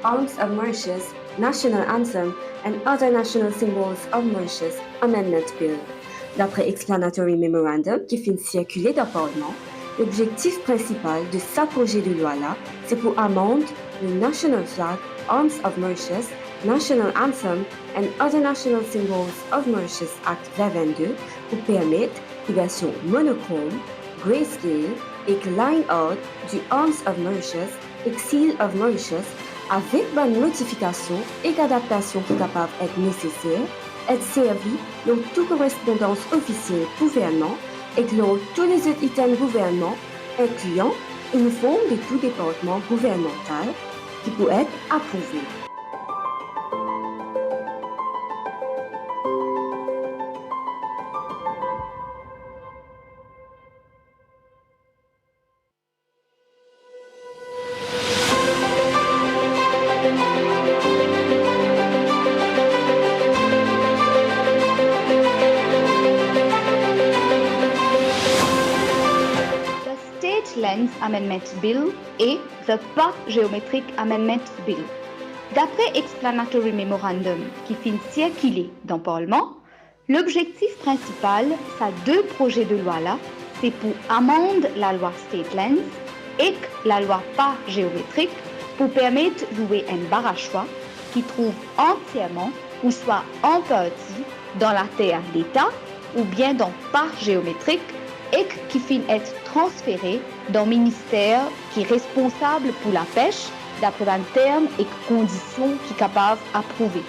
Arms of Mauritius, National Anthem, and Other National Symbols of Mauritius Amendment Bill. D'après Explanatory Memorandum qui finit circuler dans le Parlement, l'objectif principal de ce projet de loi-là, c'est pour amender le National Flag, Arms of Mauritius, National Anthem and Other National Symbols of Mauritius Act 22 pour permettre une version monochrome, grayscale et line out du Arms of Mauritius et Seal of Mauritius avec bonne notification et adaptation qui est capable d'être nécessaire, être servi dans toute correspondance officielle gouvernement et dans tous les autres items gouvernement, incluant une forme de tout département gouvernemental qui peut être approuvé. Lens Amendment Bill et the Pas Géométriques Amendment Bill. D'après Explanatory Memorandum qui finit circuler dans le Parlement, l'objectif principal de ces deux projets de loi-là, c'est pour amender la loi State Lens et la loi Pas Géométrique pour permettre de jouer un barachois qui trouve entièrement ou soit en partie dans la terre d'État ou bien dans Pas Géométrique et qui finit être transféré dans le ministère qui est responsable pour la pêche d'après un terme et conditions qui est capable d'approuver.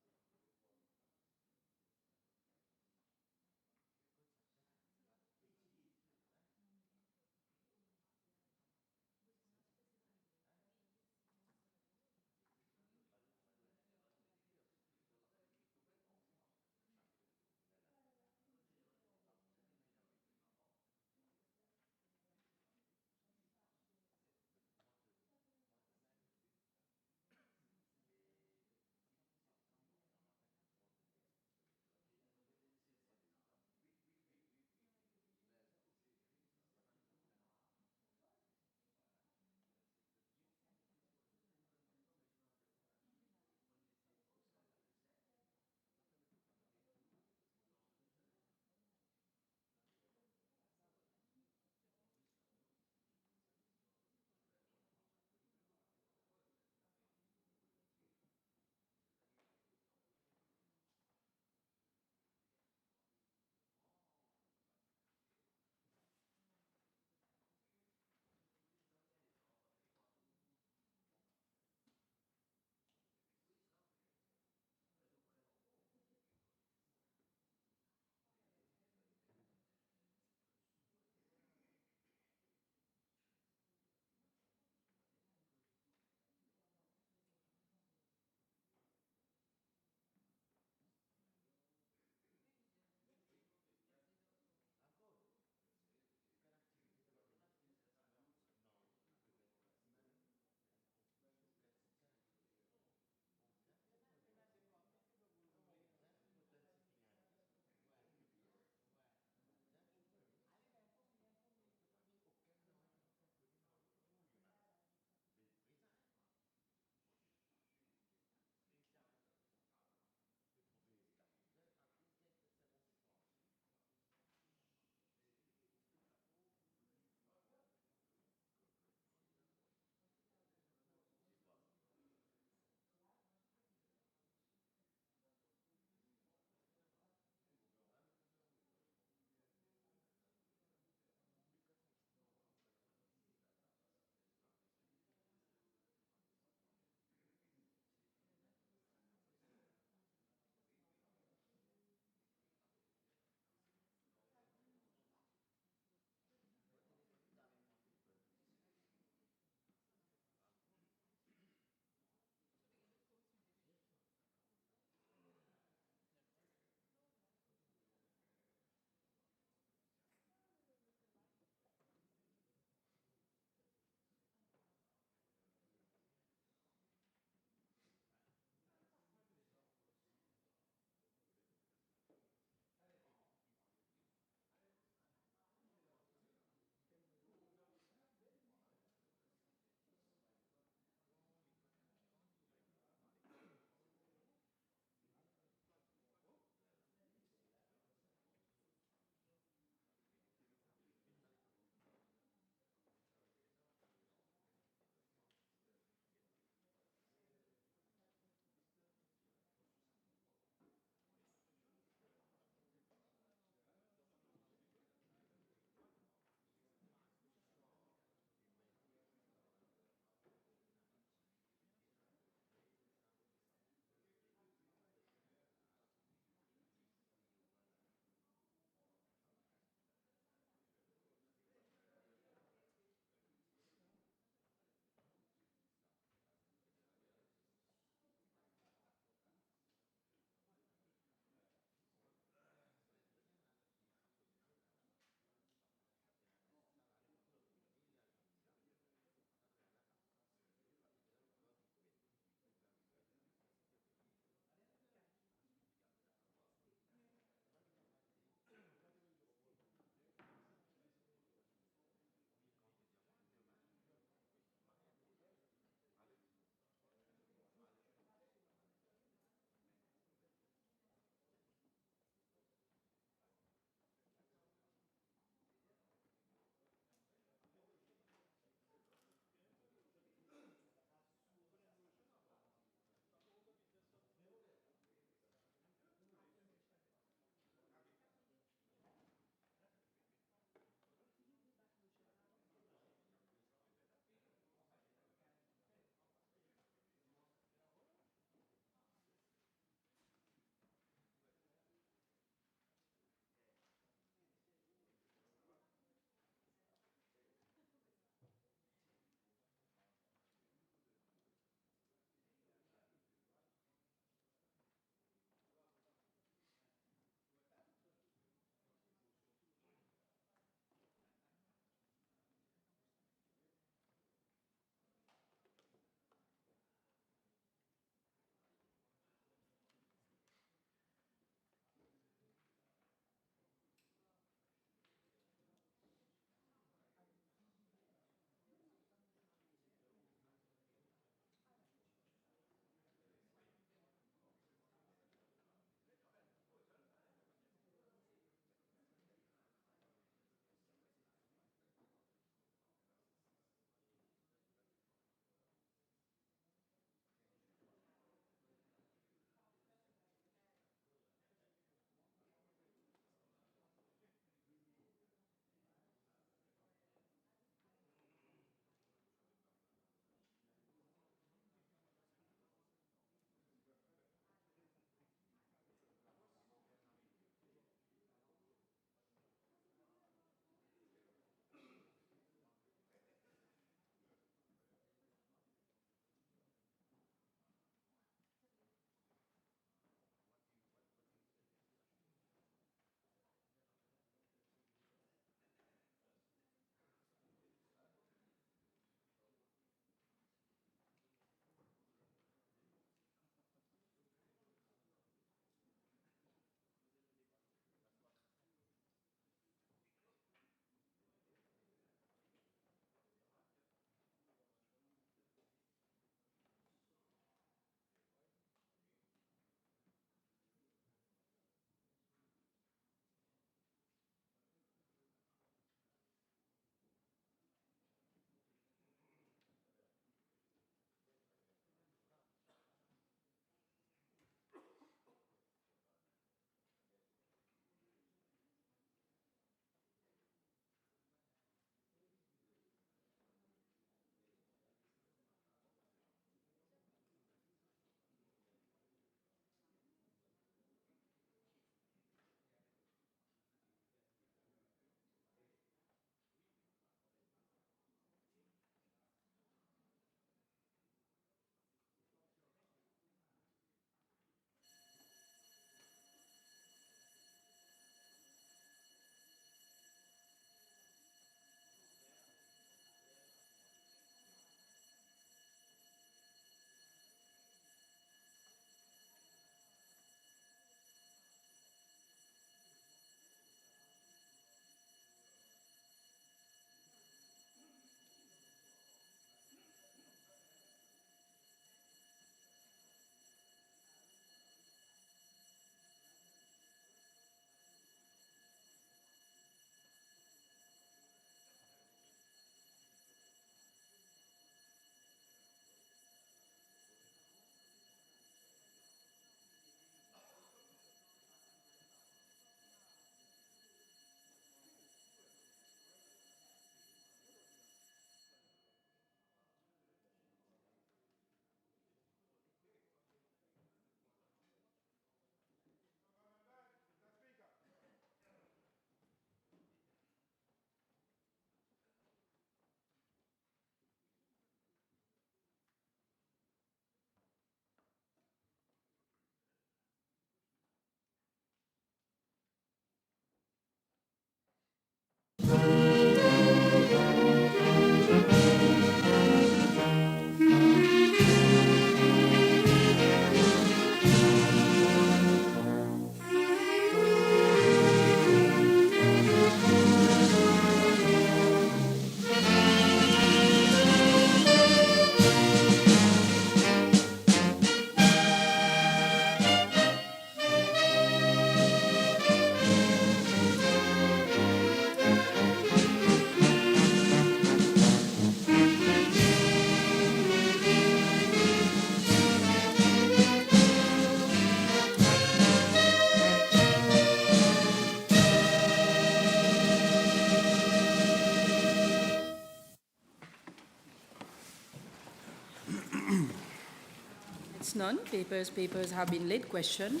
none. Papers have been laid. Question.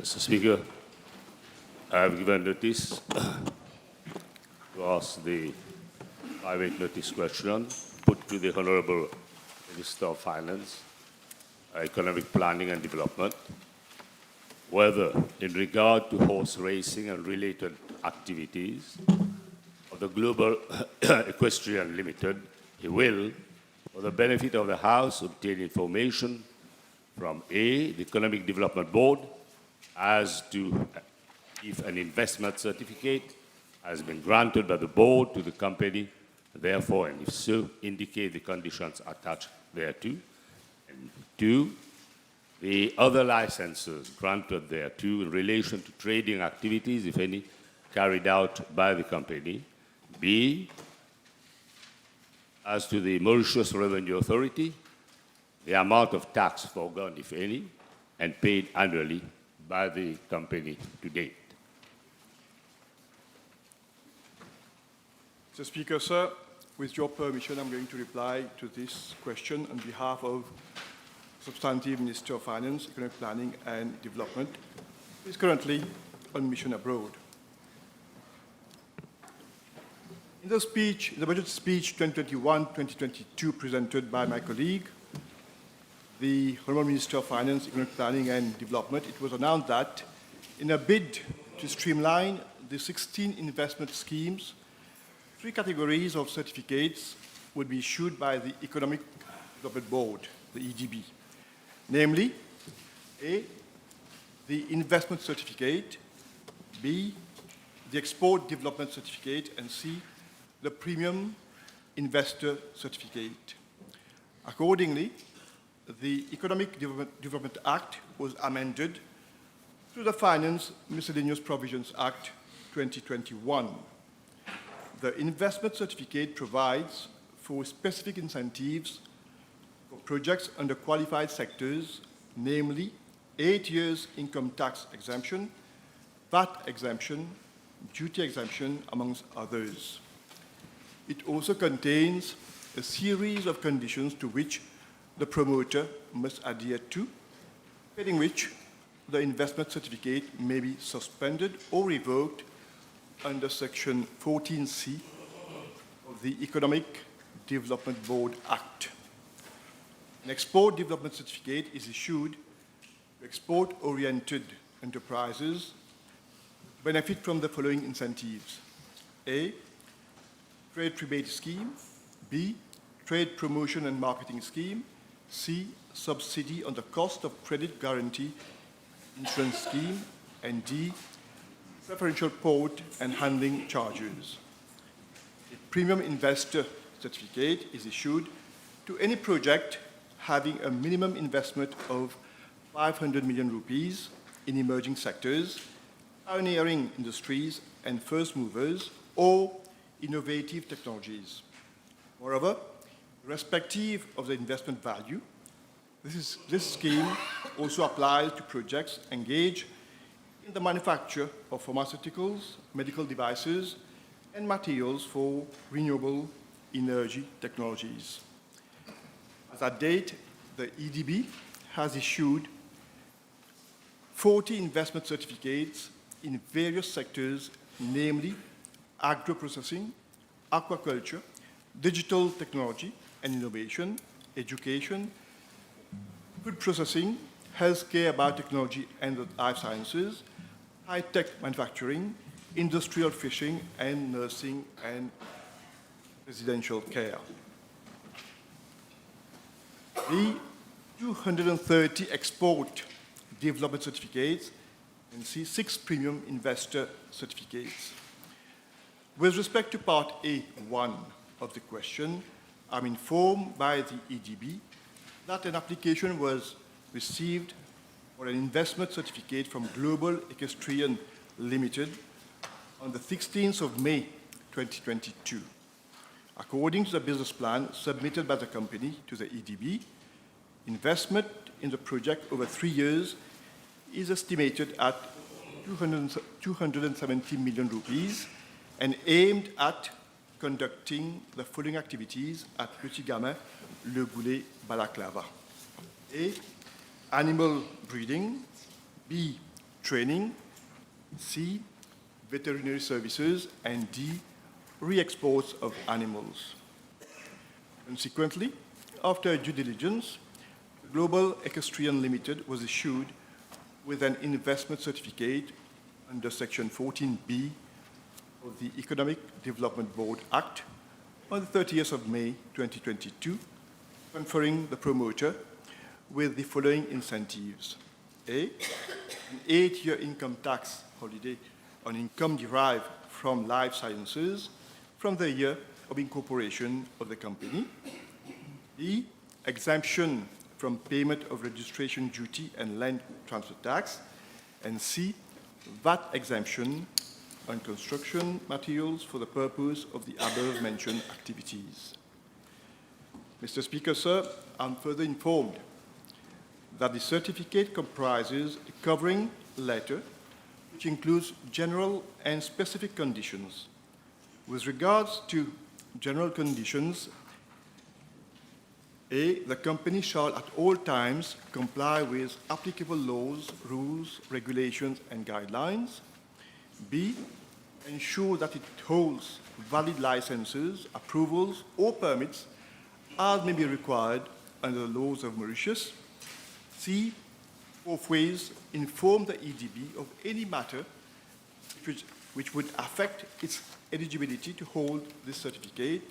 Mr. Speaker, I have given notice to ask the private notice question put to the Honorable Minister of Finance, Economic Planning and Development, whether in regard to horse racing and related activities of the Global Equestrian Limited, he will, for the benefit of the House, obtain information from A, the Economic Development Board, as to if an investment certificate has been granted by the board to the company, therefore, and if so, indicate the conditions attached thereto. And 2, the other licenses granted thereto in relation to trading activities, if any, carried out by the company. B, as to the Mauritius Revenue Authority, the amount of tax foregone, if any, and paid annually by the company to date. Mr. Speaker, sir, with your permission, I'm going to reply to this question on behalf of Substantive Minister of Finance, Economic Planning and Development, who is currently on mission abroad. In the budget speech 2021-2022 presented by my colleague, the Honourable Minister of Finance, Economic Planning and Development, it was announced that in a bid to streamline the 16 investment schemes, 3 categories of certificates would be issued by the Economic Development Board, the EDB, namely, A, the investment certificate, B, the export development certificate, and C, the premium investor certificate. Accordingly, the Economic Development Act was amended through the Finance Miscellaneous Provisions Act 2021. The investment certificate provides for specific incentives for projects under qualified sectors, namely 8 years income tax exemption, VAT exemption, duty exemption, amongst others. It also contains a series of conditions to which the promoter must adhere to, pending which the investment certificate may be suspended or revoked under Section 14C of the Economic Development Board Act. An export development certificate is issued to export-oriented enterprises benefit from the following incentives: A, trade rebate scheme, B, trade promotion and marketing scheme, C, subsidy on the cost of credit guarantee insurance scheme, and D, preferential port and handling charges. A premium investor certificate is issued to any project having a minimum investment of 500 million rupees in emerging sectors, pioneering industries, and first movers, or innovative technologies. Moreover, irrespective of the investment value, this scheme also applies to projects engaged in the manufacture of pharmaceuticals, medical devices, and materials for renewable energy technologies. As at date, the EDB has issued 40 investment certificates in various sectors, namely agro-processing, aquaculture, digital technology and innovation, education, food processing, healthcare, biotechnology and life sciences, high-tech manufacturing, industrial fishing, and nursing and residential care. The 230 export development certificates and 6 premium investor certificates. With respect to Part A1 of the question, I'm informed by the EDB that an application was received for an investment certificate from Global Equestrian Limited on the 16th of May 2022. According to the business plan submitted by the company to the EDB, investment in the project over 3 years is estimated at 270 million rupees and aimed at conducting the following activities at Petit Gamin Le Goulet Balaclava. A, animal breeding. B, training. C, veterinary services. And D, re-exports of animals. Consequently, after due diligence, Global Equestrian Limited was issued with an investment certificate under Section 14B of the Economic Development Board Act on the 30th of May 2022, conferring the promoter with the following incentives. A, an 8-year income tax holiday on income derived from life sciences from the year of incorporation of the company. B, exemption from payment of registration duty and land transfer tax. And C, VAT exemption on construction materials for the purpose of the above-mentioned activities. Mr. Speaker, sir, I'm further informed that the certificate comprises a covering letter which includes general and specific conditions. With regards to general conditions, A, the company shall at all times comply with applicable laws, rules, regulations, and guidelines. B, ensure that it holds valid licenses, approvals, or permits as may be required under the laws of Mauritius. C, forthwith inform the EDB of any matter which would affect its eligibility to hold this certificate,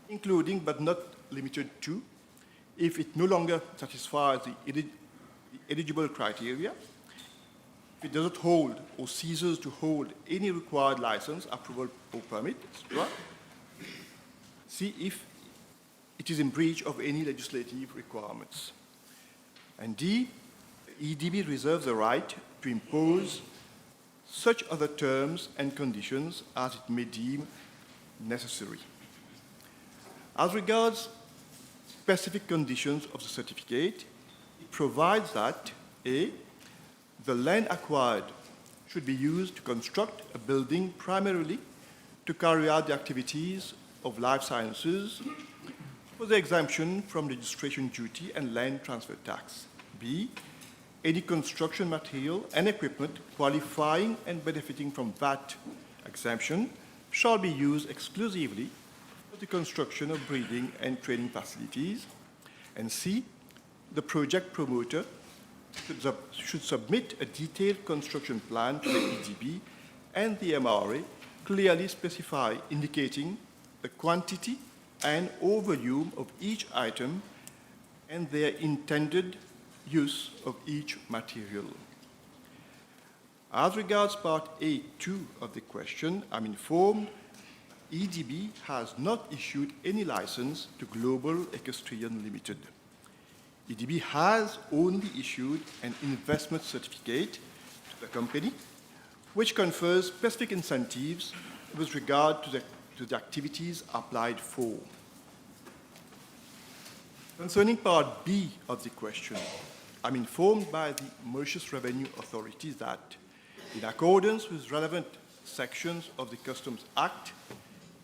including but not limited to, if it no longer satisfies the eligible criteria, if it does not hold or ceases to hold any required license, approval, or permit, etc. C, if it is in breach of any legislative requirements. And D, the EDB reserves the right to impose such other terms and conditions as it may deem necessary. As regards specific conditions of the certificate, it provides that A, the land acquired should be used to construct a building primarily to carry out the activities of life sciences for the exemption from registration duty and land transfer tax. B, any construction material and equipment qualifying and benefiting from VAT exemption shall be used exclusively for the construction of breeding and training facilities. And C, the project promoter should submit a detailed construction plan to the EDB and the MRA, clearly indicating the quantity and or volume of each item and their intended use of each material. As regards Part A2 of the question, I'm informed EDB has not issued any license to Global Equestrian Limited. EDB has only issued an investment certificate to the company, which confers specific incentives with regard to the activities applied for. Concerning Part B of the question, I'm informed by the Mauritius Revenue Authority that, in accordance with relevant sections of the Customs Act,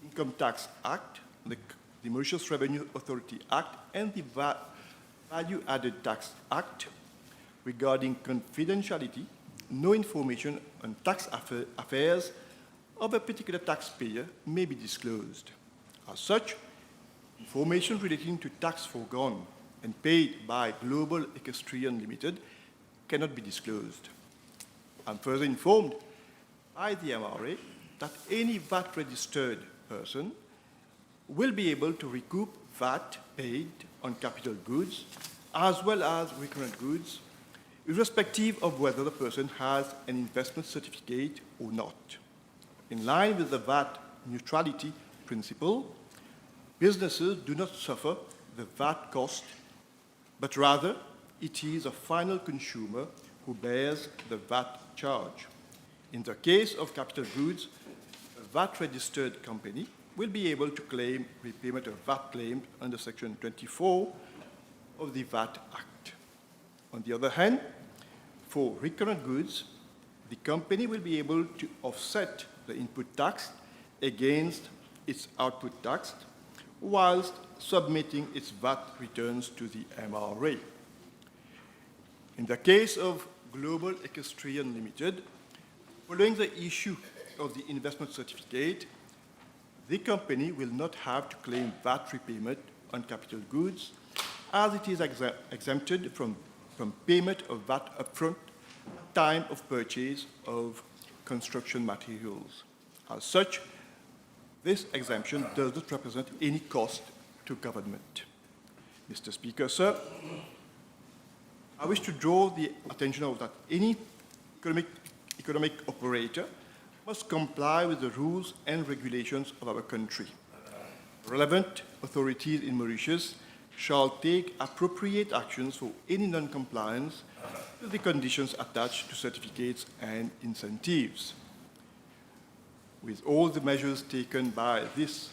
Income Tax Act, the Mauritius Revenue Authority Act, and the Value Added Tax Act, regarding confidentiality, no information on tax affairs of a particular taxpayer may be disclosed. As such, information relating to tax foregone and paid by Global Equestrian Limited cannot be disclosed. I'm further informed by the MRA that any VAT-registered person will be able to recoup VAT paid on capital goods as well as recurrent goods, irrespective of whether the person has an investment certificate or not. In line with the VAT neutrality principle, businesses do not suffer the VAT cost, but rather it is a final consumer who bears the VAT charge. In the case of capital goods, a VAT-registered company will be able to claim repayment of VAT claimed under Section 24 of the VAT Act. On the other hand, for recurrent goods, the company will be able to offset the input tax against its output tax whilst submitting its VAT returns to the MRA. In the case of Global Equestrian Limited, following the issue of the investment certificate, the company will not have to claim VAT repayment on capital goods, as it is exempted from payment of VAT upfront at time of purchase of construction materials. As such, this exemption does not represent any cost to government. Mr. Speaker, sir, I wish to draw the attention of that any economic operator must comply with the rules and regulations of our country. Relevant authorities in Mauritius shall take appropriate actions for any non-compliance with the conditions attached to certificates and incentives. With all the measures taken by this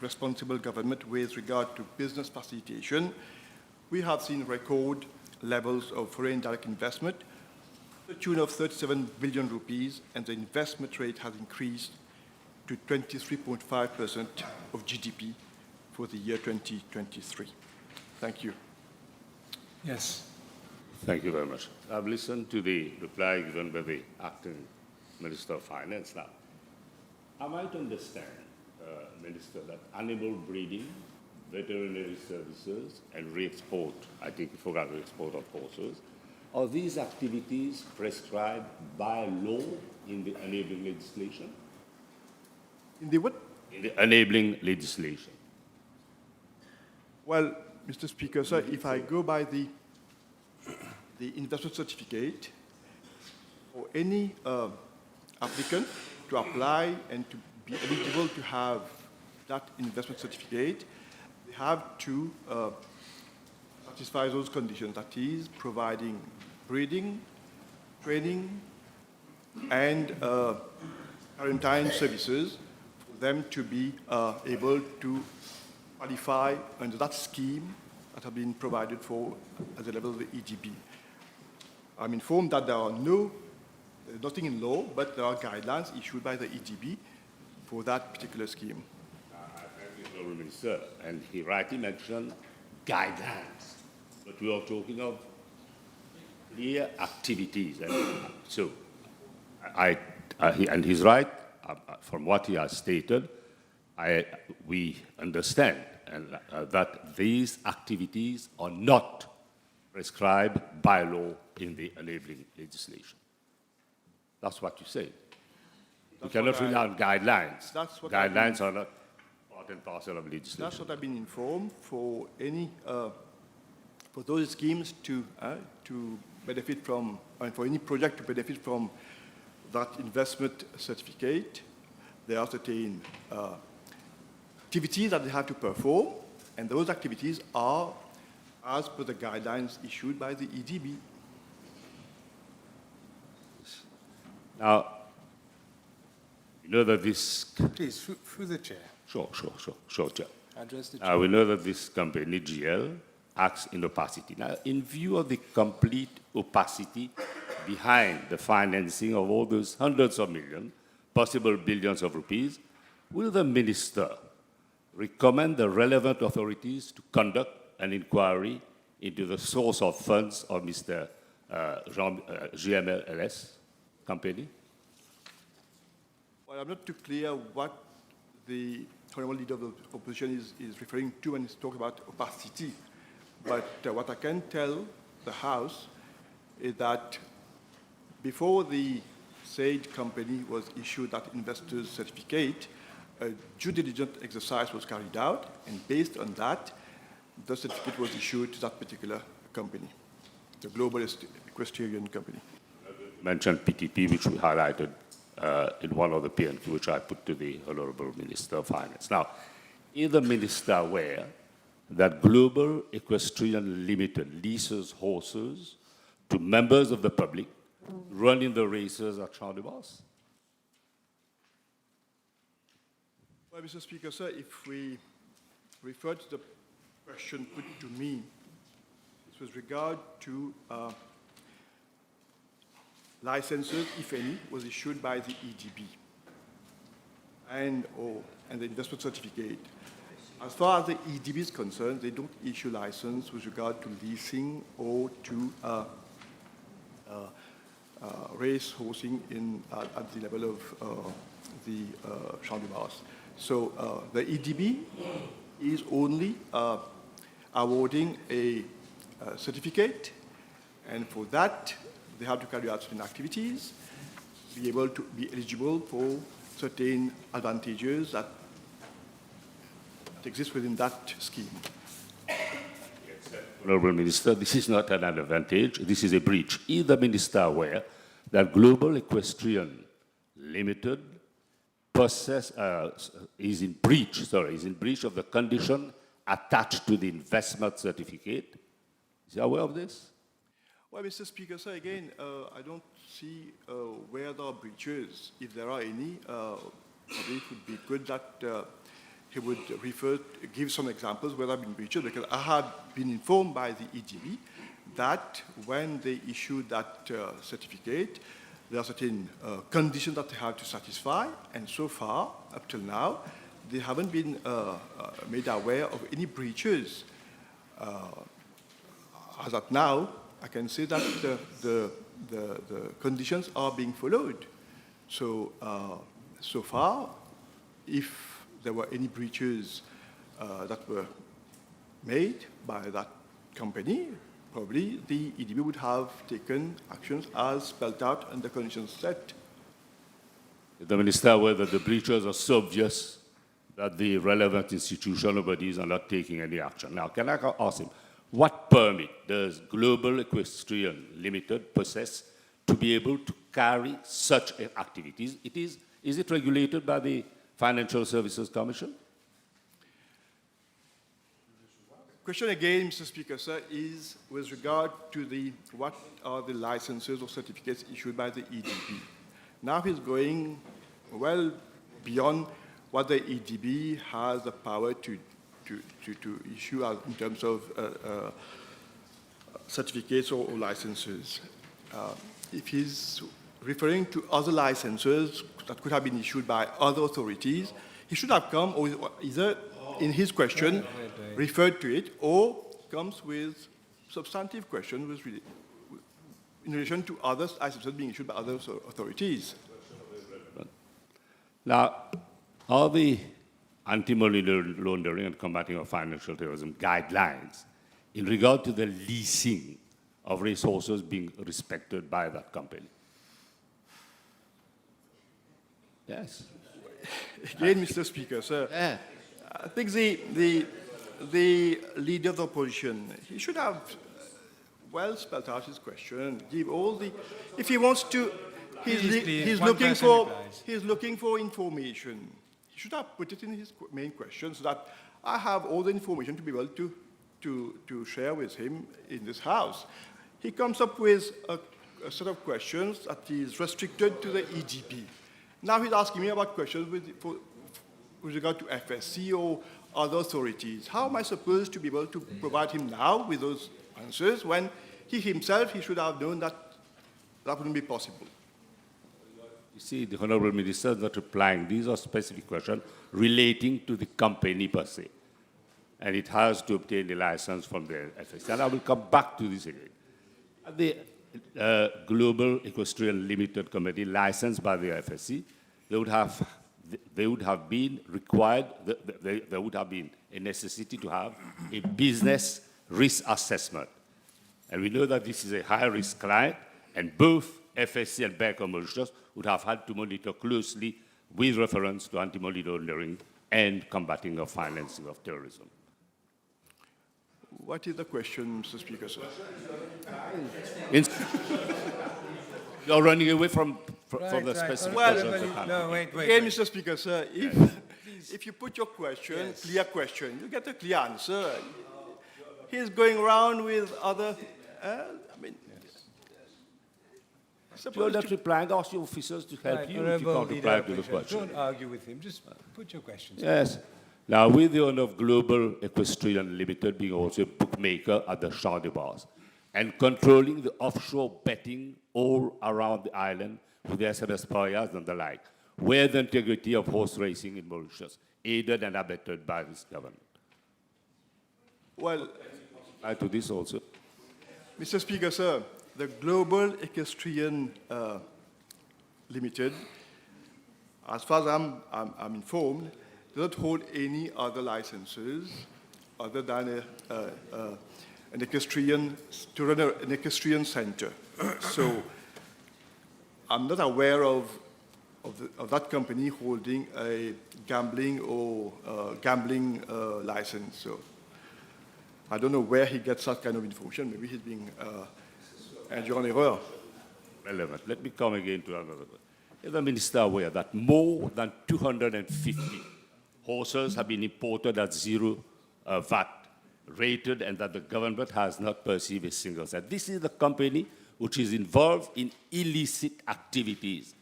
responsible government with regard to business facilitation, we have seen record levels of foreign direct investment to the tune of 37 billion rupees, and the investment rate has increased to 23.5% of GDP for the year 2023. Thank you. Yes. Thank you very much. I've listened to the reply given by the acting Minister of Finance. Now, I might understand, Minister, that animal breeding, veterinary services, and re-export, I think you forgot re-export of horses, are these activities prescribed by law in the enabling legislation? In the what? In the enabling legislation. Well, Mr. Speaker, sir, if I go by the investment certificate, for any applicant to apply and to be eligible to have that investment certificate, they have to satisfy those conditions, that is, providing breeding, training, and quarantine services for them to be able to qualify under that scheme that have been provided for at the level of the EDB. I'm informed that there's nothing in law, but there are guidelines issued by the EDB for that particular scheme. Thank you, Honourable Minister. And he rightly mentioned guidelines, but we are talking of clear activities. And so, and he's right, from what he has stated, we understand that these activities are not prescribed by law in the enabling legislation. That's what you say. You cannot rely on guidelines. Guidelines are not part and parcel of legislation. That's what I've been informed for any for those schemes to benefit from, and for any project to benefit from that investment certificate. There are certain activities that they have to perform, and those activities are as per the guidelines issued by the EDB. Now, you know that this... Please, through the chair. Sure, Chair. Address the chair. We know that this company, GL, acts in opacity. Now, in view of the complete opacity behind the financing of all those hundreds of millions, possible billions of rupees, will the Minister recommend the relevant authorities to conduct an inquiry into the source of funds of Mr. GMLS company? Well, I'm not too clear what the Honourable Leader of the Opposition is referring to when he's talking about opacity. But what I can tell the House is that before the said company was issued that investor's certificate, a due diligence exercise was carried out, and based on that, the certificate was issued to that particular company, the Global Equestrian Company. You mentioned PTP, which we highlighted in one of the PNQ, which I put to the Honourable Minister of Finance. Now, is the Minister aware that Global Equestrian Limited leases horses to members of the public running the races at Champ de Mars? Well, Mr. Speaker, sir, if we refer to the question put to me, it's with regard to licenses, if any, was issued by the EDB and the investment certificate. As far as the EDB is concerned, they don't issue license with regard to leasing or to race horsing at the level of the Champ de Mars. So the EDB is only awarding a certificate, and for that, they have to carry out certain activities, be able to be eligible for certain advantages that exist within that scheme. Honourable Minister, this is not an advantage, this is a breach. Is the Minister aware that Global Equestrian Limited is in breach of the condition attached to the investment certificate? Is he aware of this? Well, Mr. Speaker, sir, again, I don't see where there are breaches. If there are any, it would be good that he would give some examples where there have been breaches, because I have been informed by the EDB that when they issued that certificate, there are certain conditions that they have to satisfy, and so far, up till now, they haven't been made aware of any breaches. As at now, I can say that the conditions are being followed. So, so far, if there were any breaches that were made by that company, probably the EDB would have taken actions as spelled out and the conditions set. Is the Minister aware that the breaches are so obvious that the relevant institutional bodies are not taking any action? Now, can I ask him, what permit does Global Equestrian Limited possess to be able to carry such activities? Is it regulated by the Financial Services Commission? Question again, Mr. Speaker, sir, is with regard to what are the licenses or certificates issued by the EDB. Now he's going well beyond what the EDB has the power to issue in terms of certificates or licenses. If he's referring to other licenses that could have been issued by other authorities, he should have come or either in his question referred to it or comes with substantive questions in relation to other licenses being issued by other authorities. Now, are the anti-money laundering and combating of financial terrorism guidelines in regard to the leasing of resources being respected by that company? Yes. Again, Mr. Speaker, sir, Yeah. I think the leader of the opposition, he should have well spelled out his question, give all the, if he wants to, he's looking for information. He should have put it in his main question so that I have all the information to be able to share with him in this House. He comes up with a set of questions that is restricted to the EDB. Now he's asking me about questions with regard to FSC or other authorities. How am I supposed to be able to provide him now with those answers when he himself, he should have known that that wouldn't be possible? You see, the Honourable Minister is not replying. These are specific questions relating to the company per se. And it has to obtain the license from the FSC. And I will come back to this again. The Global Equestrian Limited Company licensed by the FSC, there would have been required, there would have been a necessity to have a business risk assessment. And we know that this is a high-risk client, and both FSC and Bank of Mauritius would have had to monitor closely with reference to anti-money laundering and combating of financing of terrorism. What is the question, Mr. Speaker, sir? You're running away from the specific questions. No, wait. Again, Mr. Speaker, sir, if you put your question, clear question, you get a clear answer. He's going around with other, You're not replying. Ask your officers to help you if you can't reply to the question. Don't argue with him. Just put your questions. Yes. Now, with the owner of Global Equestrian Limited being also a bookmaker at the Champ de Mars and controlling the offshore betting all around the island with the SMS players and the like, where the integrity of horse racing in Mauritius, aided and abetted by this government? Well, Add to this also. Mr. Speaker, sir, the Global Equestrian Limited, as far as I'm informed, does not hold any other licenses other than an equestrian, to run an equestrian center. So I'm not aware of that company holding a gambling or gambling license. So I don't know where he gets that kind of information. Maybe he's being induced en erreur. Relevant. Let me come again to another. Is the Minister aware that more than 250 horses have been imported at zero VAT rated and that the government has not perceived a single cent? This is the company which is involved in illicit activities.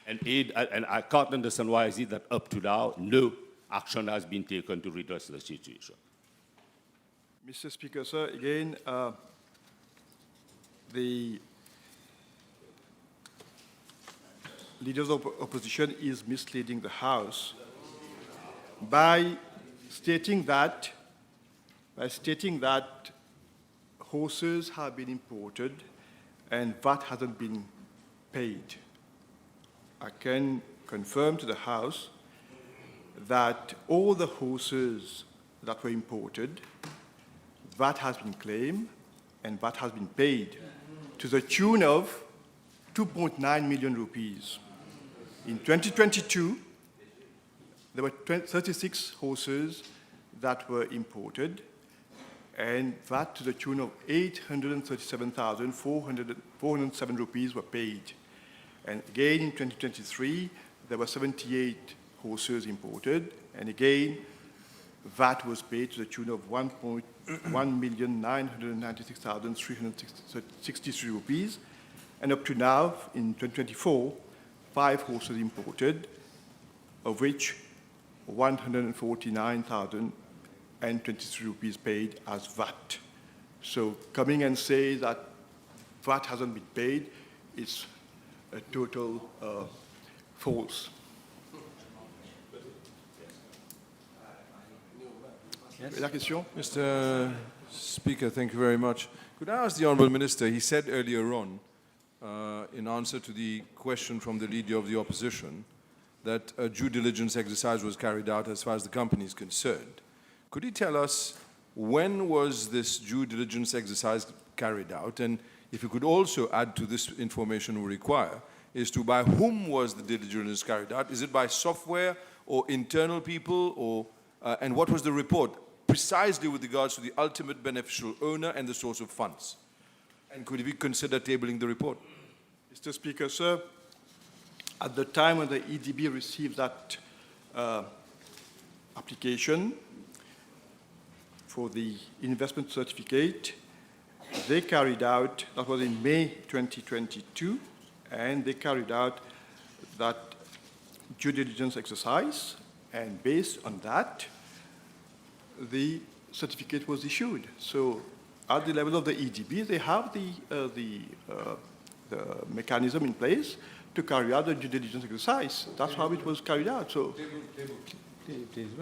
And I can't understand why is it that up to now, no action has been taken to redress the situation. Mr. Speaker, sir, again, the leaders of opposition is misleading the House by stating that horses have been imported and VAT hasn't been paid. I can confirm to the House that all the horses that were imported, VAT has been claimed and VAT has been paid to the tune of 2.9 million rupees. In 2022, there were 36 horses that were imported and VAT to the tune of 837,407 rupees were paid. And again, in 2023, there were 78 horses imported, and again, VAT was paid to the tune of 1,996,363 rupees. And up to now, in 2024, 5 horses imported, of which 149,023 rupees paid as VAT. So coming and say that VAT hasn't been paid is a total false. Yes. La question? Mr. Speaker, thank you very much. Could I ask the Honourable Minister, he said earlier on, in answer to the question from the Leader of the Opposition, that a due diligence exercise was carried out as far as the company is concerned. Could he tell us when was this due diligence exercise carried out? And if you could also add to this information we require, is to by whom was the due diligence carried out? Is it by software or internal people, or, and what was the report? Precisely with regards to the ultimate beneficial owner and the source of funds. And could we consider tabling the report? Mr. Speaker, sir, at the time when the EDB received that application for the investment certificate, they carried out, that was in May 2022, and they carried out that due diligence exercise, and based on that, the certificate was issued. So at the level of the EDB, they have the mechanism in place to carry out the due diligence exercise. That's how it was carried out. So,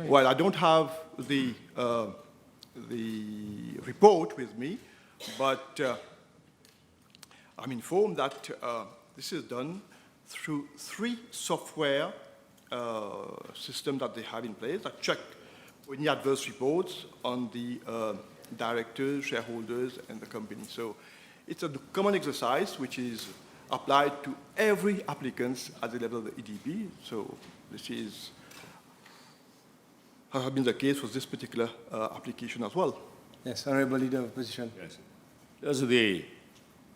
well, I don't have the report with me, but I'm informed that this is done through 3 software systems that they have in place that check any adverse reports on the directors, shareholders, and the company. So it's a common exercise which is applied to every applicant at the level of the EDB. So this is has been the case for this particular application as well. Yes, Honourable Leader of Opposition. Yes. Does the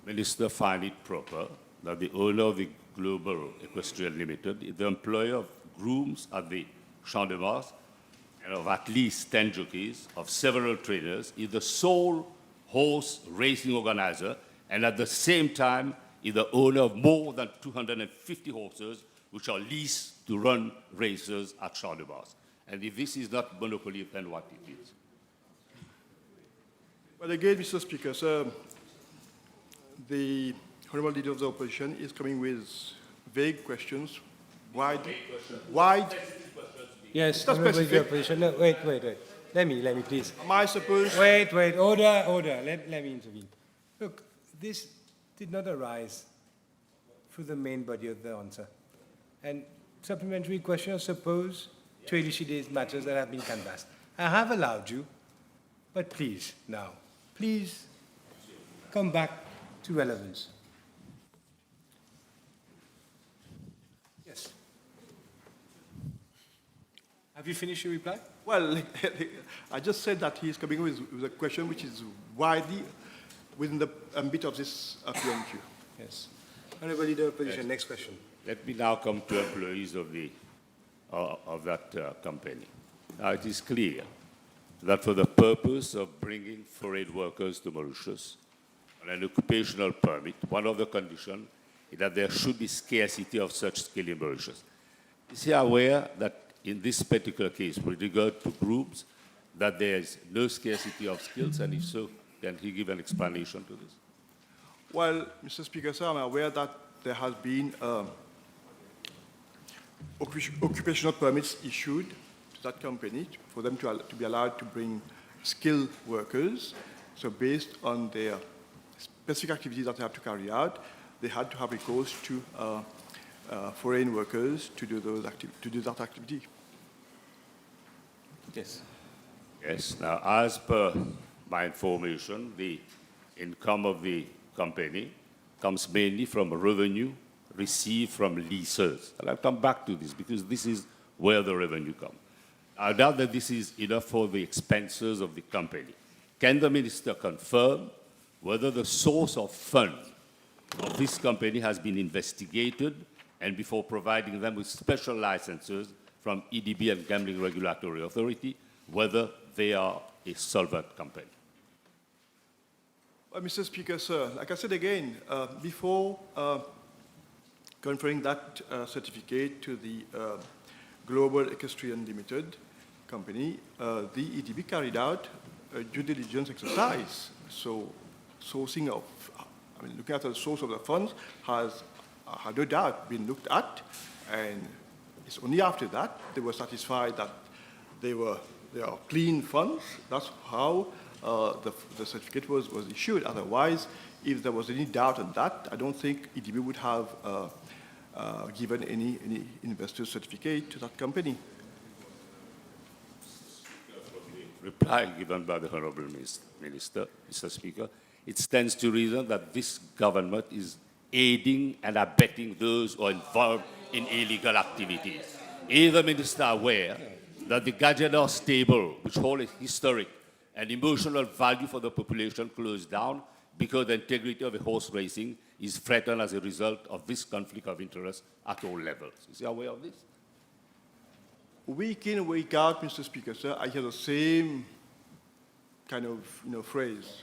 Minister find it proper that the owner of the Global Equestrian Limited is the employer of grooms at the Champ de Mars and of at least 10 jockeys, of several trainers, is the sole horse racing organizer, and at the same time is the owner of more than 250 horses which are leased to run races at Champ de Mars? And if this is not monopoly, then what it is? Well, again, Mr. Speaker, sir, the Honourable Leader of the Opposition is coming with vague questions, wide. Yes, Not Honourable Leader specific. of Opposition. No, wait. Let me, please. Am I supposed... Wait, order. Let me intervene. Look, this did not arise through the main body of the answer. And supplementary questions suppose to elucidate matters that have been canvassed. I have allowed you, but please, now, please come back to relevance. Yes. Have you finished your reply? Well, I just said that he's coming with a question which is widely within the ambit of this PMQ. Yes. Honourable Leader of Opposition, next question. Let me now come to employees of that company. Now, it is clear that for the purpose of bringing foreign workers to Mauritius on an occupational permit, one of the conditions is that there should be scarcity of such skill in Mauritius. Is he aware that in this particular case, with regard to groups, that there is no scarcity of skills, and if so, can he give an explanation to this? Well, Mr. Speaker, sir, I'm aware that there has been occupational permits issued to that company for them to be allowed to bring skilled workers. So based on their specific activities that they have to carry out, they had to have recourse to foreign workers to do that activity. Yes. Yes. Now, as per my information, the income of the company comes mainly from revenue received from leases. And I'll come back to this because this is where the revenue comes. I doubt that this is enough for the expenses of the company. Can the minister confirm whether the source of funds of this company has been investigated and before providing them with special licenses from EDB and Gambling Regulatory Authority, whether they are a solvent company? Well, Mr. Speaker, sir, like I said again, before conferring that certificate to the Global Equestrian Limited company, the EDB carried out a due diligence exercise. So looking at the source of the funds has no doubt been looked at, and it's only after that they were satisfied that they are clean funds. That's how the certificate was issued. Otherwise, if there was any doubt on that, I don't think EDB would have given any investor certificate to that company. Reply given by the Honourable Minister, Mr. Speaker, it stands to reason that this government is aiding and abetting those who are involved in illegal activities. Is the Minister aware that the Gajana stable, which holds a historic and emotional value for the population, closed down because the integrity of the horse racing is threatened as a result of this conflict of interest at all levels? Is he aware of this? Week in, week out, Mr. Speaker, sir, I hear the same kind of phrase,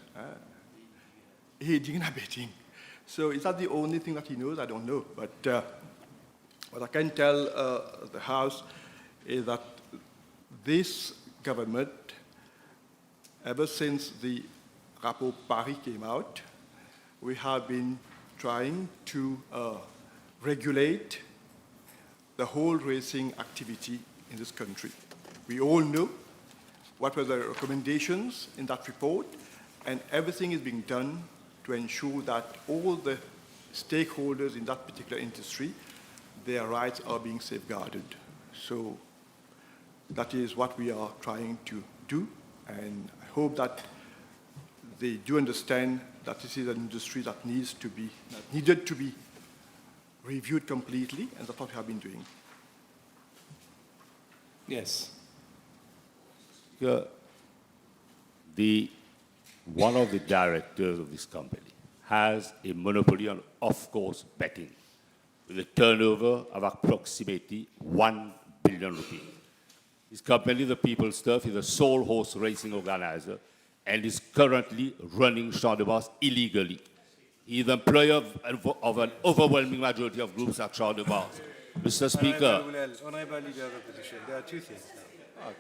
aiding and abetting. So is that the only thing that he knows? I don't know. But what I can tell the House is that this government, ever since the rapport Paris came out, we have been trying to regulate the whole racing activity in this country. We all know what were the recommendations in that report, and everything is being done to ensure that all the stakeholders in that particular industry, their rights are being safeguarded. So that is what we are trying to do, and I hope that they do understand that this is an industry that needed to be reviewed completely, and that's what we have been doing. Yes. One of the directors of this company has a monopoly on off-course betting with a turnover of approximately 1 billion rupees. His company, the People's Turf, is a sole horse racing organizer and is currently running Champ de Mars illegally. He is the employer of an overwhelming majority of groups at Champ de Mars. Mr. Speaker. Honourable Leader of Opposition, there are two things now.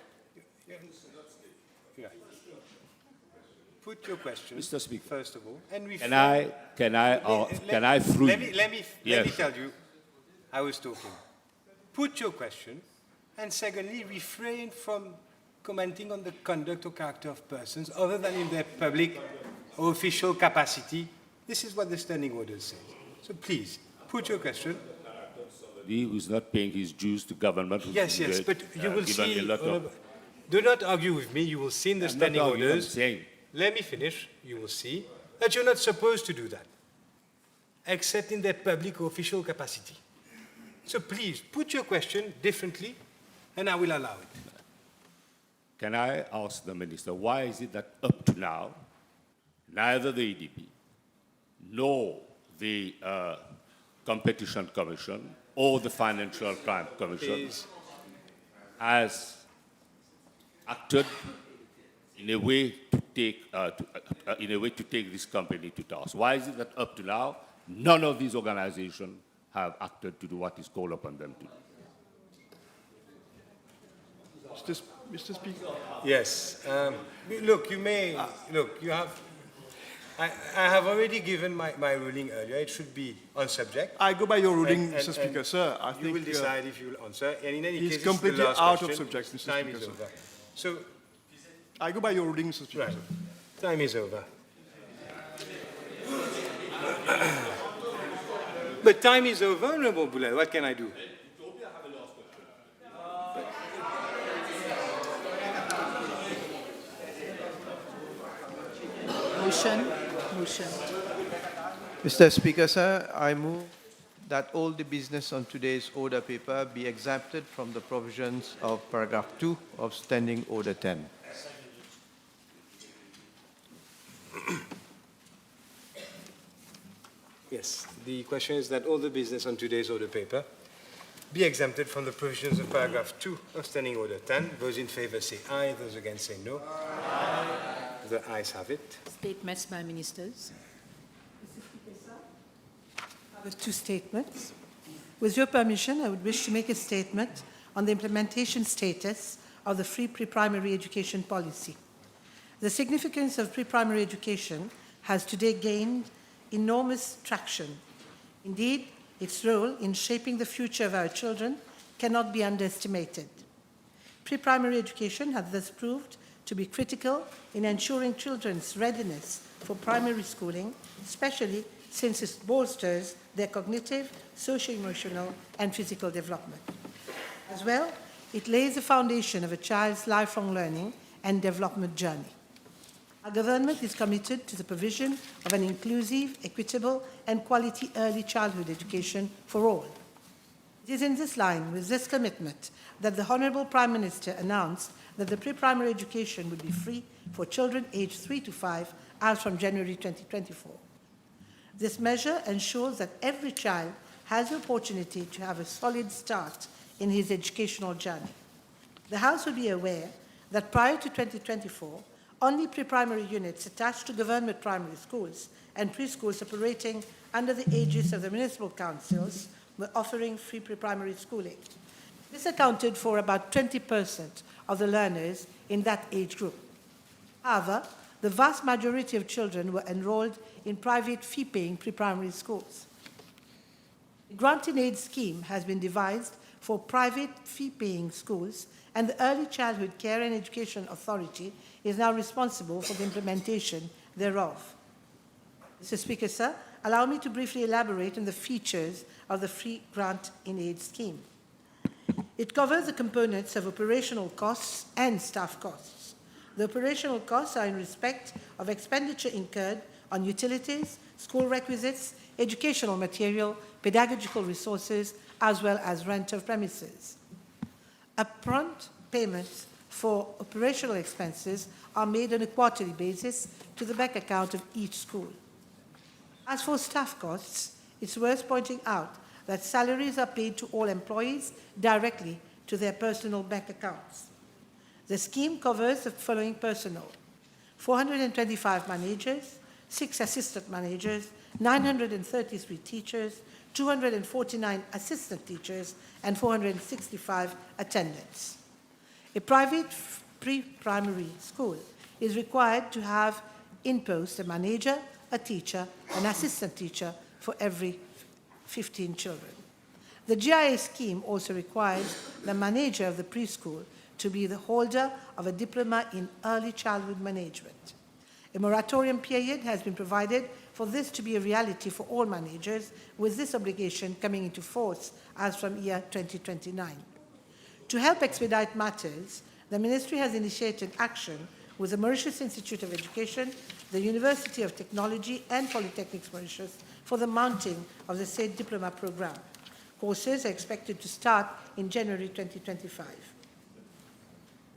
Yeah. Put your question, Mr. Speaker, first of all, and can I through let me tell you, I was talking. Put your question, and secondly, refrain from commenting on the conduct or character of persons other than in their public or official capacity. This is what the standing order says. So please, put your question. He who is not paying his dues to government. Yes, but you will given see. a lot of- Do not argue with me. You will see in the I'm not standing arguing, I'm orders. saying. Let me finish. You will see that you're not supposed to do that, except in their public or official capacity. So please, put your question differently, and I will allow it. Can I ask the minister, why is it that up to now, neither the EDP nor the Competition Commission or the Financial Crime Commission Please. has acted in a way to take this company to task? Why is it that up to now, none of these organizations have acted to do what is called upon them to do? Mr. Speaker. Yes. Look, you have. I have already given my ruling earlier. It should be on subject. I go by your ruling, And- Mr. Speaker, sir. I You think will decide if you will answer. And in any he's case, it's completely the last out of question. subject, Mr. Time Speaker, is sir. over. So, I go by your ruling, Mr. Speaker, right. sir. Time is over. But time is over, Honorable Boulay. What can I do? Motion. Mr. Speaker, sir, I move that all the business on today's order paper be exempted from the provisions of paragraph 2 of Standing Order 10. Yes, the question is that all the business on today's order paper be exempted from the provisions of paragraph 2 of Standing Order 10. Those in favor say aye, those against say no. The ayes have it. Statements by ministers. With two statements. With your permission, I would wish to make a statement on the implementation status of the free pre-primary education policy. The significance of pre-primary education has today gained enormous traction. Indeed, its role in shaping the future of our children cannot be underestimated. Pre-primary education has thus proved to be critical in ensuring children's readiness for primary schooling, especially since it bolsters their cognitive, socio-emotional, and physical development. As well, it lays the foundation of a child's lifelong learning and development journey. Our government is committed to the provision of an inclusive, equitable, and quality early childhood education for all. It is in this line, with this commitment, that the Honourable Prime Minister announced that the pre-primary education would be free for children aged 3 to 5 as from January 2024. This measure ensures that every child has the opportunity to have a solid start in his educational journey. The House will be aware that prior to 2024, only pre-primary units attached to government primary schools and preschools operating under the aegis of the municipal councils were offering free pre-primary schooling. This accounted for about 20% of the learners in that age group. However, the vast majority of children were enrolled in private fee-paying pre-primary schools. The Grant in Aid scheme has been devised for private fee-paying schools, and the Early Childhood Care and Education Authority is now responsible for the implementation thereof. Mr. Speaker, sir, allow me to briefly elaborate on the features of the free Grant in Aid scheme. It covers the components of operational costs and staff costs. The operational costs are in respect of expenditure incurred on utilities, school requisites, educational material, pedagogical resources, as well as rent of premises. Upfront payments for operational expenses are made on a quarterly basis to the bank account of each school. As for staff costs, it's worth pointing out that salaries are paid to all employees directly to their personal bank accounts. The scheme covers the following personnel: 425 managers, 6 assistant managers, 933 teachers, 249 assistant teachers, and 465 attendants. A private pre-primary school is required to have in post a manager, a teacher, an assistant teacher for every 15 children. The GIA scheme also requires the manager of the preschool to be the holder of a diploma in early childhood management. A moratorium period has been provided for this to be a reality for all managers, with this obligation coming into force as from year 2029. To help expedite matters, the Ministry has initiated action with the Mauritius Institute of Education, the University of Technology and Polytechnics Mauritius for the mounting of the said diploma program. Courses are expected to start in January 2025.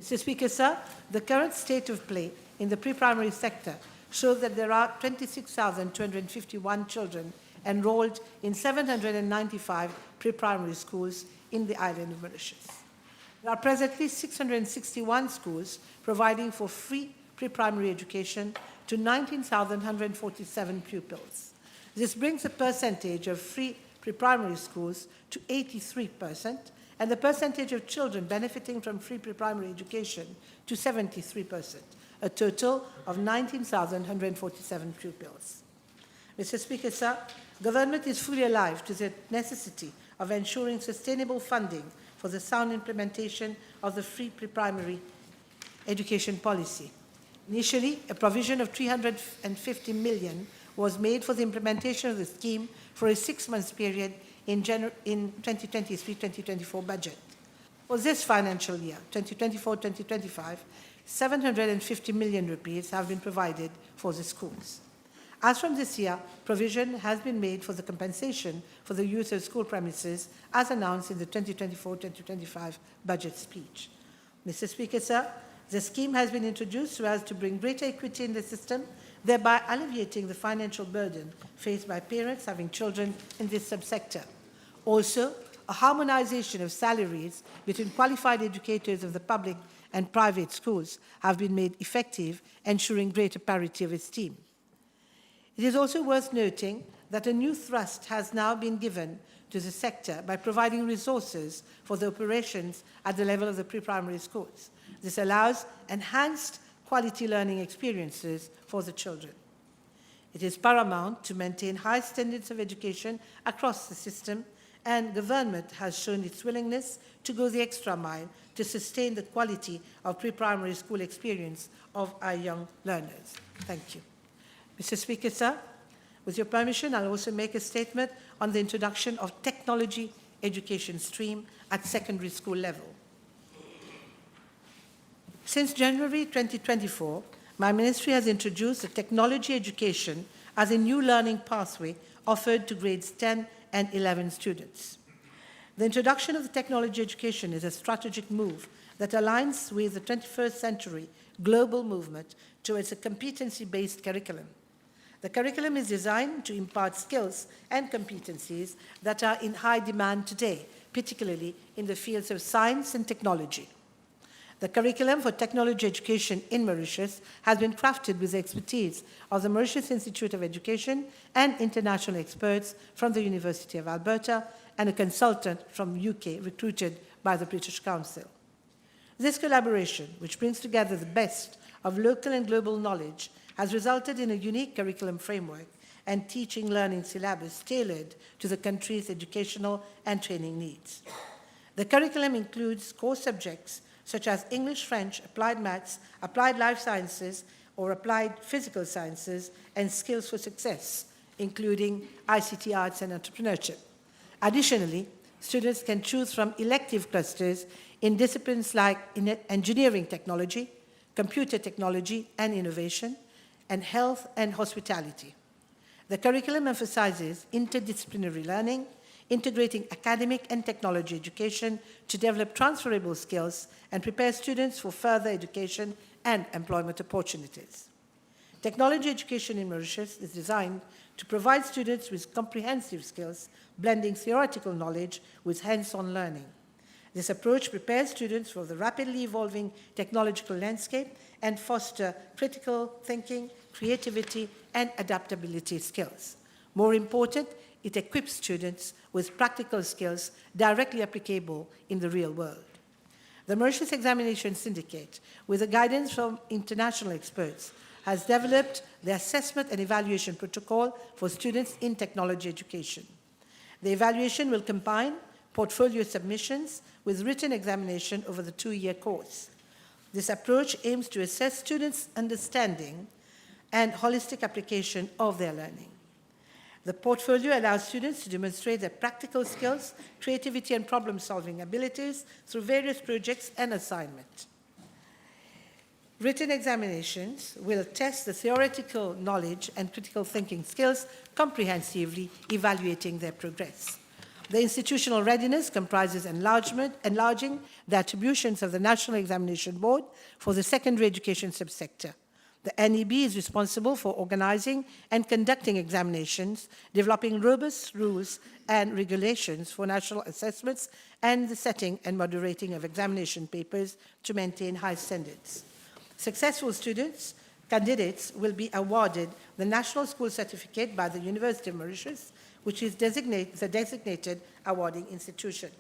Mr. Speaker, sir, the current state of play in the pre-primary sector shows that there are 26,251 children enrolled in 795 pre-primary schools in the island of Mauritius. There are presently 661 schools providing for free pre-primary education to 19,147 pupils. This brings the percentage of free pre-primary schools to 83%, and the percentage of children benefiting from free pre-primary education to 73%, a total of 19,147 pupils. Mr. Speaker, sir, government is fully alive to the necessity of ensuring sustainable funding for the sound implementation of the free pre-primary education policy. Initially, a provision of 350 million was made for the implementation of the scheme for a 6-month period in 2023-2024 budget. For this financial year, 2024-2025, 750 million rupees have been provided for the schools. As from this year, provision has been made for the compensation for the use of school premises as announced in the 2024-2025 budget speech. Mr. Speaker, sir, the scheme has been introduced so as to bring greater equity in the system, thereby alleviating the financial burden faced by parents having children in this subsector. Also, a harmonization of salaries between qualified educators of the public and private schools have been made effective, ensuring greater parity of esteem. It is also worth noting that a new thrust has now been given to the sector by providing resources for the operations at the level of the pre-primary schools. This allows enhanced quality learning experiences for the children. It is paramount to maintain high standards of education across the system, and government has shown its willingness to go the extra mile to sustain the quality of pre-primary school experience of our young learners. Thank you. Mr. Speaker, sir, with your permission, I'll also make a statement on the introduction of technology education stream at secondary school level. Since January 2024, my ministry has introduced the technology education as a new learning pathway offered to grades 10 and 11 students. The introduction of the technology education is a strategic move that aligns with the 21st century global movement towards a competency-based curriculum. The curriculum is designed to impart skills and competencies that are in high demand today, particularly in the fields of science and technology. The curriculum for technology education in Mauritius has been crafted with the expertise of the Mauritius Institute of Education and international experts from the University of Alberta and a consultant from UK recruited by the British Council. This collaboration, which brings together the best of local and global knowledge, has resulted in a unique curriculum framework and teaching learning syllabus tailored to the country's educational and training needs. The curriculum includes core subjects such as English, French, applied maths, applied life sciences, or applied physical sciences, and skills for success, including ICT arts and entrepreneurship. Additionally, students can choose from elective clusters in disciplines like engineering technology, computer technology and innovation, and health and hospitality. The curriculum emphasizes interdisciplinary learning, integrating academic and technology education to develop transferable skills and prepare students for further education and employment opportunities. Technology education in Mauritius is designed to provide students with comprehensive skills, blending theoretical knowledge with hands-on learning. This approach prepares students for the rapidly evolving technological landscape and foster critical thinking, creativity, and adaptability skills. More important, it equips students with practical skills directly applicable in the real world. The Mauritius Examination Syndicate, with the guidance from international experts, has developed the assessment and evaluation protocol for students in technology education. The evaluation will combine portfolio submissions with written examination over the 2-year course. This approach aims to assess students' understanding and holistic application of their learning. The portfolio allows students to demonstrate their practical skills, creativity, and problem-solving abilities through various projects and assignments. Written examinations will test the theoretical knowledge and critical thinking skills comprehensively, evaluating their progress. The institutional readiness comprises enlarging the attributions of the National Examination Board for the secondary education subsector. The NEB is responsible for organizing and conducting examinations, developing robust rules and regulations for national assessments, and the setting and moderating of examination papers to maintain high standards. Successful candidates will be awarded the National School Certificate by the University of Mauritius, which is the designated awarding institution.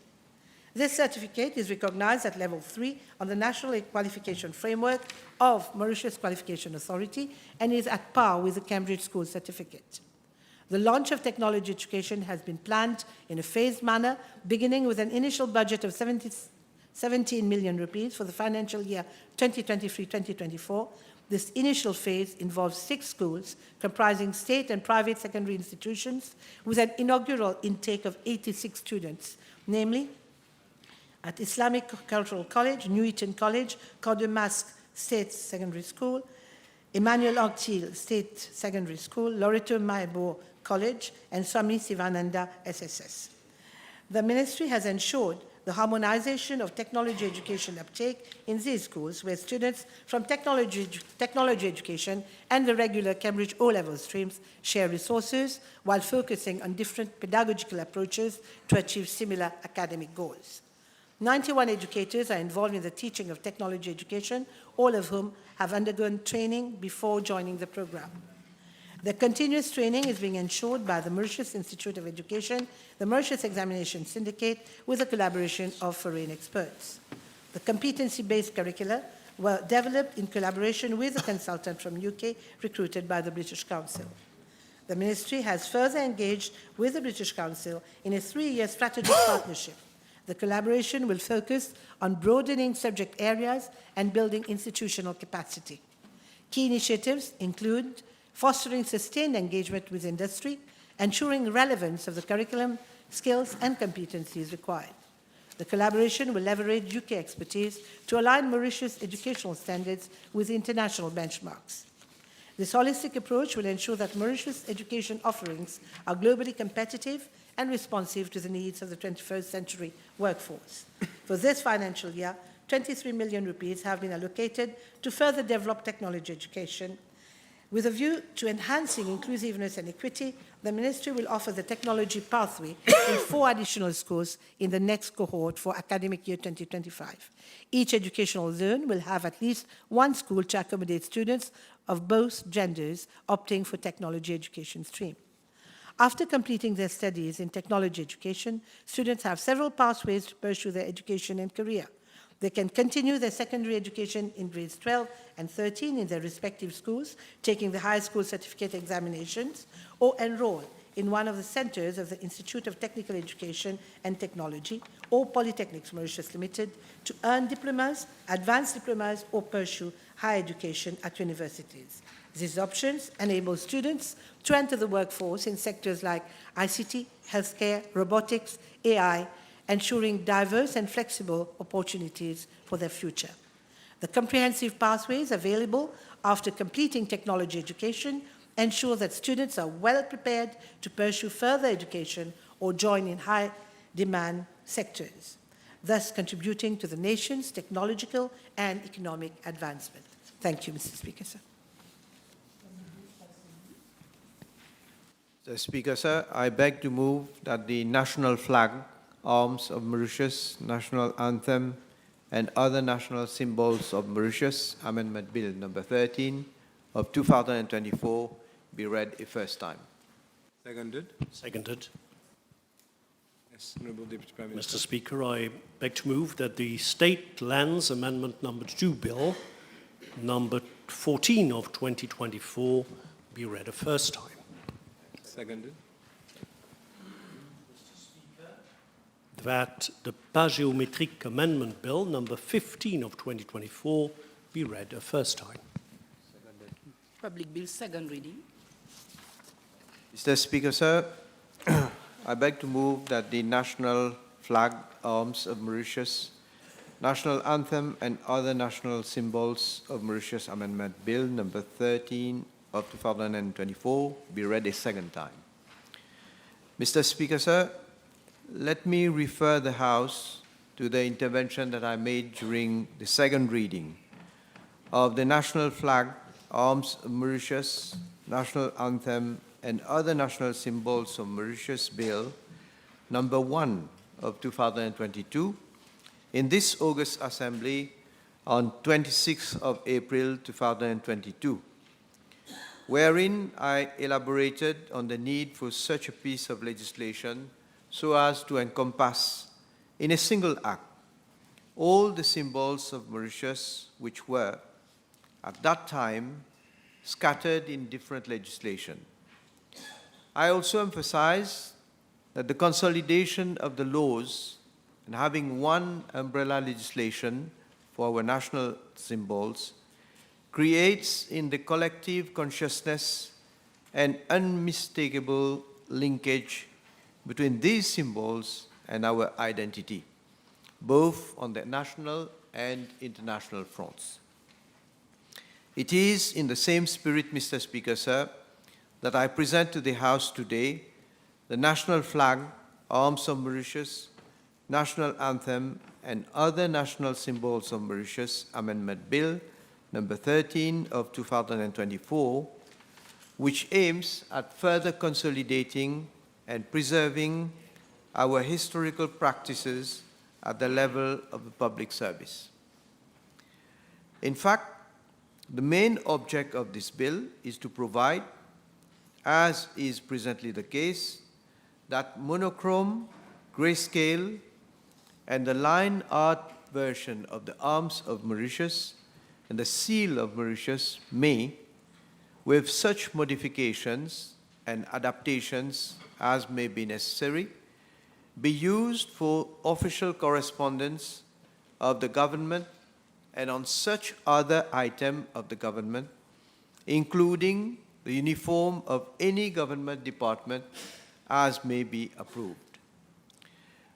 This certificate is recognized at level 3 on the National Qualification Framework of Mauritius Qualification Authority and is at par with the Cambridge School Certificate. The launch of technology education has been planned in a phased manner, beginning with an initial budget of 17 million rupees for the financial year 2023-2024. This initial phase involves 6 schools comprising state and private secondary institutions with an inaugural intake of 86 students, namely at Islamic Cultural College, New Eton College, Cordemasque State Secondary School, Emmanuel Octil State Secondary School, Loreto Maibo College, and Swami Sivananda SSS. The Ministry has ensured the harmonization of technology education uptake in these schools, where students from technology education and the regular Cambridge O-level streams share resources while focusing on different pedagogical approaches to achieve similar academic goals. 91 educators are involved in the teaching of technology education, all of whom have undergone training before joining the program. The continuous training is being ensured by the Mauritius Institute of Education, the Mauritius Examination Syndicate, with the collaboration of foreign experts. The competency-based curricula were developed in collaboration with a consultant from UK recruited by the British Council. The Ministry has further engaged with the British Council in a 3-year strategic partnership. The collaboration will focus on broadening subject areas and building institutional capacity. Key initiatives include fostering sustained engagement with industry, ensuring relevance of the curriculum, skills, and competencies required. The collaboration will leverage UK expertise to align Mauritius educational standards with international benchmarks. This holistic approach will ensure that Mauritius education offerings are globally competitive and responsive to the needs of the 21st century workforce. For this financial year, 23 million rupees have been allocated to further develop technology education. With a view to enhancing inclusiveness and equity, the Ministry will offer the technology pathway in 4 additional schools in the next cohort for academic year 2025. Each educational zone will have at least 1 school to accommodate students of both genders opting for technology education stream. After completing their studies in technology education, students have several pathways to pursue their education and career. They can continue their secondary education in grades 12 and 13 in their respective schools, taking the high school certificate examinations, or enroll in one of the centers of the Institute of Technical Education and Technology, or Polytechnics Mauritius Limited, to earn diplomas, advanced diplomas, or pursue higher education at universities. These options enable students to enter the workforce in sectors like ICT, healthcare, robotics, AI, ensuring diverse and flexible opportunities for their future. The comprehensive pathways available after completing technology education ensure that students are well prepared to pursue further education or join in high-demand sectors, thus contributing to the nation's technological and economic advancement. Thank you, Mr. Speaker, sir. Mr. Speaker, sir, I beg to move that the national flag, arms of Mauritius, national anthem, and other national symbols of Mauritius, Amendment Bill number 13 of 2024, be read a first time. Seconded. Seconded. Yes, Honourable Deputy Prime Minister. Mr. Speaker, I beg to move that the State Lands Amendment number 2 Bill, number 14 of 2024, be read a first time. Seconded. that the Pas Géométriques Amendment Bill number 15 of 2024 be read a first time. Public Bill, second reading. Mr. Speaker, sir, I beg to move that the national flag, arms of Mauritius, national anthem, and other national symbols of Mauritius Amendment Bill number 13 of 2024 be read a second time. Mr. Speaker, sir, let me refer the House to the intervention that I made during the second reading of the national flag, arms of Mauritius, national anthem, and other national symbols of Mauritius Bill number 1 of 2022 in this August Assembly on 26th of April 2022, wherein I elaborated on the need for such a piece of legislation so as to encompass in a single act all the symbols of Mauritius which were, at that time, scattered in different legislation. I also emphasized that the consolidation of the laws and having one umbrella legislation for our national symbols creates in the collective consciousness an unmistakable linkage between these symbols and our identity, both on the national and international fronts. It is in the same spirit, Mr. Speaker, sir, that I present to the House today the national flag, arms of Mauritius, national anthem, and other national symbols of Mauritius Amendment Bill number 13 of 2024, which aims at further consolidating and preserving our historical practices at the level of the public service. In fact, the main object of this bill is to provide, as is presently the case, that monochrome, grayscale, and the line art version of the arms of Mauritius and the seal of Mauritius may, with such modifications and adaptations as may be necessary, be used for official correspondence of the government and on such other item of the government, including the uniform of any government department as may be approved.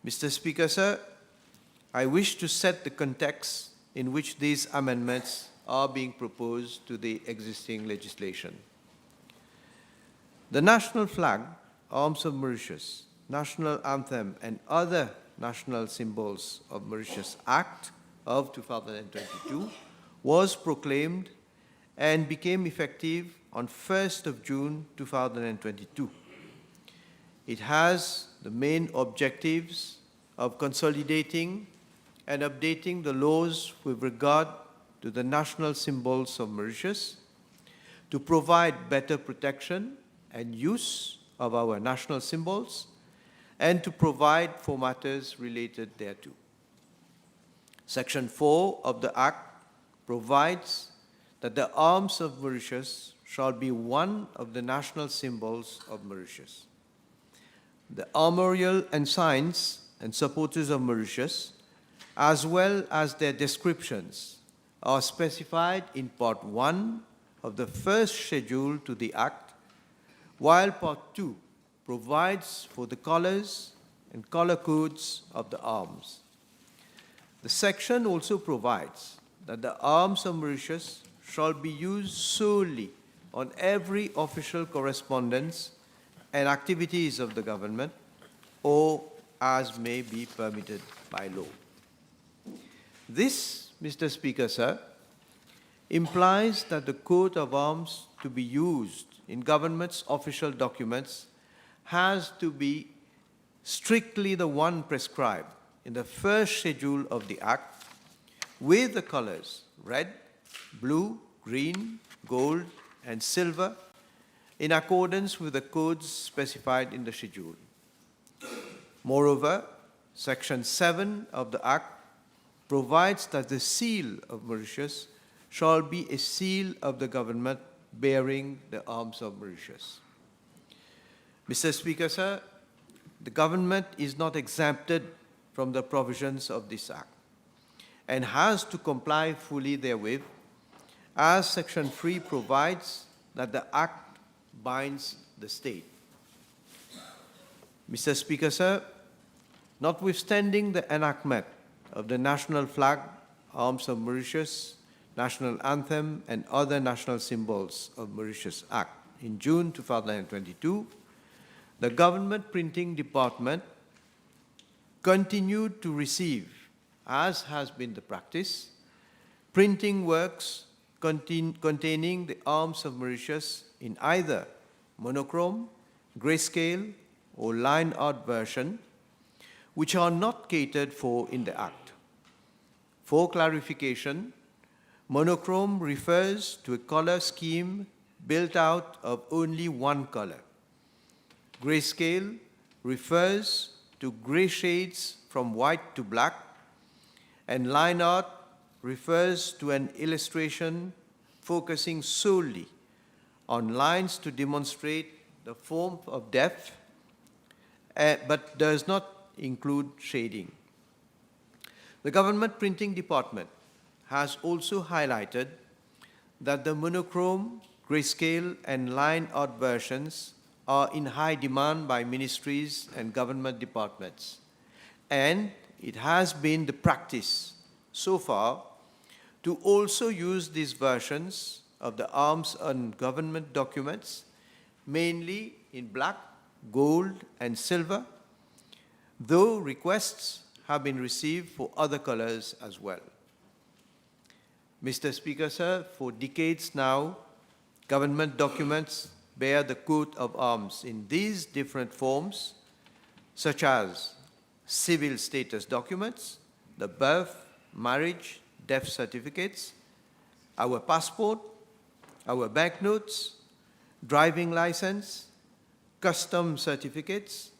Mr. Speaker, sir, I wish to set the context in which these amendments are being proposed to the existing legislation. The national flag, arms of Mauritius, national anthem, and other national symbols of Mauritius Act of 2022 was proclaimed and became effective on 1st of June 2022. It has the main objectives of consolidating and updating the laws with regard to the national symbols of Mauritius, to provide better protection and use of our national symbols, and to provide for matters related thereto. Section 4 of the Act provides that the arms of Mauritius shall be one of the national symbols of Mauritius. The armorial ensigns and supporters of Mauritius, as well as their descriptions, are specified in Part 1 of the first schedule to the Act, while Part 2 provides for the colors and color codes of the arms. The section also provides that the arms of Mauritius shall be used solely on every official correspondence and activities of the government, or as may be permitted by law. This, Mr. Speaker, sir, implies that the coat of arms to be used in government's official documents has to be strictly the one prescribed in the first schedule of the Act, with the colors red, blue, green, gold, and silver, in accordance with the codes specified in the schedule. Moreover, Section 7 of the Act provides that the seal of Mauritius shall be a seal of the government bearing the arms of Mauritius. Mr. Speaker, sir, the government is not exempted from the provisions of this Act and has to comply fully therewith, as Section 3 provides that the Act binds the state. Mr. Speaker, sir, notwithstanding the enactment of the national flag, arms of Mauritius, national anthem, and other national symbols of Mauritius Act in June 2022, the Government Printing Department continued to receive, as has been the practice, printing works containing the arms of Mauritius in either monochrome, grayscale, or line art version, which are not catered for in the Act. For clarification, monochrome refers to a color scheme built out of only one color. Grayscale refers to gray shades from white to black, and line art refers to an illustration focusing solely on lines to demonstrate the form of depth, but does not include shading. The Government Printing Department has also highlighted that the monochrome, grayscale, and line art versions are in high demand by ministries and government departments, and it has been the practice so far to also use these versions of the arms on government documents, mainly in black, gold, and silver, though requests have been received for other colors as well. Mr. Speaker, sir, for decades now, government documents bear the coat of arms in these different forms, such as civil status documents, the birth, marriage, death certificates, our passport, our banknotes, driving license, custom certificates,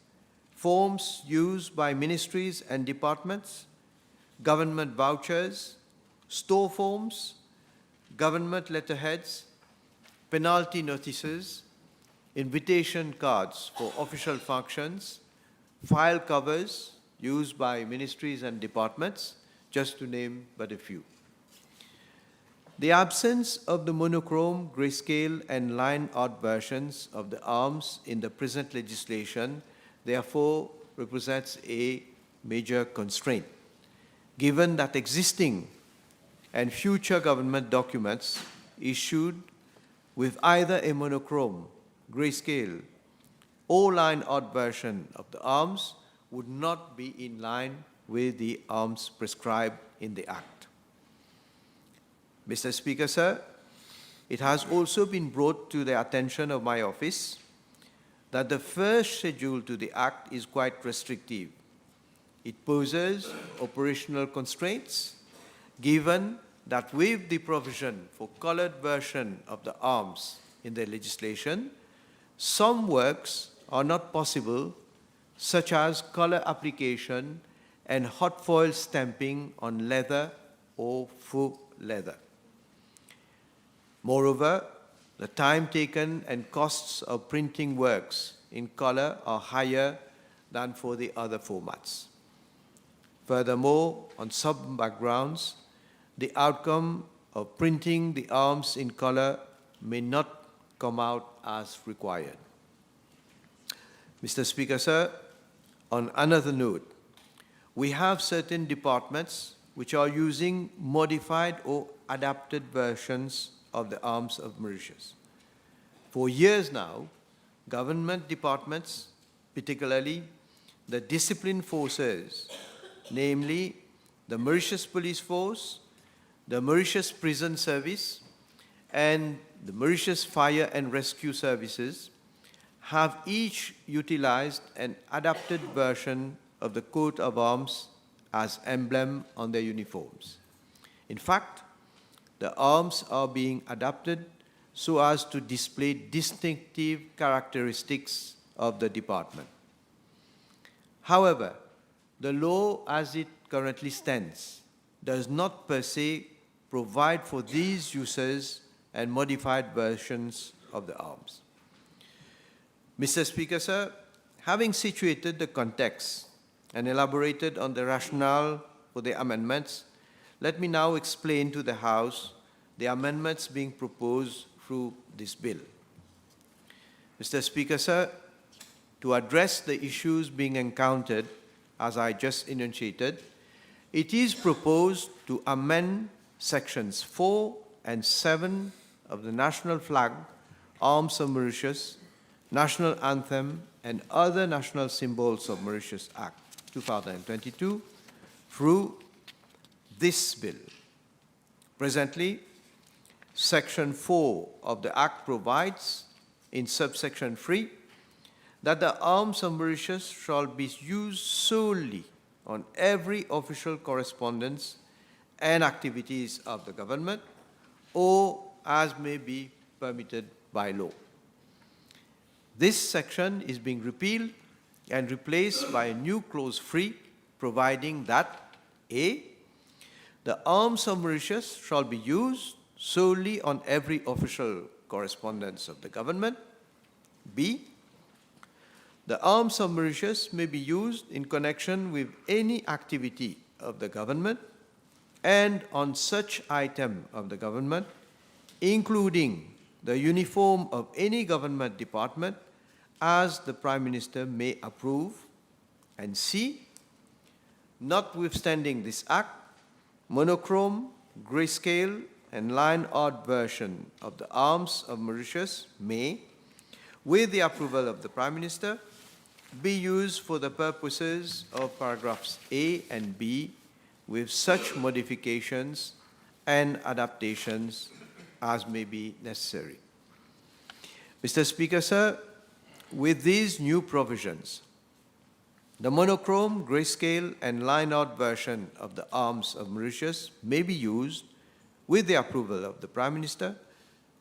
forms used by ministries and departments, government vouchers, store forms, government letterheads, penalty notices, invitation cards for official functions, file covers used by ministries and departments, just to name but a few. The absence of the monochrome, grayscale, and line art versions of the arms in the present legislation therefore represents a major constraint, given that existing and future government documents issued with either a monochrome, grayscale, or line art version of the arms would not be in line with the arms prescribed in the Act. Mr. Speaker, sir, it has also been brought to the attention of my office that the first schedule to the Act is quite restrictive. It poses operational constraints, given that with the provision for colored version of the arms in the legislation, some works are not possible, such as color application and hot foil stamping on leather or faux leather. Moreover, the time taken and costs of printing works in color are higher than for the other formats. Furthermore, on some backgrounds, the outcome of printing the arms in color may not come out as required. Mr. Speaker, sir, on another note, we have certain departments which are using modified or adapted versions of the arms of Mauritius. For years now, government departments, particularly the disciplined forces, namely the Mauritius Police Force, the Mauritius Prison Service, and the Mauritius Fire and Rescue Services, have each utilized an adapted version of the coat of arms as emblem on their uniforms. In fact, the arms are being adapted so as to display distinctive characteristics of the department. However, the law as it currently stands does not per se provide for these uses and modified versions of the arms. Mr. Speaker, sir, having situated the context and elaborated on the rationale for the amendments, let me now explain to the House the amendments being proposed through this bill. Mr. Speaker, sir, to address the issues being encountered, as I just enunciated, it is proposed to amend sections 4 and 7 of the national flag, arms of Mauritius, national anthem, and other national symbols of Mauritius Act 2022 through this bill. Presently, Section 4 of the Act provides, in subsection 3, that the arms of Mauritius shall be used solely on every official correspondence and activities of the government, or as may be permitted by law. This section is being repealed and replaced by a new clause 3, providing that A, the arms of Mauritius shall be used solely on every official correspondence of the government. B, the arms of Mauritius may be used in connection with any activity of the government and on such item of the government, including the uniform of any government department as the Prime Minister may approve. And C, notwithstanding this act, monochrome, grayscale, and line art version of the arms of Mauritius may, with the approval of the Prime Minister, be used for the purposes of paragraphs A and B with such modifications and adaptations as may be necessary. Mr. Speaker, sir, with these new provisions, the monochrome, grayscale, and line art version of the arms of Mauritius may be used with the approval of the Prime Minister,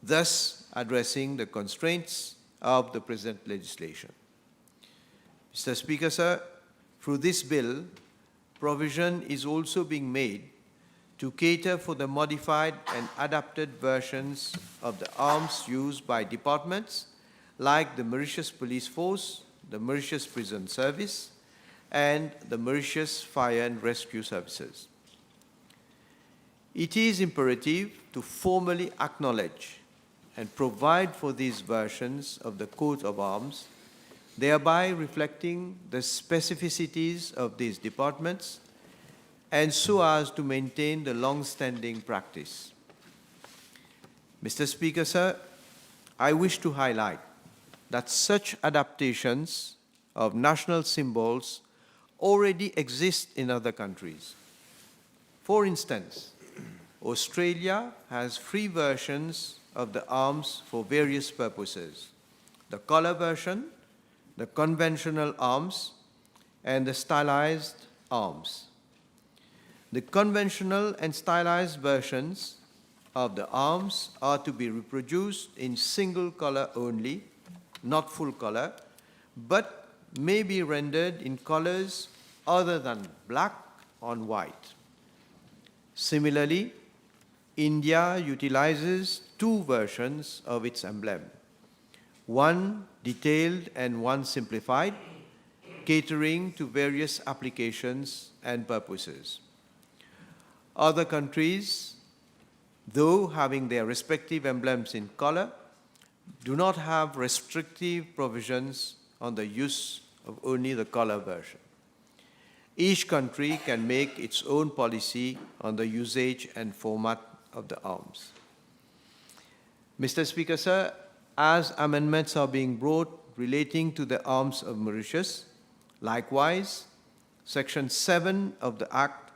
thus addressing the constraints of the present legislation. Mr. Speaker, sir, through this bill, provision is also being made to cater for the modified and adapted versions of the arms used by departments like the Mauritius Police Force, the Mauritius Prison Service, and the Mauritius Fire and Rescue Services. It is imperative to formally acknowledge and provide for these versions of the coat of arms, thereby reflecting the specificities of these departments and so as to maintain the long-standing practice. Mr. Speaker, sir, I wish to highlight that such adaptations of national symbols already exist in other countries. For instance, Australia has 3 versions of the arms for various purposes: the colour version, the conventional arms, and the stylized arms. The conventional and stylized versions of the arms are to be reproduced in single color only, not full color, but may be rendered in colors other than black on white. Similarly, India utilizes 2 versions of its emblem, one detailed and one simplified, catering to various applications and purposes. Other countries, though having their respective emblems in color, do not have restrictive provisions on the use of only the color version. Each country can make its own policy on the usage and format of the arms. Mr. Speaker, sir, as amendments are being brought relating to the arms of Mauritius, likewise, Section 7 of the Act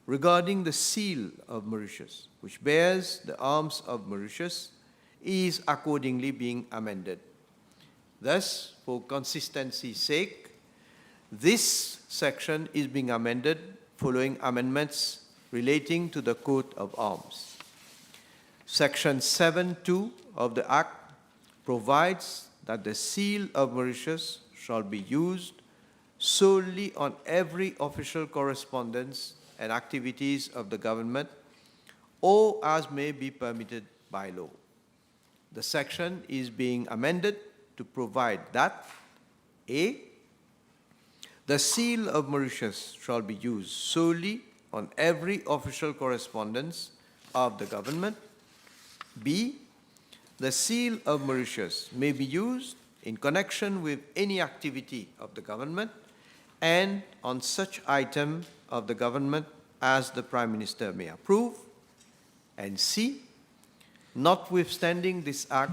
regarding the seal of Mauritius, which bears the arms of Mauritius, is accordingly being amended. Thus, for consistency's sake, this section is being amended following amendments relating to the coat of arms. Section 7.2 of the Act provides that the seal of Mauritius shall be used solely on every official correspondence and activities of the government, or as may be permitted by law. The section is being amended to provide that A, The seal of Mauritius shall be used solely on every official correspondence of the government. B. The seal of Mauritius may be used in connection with any activity of the government and on such item of the government as the Prime Minister may approve. And C. Notwithstanding this act,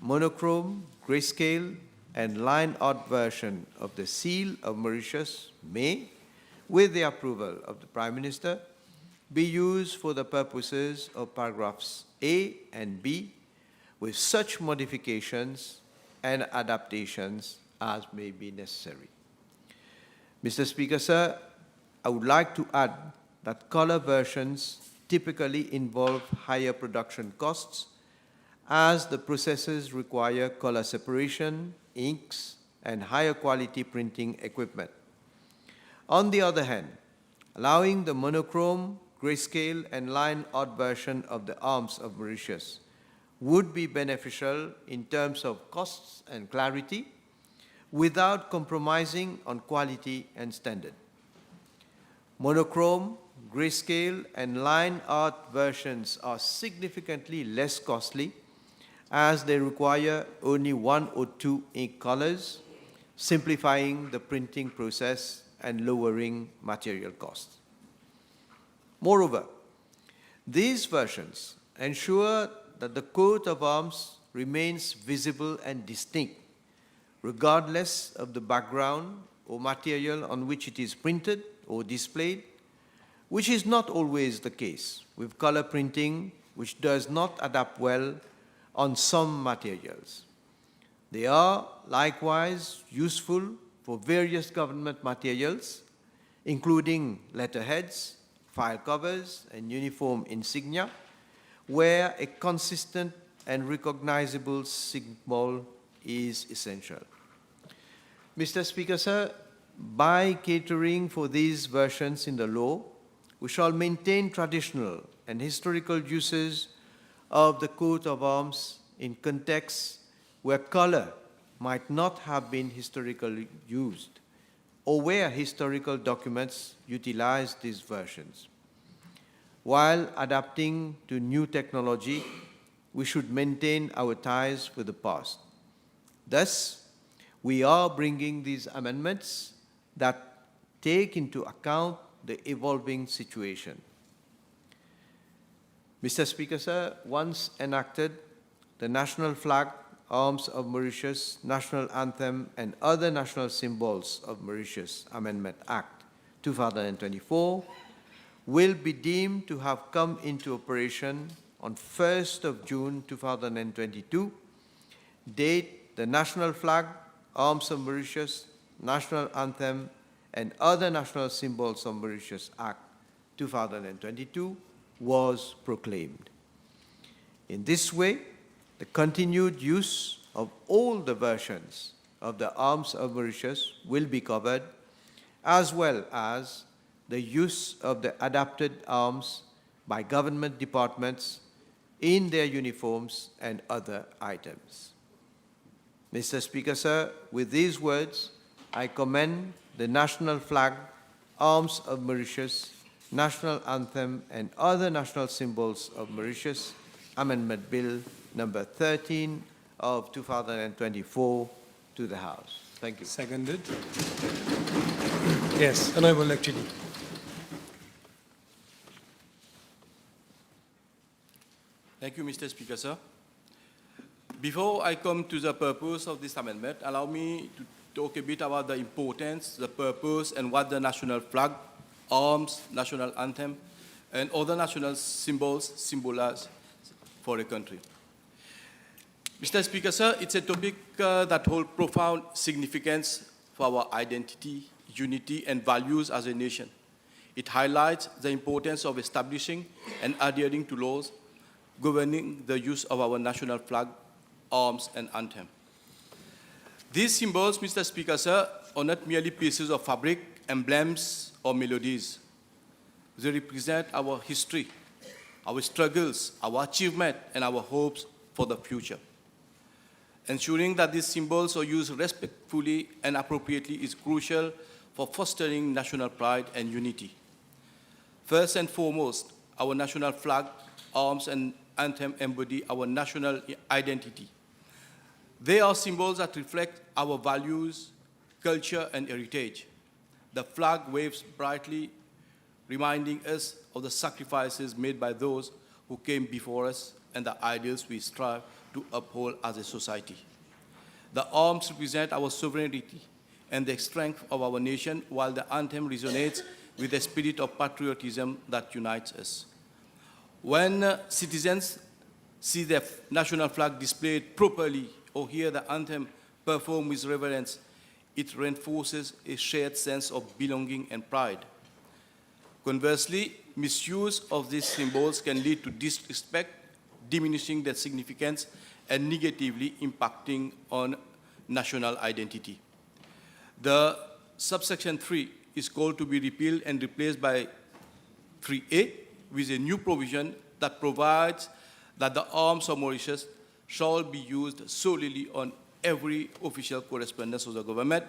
monochrome, grayscale, and line art version of the seal of Mauritius may, with the approval of the Prime Minister, be used for the purposes of paragraphs A and B with such modifications and adaptations as may be necessary. Mr. Speaker, sir, I would like to add that color versions typically involve higher production costs as the processes require color separation, inks, and higher quality printing equipment. On the other hand, allowing the monochrome, grayscale, and line art version of the arms of Mauritius would be beneficial in terms of costs and clarity without compromising on quality and standard. Monochrome, grayscale, and line art versions are significantly less costly as they require only 1 or 2 ink colors, simplifying the printing process and lowering material costs. Moreover, these versions ensure that the coat of arms remains visible and distinct, regardless of the background or material on which it is printed or displayed, which is not always the case with color printing, which does not adapt well on some materials. They are likewise useful for various government materials, including letterheads, file covers, and uniform insignia, where a consistent and recognizable symbol is essential. Mr. Speaker, sir, by catering for these versions in the law, we shall maintain traditional and historical uses of the coat of arms in contexts where color might not have been historically used, or where historical documents utilize these versions. While adapting to new technology, we should maintain our ties with the past. Thus, we are bringing these amendments that take into account the evolving situation. Mr. Speaker, sir, once enacted, the national flag, arms of Mauritius, national anthem, and other national symbols of Mauritius Amendment Act 2024 will be deemed to have come into operation on 1st of June 2022. Date, the national flag, arms of Mauritius, national anthem, and other national symbols of Mauritius Act 2022 was proclaimed. In this way, the continued use of all the versions of the arms of Mauritius will be covered, as well as the use of the adapted arms by government departments in their uniforms and other items. Mr. Speaker, sir, with these words, I commend the national flag, arms of Mauritius, national anthem, and other national symbols of Mauritius, Amendment Bill number 13 of 2024 to the House. Thank you. Seconded. Yes, Honorable actually. Thank you, Mr. Speaker, sir. Before I come to the purpose of this amendment, allow me to talk a bit about the importance, the purpose, and what the national flag, arms, national anthem, and other national symbols symbolize for a country. Mr. Speaker, sir, it's a topic that holds profound significance for our identity, unity, and values as a nation. It highlights the importance of establishing and adhering to laws governing the use of our national flag, arms, and anthem. These symbols, Mr. Speaker, sir, are not merely pieces of fabric, emblems, or melodies. They represent our history, our struggles, our achievement, and our hopes for the future. Ensuring that these symbols are used respectfully and appropriately is crucial for fostering national pride and unity. First and foremost, our national flag, arms, and anthem embody our national identity. They are symbols that reflect our values, culture, and heritage. The flag waves brightly, reminding us of the sacrifices made by those who came before us and the ideals we strive to uphold as a society. The arms represent our sovereignty and the strength of our nation, while the anthem resonates with the spirit of patriotism that unites us. When citizens see their national flag displayed properly or hear the anthem performed with reverence, it reinforces a shared sense of belonging and pride. Conversely, misuse of these symbols can lead to disrespect, diminishing their significance and negatively impacting on national identity. The subsection 3 is called to be repealed and replaced by 3A with a new provision that provides that the arms of Mauritius shall be used solely on every official correspondence of the government.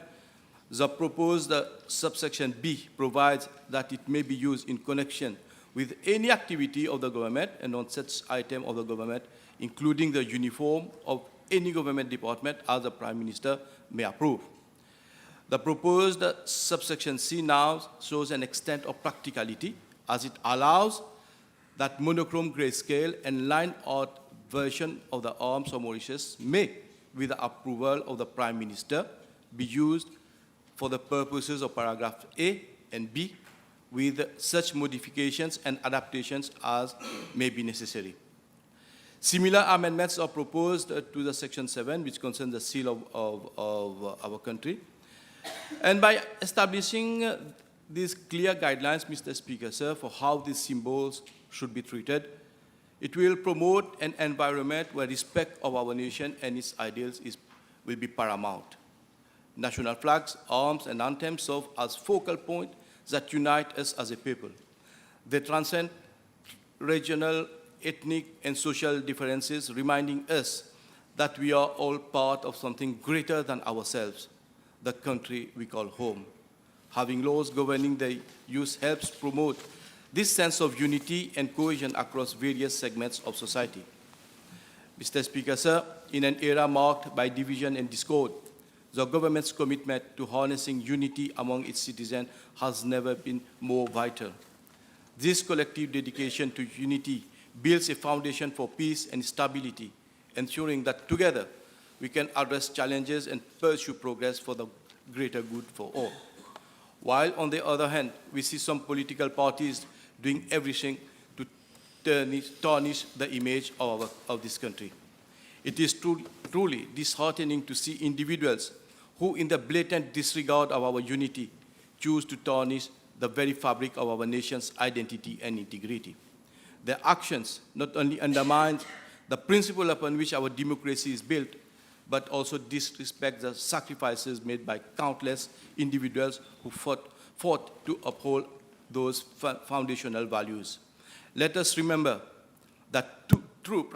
The proposed subsection B provides that it may be used in connection with any activity of the government and on such item of the government, including the uniform of any government department as the Prime Minister may approve. The proposed subsection C now shows an extent of practicality as it allows that monochrome grayscale and line art version of the arms of Mauritius may, with the approval of the Prime Minister, be used for the purposes of paragraph A and B with such modifications and adaptations as may be necessary. Similar amendments are proposed to the section 7, which concerns the seal of our country. And by establishing these clear guidelines, Mr. Speaker, sir, for how these symbols should be treated, it will promote an environment where respect of our nation and its ideals will be paramount. National flags, arms, and anthems serve as focal points that unite us as a people. They transcend regional, ethnic, and social differences, reminding us that we are all part of something greater than ourselves, the country we call home. Having laws governing the use helps promote this sense of unity and cohesion across various segments of society. Mr. Speaker, sir, in an era marked by division and discord, the government's commitment to harnessing unity among its citizens has never been more vital. This collective dedication to unity builds a foundation for peace and stability, ensuring that together we can address challenges and pursue progress for the greater good for all. While, on the other hand, we see some political parties doing everything to tarnish the image of this country. It is truly disheartening to see individuals who, in the blatant disregard of our unity, choose to tarnish the very fabric of our nation's identity and integrity. Their actions not only undermine the principle upon which our democracy is built, but also disrespect the sacrifices made by countless individuals who fought to uphold those foundational values. Let us remember that true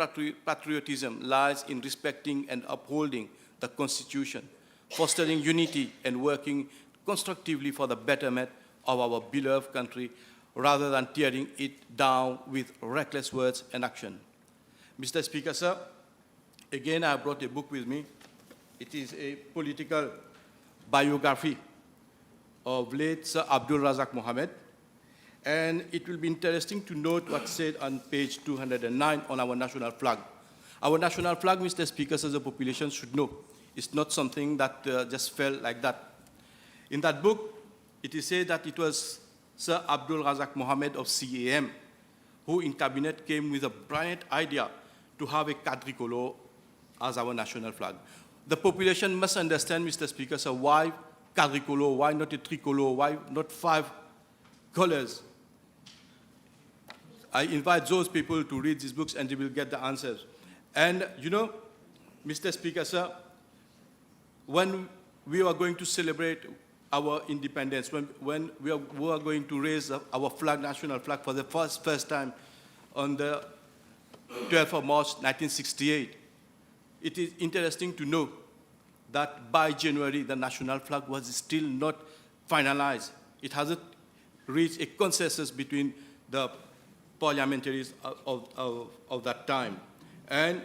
patriotism lies in respecting and upholding the Constitution, fostering unity and working constructively for the betterment of our beloved country rather than tearing it down with reckless words and action. Mr. Speaker, sir, again, I have brought a book with me. It is a political biography of late Sir Abdul Razak Mohammed, and it will be interesting to note what's said on page 209 on our national flag. Our national flag, Mr. Speaker, as the population should know, is not something that just fell like that. In that book, it is said that it was Sir Abdul Razak Mohammed of CAM who in cabinet came with a brilliant idea to have a quadricolor as our national flag. The population must understand, Mr. Speaker, so why quadricolor, why not a tricolor, why not 5 colors? I invite those people to read these books and they will get the answers. And you know, Mr. Speaker, sir, when we are going to celebrate our independence, when we are going to raise our flag, national flag, for the first time on the 12th of March, 1968, it is interesting to know that by January, the national flag was still not finalized. It hasn't reached a consensus between the parliamentaries of that time. And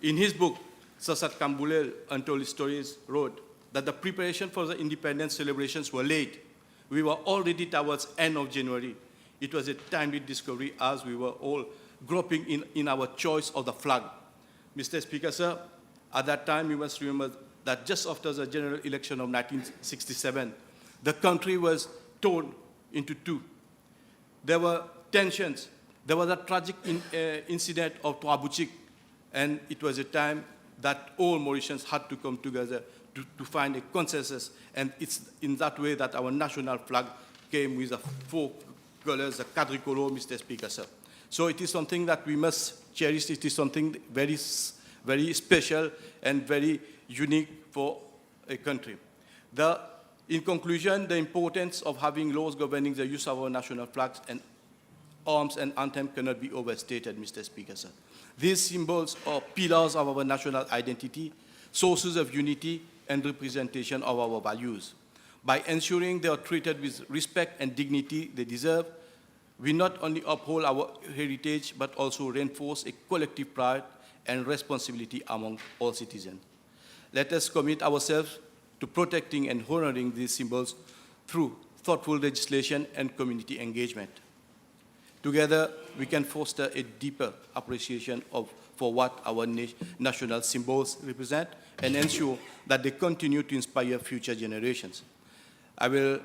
in his book, Sasat Kambulel, Untold Stories, wrote that the preparation for the independence celebrations were late. We were already towards end of January. It was a timely discovery as we were all groping in our choice of the flag. Mr. Speaker, sir, at that time, you must remember that just after the general election of 1967, the country was torn into two. There were tensions. There was a tragic incident of Tuabuchik, and it was a time that all Mauritians had to come together to find a consensus, and it's in that way that our national flag came with the four colors, the quadricolor, Mr. Speaker, sir. So it is something that we must cherish. It is something very, very special and very unique for a country. In conclusion, the importance of having laws governing the use of our national flags and arms and anthem cannot be overstated, Mr. Speaker, sir. These symbols are pillars of our national identity, sources of unity and representation of our values. By ensuring they are treated with respect and dignity they deserve, we not only uphold our heritage, but also reinforce a collective pride and responsibility among all citizens. Let us commit ourselves to protecting and honoring these symbols through thoughtful legislation and community engagement. Together, we can foster a deeper appreciation for what our national symbols represent and ensure that they continue to inspire future generations. With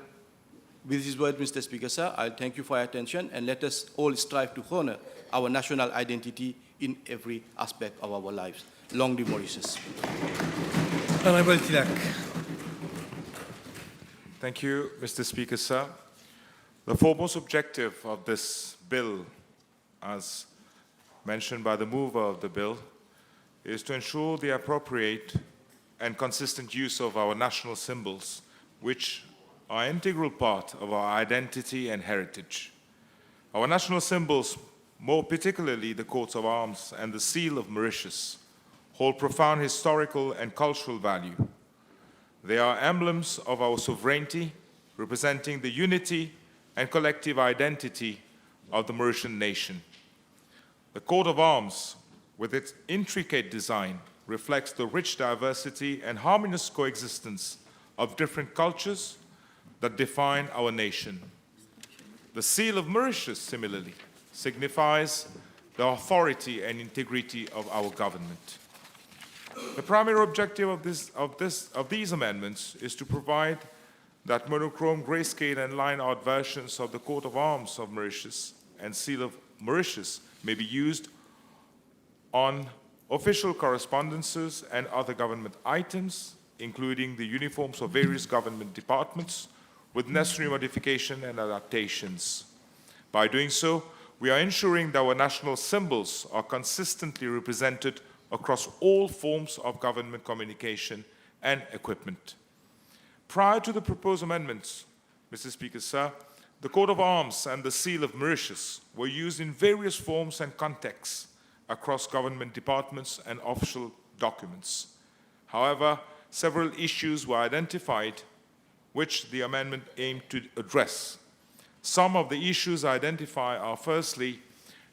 this word, Mr. Speaker, sir, I thank you for your attention, and let us all strive to honor our national identity in every aspect of our lives. Long live Mauritius. Honorable Tilak. Thank you, Mr. Speaker, sir. The foremost objective of this bill, as mentioned by the mover of the bill, is to ensure the appropriate and consistent use of our national symbols, which are an integral part of our identity and heritage. Our national symbols, more particularly the coats of arms and the seal of Mauritius, hold profound historical and cultural value. They are emblems of our sovereignty, representing the unity and collective identity of the Mauritian nation. The coat of arms, with its intricate design, reflects the rich diversity and harmonious coexistence of different cultures that define our nation. The seal of Mauritius, similarly, signifies the authority and integrity of our government. The primary objective of these amendments is to provide that monochrome, grayscale, and line art versions of the coat of arms of Mauritius and seal of Mauritius may be used on official correspondences and other government items, including the uniforms of various government departments, with necessary modification and adaptations. By doing so, we are ensuring that our national symbols are consistently represented across all forms of government communication and equipment. Prior to the proposed amendments, Mr. Speaker, sir, the coat of arms and the seal of Mauritius were used in various forms and contexts across government departments and official documents. However, several issues were identified which the amendment aimed to address. Some of the issues identified are, firstly,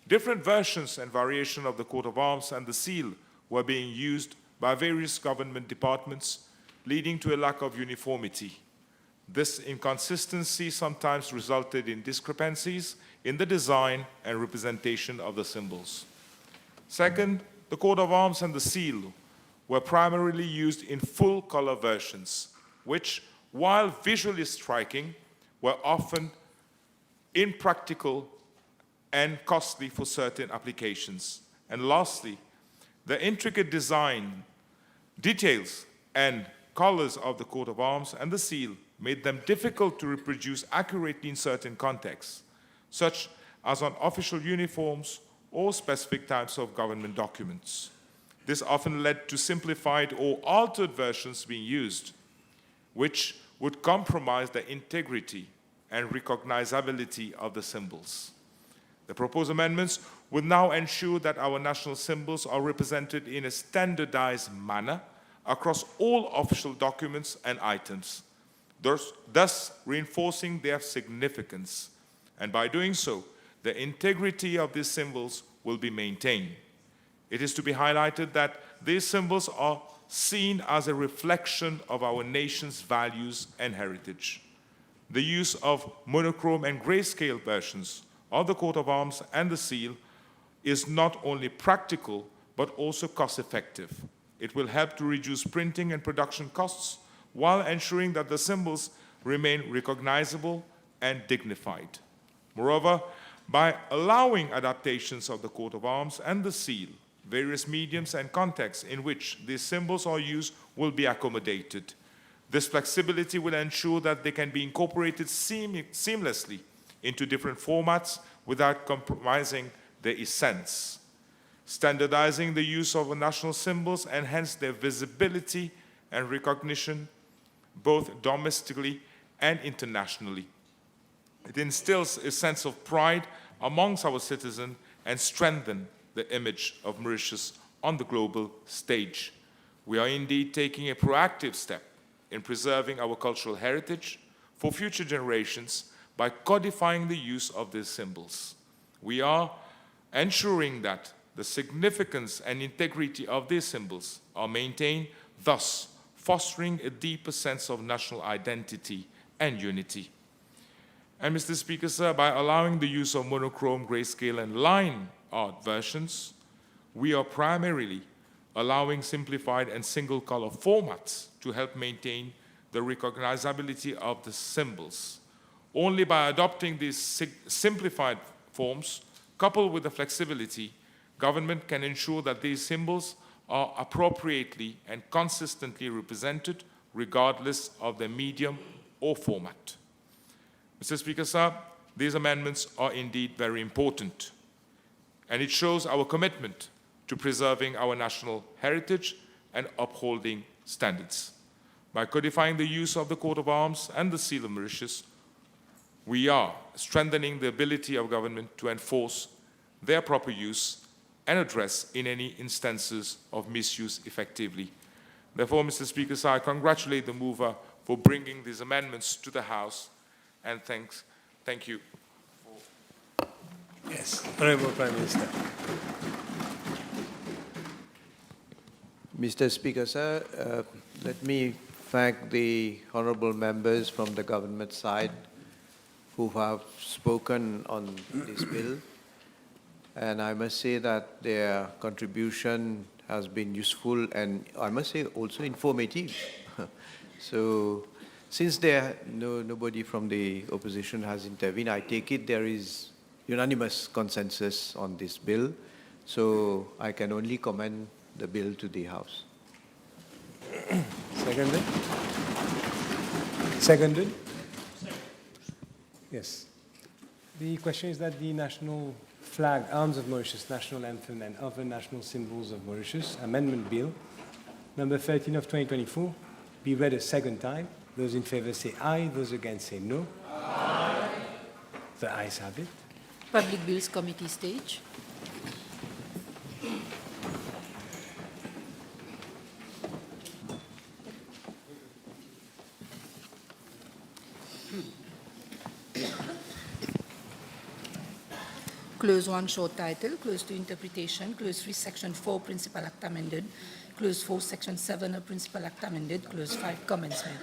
different versions and variations of the coat of arms and the seal were being used by various government departments, leading to a lack of uniformity. This inconsistency sometimes resulted in discrepancies in the design and representation of the symbols. Second, the coat of arms and the seal were primarily used in full color versions, which, while visually striking, were often impractical and costly for certain applications. And lastly, the intricate design, details, and colors of the coat of arms and the seal made them difficult to reproduce accurately in certain contexts, such as on official uniforms or specific types of government documents. This often led to simplified or altered versions being used, which would compromise the integrity and recognizability of the symbols. The proposed amendments will now ensure that our national symbols are represented in a standardized manner across all official documents and items, thus reinforcing their significance. And by doing so, the integrity of these symbols will be maintained. It is to be highlighted that these symbols are seen as a reflection of our nation's values and heritage. The use of monochrome and grayscale versions of the coat of arms and the seal is not only practical, but also cost-effective. It will help to reduce printing and production costs while ensuring that the symbols remain recognizable and dignified. Moreover, by allowing adaptations of the coat of arms and the seal, various mediums and contexts in which these symbols are used will be accommodated. This flexibility will ensure that they can be incorporated seamlessly into different formats without compromising their essence. Standardizing the use of national symbols enhance their visibility and recognition both domestically and internationally. It instills a sense of pride amongst our citizens and strengthens the image of Mauritius on the global stage. We are indeed taking a proactive step in preserving our cultural heritage for future generations by codifying the use of these symbols. We are ensuring that the significance and integrity of these symbols are maintained, thus fostering a deeper sense of national identity and unity. And Mr. Speaker, sir, by allowing the use of monochrome, grayscale, and line art versions, we are primarily allowing simplified and single color formats to help maintain the recognizability of the symbols. Only by adopting these simplified forms, coupled with the flexibility, government can ensure that these symbols are appropriately and consistently represented regardless of their medium or format. Mr. Speaker, sir, these amendments are indeed very important, and it shows our commitment to preserving our national heritage and upholding standards. By codifying the use of the coat of arms and the seal of Mauritius, we are strengthening the ability of government to enforce their proper use and address in any instances of misuse effectively. Therefore, Mr. Speaker, sir, I congratulate the mover for bringing these amendments to the House, and thank you. Yes, Honourable Prime Minister. Mr. Speaker, sir, let me thank the honourable members from the government side who have spoken on this bill. And I must say that their contribution has been useful and I must say also informative. So since nobody from the opposition has intervened, I take it there is unanimous consensus on this bill. So I can only commend the bill to the House. Seconded? Seconded? Yes. The question is that the national flag, arms of Mauritius, national anthem, and other national symbols of Mauritius, Amendment Bill, number 13 of 2024, be read a second time. Those in favor say aye, those against say no. Aye. The ayes have it. Public Bills Committee stage. Clause 1, short title. Clause 2, interpretation. Clause 3, Section 4, Principal Act amended. Clause 4, Section 7 of Principal Act amended. Clause 5, commencement.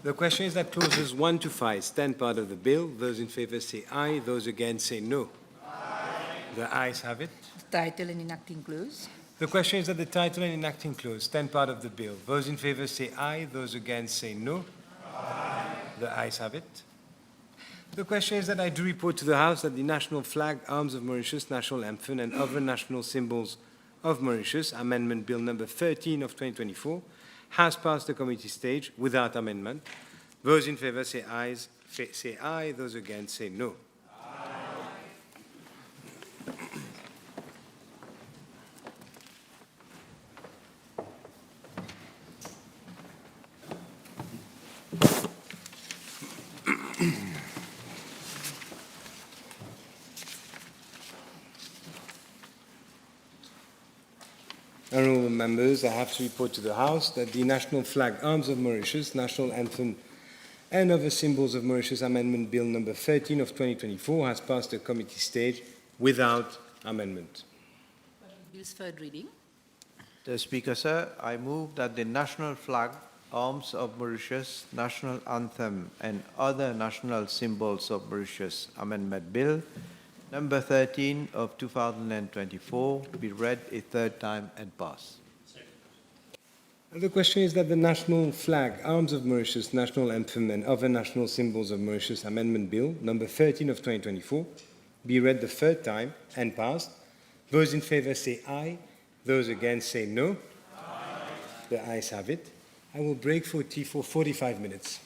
The question is that clauses 1 to 5 stand part of the bill. Those in favor say aye, those against say no. Aye. The ayes have it. Title and enacting clause. The question is that the title and enacting clause stand part of the bill. Those in favor say aye, those against say no. Aye. The ayes have it. The question is that I do report to the House that the national flag, arms of Mauritius, national anthem, and other national symbols of Mauritius, Amendment Bill number 13 of 2024, has passed the committee stage without amendment. Those in favor say aye, those against say no. Honourable members, I have to report to the House that the national flag, arms of Mauritius, national anthem, and other symbols of Mauritius Amendment Bill number 13 of 2024 has passed the committee stage without amendment. Bill's third reading. The Speaker, sir, I move that the national flag, arms of Mauritius, national anthem, and other national symbols of Mauritius Amendment Bill number 13 of 2024 be read a third time and passed. The question is that the national flag, arms of Mauritius, national anthem, and other national symbols of Mauritius Amendment Bill number 13 of 2024 be read the third time and passed. Those in favor say aye. Those against say no. Aye. The ayes have it. I will break for tea for 45 minutes.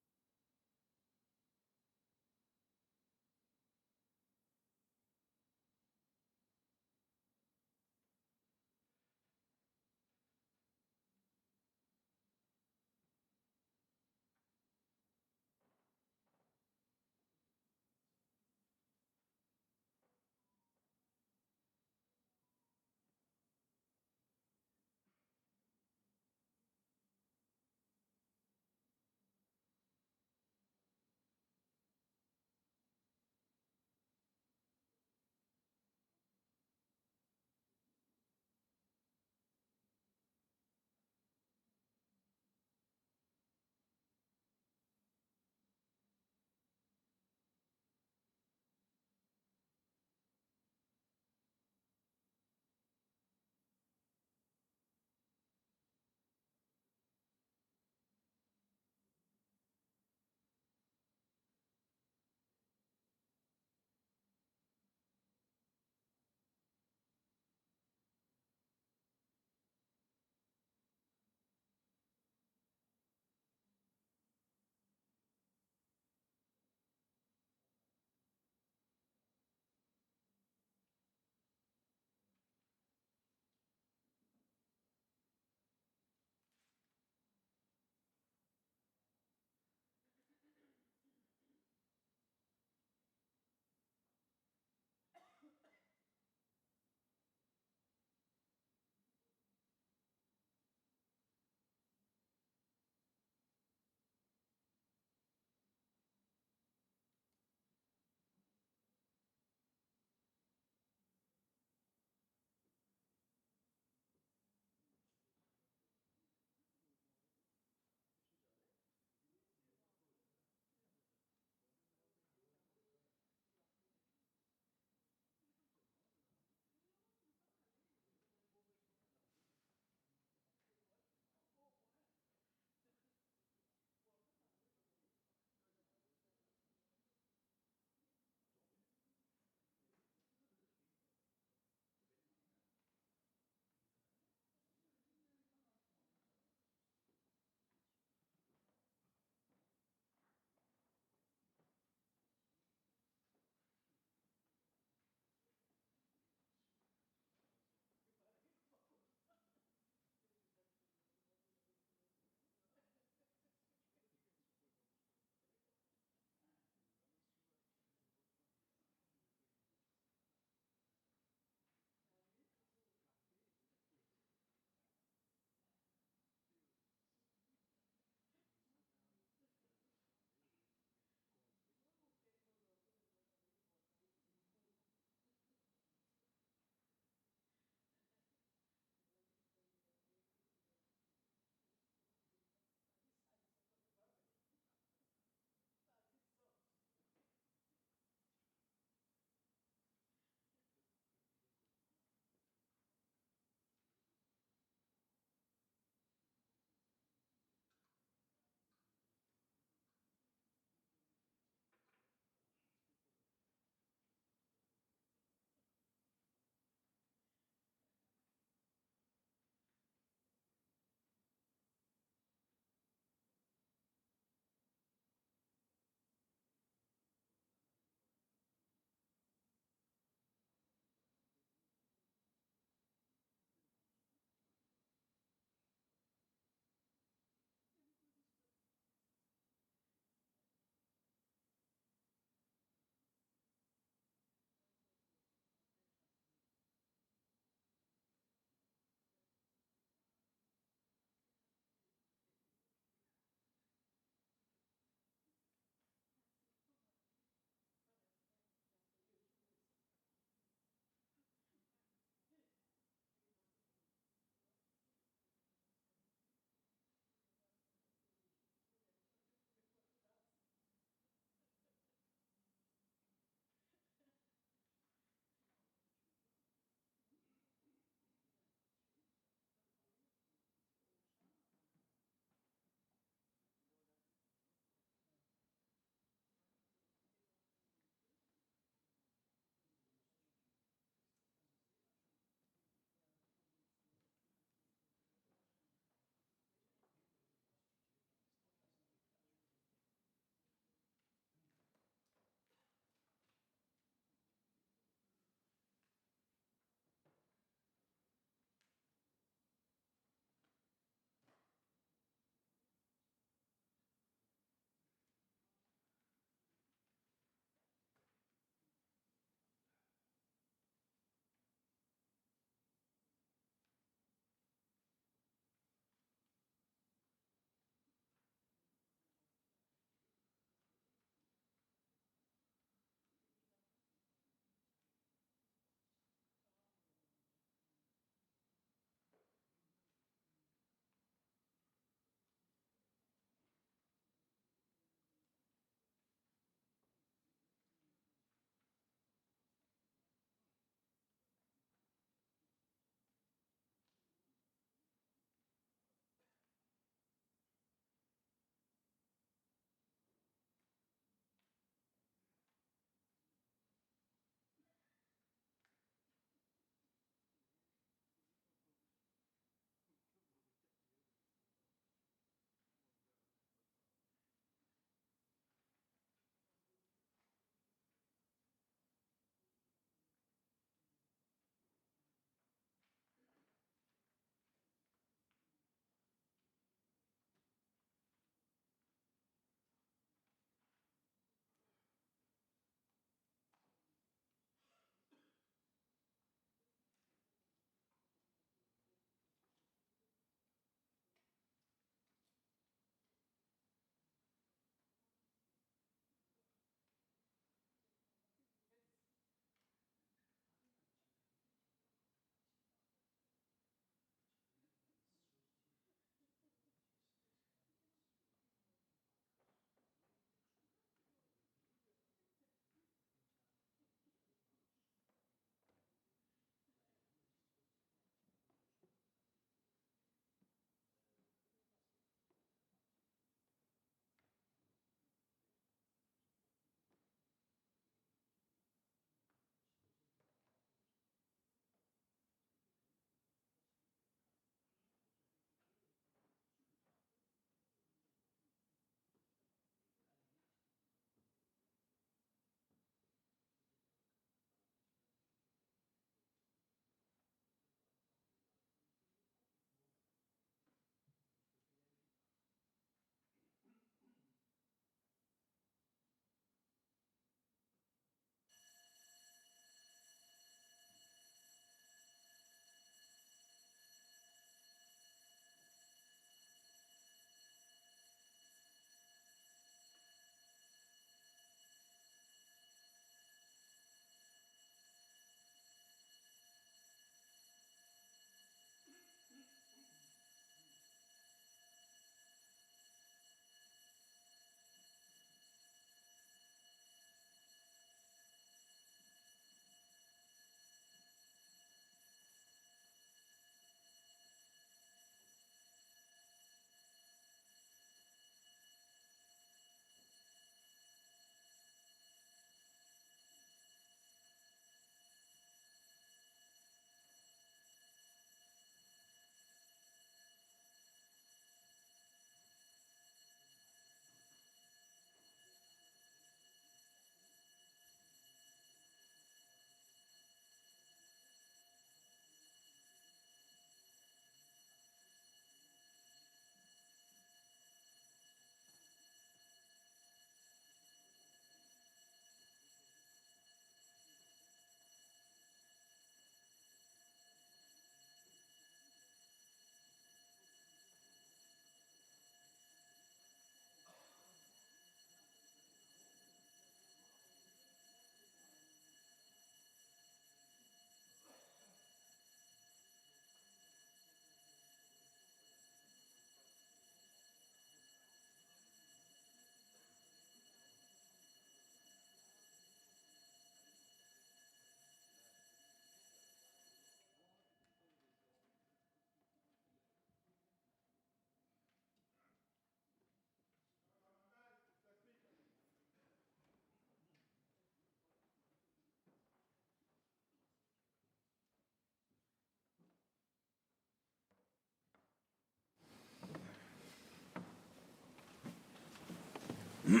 Bill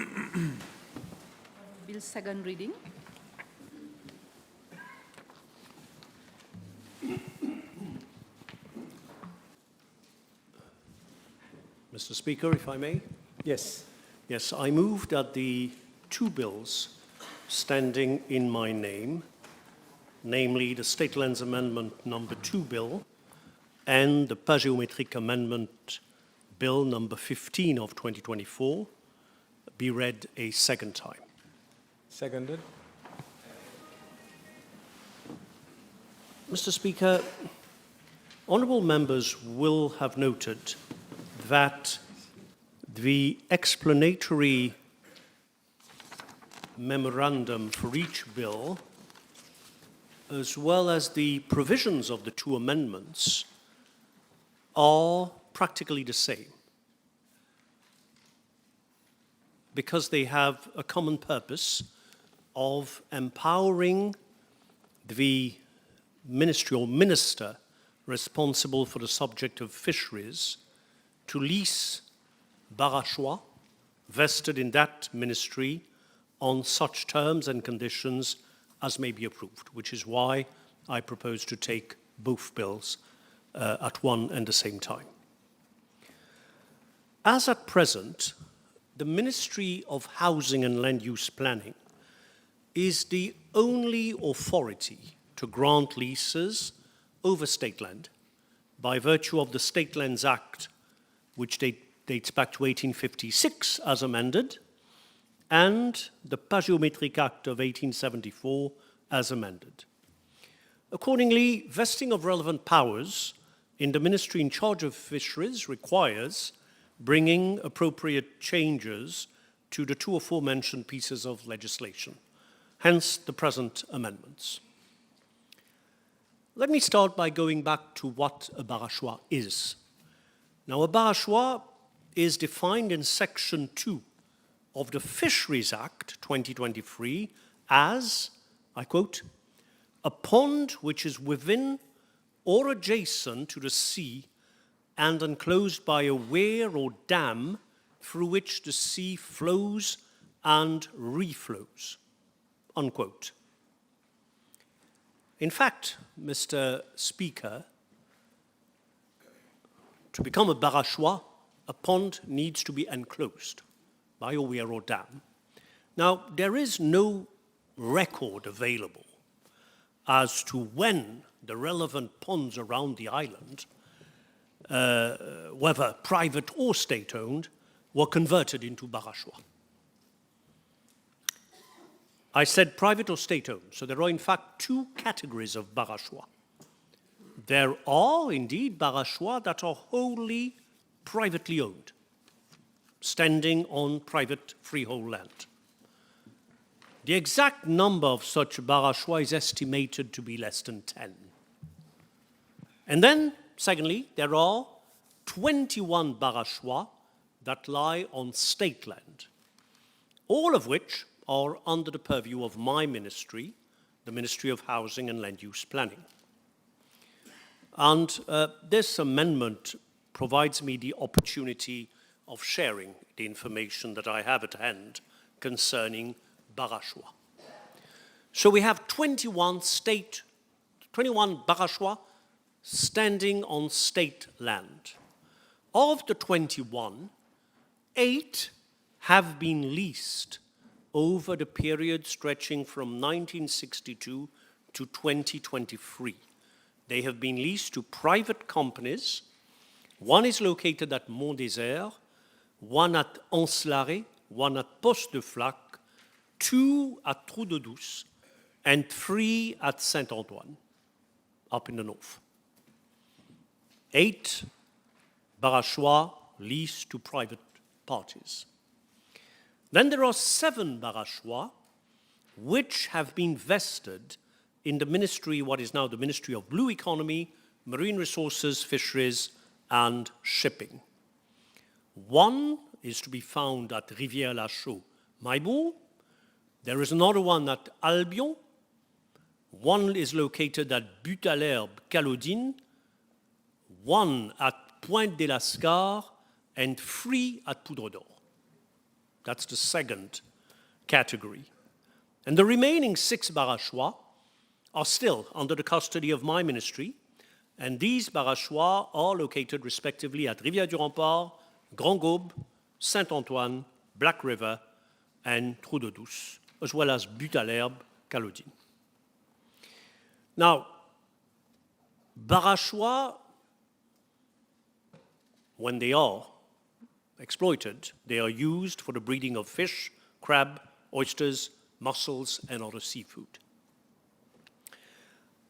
second reading. Mr. Speaker, if I may. Yes. Yes, I move that the two bills standing in my name, namely the State Lands Amendment number 2 bill and the Pas Géométriques Amendment Bill number 15 of 2024, be read a second time. Seconded. Mr. Speaker, honourable members will have noted that the explanatory memorandum for each bill, as well as the provisions of the two amendments, are practically the same, because they have a common purpose of empowering the ministry or minister responsible for the subject of fisheries to lease barachois vested in that ministry on such terms and conditions as may be approved, which is why I propose to take both bills at one and the same time. As at present, the Ministry of Housing and Land Use Planning is the only authority to grant leases over state land by virtue of the State Lands Act, which dates back to 1856 as amended, and the Pas Géométriques Act of 1874 as amended. Accordingly, vesting of relevant powers in the ministry in charge of fisheries requires bringing appropriate changes to the two aforementioned pieces of legislation, hence the present amendments. Let me start by going back to what a barachois is. Now, a barachois is defined in Section 2 of the Fisheries Act 2023 as, I quote, a pond which is within or adjacent to the sea and enclosed by a weir or dam through which the sea flows and reflows, unquote. In fact, Mr. Speaker, to become a barachois, a pond needs to be enclosed by a weir or dam. Now, there is no record available as to when the relevant ponds around the island, whether private or state-owned, were converted into barachois. I said private or state-owned, so there are in fact two categories of barachois. There are indeed barachois that are wholly privately owned, standing on private freehold land. The exact number of such barachois is estimated to be less than 10. And then, secondly, there are 21 barachois that lie on state land, all of which are under the purview of my ministry, the Ministry of Housing and Land Use Planning. And this amendment provides me the opportunity of sharing the information that I have at hand concerning barachois. So we have 21 barachois standing on state land. Of the 21, 8 have been leased over the period stretching from 1962 to 2023. They have been leased to private companies. One is located at Mont Désert, one at Anse-Larrey, one at Poste de Flac, 2 at Trou de Douce, and 3 at Saint-Antoine, up in the north. 8 barachois leased to private parties. Then there are 7 barachois which have been vested in the ministry, what is now the Ministry of Blue Economy, Marine Resources, Fisheries, and Shipping. One is to be found at Rivière-la-Chaux, Maibou. There is another one at Albion. One is located at Butte-à-l'Herbe, Calodine. One at Pointe-des-Lascars, and 3 at Poudre d'Or. That's the second category. And the remaining 6 barachois are still under the custody of my ministry, and these barachois are located respectively at Rivière-du-Rempart, Grand-Gaube, Saint-Antoine, Black River, and Trou-de-Douce, as well as Butte-à-l'Herbe, Calodine. Now, barachois, when they are exploited, they are used for the breeding of fish, crab, oysters, mussels, and other seafood.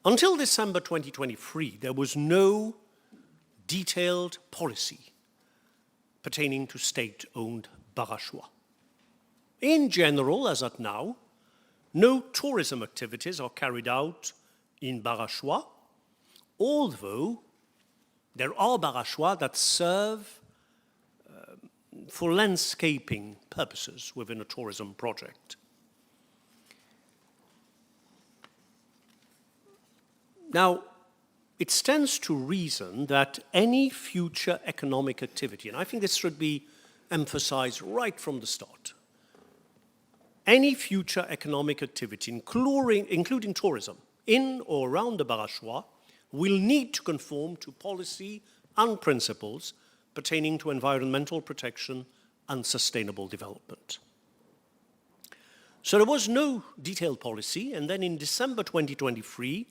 Until December 2023, there was no detailed policy pertaining to state-owned barachois. In general, as at now, no tourism activities are carried out in barachois, although there are barachois that serve for landscaping purposes within a tourism project. Now, it stands to reason that any future economic activity, and I think this should be emphasized right from the start, any future economic activity, including tourism, in or around the barachois, will need to conform to policy and principles pertaining to environmental protection and sustainable development. So there was no detailed policy, and then in December 2023,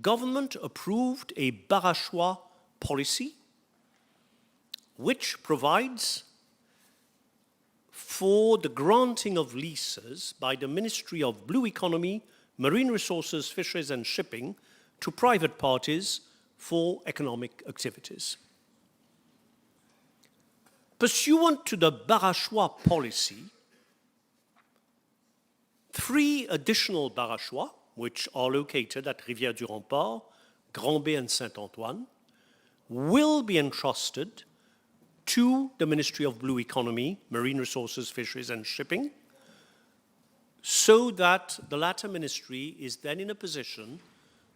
government approved a barachois policy which provides for the granting of leases by the Ministry of Blue Economy, Marine Resources, Fisheries and Shipping to private parties for economic activities. Pursuant to the barachois policy, 3 additional barachois, which are located at Rivière-du-Rempart, Grand-Bay and Saint-Antoine, will be entrusted to the Ministry of Blue Economy, Marine Resources, Fisheries and Shipping, so that the latter ministry is then in a position,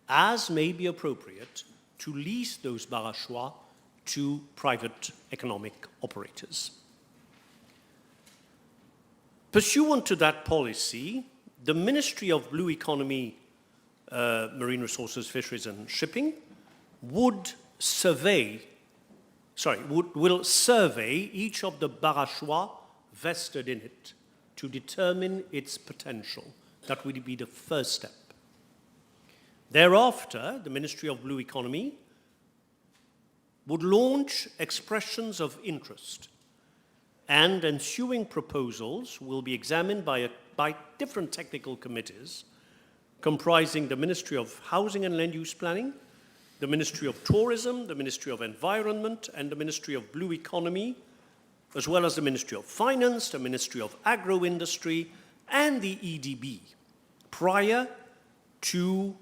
as may be appropriate, to lease those barachois to private economic operators. Pursuant to that policy, the Ministry of Blue Economy, Marine Resources, Fisheries and Shipping will survey each of the barachois vested in it to determine its potential. That would be the first step. Thereafter, the Ministry of Blue Economy would launch expressions of interest, and ensuing proposals will be examined by different technical committees comprising the Ministry of Housing and Land Use Planning, the Ministry of Tourism, the Ministry of Environment, and the Ministry of Blue Economy, as well as the Ministry of Finance, the Ministry of Agro-Industry, and the EDB, prior to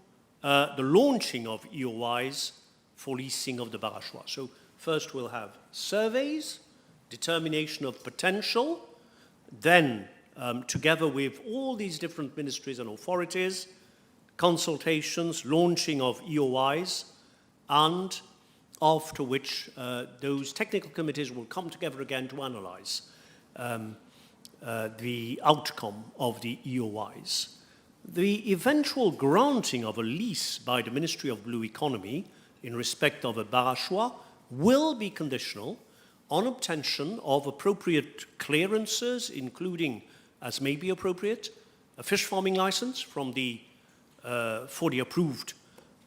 the launching of EOIs for leasing of the barachois. So first we'll have surveys, determination of potential, then together with all these different ministries and authorities, consultations, launching of EOIs, and after which those technical committees will come together again to analyze the outcome of the EOIs. The eventual granting of a lease by the Ministry of Blue Economy in respect of a barachois will be conditional on obtention of appropriate clearances, including, as may be appropriate, a fish farming license from for the approved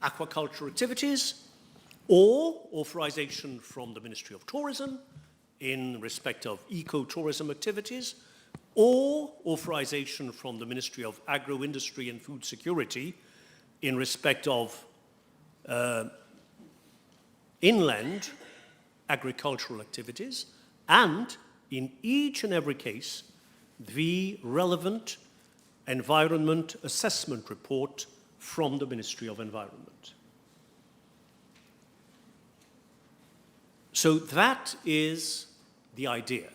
aquaculture activities, or authorization from the Ministry of Tourism in respect of eco-tourism activities, or authorization from the Ministry of Agro-Industry and Food Security in respect of inland agricultural activities, and in each and every case, the relevant environment assessment report from the Ministry of Environment. So that is the idea.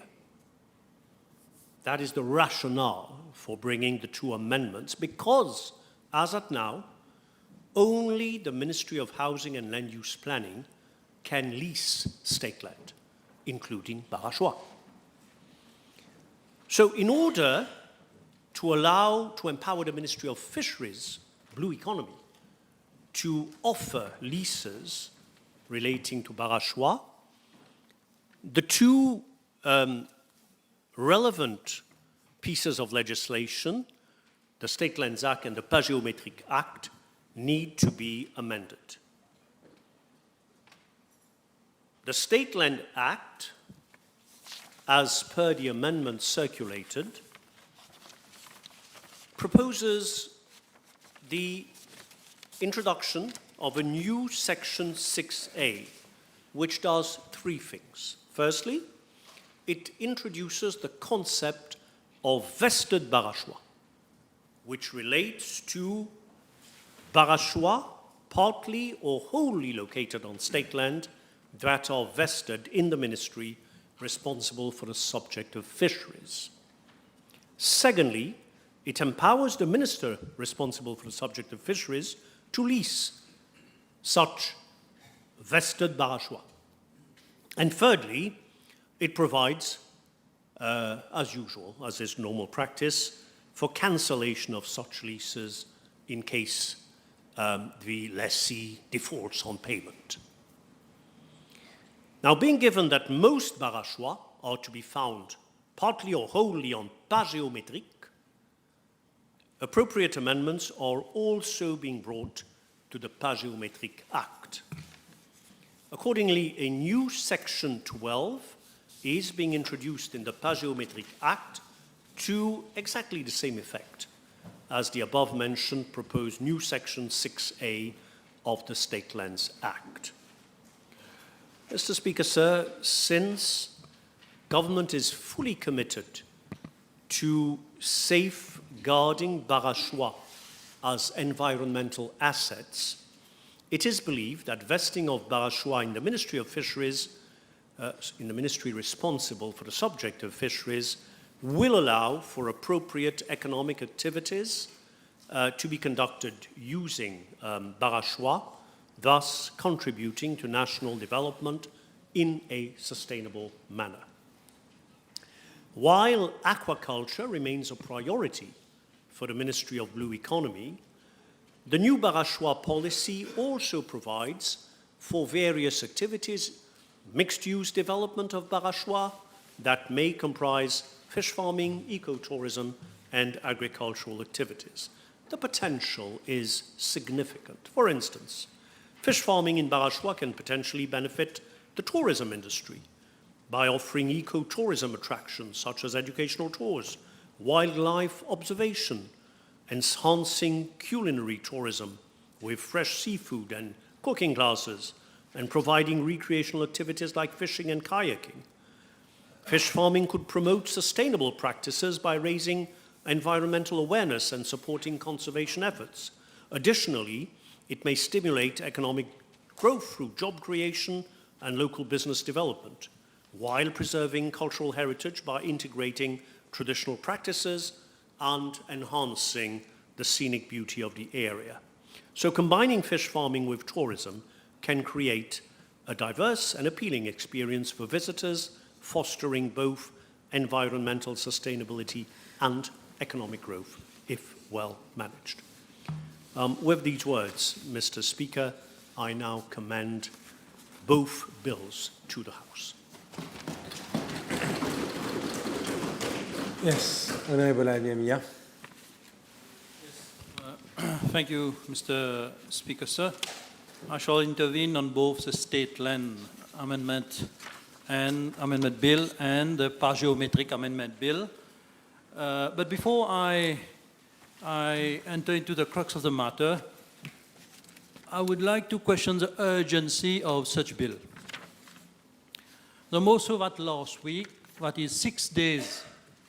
That is the rationale for bringing the 2 amendments, because, as at now, only the Ministry of Housing and Land Use Planning can lease state land, including barachois. So in order to empower the Ministry of Fisheries, Blue Economy, to offer leases relating to Barachois, the two relevant pieces of legislation, the State Lands Act and the Géométriques Act, need to be amended. The State Land Act, as per the amendment circulated, proposes the introduction of a new Section 6A, which does three things. Firstly, it introduces the concept of vested Barachois, which relates to Barachois partly or wholly located on state land that are vested in the ministry responsible for the subject of fisheries. Secondly, it empowers the minister responsible for the subject of fisheries to lease such vested Barachois. And thirdly, it provides, as usual, as is normal practice, for cancellation of such leases in case the lessee defaults on payment. Now, being given that most Barachois are to be found partly or wholly on pas géométriques, appropriate amendments are also being brought to the Pas Géométriques Act. Accordingly, a new Section 12 is being introduced in the Pas Géométriques Act to exactly the same effect as the above-mentioned proposed new Section 6A of the State Lands Act. Mr. Speaker, sir, since government is fully committed to safeguarding Barachois as environmental assets, it is believed that vesting of Barachois in the Ministry of Fisheries, in the ministry responsible for the subject of fisheries, will allow for appropriate economic activities to be conducted using Barachois, thus contributing to national development in a sustainable manner. While aquaculture remains a priority for the Ministry of Blue Economy, the new Barachois policy also provides for various activities, mixed-use development of Barachois that may comprise fish farming, ecotourism, and agricultural activities. The potential is significant. For instance, fish farming in Barachois can potentially benefit the tourism industry by offering ecotourism attractions such as educational tours, wildlife observation, enhancing culinary tourism with fresh seafood and cooking classes, and providing recreational activities like fishing and kayaking. Fish farming could promote sustainable practices by raising environmental awareness and supporting conservation efforts. Additionally, it may stimulate economic growth through job creation and local business development, while preserving cultural heritage by integrating traditional practices and enhancing the scenic beauty of the area. So combining fish farming with tourism can create a diverse and appealing experience for visitors, fostering both environmental sustainability and economic growth, if well managed. With these words, Mr. Speaker, I now commend both bills to the House. Yes, Honorable Aliamia. Thank you, Mr. Speaker, sir. I shall intervene on both the State Land Amendment and Amendment Bill and the Pas Géométriques Amendment Bill. But before I enter into the crux of the matter, I would like to question the urgency of such bill. The more so that last week, that is 6 days,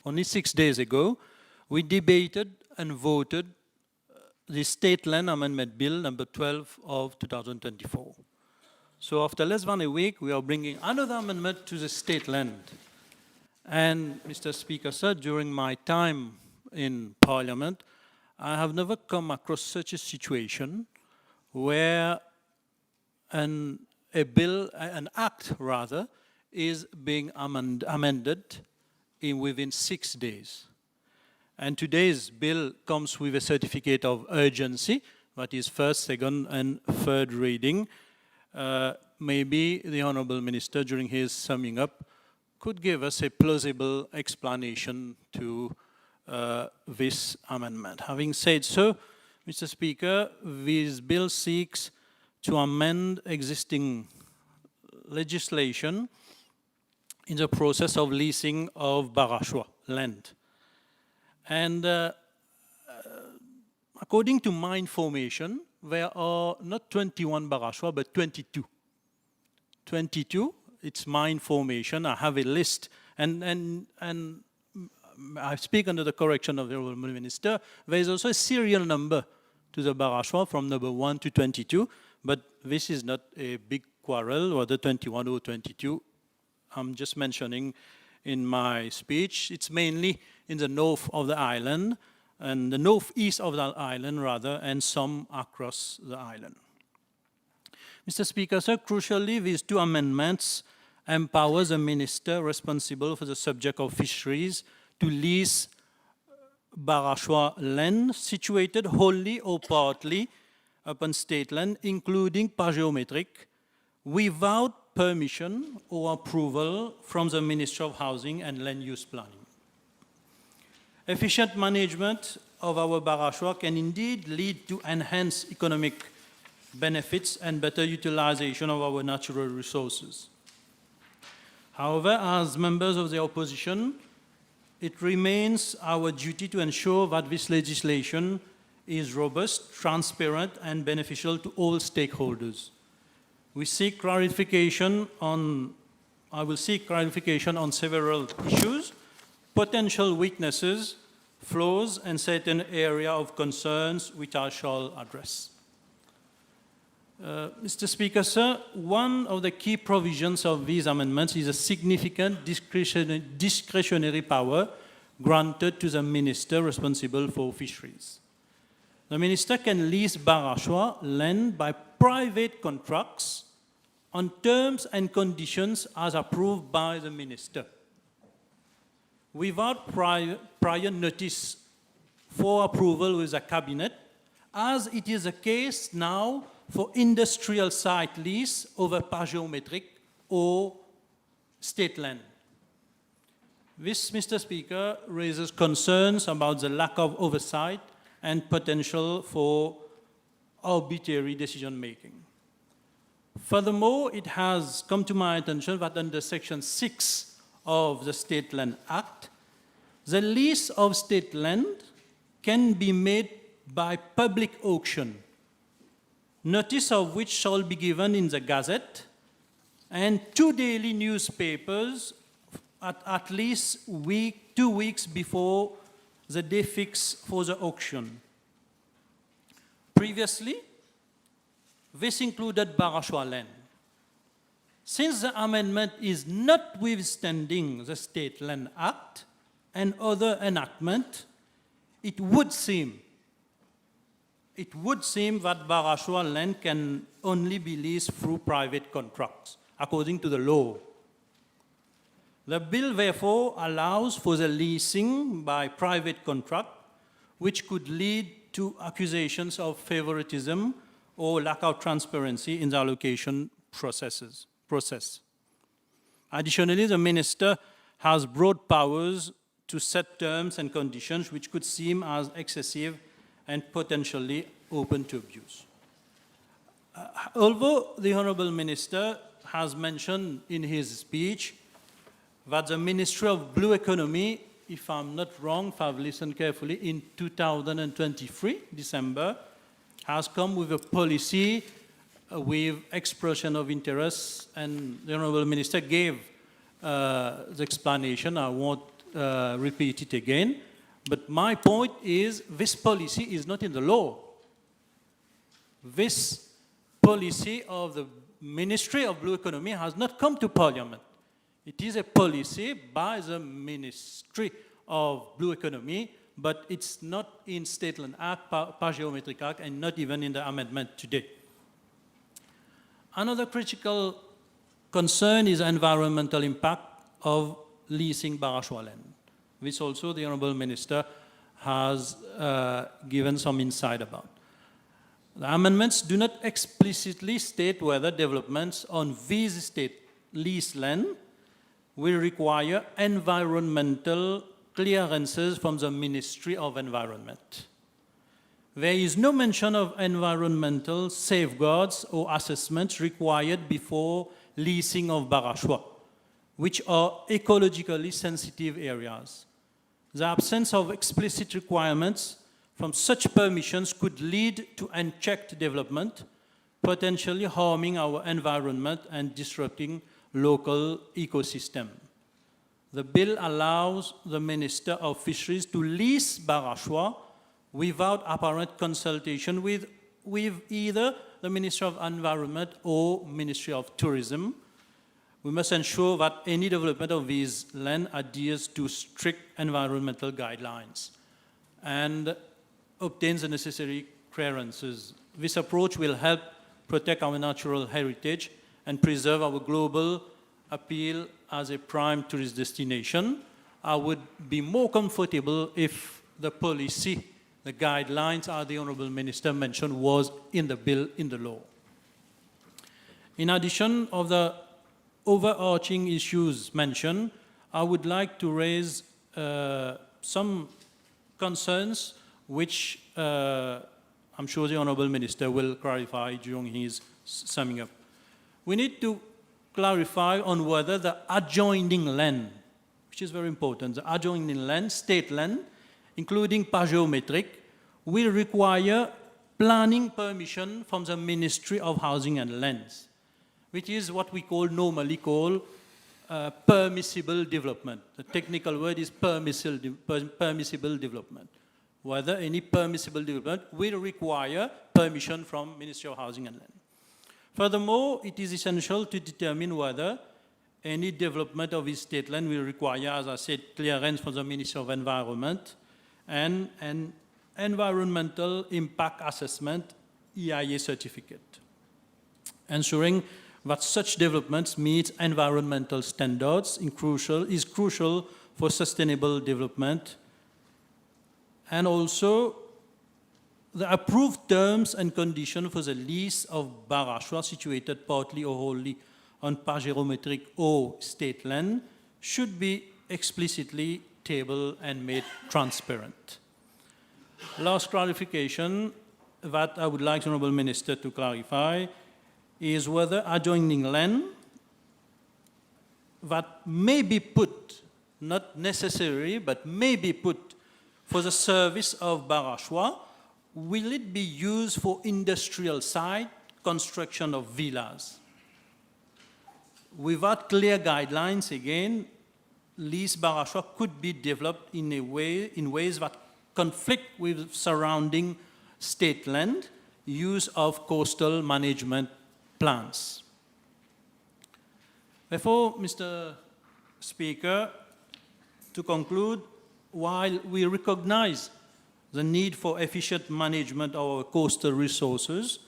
only 6 days ago, we debated and voted the State Land Amendment Bill number 12 of 2024. So after less than a week, we are bringing another amendment to the state land. And Mr. Speaker, sir, during my time in Parliament, I have never come across such a situation where an act is being amended within 6 days. And today's bill comes with a certificate of urgency, that is first, second, and third reading. Maybe the Honourable Minister, during his summing up, could give us a plausible explanation to this amendment. Having said so, Mr. Speaker, this bill seeks to amend existing legislation in the process of leasing of Barashwa land. And according to my information, there are not 21 Barashwa, but 22. 22, it's my information. I have a list, and I speak under the correction of the Honourable Minister. There is also a serial number to the Barashwa from number 1 to 22, but this is not a big quarrel, whether 21 or 22. I'm just mentioning in my speech, it's mainly in the north of the island, and the northeast of the island, rather, and some across the island. Mr. Speaker, sir, crucially, these two amendments empower the minister responsible for the subject of fisheries to lease Barashwa land situated wholly or partly upon state land, including par géométrique, without permission or approval from the Ministry of Housing and Land Use Planning. Efficient management of our Barashwa can indeed lead to enhanced economic benefits and better utilization of our natural resources. However, as members of the opposition, it remains our duty to ensure that this legislation is robust, transparent, and beneficial to all stakeholders. We seek clarification on, I will seek clarification on several issues, potential weaknesses, flaws, and certain area of concerns which I shall address. Mr. Speaker, sir, one of the key provisions of these amendments is a significant discretionary power granted to the minister responsible for fisheries. The minister can lease Barashwa land by private contracts on terms and conditions as approved by the minister, without prior notice for approval with the cabinet, as it is the case now for industrial site lease over par géométrique or state land. This, Mr. Speaker, raises concerns about the lack of oversight and potential for arbitrary decision-making. Furthermore, it has come to my attention that under Section 6 of the State Land Act, the lease of state land can be made by public auction, notice of which shall be given in the Gazette, and 2 daily newspapers at least 2 weeks before the day fixed for the auction. Previously, this included Barashwa land. Since the amendment is notwithstanding the State Land Act and other enactment, it would seem that Barashwa land can only be leased through private contracts, according to the law. The bill, therefore, allows for the leasing by private contract, which could lead to accusations of favoritism or lack of transparency in the allocation process. Additionally, the minister has broad powers to set terms and conditions which could seem as excessive and potentially open to abuse. Although the Honourable Minister has mentioned in his speech that the Ministry of Blue Economy, if I'm not wrong, if I've listened carefully, in 2023, December, has come with a policy with expression of interest, and the Honourable Minister gave the explanation. I won't repeat it again. But my point is, this policy is not in the law. This policy of the Ministry of Blue Economy has not come to Parliament. It is a policy by the Ministry of Blue Economy, but it's not in State Land Act, Par Géométriques Act, and not even in the amendment today. Another critical concern is the environmental impact of leasing Barashwa land, which also the Honorable Minister has given some insight about. The amendments do not explicitly state whether developments on these state leased land will require environmental clearances from the Ministry of Environment. There is no mention of environmental safeguards or assessments required before leasing of Barashwa, which are ecologically sensitive areas. The absence of explicit requirements from such permissions could lead to unchecked development, potentially harming our environment and disrupting local ecosystem. The bill allows the Minister of Fisheries to lease Barashwa without apparent consultation with either the Ministry of Environment or Ministry of Tourism. We must ensure that any development of these land adheres to strict environmental guidelines and obtains the necessary clearances. This approach will help protect our natural heritage and preserve our global appeal as a prime tourist destination. I would be more comfortable if the policy, the guidelines, as the Honourable Minister mentioned, was in the bill, in the law. In addition of the overarching issues mentioned, I would like to raise some concerns which I'm sure the Honourable Minister will clarify during his summing up. We need to clarify on whether the adjoining land, which is very important, the adjoining land, state land, including Géométriques, will require planning permission from the Ministry of Housing and Lands, which is what we normally call permissible development. The technical word is permissible development. Whether any permissible development will require permission from Ministry of Housing and Land. Furthermore, it is essential to determine whether any development of this state land will require, as I said, clearance from the Ministry of Environment and an environmental impact assessment EIA certificate, ensuring that such developments meet environmental standards is crucial for sustainable development. And also, the approved terms and conditions for the lease of Barashwa, situated partly or wholly on Géométriques or state land, should be explicitly tabled and made transparent. Last clarification that I would like the Honourable Minister to clarify is whether adjoining land that may be put, not necessary, but may be put for the service of Barashwa, will it be used for industrial site, construction of villas? Without clear guidelines, again, lease Barashwa could be developed in ways that conflict with surrounding state land, use of coastal management plans. Therefore, Mr. Speaker, to conclude, while we recognize the need for efficient management of our coastal resources,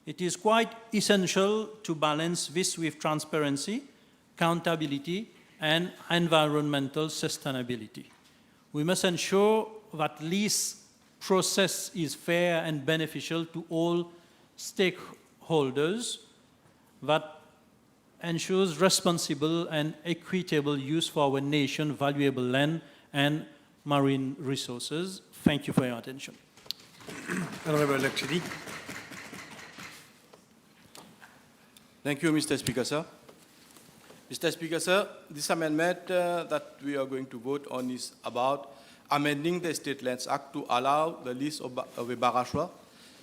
it is quite essential to balance this with transparency, accountability, and environmental sustainability. We must ensure that lease process is fair and beneficial to all stakeholders, that ensures responsible and equitable use for our nation's valuable land and marine resources. Thank you for your attention. Honourable XIII. Thank you, Mr. Speaker, sir. Mr. Speaker, sir, this amendment that we are going to vote on is about amending the State Lands Act to allow the lease of a Barashwa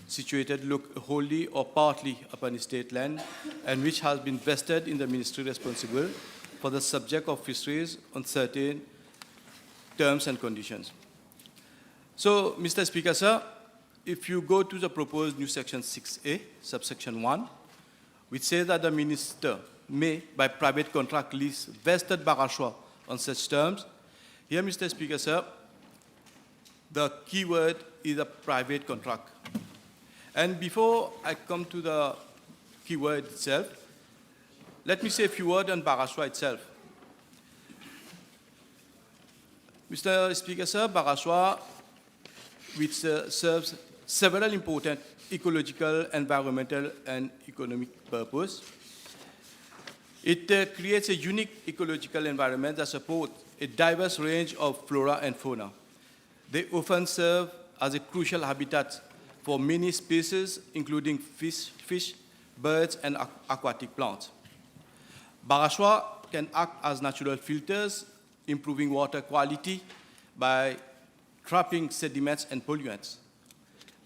situated wholly or partly upon state land and which has been vested in the ministry responsible for the subject of fisheries on certain terms and conditions. So, Mr. Speaker, sir, if you go to the proposed new section 6A, subsection 1, which says that the minister may, by private contract, lease vested Barashwa on such terms, here, Mr. Speaker, sir, the key word is a private contract. And before I come to the key word itself, let me say a few words on Barashwa itself. Mr. Speaker, sir, Barashwa, which serves several important ecological, environmental, and economic purposes. It creates a unique ecological environment that supports a diverse range of flora and fauna. They often serve as a crucial habitat for many species, including fish, birds, and aquatic plants. Barashwa can act as natural filters, improving water quality by trapping sediments and pollutants.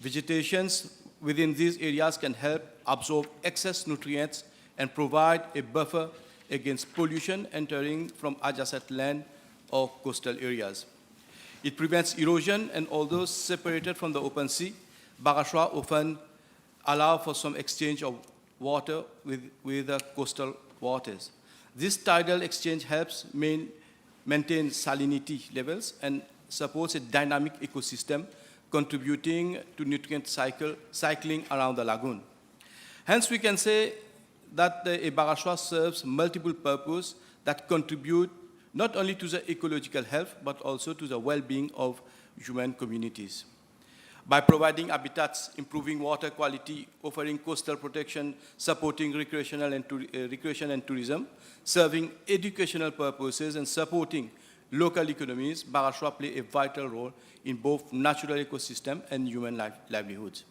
Vegetations within these areas can help absorb excess nutrients and provide a buffer against pollution entering from adjacent land or coastal areas. It prevents erosion, and although separated from the open sea, Barashwa often allow for some exchange of water with the coastal waters. This tidal exchange helps maintain salinity levels and supports a dynamic ecosystem, contributing to nutrient cycling around the lagoon. Hence, we can say that a Barashwa serves multiple purposes that contribute not only to the ecological health, but also to the well-being of human communities. By providing habitats, improving water quality, offering coastal protection, supporting recreation and tourism, serving educational purposes, and supporting local economies, Barashwa play a vital role in both natural ecosystem and human livelihoods.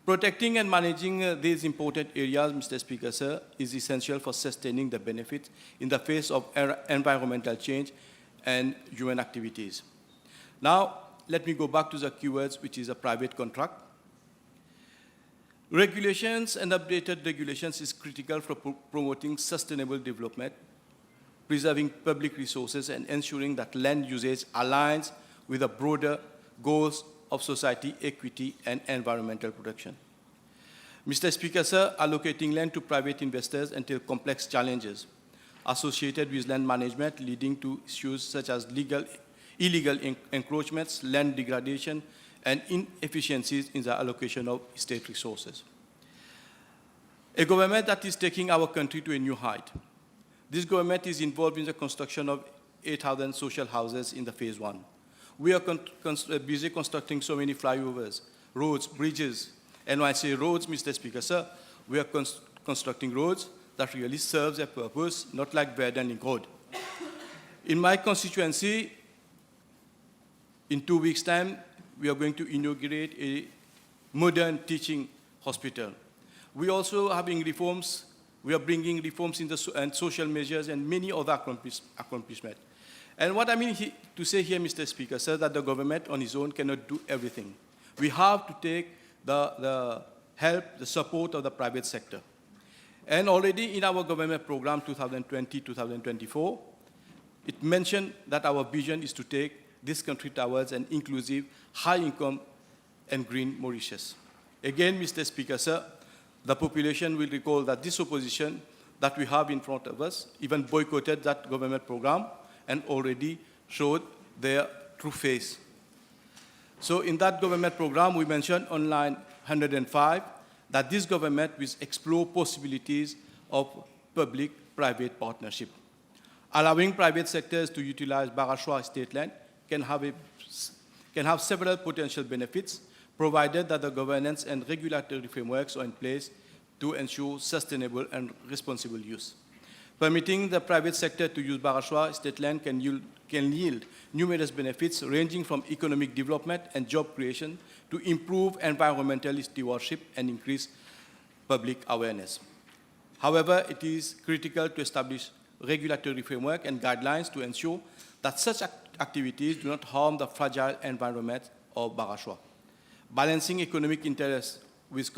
Protecting and managing these important areas, Mr. Speaker, sir, is essential for sustaining the benefits in the face of environmental change and human activities. Now, let me go back to the keywords, which is a private contract. Regulations and updated regulations is critical for promoting sustainable development, preserving public resources, and ensuring that land usage aligns with the broader goals of society, equity, and environmental protection. Mr. Speaker, sir, allocating land to private investors entails complex challenges associated with land management, leading to issues such as illegal encroachments, land degradation, and inefficiencies in the allocation of state resources. A government that is taking our country to a new height. This government is involved in the construction of 8,000 social houses in the phase 1. We are busy constructing so many flyovers, roads, bridges. And when I say roads, Mr. Speaker, sir, we are constructing roads that really serve a purpose, not like Verden Road. In my constituency, in 2 weeks' time, we are going to inaugurate a modern teaching hospital. We also having reforms. We are bringing reforms in the and social measures and many other accomplishments. And what I mean to say here, Mr. Speaker, sir, that the government on its own cannot do everything. We have to take the help, the support of the private sector. And already in our government program 2020-2024, it mentioned that our vision is to take this country towards an inclusive, high-income, and green Mauritius. Again, Mr. Speaker, sir, the population will recall that this opposition that we have in front of us even boycotted that government program and already showed their true face. So in that government program, we mentioned on line 105 that this government will explore possibilities of public-private partnership. Allowing private sectors to utilize Barashwa state land can have several potential benefits, provided that the governance and regulatory frameworks are in place to ensure sustainable and responsible use. Permitting the private sector to use Barashwa state land can yield numerous benefits ranging from economic development and job creation to improve environmental stewardship and increase public awareness. However, it is critical to establish regulatory framework and guidelines to ensure that such activities do not harm the fragile environment of Barashwa. Balancing economic interests with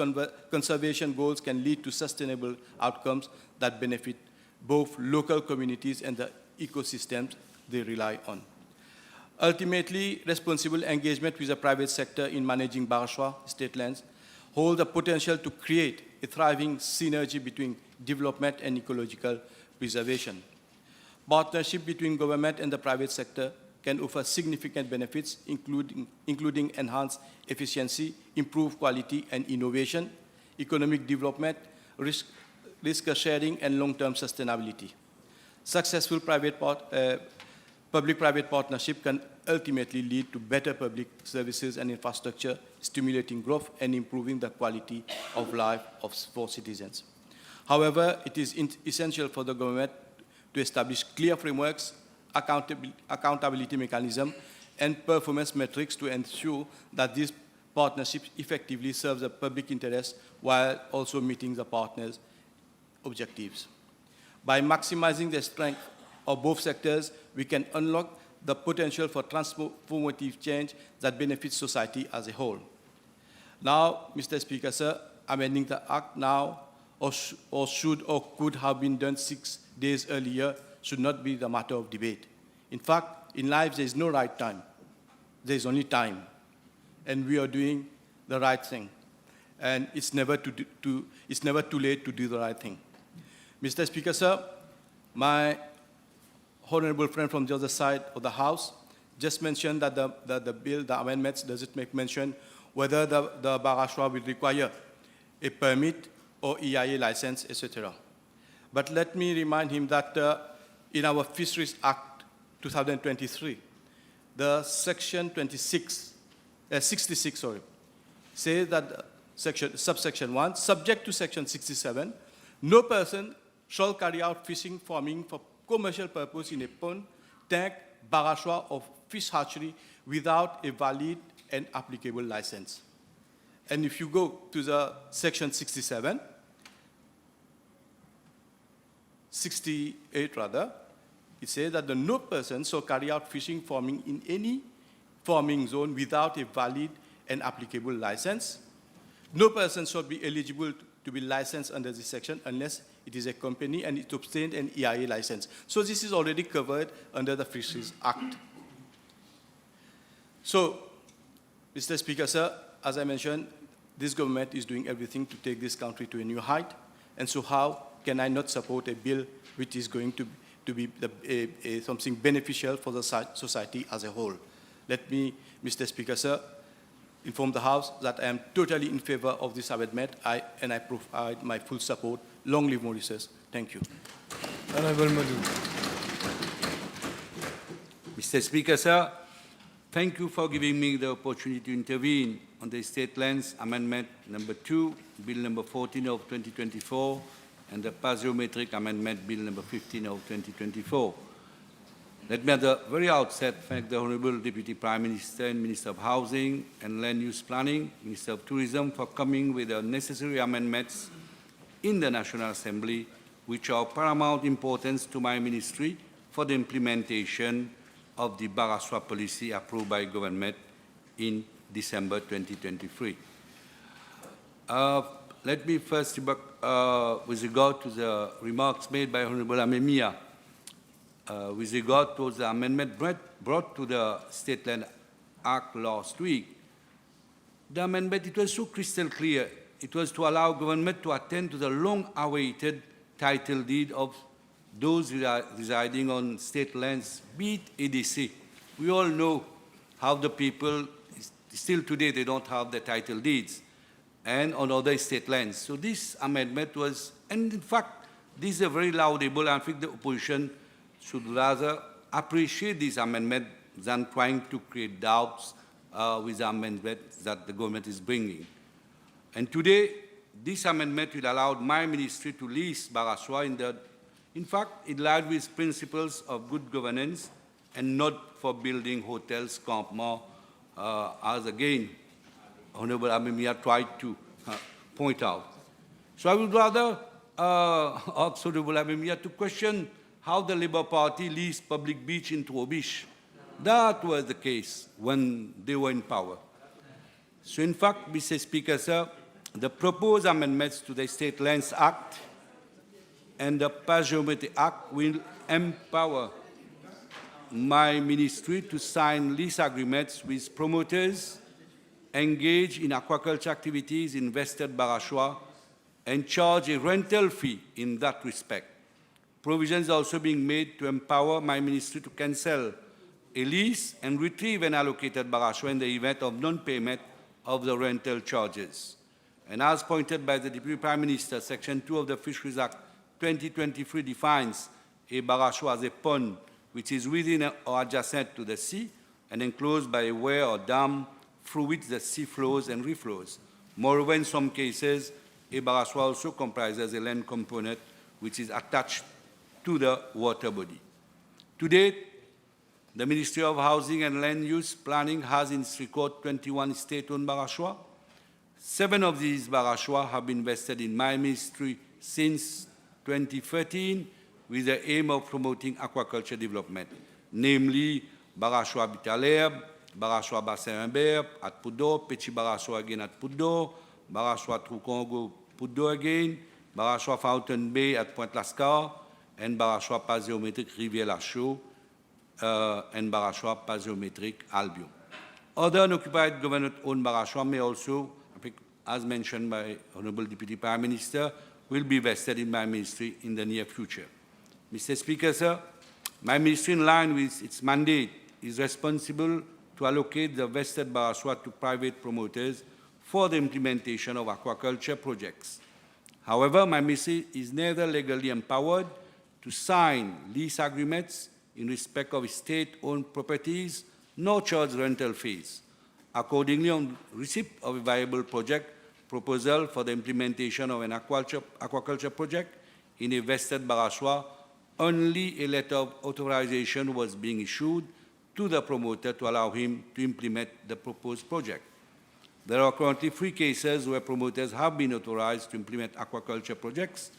conservation goals can lead to sustainable outcomes that benefit both local communities and the ecosystems they rely on. Ultimately, responsible engagement with the private sector in managing Barashwa state lands hold the potential to create a thriving synergy between development and ecological preservation. Partnership between government and the private sector can offer significant benefits, including enhanced efficiency, improved quality and innovation, economic development, risk sharing, and long-term sustainability. Successful Public-private partnership can ultimately lead to better public services and infrastructure, stimulating growth and improving the quality of life for citizens. However, it is essential for the government to establish clear frameworks, accountability mechanisms, and performance metrics to ensure that these partnerships effectively serve the public interest while also meeting the partners' objectives. By maximizing the strength of both sectors, we can unlock the potential for transformative change that benefits society as a whole. Now, Mr. Speaker, sir, amending the Act now, or should or could have been done 6 days earlier, should not be the matter of debate. In fact, in life, there is no right time. There is only time. And we are doing the right thing. And it's never too late to do the right thing. Mr. Speaker, sir, my honorable friend from the other side of the House just mentioned that the bill, the amendments, doesn't make mention whether the Barashwa will require a permit or EIA license, etc. But let me remind him that in our Fisheries Act 2023, the section 66, says that subsection 1, subject to section 67, no person shall carry out fishing, farming for commercial purpose in a pond, tank, barashwa, or fish hatchery without a valid and applicable license. And if you go to the section 68 rather, it says that no person shall carry out fishing, farming in any farming zone without a valid and applicable license. No person shall be eligible to be licensed under this section unless it is a company and it obtained an EIA license. So this is already covered under the Fisheries Act. So, Mr. Speaker, sir, as I mentioned, this government is doing everything to take this country to a new height. And so how can I not support a bill which is going to be something beneficial for the society as a whole? Let me, Mr. Speaker, sir, inform the House that I am totally in favor of this amendment and I provide my full support. Long live Mauritius. Thank you. Honorable Madhu. Mr. Speaker, sir, thank you for giving me the opportunity to intervene on the State Lands Amendment number 2, Bill number 14 of 2024, and the Géométriques Amendment Bill number 15 of 2024. Let me at the very outset thank the Honourable Deputy Prime Minister and Minister of Housing and Land Use Planning, Minister of Tourism, for coming with the necessary amendments in the National Assembly, which are of paramount importance to my ministry for the implementation of the Barashwa policy approved by government in December 2023. Let me first, with regard to the remarks made by Honourable Amemia, with regard to the amendment brought to the State Land Act last week, the amendment, it was so crystal clear. It was to allow government to attend to the long-awaited title deed of those residing on state lands, be it EDC. We all know how the people, still today, they don't have the title deeds, and on other state lands. So this amendment was, and in fact, this is a very laudable, and I think the opposition should rather appreciate this amendment than trying to create doubts with the amendment that the government is bringing. And today, this amendment will allow my ministry to lease Barashwa in fact, in line with principles of good governance and not for building hotels, campements, as again, Honorable Amemia tried to point out. So I would rather ask Honorable Amemia to question how the Labour Party leased public beach in Trobish. That was the case when they were in power. So in fact, Mr. Speaker, sir, the proposed amendments to the State Lands Act and the Parliamentary Act will empower my ministry to sign lease agreements with promoters engaged in aquaculture activities in Western Barashwa and charge a rental fee in that respect. Provisions are also being made to empower my ministry to cancel a lease and retrieve an allocated Barashwa in the event of non-payment of the rental charges. And as pointed by the Deputy Prime Minister, Section 2 of the Fisheries Act 2023 defines a Barashwa as a pond which is within or adjacent to the sea and enclosed by a weir or dam through which the sea flows and reflows. Moreover, in some cases, a barrage also comprises a land component which is attached to the water body. To date, the Ministry of Housing and Land Use Planning has in its record 21 state-owned barrages. 7 of these barrages have been vested in my ministry since 2013 with the aim of promoting aquaculture development, namely barrage Habitat l'Herbe, barrage Bassin Humbert at Poudre, Petit barrage again at Poudre, barrage Trou Congo, Poudre again, barrage Fountain Bay at Pointe Lascar, and barrage pas géométrique Rivière-la-Chaux, and barrage pas géométrique Albion. Other unoccupied government-owned barrages may also, as mentioned by Honorable Deputy Prime Minister, will be vested in my ministry in the near future. Mr. Speaker, sir, my ministry, in line with its mandate, is responsible to allocate the vested barrages to private promoters for the implementation of aquaculture projects. However, my ministry is neither legally empowered to sign lease agreements in respect of state-owned properties, nor charge rental fees. Accordingly, on receipt of a viable project proposal for the implementation of an aquaculture project in a vested barrage, only a letter of authorization was being issued to the promoter to allow him to implement the proposed project. There are currently 3 cases where promoters have been authorized to implement aquaculture projects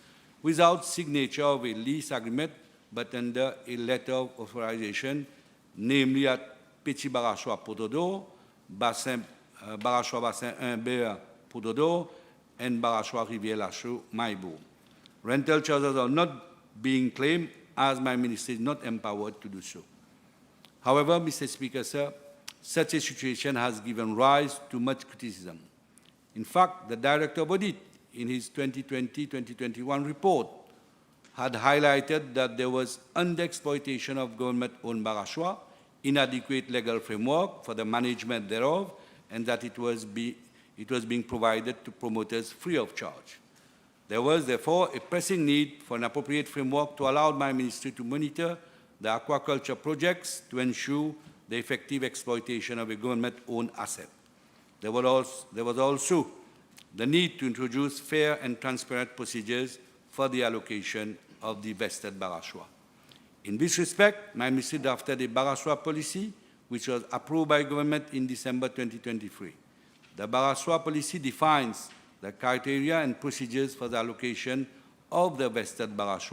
without signature of a lease agreement, but under a letter of authorization, namely at Petit barrage Poudre d'Eau, barrage Bassin Humbert Poudre d'Eau, and barrage Rivière-la-Chaux Maïbourg. Rental charges are not being claimed as my ministry is not empowered to do so. However, Mr. Speaker, sir, such a situation has given rise to much criticism. In fact, the Director of Audit, in his 2020-2021 report, had highlighted that there was underexploitation of government-owned barrages, inadequate legal framework for the management thereof, and that it was being provided to promoters free of charge. There was, therefore, a pressing need for an appropriate framework to allow my ministry to monitor the aquaculture projects to ensure the effective exploitation of a government-owned asset. There was also the need to introduce fair and transparent procedures for the allocation of the vested barrage. In this respect, my ministry drafted a barrage policy which was approved by government in December 2023. The barrage policy defines the criteria and procedures for the allocation of the vested barrage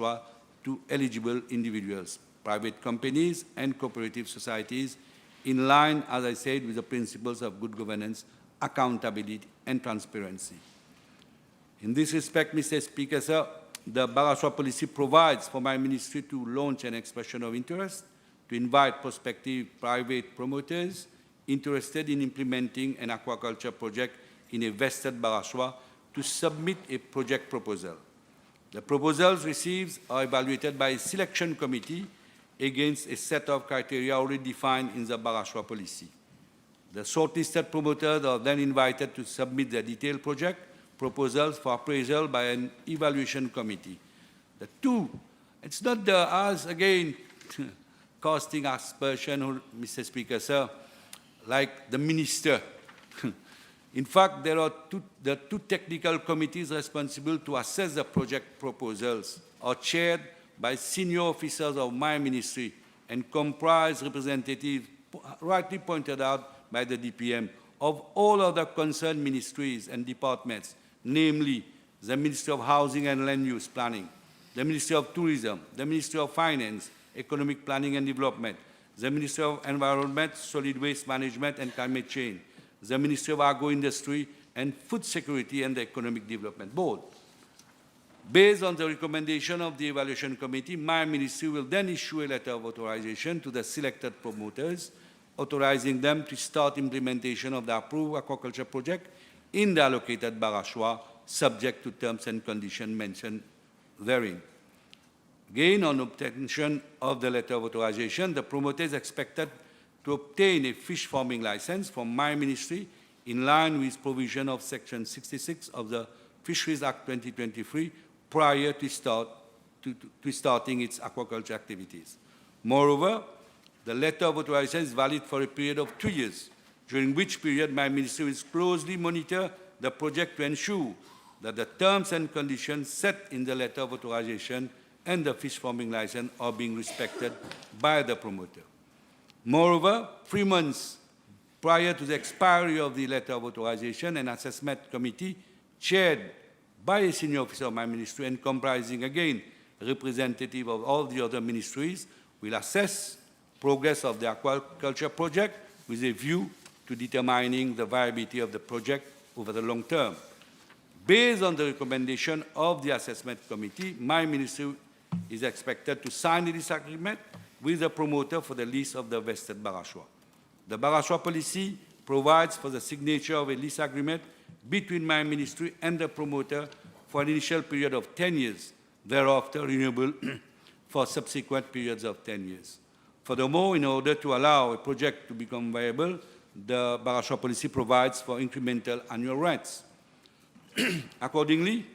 to eligible individuals, private companies, and cooperative societies in line, as I said, with the principles of good governance, accountability, and transparency. In this respect, Mr. Speaker, sir, the barrage policy provides for my ministry to launch an expression of interest, to invite prospective private promoters interested in implementing an aquaculture project in a vested barrage to submit a project proposal. The proposals received are evaluated by a selection committee against a set of criteria already defined in the barrage policy. The shortlisted promoters are then invited to submit their detailed project proposals for appraisal by an evaluation committee. The two, it's not as again casting aspersion, Mr. Speaker, sir, like the minister. In fact, there are the two technical committees responsible to assess the project proposals are chaired by senior officers of my ministry and comprise representatives, rightly pointed out by the DPM, of all other concerned ministries and departments, namely the Ministry of Housing and Land Use Planning, the Ministry of Tourism, the Ministry of Finance, Economic Planning and Development, the Ministry of Environment, Solid Waste Management and Climate Change, the Ministry of Agro-Industry and Food Security and the Economic Development Board. Based on the recommendation of the Evaluation Committee, my ministry will then issue a letter of authorization to the selected promoters, authorizing them to start implementation of the approved aquaculture project in the allocated barrage, subject to terms and conditions mentioned therein. Again, on obtention of the letter of authorization, the promoter is expected to obtain a fish farming license from my ministry in line with provision of Section 66 of the Fisheries Act 2023 prior to starting its aquaculture activities. Moreover, the letter of authorization is valid for a period of 2 years, during which period my ministry will closely monitor the project to ensure that the terms and conditions set in the letter of authorization and the fish farming license are being respected by the promoter. Moreover, 3 months prior to the expiry of the letter of authorization, an assessment committee chaired by a senior officer of my ministry and comprising, again, a representative of all the other ministries will assess progress of the aquaculture project with a view to determining the viability of the project over the long term. Based on the recommendation of the assessment committee, my ministry is expected to sign a lease agreement with the promoter for the lease of the vested Barashwa. The Barashwa policy provides for the signature of a lease agreement between my ministry and the promoter for an initial period of 10 years, thereafter renewable for subsequent periods of 10 years. Furthermore, in order to allow a project to become viable, the Barashwa policy provides for incremental annual rents. Accordingly,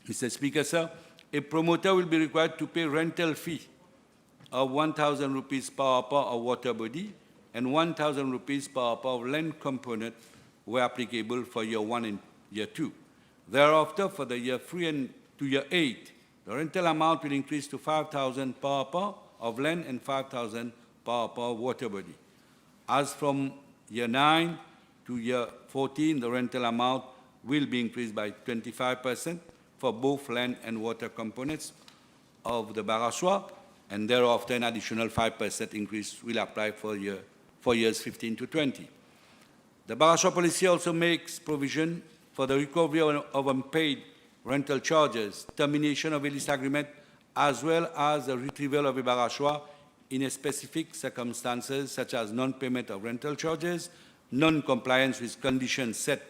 Mr. Speaker, sir, a promoter will be required to pay rental fee of 1,000 rupees per hour of water body and 1,000 rupees per hour of land component where applicable for year 1 and year 2. Thereafter, for the year 3 and to year 8, the rental amount will increase to 5,000 per hour of land and 5,000 per hour of water body. As from year 9 to year 14, the rental amount will be increased by 25% for both land and water components of the Barashwa, and thereafter an additional 5% increase will apply for years 15 to 20. The Barashwa policy also makes provision for the recovery of unpaid rental charges, termination of a lease agreement, as well as the retrieval of a Barashwa in a specific circumstances such as non-payment of rental charges, non-compliance with conditions set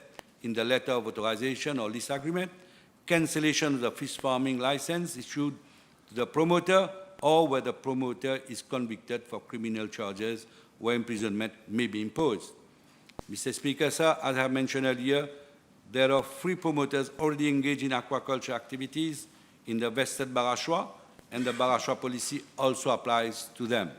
in the letter of authorization or lease agreement, cancellation of the fish farming license issued to the promoter, or where the promoter is convicted for criminal charges where imprisonment may be imposed. Mr. Speaker, sir, as I mentioned earlier, there are 3 promoters already engaged in aquaculture activities in the vested Barashwa, and the Barashwa policy also applies to them.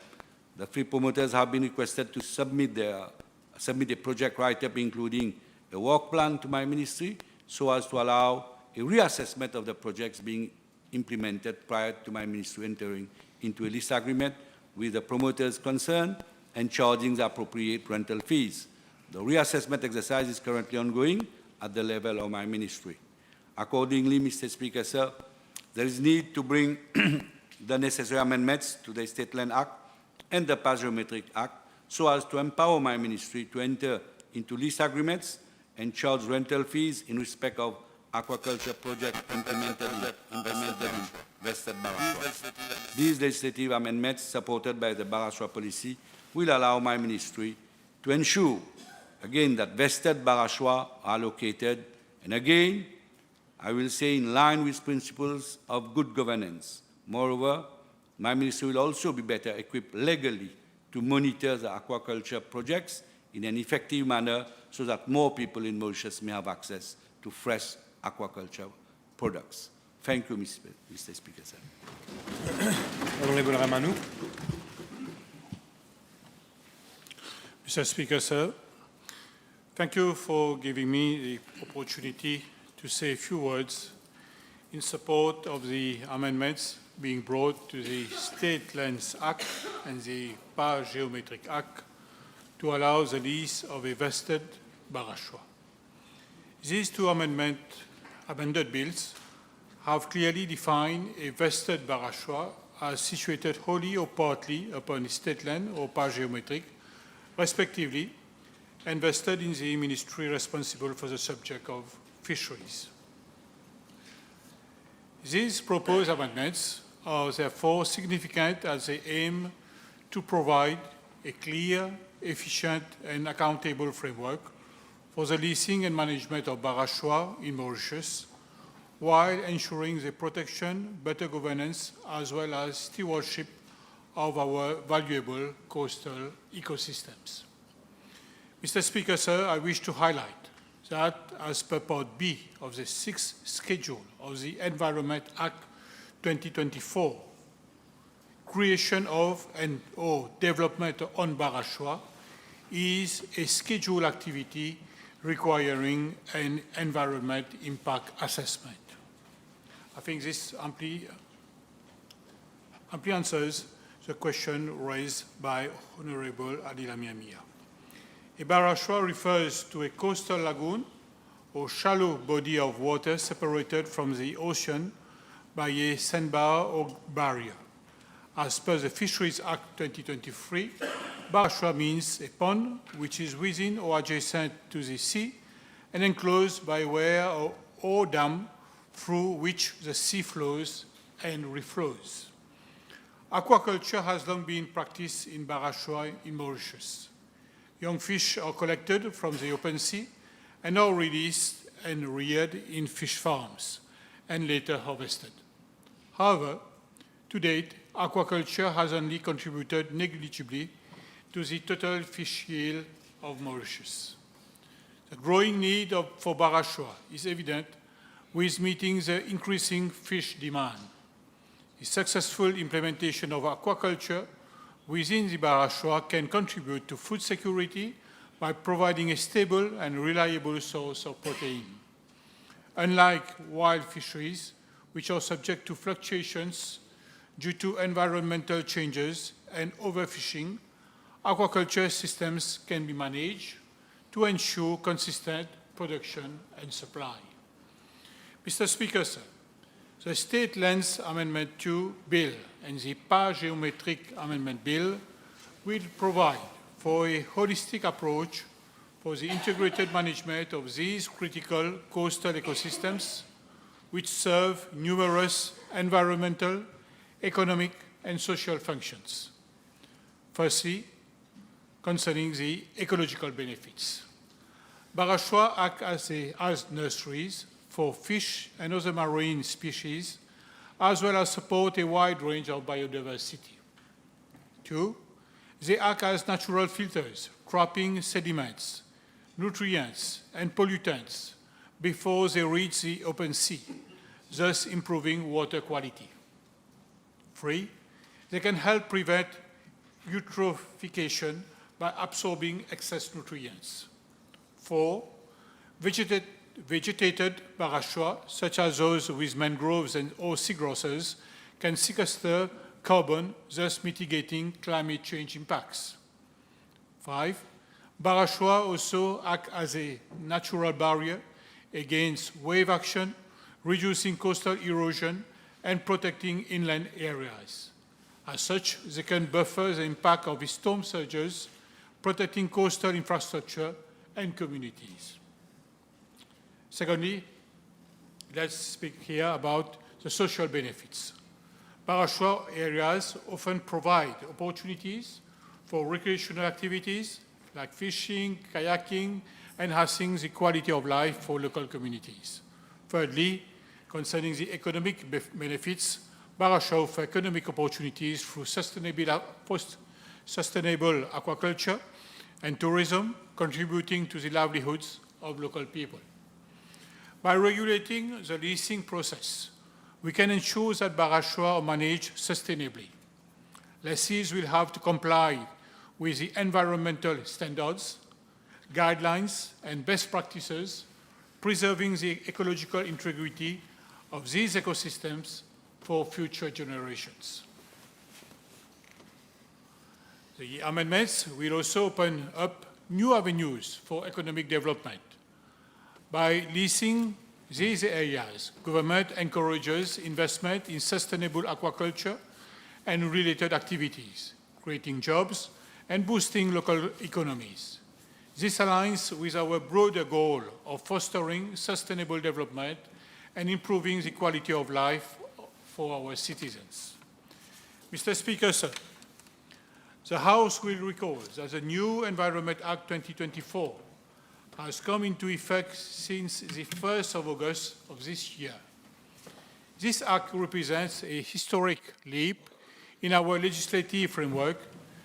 The 3 promoters have been requested to submit a project write-up, including a work plan to my ministry, so as to allow a reassessment of the projects being implemented prior to my ministry entering into a lease agreement with the promoters concerned and charging the appropriate rental fees. The reassessment exercise is currently ongoing at the level of my ministry. Accordingly, Mr. Speaker, sir, there is need to bring the necessary amendments to the Estate Land Act and the Parliamentary Act so as to empower my ministry to enter into lease agreements and charge rental fees in respect of aquaculture projects implemented in vested Barashwa. These legislative amendments, supported by the Barashwa policy, will allow my ministry to ensure, again, that vested Barashwa are located, and again, I will say in line with principles of good governance. Moreover, my ministry will also be better equipped legally to monitor the aquaculture projects in an effective manner so that more people in Mauritius may have access to fresh aquaculture products. Thank you, Mr. Speaker, sir. Honorable Ramanou. Mr. Speaker, sir, thank you for giving me the opportunity to say a few words in support of the amendments being brought to the State Lands Act and the Géométriques Act to allow the lease of a vested Barashwa. These 2 amended bills have clearly defined a vested Barashwa as situated wholly or partly upon state land or Géométriques, respectively, and vested in the ministry responsible for the subject of fisheries. These proposed amendments are therefore significant as they aim to provide a clear, efficient, and accountable framework for the leasing and management of Barashwa in Mauritius, while ensuring the protection, better governance, as well as stewardship of our valuable coastal ecosystems. Mr. Speaker, sir, I wish to highlight that as per Part B of the 6th schedule of the Environment Act 2024, creation of or development on Barashwa is a scheduled activity requiring an environment impact assessment. I think this amply answers the question raised by Honorable Adila Miamia. A Barashwa refers to a coastal lagoon or shallow body of water separated from the ocean by a sandbar or barrier. As per the Fisheries Act 2023, Barashwa means a pond which is within or adjacent to the sea and enclosed by weir or dam through which the sea flows and reflows. Aquaculture has long been practiced in Barashwa in Mauritius. Young fish are collected from the open sea and are released and reared in fish farms and later harvested. However, to date, aquaculture has only contributed negligibly to the total fish yield of Mauritius. The growing need for Barashwa is evident with meeting the increasing fish demand. The successful implementation of aquaculture within the Barashwa can contribute to food security by providing a stable and reliable source of protein. Unlike wild fisheries, which are subject to fluctuations due to environmental changes and overfishing, aquaculture systems can be managed to ensure consistent production and supply. Mr. Speaker, sir, the State Lands Amendment 2 Bill and the Géométriques Amendment Bill will provide for a holistic approach for the integrated management of these critical coastal ecosystems, which serve numerous environmental, economic, and social functions. Firstly, concerning the ecological benefits. Barashwa act as nurseries for fish and other marine species, as well as support a wide range of biodiversity. Two, they act as natural filters, trapping sediments, nutrients, and pollutants before they reach the open sea, thus improving water quality. Three, they can help prevent eutrophication by absorbing excess nutrients. Four, vegetated Barashwa, such as those with mangroves or seagrasses, can sequester carbon, thus mitigating climate change impacts. Five, Barashwa also act as a natural barrier against wave action, reducing coastal erosion and protecting inland areas. As such, they can buffer the impact of the storm surges, protecting coastal infrastructure and communities. Secondly, let's speak here about the social benefits. Barashwa areas often provide opportunities for recreational activities like fishing, kayaking, enhancing the quality of life for local communities. Thirdly, concerning the economic benefits, Barashwa offers economic opportunities through sustainable aquaculture and tourism, contributing to the livelihoods of local people. By regulating the leasing process, we can ensure that Barashwa are managed sustainably. Lessees will have to comply with the environmental standards, guidelines, and best practices, preserving the ecological integrity of these ecosystems for future generations. The amendments will also open up new avenues for economic development. By leasing these areas, government encourages investment in sustainable aquaculture and related activities, creating jobs and boosting local economies. This aligns with our broader goal of fostering sustainable development and improving the quality of life for our citizens. Mr. Speaker, sir, the House will recall that the new Environment Act 2024 has come into effect since the 1st of August of this year. This act represents a historic leap in our legislative framework,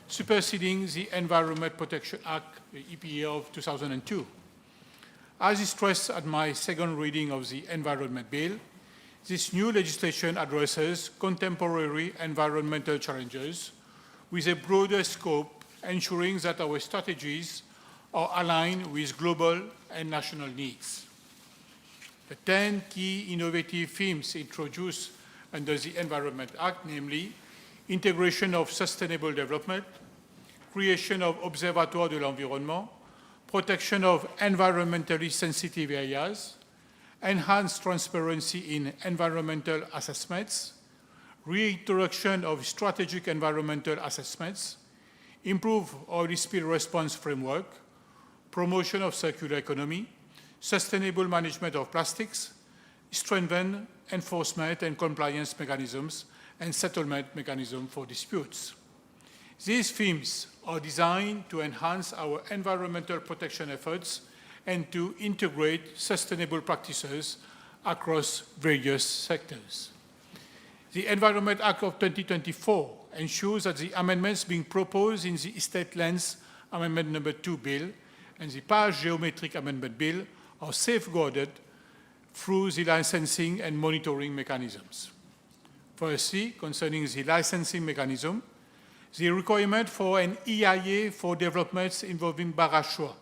superseding the Environment Protection Act, the EPA of 2002. As is stressed at my second reading of the Environment Bill, This new legislation addresses contemporary environmental challenges with a broader scope, ensuring that our strategies are aligned with global and national needs. The 10 key innovative themes introduced under the Environment Act, namely integration of sustainable development, creation of Observatoire de l'Environnement, protection of environmentally sensitive areas, enhanced transparency in environmental assessments, reintroduction of strategic environmental assessments, improve oil spill response framework, promotion of circular economy, sustainable management of plastics, strengthen enforcement and compliance mechanisms, and settlement mechanism for disputes. These themes are designed to enhance our environmental protection efforts and to integrate sustainable practices across various sectors. The Environment Act of 2024 ensures that the amendments being proposed in the Estate Lands Amendment No. 2 Bill and the Géométriques Amendment Bill are safeguarded through the licensing and monitoring mechanisms. Firstly, concerning the licensing mechanism, the requirement for an EIA for developments involving barrage choix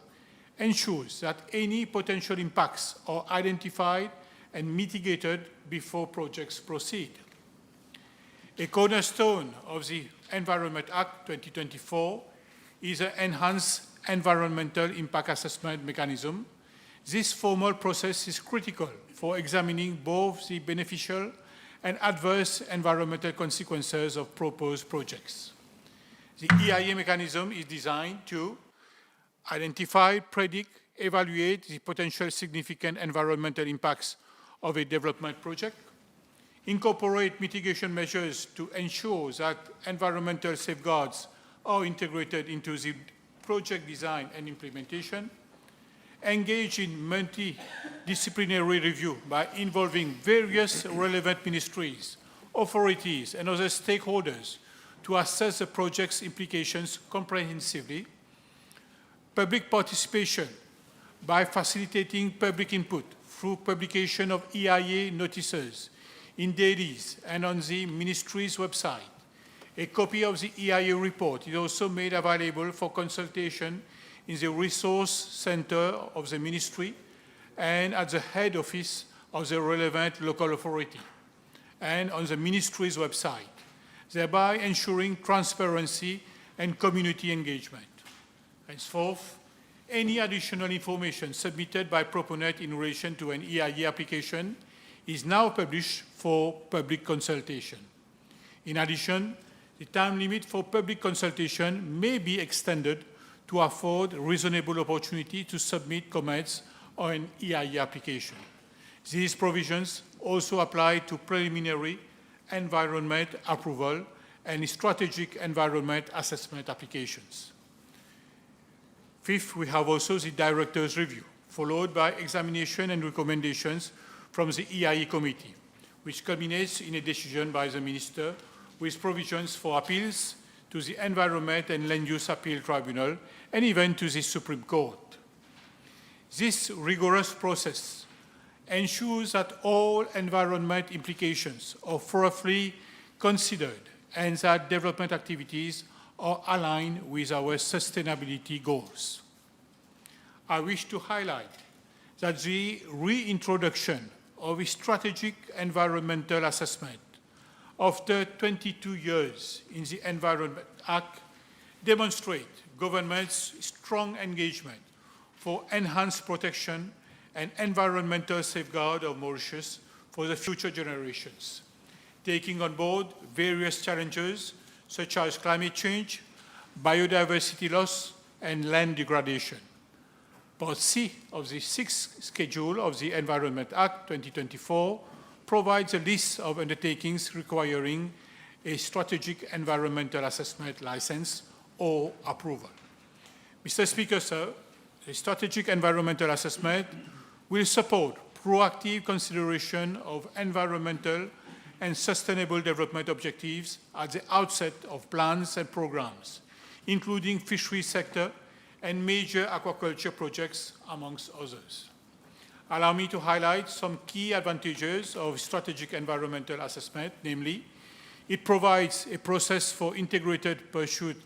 ensures that any potential impacts are identified and mitigated before projects proceed. A cornerstone of the Environment Act 2024 is an enhanced environmental impact assessment mechanism. This formal process is critical for examining both the beneficial and adverse environmental consequences of proposed projects. The EIA mechanism is designed to identify, predict, evaluate the potential significant environmental impacts of a development project, incorporate mitigation measures to ensure that environmental safeguards are integrated into the project design and implementation, engage in multidisciplinary review by involving various relevant ministries, authorities, and other stakeholders to assess the project's implications comprehensively, public participation by facilitating public input through publication of EIA notices in dailies and on the ministry's website. A copy of the EIA report is also made available for consultation in the resource center of the ministry and at the head office of the relevant local authority and on the ministry's website, thereby ensuring transparency and community engagement. Henceforth, any additional information submitted by proponent in relation to an EIA application is now published for public consultation. In addition, the time limit for public consultation may be extended to afford reasonable opportunity to submit comments on an EIA application. These provisions also apply to preliminary environment approval and strategic environment assessment applications. Fifth, we have also the Director's Review, followed by examination and recommendations from the EIA Committee, which culminates in a decision by the Minister with provisions for appeals to the Environment and Land Use Appeal Tribunal and even to the Supreme Court. This rigorous process ensures that all environment implications are thoroughly considered and that development activities are aligned with our sustainability goals. I wish to highlight that the reintroduction of a strategic environmental assessment after 22 years in the Environment Act demonstrates government's strong engagement for enhanced protection and environmental safeguard of Mauritius for the future generations, taking on board various challenges such as climate change, biodiversity loss, and land degradation. Part C of the 6th schedule of the Environment Act 2024 provides a list of undertakings requiring a strategic environmental assessment license or approval. Mr. Speaker, sir, the strategic environmental assessment will support proactive consideration of environmental and sustainable development objectives at the outset of plans and programs, including fisheries sector and major aquaculture projects, amongst others. allow me to highlight some key advantages of strategic environmental assessment, namely, it provides a process for integrated pursuit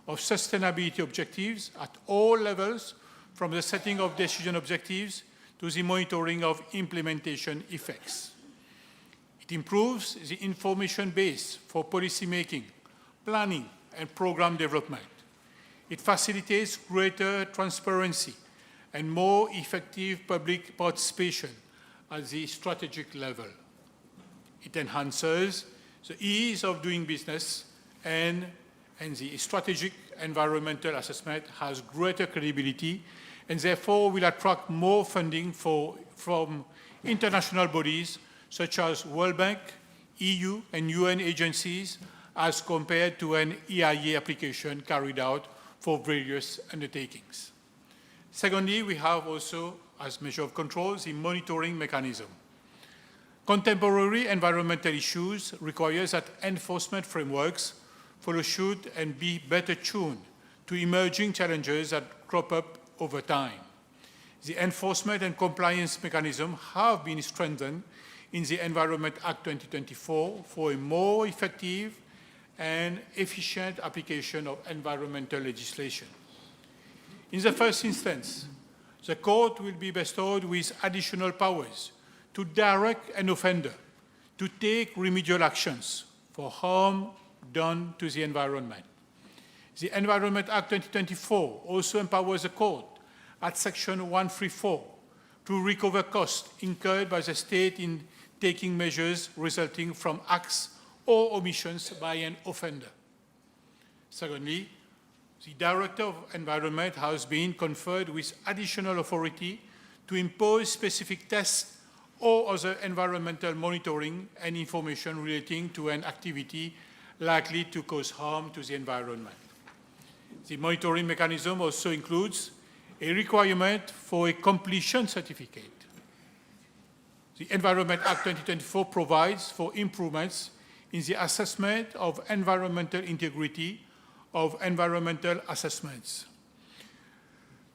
of sustainability objectives at all levels, from the setting of decision objectives to the monitoring of implementation effects. It improves the information base for policy making, planning, and program development. It facilitates greater transparency and more effective public participation at the strategic level. It enhances the ease of doing business, and the strategic environmental assessment has greater credibility and therefore will attract more funding from international bodies such as World Bank, EU, and UN agencies as compared to an EIA application carried out for various undertakings. Secondly, we have also, as measure of control, the monitoring mechanism. Contemporary environmental issues require that enforcement frameworks follow suit and be better tuned to emerging challenges that crop up over time. The enforcement and compliance mechanism have been strengthened in the Environment Act 2024 for a more effective and efficient application of environmental legislation. In the first instance, the court will be bestowed with additional powers to direct an offender to take remedial actions for harm done to the environment. The Environment Act 2024 also empowers the court at Section 134 to recover costs incurred by the state in taking measures resulting from acts or omissions by an offender. Secondly, the Director of Environment has been conferred with additional authority to impose specific tests or other environmental monitoring and information relating to an activity likely to cause harm to the environment. The monitoring mechanism also includes a requirement for a completion certificate. The Environment Act 2024 provides for improvements in the assessment of environmental integrity of environmental assessments.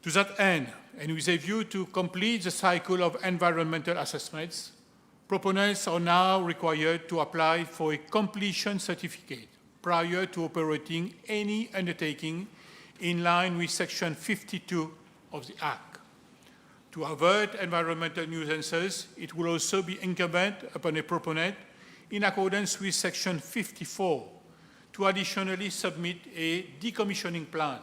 To that end, and with a view to complete the cycle of environmental assessments, proponents are now required to apply for a completion certificate prior to operating any undertaking in line with Section 52 of the Act. To avert environmental nuisances, it will also be incumbent upon a proponent, in accordance with Section 54, to additionally submit a decommissioning plan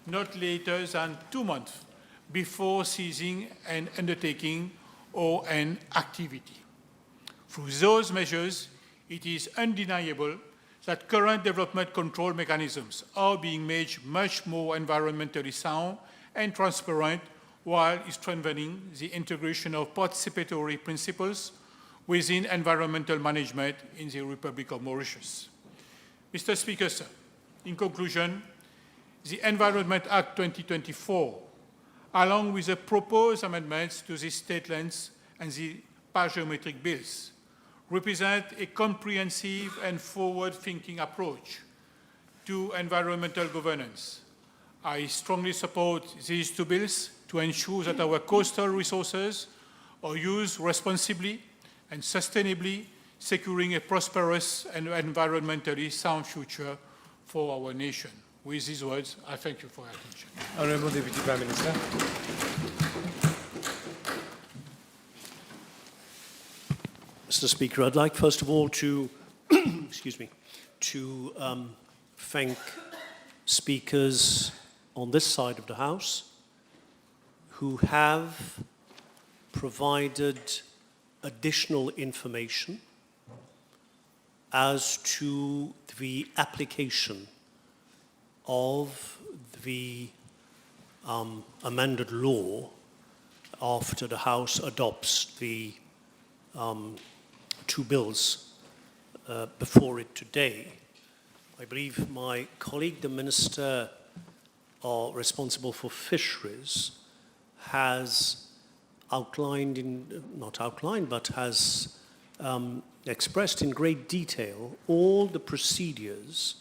not later than 2 months before ceasing an undertaking or an activity. Through those measures, it is undeniable that current development control mechanisms are being made much more environmentally sound and transparent, while strengthening the integration of participatory principles within environmental management in the Republic of Mauritius. Mr. Speaker, sir, in conclusion, the Environment Act 2024, along with the proposed amendments to the state lands and the Parliamentary bills, represent a comprehensive and forward-thinking approach to environmental governance. I strongly support these two bills to ensure that our coastal resources are used responsibly and sustainably, securing a prosperous and environmentally sound future for our nation. With these words, I thank you for your attention. Honourable Deputy Prime Minister. Mr. Speaker, I'd like first of all to, thank speakers on this side of the House who have provided additional information as to the application of the amended law after the House adopts the two bills before it today. I believe my colleague, the Minister responsible for fisheries, has has expressed in great detail all the procedures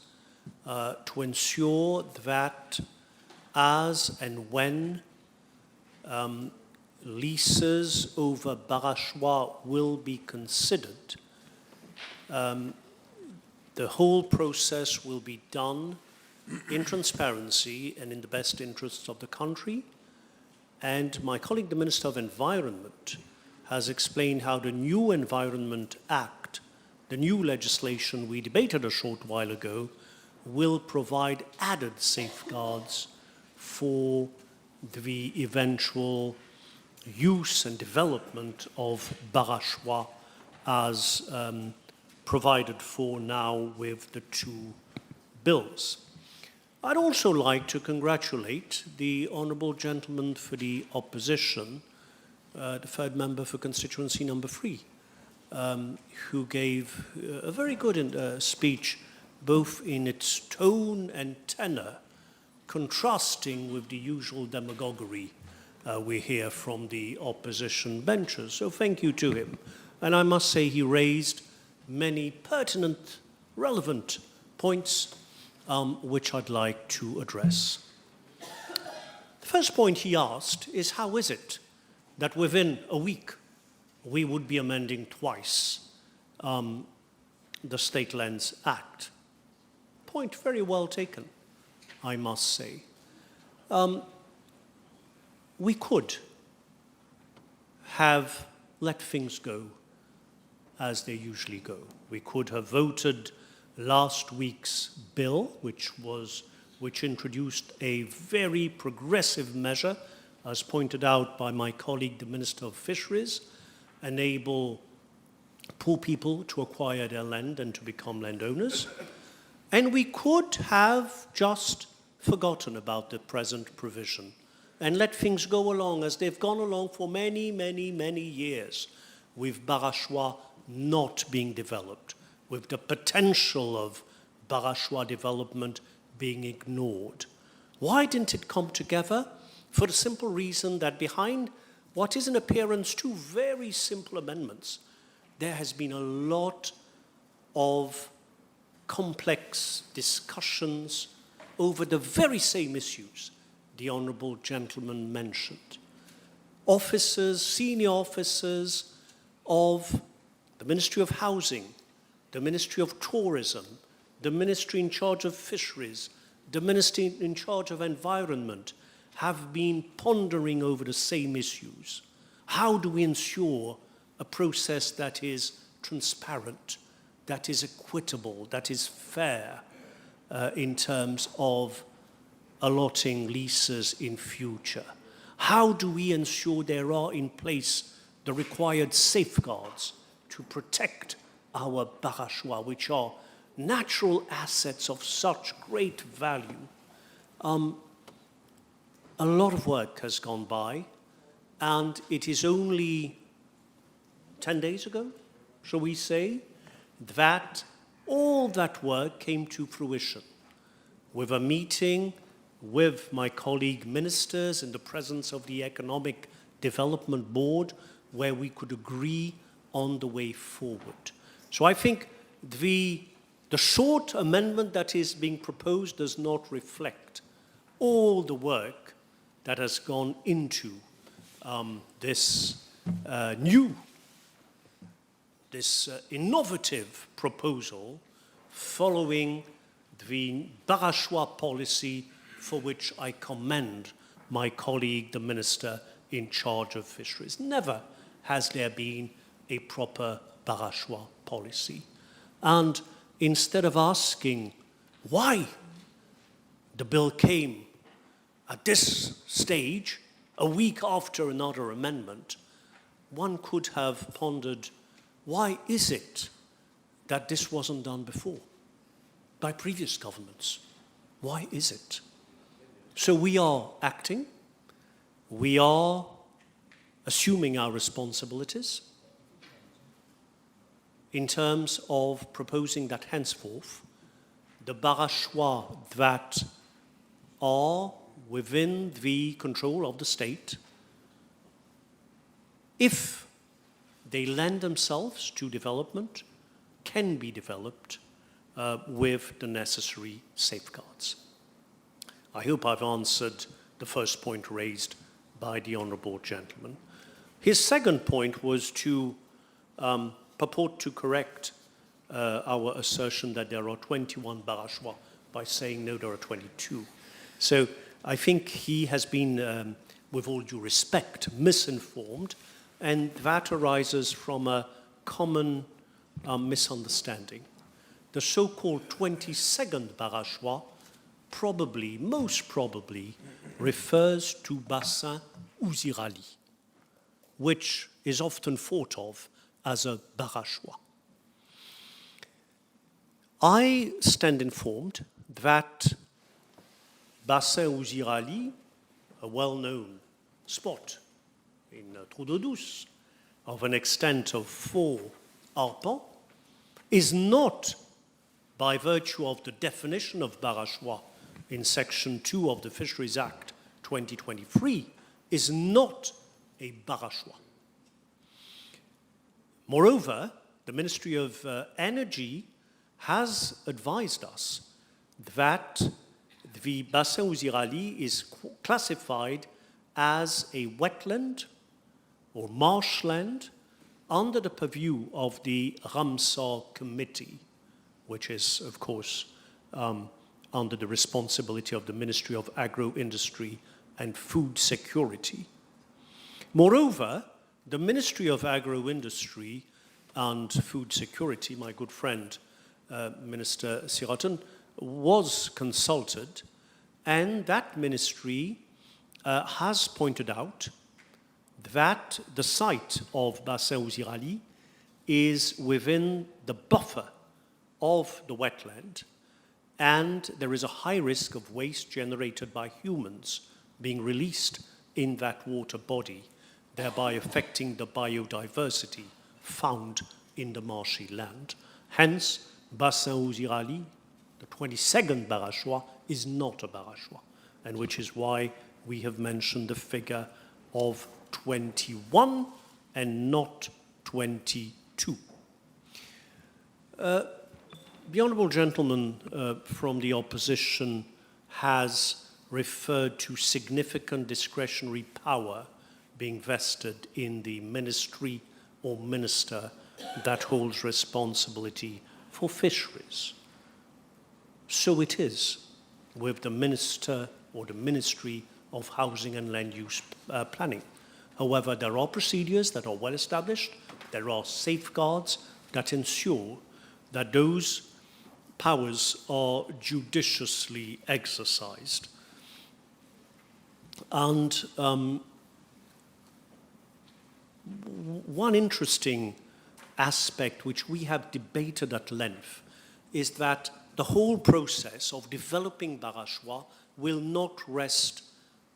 to ensure that as and when leases over Barashwa will be considered, the whole process will be done in transparency and in the best interests of the country. And my colleague, the Minister of Environment, has explained how the new Environment Act, the new legislation we debated a short while ago, will provide added safeguards for the eventual use and development of Barashwa as provided for now with the two bills. I'd also like to congratulate the honourable gentleman for the opposition, the third member for constituency number 3, who gave a very good speech, both in its tone and tenor, contrasting with the usual demagoguery we hear from the opposition benches. So thank you to him. And I must say he raised many pertinent, relevant points which I'd like to address. The first point he asked is, how is it that within a week we would be amending twice the State Lands Act? Point very well taken, I must say. We could have let things go as they usually go. We could have voted last week's bill, which introduced a very progressive measure, as pointed out by my colleague, the Minister of Fisheries, enable poor people to acquire their land and to become landowners. And we could have just forgotten about the present provision and let things go along as they've gone along for many, many, many years, with Barashwa not being developed, with the potential of Barashwa development being ignored. Why didn't it come together? For the simple reason that behind what is in appearance two very simple amendments, there has been a lot of complex discussions over the very same issues the honourable gentleman mentioned. Officers, senior officers of the Ministry of Housing, the Ministry of Tourism, the Ministry in charge of Fisheries, the Ministry in charge of Environment have been pondering over the same issues. How do we ensure a process that is transparent, that is equitable, that is fair in terms of allotting leases in future? How do we ensure there are in place the required safeguards to protect our Barashwa, which are natural assets of such great value? A lot of work has gone by, and it is only 10 days ago, shall we say, that all that work came to fruition with a meeting with my colleague ministers in the presence of the Economic Development Board, where we could agree on the way forward. So I think the short amendment that is being proposed does not reflect all the work that has gone into this innovative proposal following the Barashwa policy, for which I commend my colleague, the Minister in charge of Fisheries. Never has there been a proper Barashwa policy. And instead of asking why the bill came at this stage, a week after another amendment, one could have pondered, why is it that this wasn't done before by previous governments? Why is it? So we are acting, we are assuming our responsibilities in terms of proposing that henceforth the Barashwa that are within the control of the state, if they lend themselves to development, can be developed with the necessary safeguards. I hope I've answered the first point raised by the honourable gentleman. His second point was to purport to correct our assertion that there are 21 barachois by saying no, there are 22. So I think he has been, with all due respect, misinformed, and that arises from a common misunderstanding. The so-called 22nd barachois probably, most probably, refers to Bassin Ouzirali, which is often thought of as a barachois. I stand informed that Bassin Ouzirali, a well-known spot in Trou d'Eau Douce of an extent of 4 arpents, is not, by virtue of the definition of barachois in Section 2 of the Fisheries Act 2023, is not a barachois. Moreover, the Ministry of Energy has advised us that the Bassin Ouzirali is classified as a wetland or marshland under the purview of the Ramsar Committee, which is, of course, under the responsibility of the Ministry of Agro-Industry and Food Security. Moreover, the Ministry of Agro-Industry and Food Security, my good friend, Minister Siraton, was consulted, and that ministry has pointed out that the site of Bassin Ouzirali is within the buffer of the wetland, and there is a high risk of waste generated by humans being released in that water body, thereby affecting the biodiversity found in the marshy land. Hence, Bassin Ouzirali, the 22nd barachois, is not a barachois, and which is why we have mentioned the figure of 21 and not 22. The honourable gentleman from the opposition has referred to significant discretionary power being vested in the ministry or minister that holds responsibility for fisheries. So it is with the minister or the Ministry of Housing and Land Use Planning. However, there are procedures that are well established, there are safeguards that ensure that those powers are judiciously exercised. And one interesting aspect which we have debated at length is that the whole process of developing barachois will not rest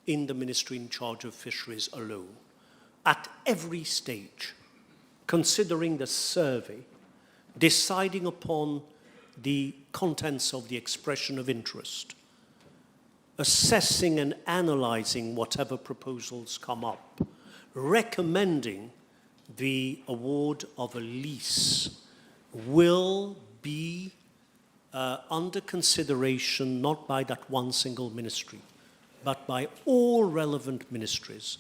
in the ministry in charge of fisheries alone. At every stage, considering the survey, deciding upon the contents of the expression of interest, assessing and analyzing whatever proposals come up, recommending the award of a lease will be under consideration not by that one single ministry, but by all relevant ministries,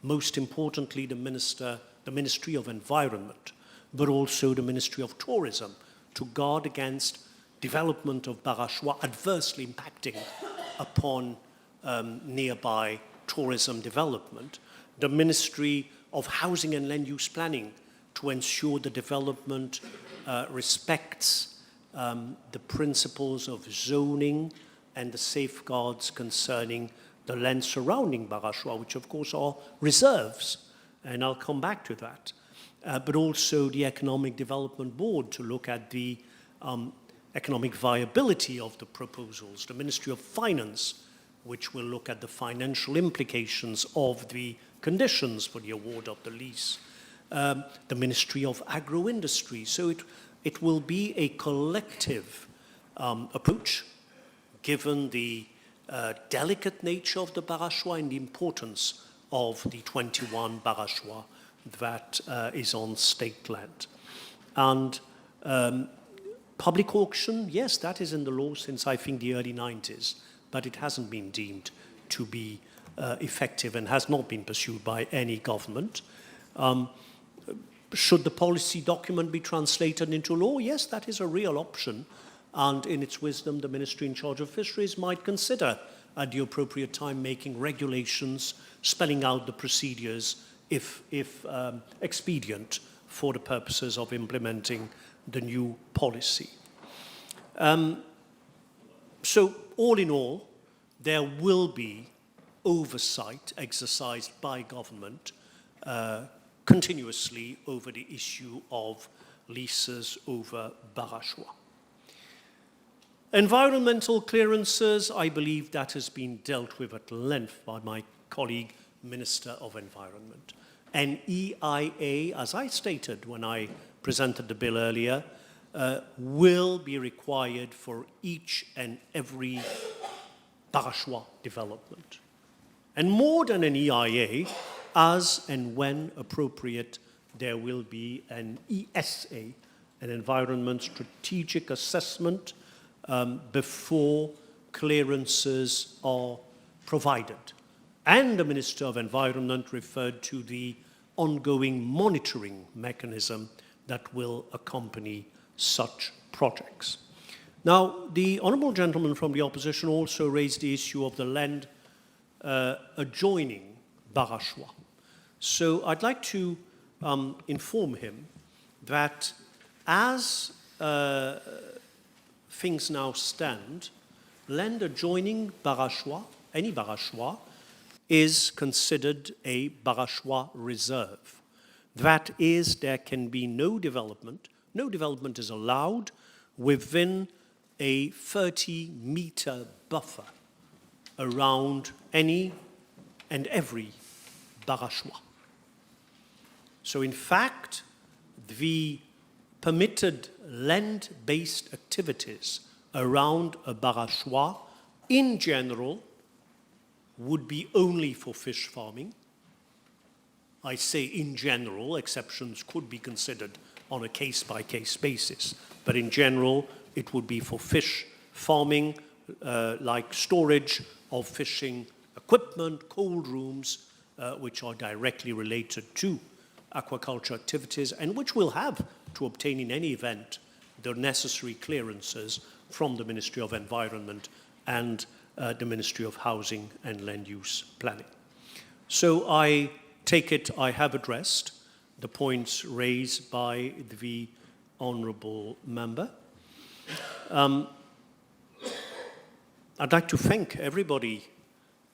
most importantly the Ministry of Environment, but also the Ministry of Tourism, to guard against development of barachois adversely impacting upon nearby tourism development, the Ministry of Housing and Land Use Planning, to ensure the development respects the principles of zoning and the safeguards concerning the land surrounding barachois, which of course are reserves, and I'll come back to that. But also the Economic Development Board to look at the economic viability of the proposals, the Ministry of Finance, which will look at the financial implications of the conditions for the award of the lease, the Ministry of Agro-Industry. So it will be a collective approach, given the delicate nature of the barachois and the importance of the 21 barachois that is on state land. And public auction, yes, that is in the law since I think the early 90s, but it hasn't been deemed to be effective and has not been pursued by any government. Should the policy document be translated into law? Yes, that is a real option. And in its wisdom, the ministry in charge of fisheries might consider at the appropriate time making regulations, spelling out the procedures if expedient for the purposes of implementing the new policy. So all in all, there will be oversight exercised by government continuously over the issue of leases over Barachois. Environmental clearances, I believe that has been dealt with at length by my colleague, Minister of Environment. An EIA, as I stated when I presented the bill earlier, will be required for each and every Barachois development. And more than an EIA, as and when appropriate, there will be an ESA, an Environment Strategic Assessment, before clearances are provided. And the Minister of Environment referred to the ongoing monitoring mechanism that will accompany such projects. Now, the honourable gentleman from the opposition also raised the issue of the land adjoining Barachois. So I'd like to inform him that as things now stand, land adjoining Barachois, any Barachois, is considered a Barachois reserve. That is, there can be no development is allowed within a 30-meter buffer around any and every Barachois. So in fact, the permitted land-based activities around a Barachois in general would be only for fish farming. I say in general, exceptions could be considered on a case-by-case basis, but in general, it would be for fish farming, like storage of fishing equipment, cold rooms, which are directly related to aquaculture activities and which will have to obtain in any event the necessary clearances from the Ministry of Environment and the Ministry of Housing and Land Use Planning. So I take it I have addressed the points raised by the honourable member. I'd like to thank everybody,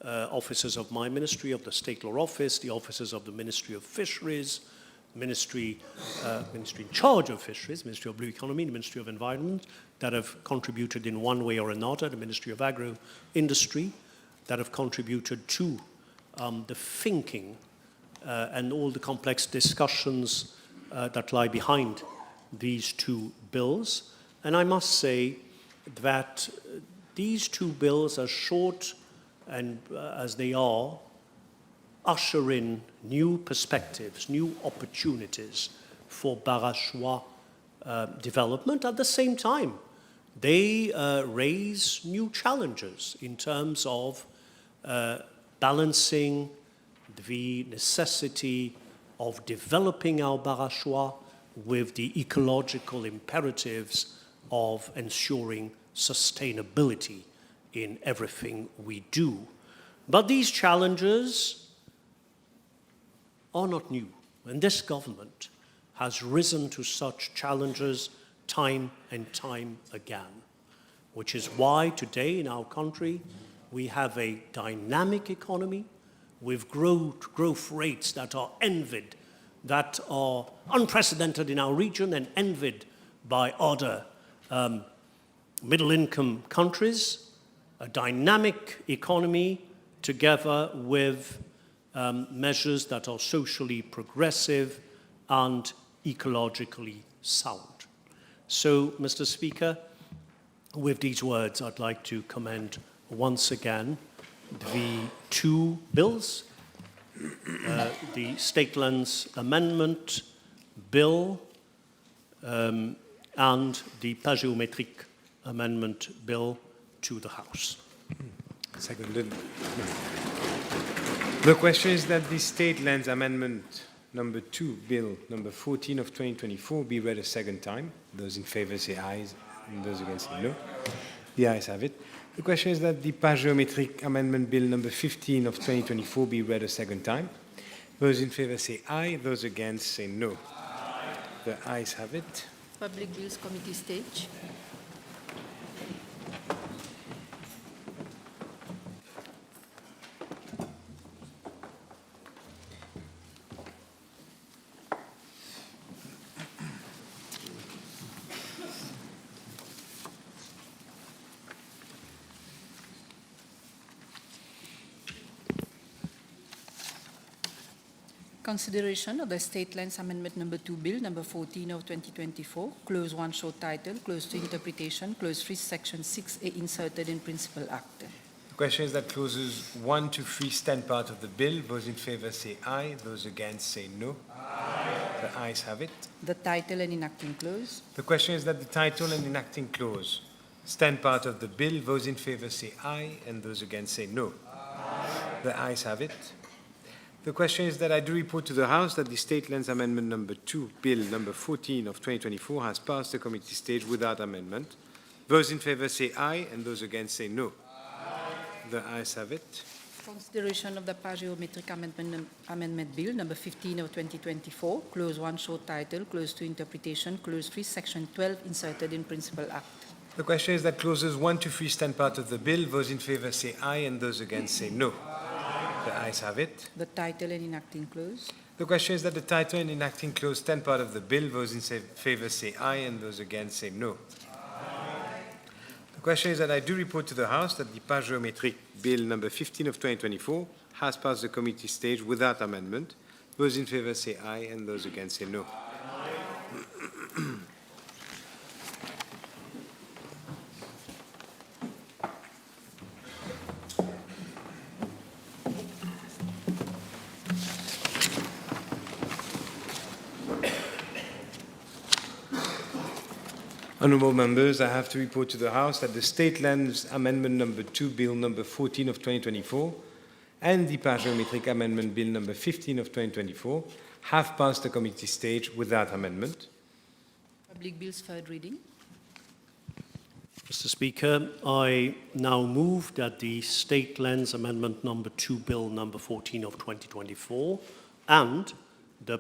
officers of my ministry, of the State Law Office, the officers of the Ministry of Fisheries, ministry in charge of fisheries, Ministry of Blue Economy, the Ministry of Environment, that have contributed in one way or another, the Ministry of Agro-Industry, that have contributed to the thinking and all the complex discussions that lie behind these two bills. And I must say that these two bills, as short and as they are, usher in new perspectives, new opportunities for Barachois development. At the same time, they raise new challenges in terms of balancing the necessity of developing our Barachois with the ecological imperatives of ensuring sustainability in everything we do. But these challenges are not new, and this government has risen to such challenges time and time again, which is why today in our country we have a dynamic economy with growth rates that are envied, that are unprecedented in our region and envied by other middle-income countries, a dynamic economy together with measures that are socially progressive and ecologically sound. So, Mr. Speaker, with these words, I'd like to commend once again the two bills, the State Lands Amendment Bill and the Géométriques Amendment Bill to the House. Seconded. The question is that the State Lands Amendment number 2, Bill number 14 of 2024 be read a second time. Those in favor say aye, and those against say no. The ayes have it. The question is that the Géométriques Amendment Bill number 15 of 2024 be read a second time. Those in favor say aye, those against say no. Aye. The ayes have it. Public Bills Committee stage. Consideration of the State Lands Amendment Number 2 Bill, Number 14 of 2024, Clause 1 short title, Clause 2 interpretation, Clause 3 Section 6A inserted in Principal Act. The question is that clauses 1 to 3 stand part of the bill. Those in favor say aye, those against say no. Aye. The ayes have it. The title and enacting clause. The question is that the title and enacting clause stand part of the bill. Those in favor say aye, and those against say no. Aye. The ayes have it. The question is that I do report to the House that the State Lands Amendment Number 2, Bill Number 14 of 2024 has passed the committee stage without amendment. Those in favor say aye, and those against say no. Aye. The ayes have it. Consideration of the Géométriques Amendment Bill, Number 15 of 2024, Clause 1 short title, Clause 2 interpretation, Clause 3 Section 12 inserted in Principal Act. The question is that clauses 1 to 3 stand part of the bill. Those in favor say aye, and those against say no. The ayes have it. The title and enacting clause. The question is that the title and enacting clause stand part of the bill. Those in favor say aye, and those against say no. Aye. The question is that I do report to the House that the Géométriques Bill Number 15 of 2024 has passed the committee stage without amendment. Those in favor say aye, and those against say no. Honourable members, I have to report to the House that the State Lands Amendment Number 2 Bill Number 14 of 2024 and the Géométriques Amendment Bill Number 15 of 2024 have passed the committee stage without amendment. Public Bills third reading. Mr. Speaker, I now move that the State Lands Amendment Number 2 Bill Number 14 of 2024 and the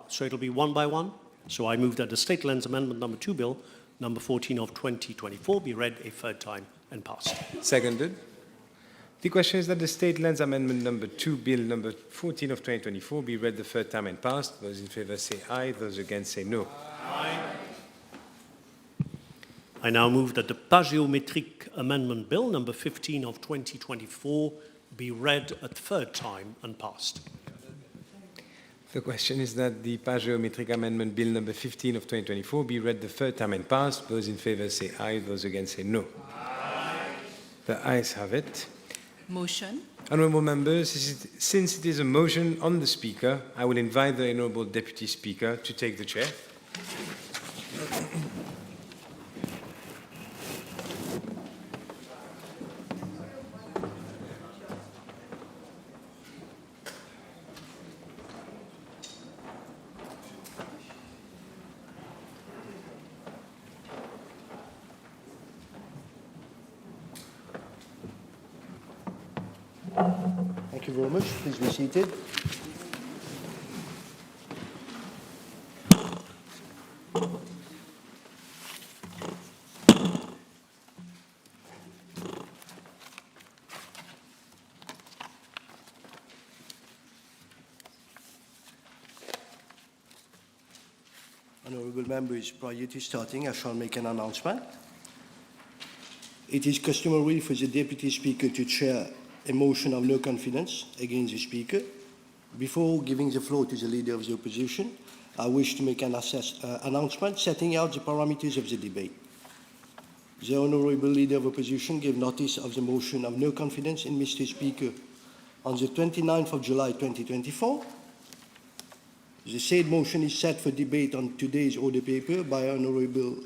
so it'll be one by one. So I move that the State Lands Amendment Number 2 Bill Number 14 of 2024 be read a third time and passed. Seconded. The question is that the State Lands Amendment Number 2 Bill Number 14 of 2024 be read the third time and passed. Those in favor say aye, those against say no. Aye. I now move that the Géométriques Amendment Bill Number 15 of 2024 be read a third time and passed. The question is that the Géométriques Amendment Bill Number 15 of 2024 be read the third time and passed. Those in favor say aye, those against say no. Aye. The ayes have it. Motion. Honourable members, since it is a motion on the Speaker, I will invite the Honourable Deputy Speaker to take the chair. Thank you very much. Please be seated. Honourable members, prior to starting, I shall make an announcement. It is customary for the Deputy Speaker to chair a motion of no confidence against the Speaker. Before giving the floor to the Leader of the Opposition, I wish to make an announcement setting out the parameters of the debate. The Honourable Leader of Opposition gave notice of the motion of no confidence in Mr. Speaker on the 29th of July 2024. The said motion is set for debate on today's order paper by Honourable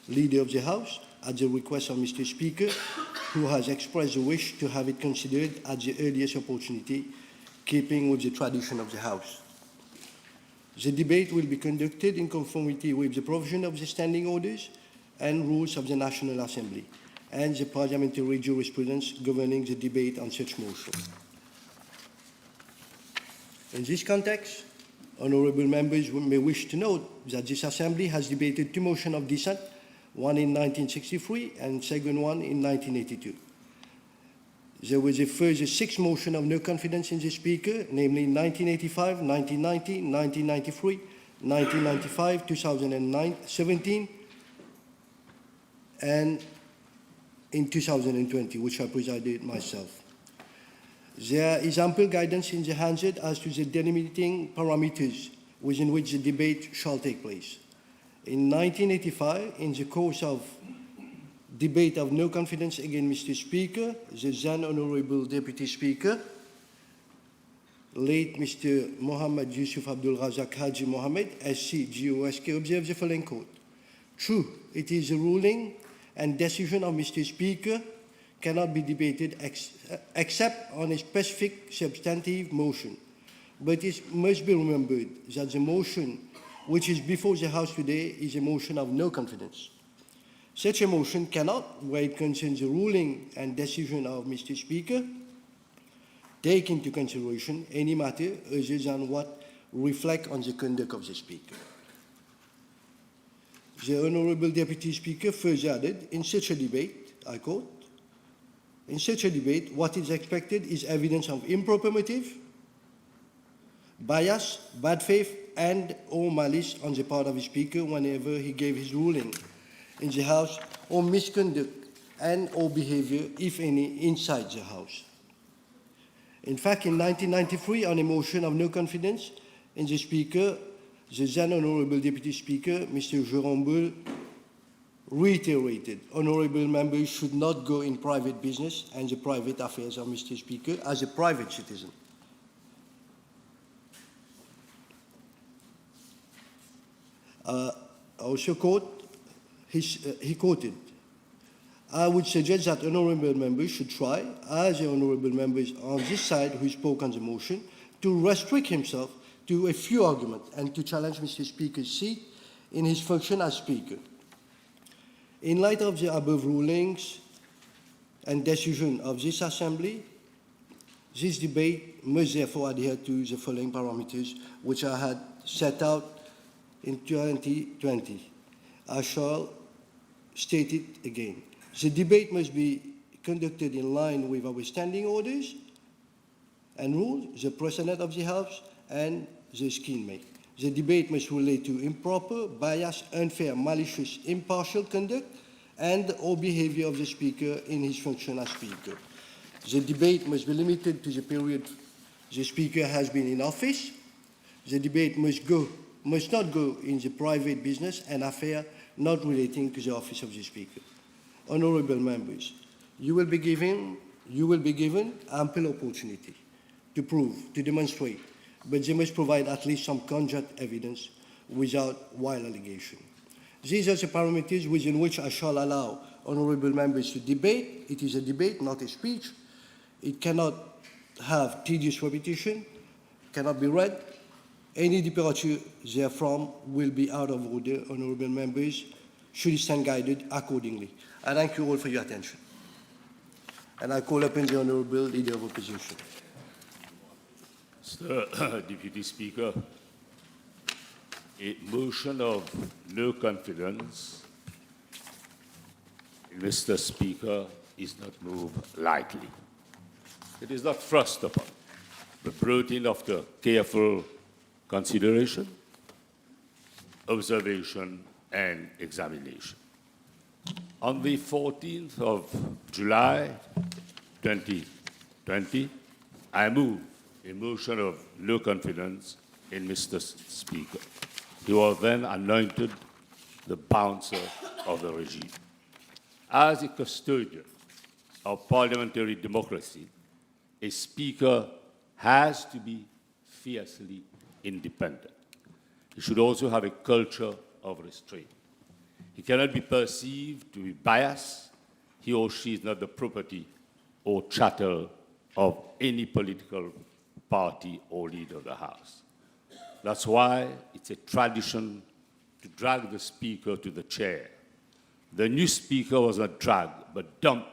Leader of the House at the request of Mr. Speaker, who has expressed the wish to have it considered at the earliest opportunity, keeping with the tradition of the House. The debate will be conducted in conformity with the provision of the standing orders and rules of the National Assembly and the parliamentary jurisprudence governing the debate on such motion. In this context, honourable members may wish to note that this Assembly has debated two motions of dissent, one in 1963 and second one in 1982. There was a further 6 motions of no confidence in the Speaker, namely in 1985, 1990, 1993, 1995, 2017, and in 2020, which I presided myself. There is ample guidance in the Handset as to the delimiting parameters within which the debate shall take place. In 1985, in the course of debate of no confidence against Mr. Speaker, the then Honourable Deputy Speaker, late Mr. Mohammed Yusuf Abdul Razak Haji Mohammed, SC GOSK, observed the following quote: "True, it is a ruling and decision of Mr. Speaker cannot be debated except on a specific substantive motion. But it must be remembered that the motion which is before the House today is a motion of no confidence. Such a motion cannot, where it concerns the ruling and decision of Mr. Speaker, take into consideration any matter other than what reflect on the conduct of the Speaker." The Honourable Deputy Speaker further added, in such a debate, I quote, "In such a debate, what is expected is evidence of improper motive, bias, bad faith, and or malice on the part of the Speaker whenever he gave his ruling in the House, or misconduct and or behavior, if any, inside the House." In fact, in 1993, on a motion of no confidence in the Speaker, the then Honourable Deputy Speaker, Mr. Jérôme Bull, reiterated honourable members should not go in private business and the private affairs of Mr. Speaker as a private citizen. I also quote, he quoted, "I would suggest that honourable members should try, as the honourable members on this side who spoke on the motion, to restrict himself to a few arguments and to challenge Mr. Speaker's seat in his function as Speaker. In light of the above rulings and decision of this Assembly, this debate must therefore adhere to the following parameters which I had set out in 2020. I shall state it again. The debate must be conducted in line with our standing orders and rules, the precedent of the House, and the scheme. The debate must relate to improper, biased, unfair, malicious, impartial conduct and or behavior of the Speaker in his function as Speaker. The debate must be limited to the period the Speaker has been in office. The debate must not go in the private business and affair not relating to the office of the Speaker. Honourable members, you will be given ample opportunity to prove, to demonstrate, but they must provide at least some cogent evidence without wild allegation. These are the parameters within which I shall allow honourable members to debate. It is a debate, not a speech. It cannot have tedious repetition, cannot be read. Any departure therefrom will be out of order. Honourable members should stand guided accordingly. I thank you all for your attention. And I call upon the Honourable Leader of Opposition. Mr. Deputy Speaker, a motion of no confidence in Mr. Speaker is not moved lightly. It is not thrust upon, but brought in after careful consideration, observation, and examination. On the 14th of July 2020, I moved a motion of no confidence in Mr. Speaker. He was then anointed the bouncer of the regime. As a custodian of parliamentary democracy, a Speaker has to be fiercely independent. He should also have a culture of restraint. He cannot be perceived to be biased. He or she is not the property or chattel of any political party or leader of the House. That's why it's a tradition to drag the Speaker to the chair. The new Speaker was not dragged, but dumped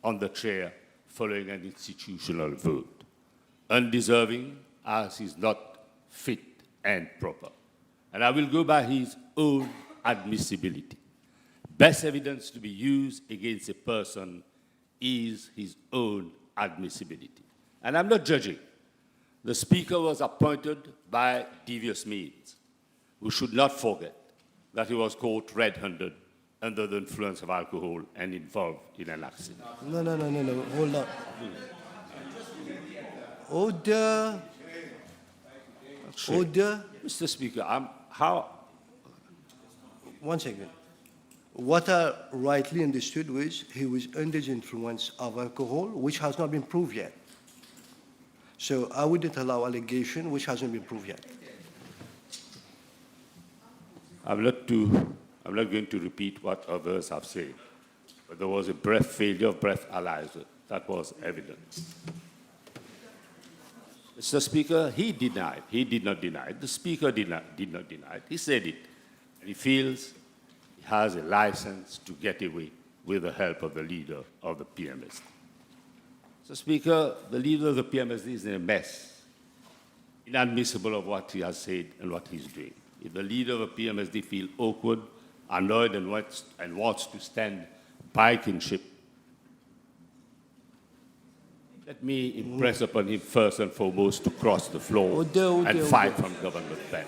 on the chair following an institutional vote, undeserving as he's not fit and proper. And I will go by his own admissibility. Best evidence to be used against a person is his own admissibility. And I'm not judging. The Speaker was appointed by devious means. We should not forget that he was caught red-handed under the influence of alcohol and involved in an accident. No, hold on. Order. Order. Mr. Speaker, One second. What I rightly understood was he was under the influence of alcohol, which has not been proved yet. So I wouldn't allow allegation which hasn't been proved yet. I'm not going to repeat what others have said, but there was a failure of breathalyzer. That was evident. Mr. Speaker, he did not deny it. The Speaker did not deny it. He said it. And he feels he has a license to get away with the help of the leader of the PMSD. Mr. Speaker, the leader of the PMSD is in a mess, inadmissible of what he has said and what he's doing. If the leader of the PMSD feels awkward, annoyed, and wants to stand by kinship, let me impress upon him first and foremost to cross the floor and fight from government bench.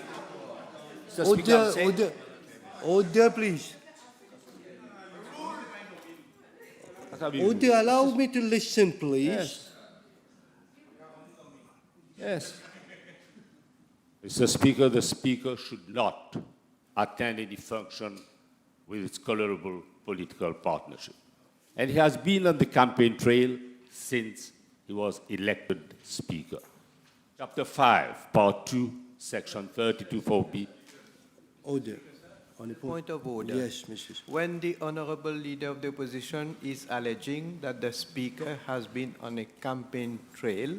Order, please. Order, allow me to listen, please. Yes. Mr. Speaker, the Speaker should not attend any function with its colorable political partnership. And he has been on the campaign trail since he was elected Speaker. Chapter 5, Part 2, Section 32(4)(b). Order. On a point of order. Yes, Mr. Speaker. When the Honorable Leader of the Opposition is alleging that the Speaker has been on a campaign trail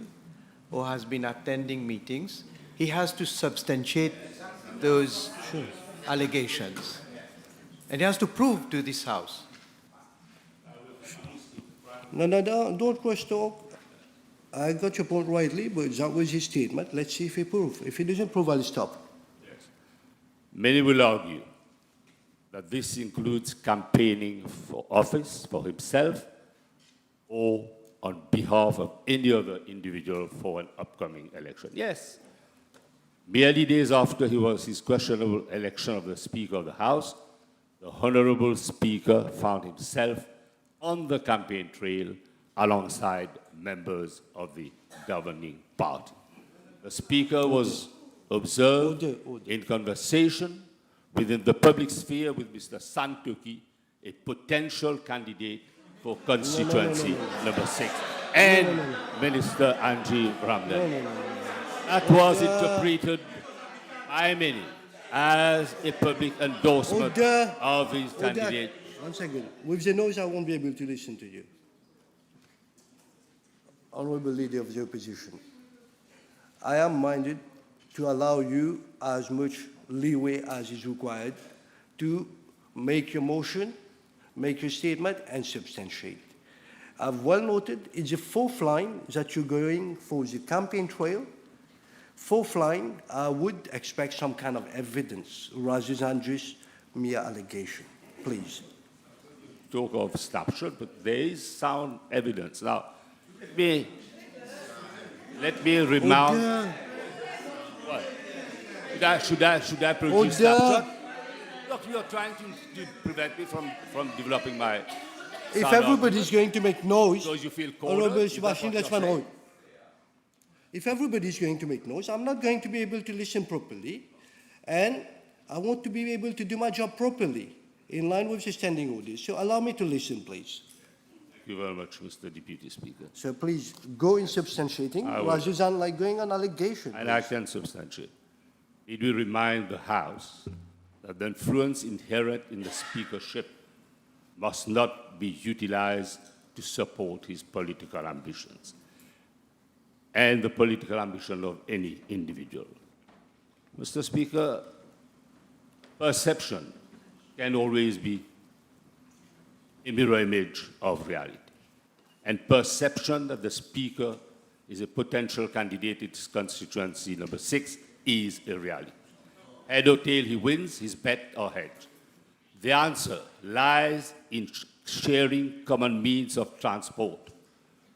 or has been attending meetings, he has to substantiate those allegations. And he has to prove to this House. No, don't cross talk. I got your point rightly, but that was his statement. Let's see if he proves. If he doesn't prove, I'll stop. Yes. Many will argue that this includes campaigning for office for himself or on behalf of any other individual for an upcoming election. Yes. Merely days after his questionable election of the Speaker of the House, the Honorable Speaker found himself on the campaign trail alongside members of the governing party. The Speaker was observed in conversation within the public sphere with Mr. Santoki, a potential candidate for constituency number 6, and Minister Angie Ramdan. That was interpreted by many as a public endorsement of his candidate. One second. With the noise, I won't be able to listen to you. Honorable Leader of the Opposition, I am minded to allow you as much leeway as is required to make your motion, make your statement, and substantiate. I've well noted it's the fourth line that you're going for the campaign trail. Fourth line, I would expect some kind of evidence rather than just mere allegation. Please. Talk of snapshot, but there is sound evidence. Now, let me remark. What? Should I produce snapshot? Look, you are trying to prevent me from developing my. If everybody's going to make noise, because you feel Honorable Sebastian Lechman, if everybody's going to make noise, I'm not going to be able to listen properly, and I want to be able to do my job properly, in line with the standing orders. So allow me to listen, please. Thank you very much, Mr. Deputy Speaker. So please go in substantiating rather than like going on allegation. And I can substantiate. It will remind the House that the influence inherent in the speakership must not be utilized to support his political ambitions and the political ambition of any individual. Mr. Speaker, perception can always be a mirror image of reality. And perception that the Speaker is a potential candidate in his constituency number 6 is a reality. Head or tail, he wins, his bet or hedge. The answer lies in sharing common means of transport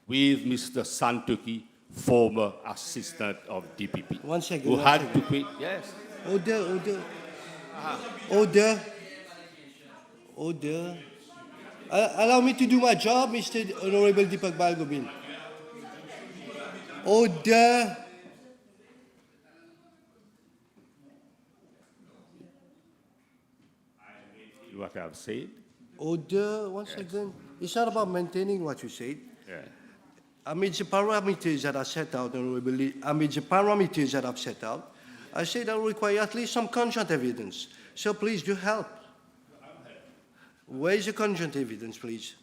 with Mr. Santoki, former assistant of DPP. One second. Who one had second. to quit, yes. Order. Allow me to do my job, Mr. Honorable Deepak Balgobin. Order. What I have said. Order, one second. It's not about maintaining what you said. Yeah. Amid the parameters that are set out, amid the parameters that I've set out, I say that will require at least some cogent evidence. So please do help. Where is the cogent evidence, please?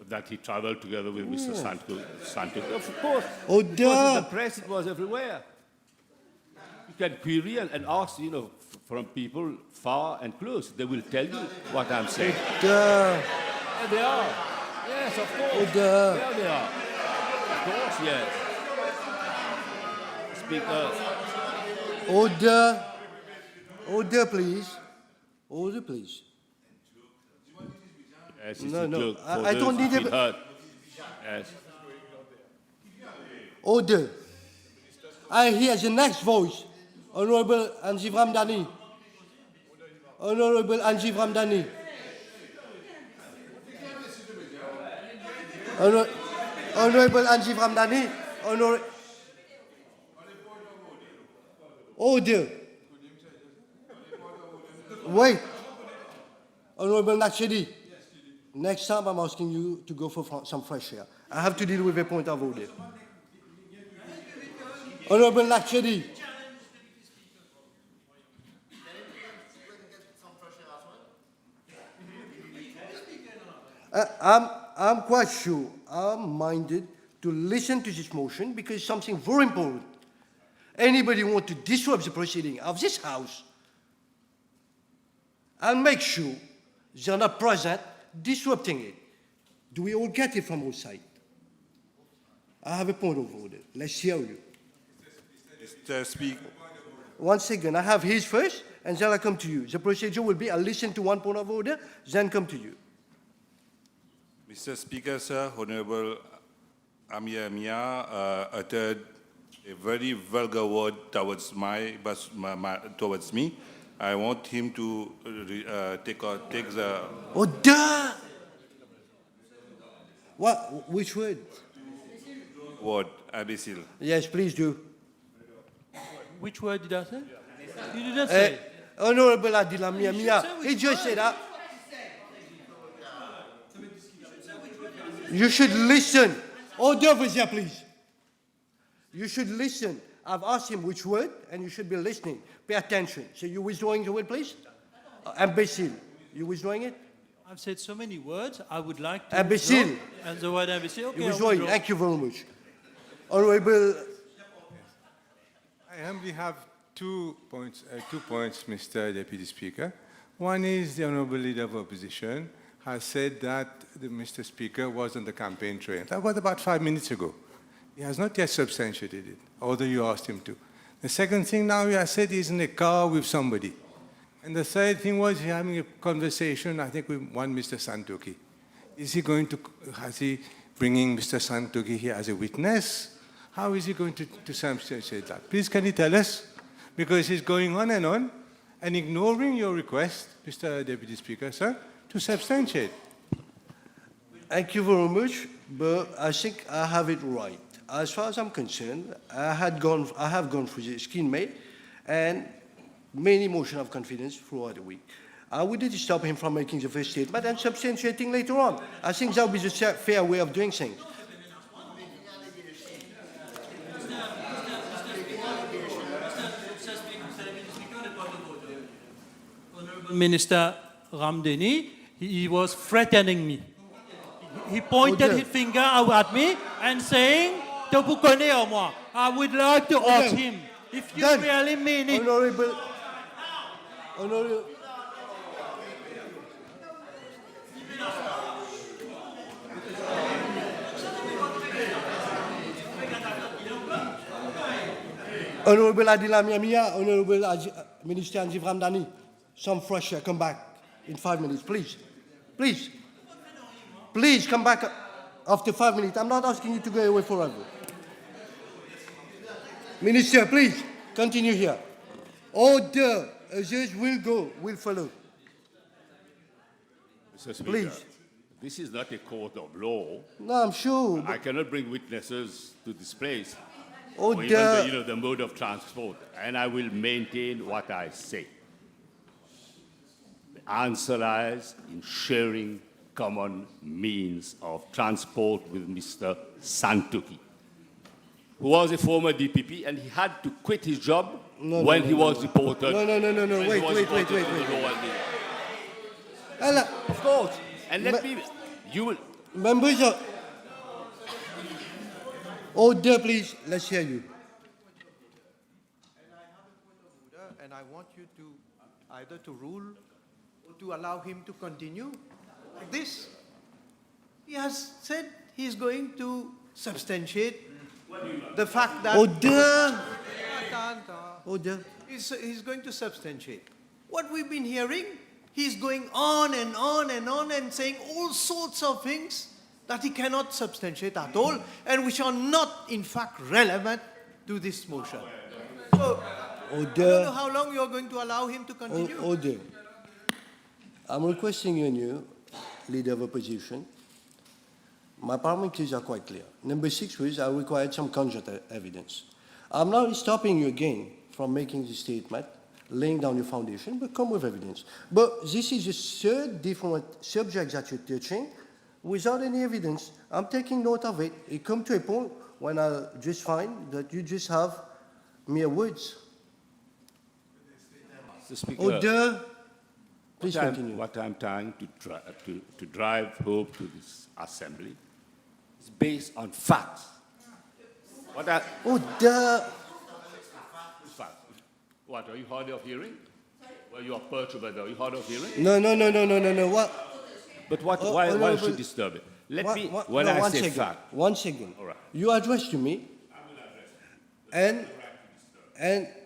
That he traveled together with Mr. Santoki. Of course. Order. Because in the press, it was everywhere. You can query and ask, from people far and close. They will tell you what I'm saying. Order. There they are. Yes, of course. Order. There they are. Of course, yes. Speaker. Order. Order, please. Order, please. Yes, it's No, a no. joke. I don't need it. a... Yes. Order. I hear the next voice. Honorable Anjiv Ramdani. Honorable Anjiv Ramdani. Honorable Anjiv Ramdani. Order. Wait. Honorable Nakshidi. Next time I'm asking you to go for some fresh air. I have to deal with a point of order. Honorable Nakshidi. I'm quite sure I'm minded to listen to this motion because it's something very important. Anybody want to disrupt the proceeding of this House and make sure they're not present disrupting it. Do we all get it from all sides? I have a point of order. Let's hear you. Mr. Speaker. One second. I have his first, and then I come to you. The procedure will be I listen to one point of order, then come to you. Mr. Speaker, sir, Honorable Amir Mia uttered a very vulgar word towards towards me. I want him to take the... Order! What? Which word? Word, imbecile. Yes, please do. Which word did I say? You didn't say. Honorable Adil Amir Mia, he just said that. You should listen. Order over here, please. You should listen. I've asked him which word, and you should be listening. Pay attention. So you withdrawing the word, please? Imbecile. You withdrawing it? I've said so many words. I would like to. Imbecile. And the word imbecile. Okay, You withdrawing. withdraw. Thank you very much. Honorable. I humbly have 2 points, Mr. Deputy Speaker. One is the Honourable Leader of Opposition has said that Mr. Speaker was on the campaign trail. That was about 5 minutes ago. He has not yet substantiated it, although you asked him to. The second thing now he has said he's in a car with somebody. And the third thing was he's having a conversation, I think, with one Mr. Santoki. Is he going to, has he bringing Mr. Santoki here as a witness? How is he going to substantiate that? Please, can you tell us? Because he's going on and ignoring your request, Mr. Deputy Speaker, sir, to substantiate. Thank you very much, but I think I have it right. As far as I'm concerned, I have gone through the skin mail and many motion of confidence throughout the week. I wouldn't stop him from making the first statement and substantiating later on. I think that would be the fair way of doing things. Minister Ramdani, he was threatening me. He pointed his finger out at me and saying, "Tu vous connais moi." I would like to ask him If you Done. really mean it. Honorable. Honorable Adila Miamia, Honorable Minister Anjiv Ramdani, some fresh air, come back in 5 minutes, please. Please. Please come back after 5 minutes. I'm not asking you to go away forever. Minister, please, continue here. Order, a judge will follow. Mr. Speaker, Please. this is not a court of law. No, I'm sure. I cannot bring witnesses to this place. Oh, or dear. even the mode of transport, and I will maintain what I say. The answer lies in sharing common means of transport with Mr. Santuki, who was a former DPP, and he had to quit his job when he was deported. No, wait. Of course. And let me, you will. Members of... Order, please. Let's hear you. And I want you to either to rule or to allow him to continue this. He has said he's going to substantiate the fact that... Order! Order. He's going to substantiate. What we've been hearing, he's going on and on and on and saying all sorts of things that he cannot substantiate at all and which are not, in fact, relevant to this motion. So, I don't know how long you're going to allow him to continue. Order. I'm requesting you, Leader of Opposition. My parameters are quite clear. Number 6 was I required some conjunct evidence. I'm not stopping you again from making the statement, laying down your foundation, but come with evidence. But this is a third different subject that you're touching without any evidence. I'm taking note of it. It comes to a point when I'll just find that you just have mere words. Mr. Speaker, Order. Please continue. What I'm trying to drive home to this assembly is based on facts. Order. Facts. What, are you hard of hearing? Well, you are perturbed. Are you hard of hearing? No. What? But why should you disturb it? When I say fact. 1 second. All right. You address to me. And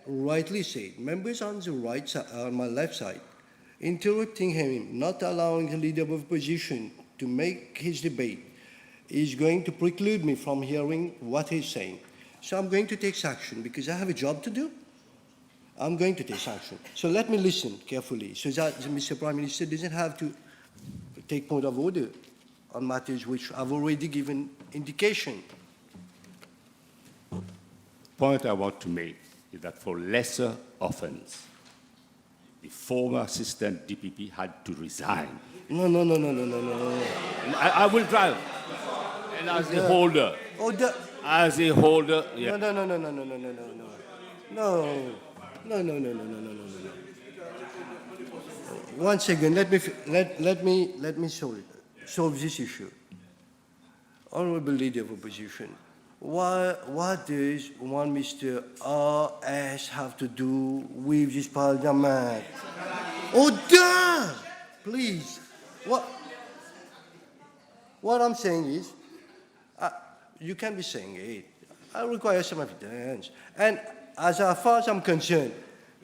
rightly said, members on the right side, on my left side, interrupting him, not allowing the leader of opposition to make his debate, is going to preclude me from hearing what he's saying. So I'm going to take action because I have a job to do. I'm going to take action. So let me listen carefully so that the Mr. Prime Minister doesn't have to take point of order on matters which I've already given indication. Point I want to make is that for lesser offense, the former assistant DPP had to resign. No. And I will drive. And as a holder. As a holder. Yeah. No. 1 second. Let me solve this issue. Honorable Leader of Opposition, what does one Mr. R.S. have to do with this Parliament? Order! Please. What I'm saying is, you can be saying it. I require some evidence. And as far as I'm concerned,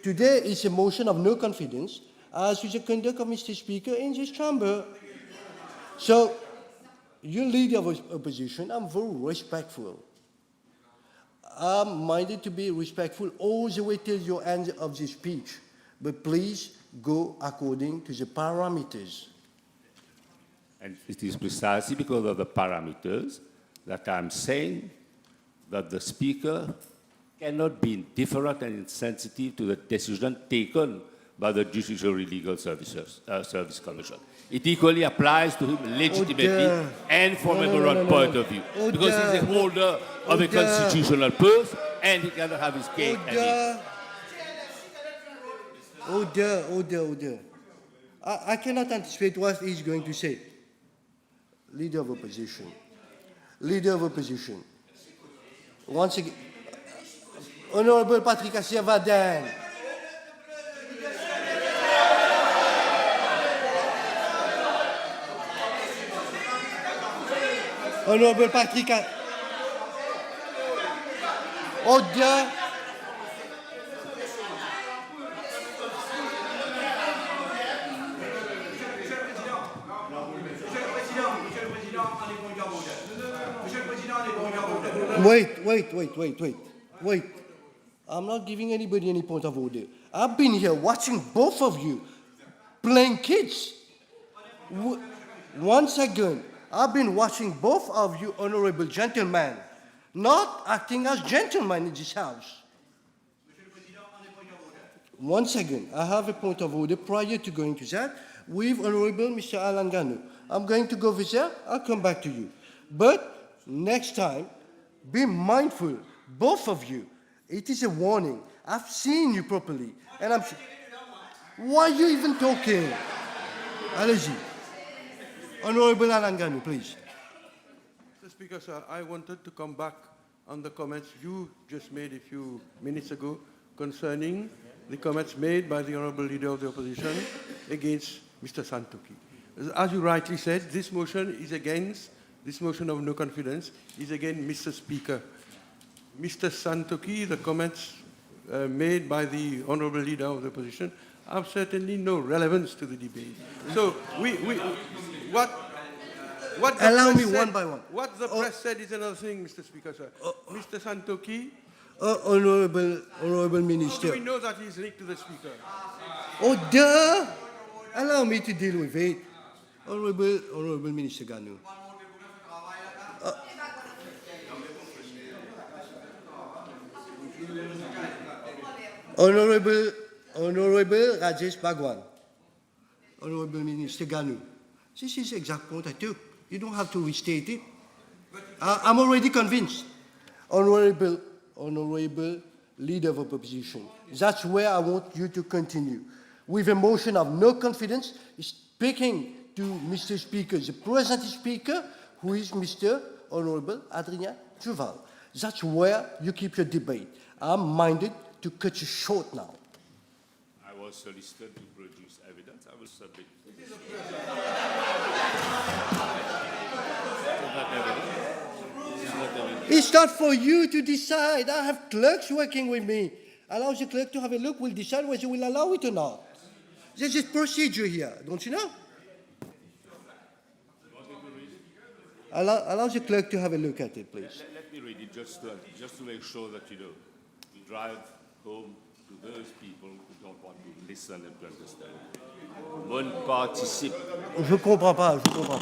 today is a motion of no confidence as to the conduct of Mr. Speaker in this chamber. So, you leader of opposition, I'm very respectful. I'm minded to be respectful all the way till your end of the speech. But please go according to the parameters. And it is precisely because of the parameters that I'm saying that the Speaker cannot be indifferent and insensitive to the decision taken by the Judiciary Legal Service Commission. It equally applies to him legitimately and from a moral point of view. Because he's a holder of a constitutional post and he cannot have his cake and eat. Order. I cannot anticipate what he's going to say. Leader of Opposition. Once again, Honorable Patrick Assir-Vaden. Honorable Patrick Order. Wait. I'm not giving anybody any point of order. I've been here watching both of you playing kids. One second. I've been watching both of you honorable gentlemen not acting as gentlemen in this house. One second. I have a point of order prior to going to that with Honorable Mr. Alan Gano. I'm going to go over there. I'll come back to you. But next time, be mindful, both of you. It is a warning. I've seen you properly. And why are you even talking? Allez-y. Honorable Alan Gano, please. Mr. Speaker, sir, I wanted to come back on the comments you just made a few minutes ago concerning the comments made by the Honorable Leader of the Opposition against Mr. Santoki. As you rightly said, this motion of no confidence is against Mr. Speaker. Mr. Santoki, the comments made by the Honorable Leader of the Opposition have certainly no relevance to the debate. So what allow me said, one by one. What the press said is another thing, Mr. Speaker, sir. Mr. Santoki. Honorable Minister. How do we know that he's linked to the Speaker? Oh, duh! Allow me to deal with it. Honorable Minister Gano. Honorable Rajesh Bhagwan. Honorable Minister Gano. This is the exact point I took. You don't have to restate it. I'm already convinced. Honorable Leader of Opposition. That's where I want you to continue. With a motion of no confidence, speaking to Mr. Speaker, the present Speaker, who is Mr. Honorable Adrien Duval. That's where you keep your debate. I'm minded to cut you short now. I was solicited to produce evidence. I will submit. It's not for you to decide. I have clerks working with me. Allow the clerk to have a look. We'll decide whether we'll allow it or not. There's a procedure here, don't you know? Allow the clerk to have a look at it, please. Let me read it just to make sure that you know. We drive home to those people who don't want to listen and to understand. Je comprends pas.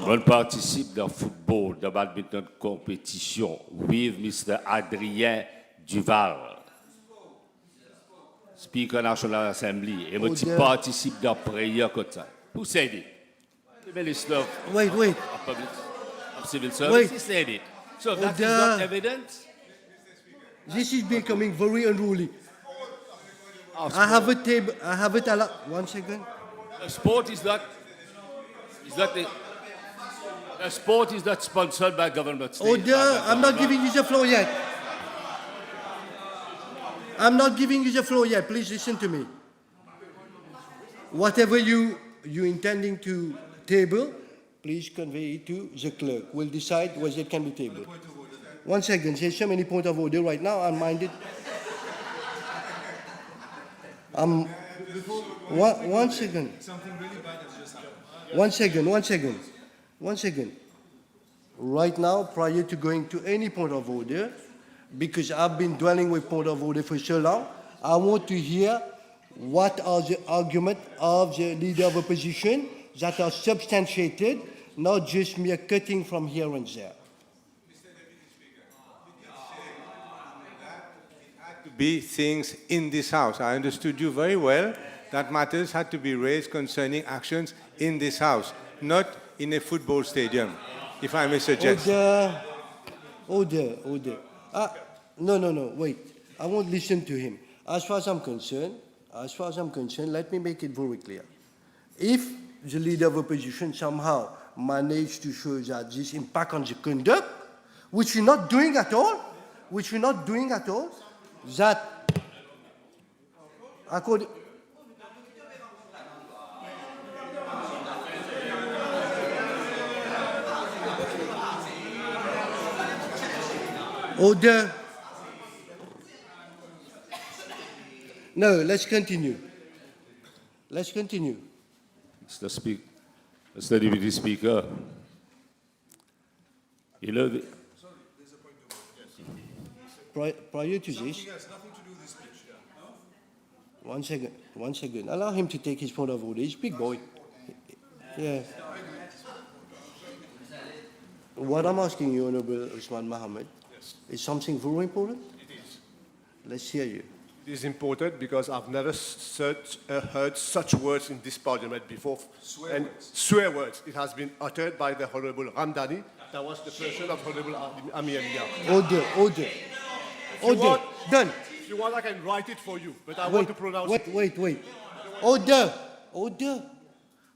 On participe dans football, dans badminton compétition with Mr. Adrien Duval, Speaker National Assembly, et moi participe dans prière comme ça. Who said it? The Minister of Civil Service. He said it. So that is not evidence. This is becoming very unruly. I have a table. I have it. One second. Sport is not sponsored by government. I'm not giving you the floor yet. Please listen to me. Whatever you intending to table, please convey it to the clerk. We'll decide whether it can be tabled. One second. There's so many points of order right now. I'm minded. One second. One second. Right now, prior to going to any point of order, because I've been dwelling with point of order for so long, I want to hear what are the arguments of the Leader of Opposition that are substantiated, not just mere cutting from here and there. Be things in this House. I understood you very well that matters had to be raised concerning actions in this House, not in a football stadium, if I may suggest. Order. No, wait. I won't listen to him. As far as I'm concerned, let me make it very clear. If the Leader of Opposition somehow managed to show that this impact on the conduct, which we're not doing at all, that according, order. No, let's continue. Let's continue. Mr. Deputy Speaker, you know, Prior to this, one second. Allow him to take his point of order. He's a big boy. Yeah. What I'm asking you, Honorable Usman Mohammed, is something very important? It is. Let's hear you. It is important because I've never heard such words in this parliament before. Swear words. It has been uttered by the Honorable Ramdani. That was the person of Honorable Amiemia. Order. Done. If you want, I can write it for you, but I want to pronounce it. Wait. Order.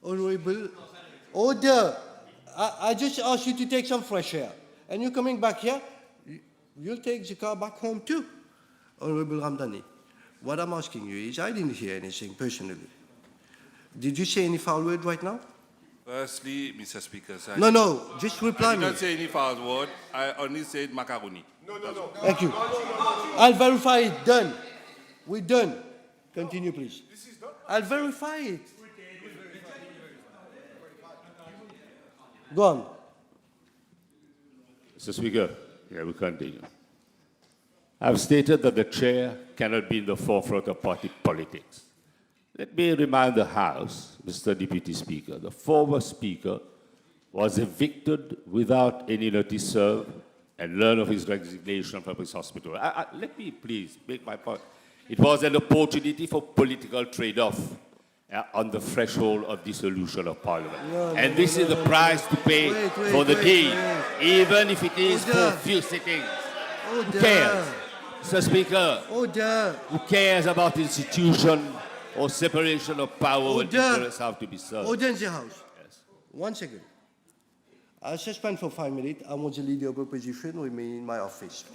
Honorable. Order. I just asked you to take some fresh air. And you're coming back here, you'll take the car back home too. Honorable Ramdani, what I'm asking you is, I didn't hear anything personally. Did you say any foul word right now? Firstly, Mr. Speaker, sir. No, just reply I me. did not say any foul word. I only said macaroni. No. Thank you. I'll verify it. Done. We're done. Continue, please. I'll verify it. Go on. Mr. Speaker, we continue. I've stated that the chair cannot be in the forefront of party politics. Let me remind the House, Mr. Deputy Speaker, the former Speaker was evicted without any notice served and learned of his resignation from his hospital. Let me please make my point. It was an opportunity for political trade-off on the threshold of dissolution of Parliament. This is the price to pay for the deed, even if it is for a few sittings. Who cares? Mr. Speaker, who cares about institution or separation of power when interests have to be served? Order in the House. Yes. 1 second. I'll suspend for 5 minutes. I want the leader of opposition with me in my office.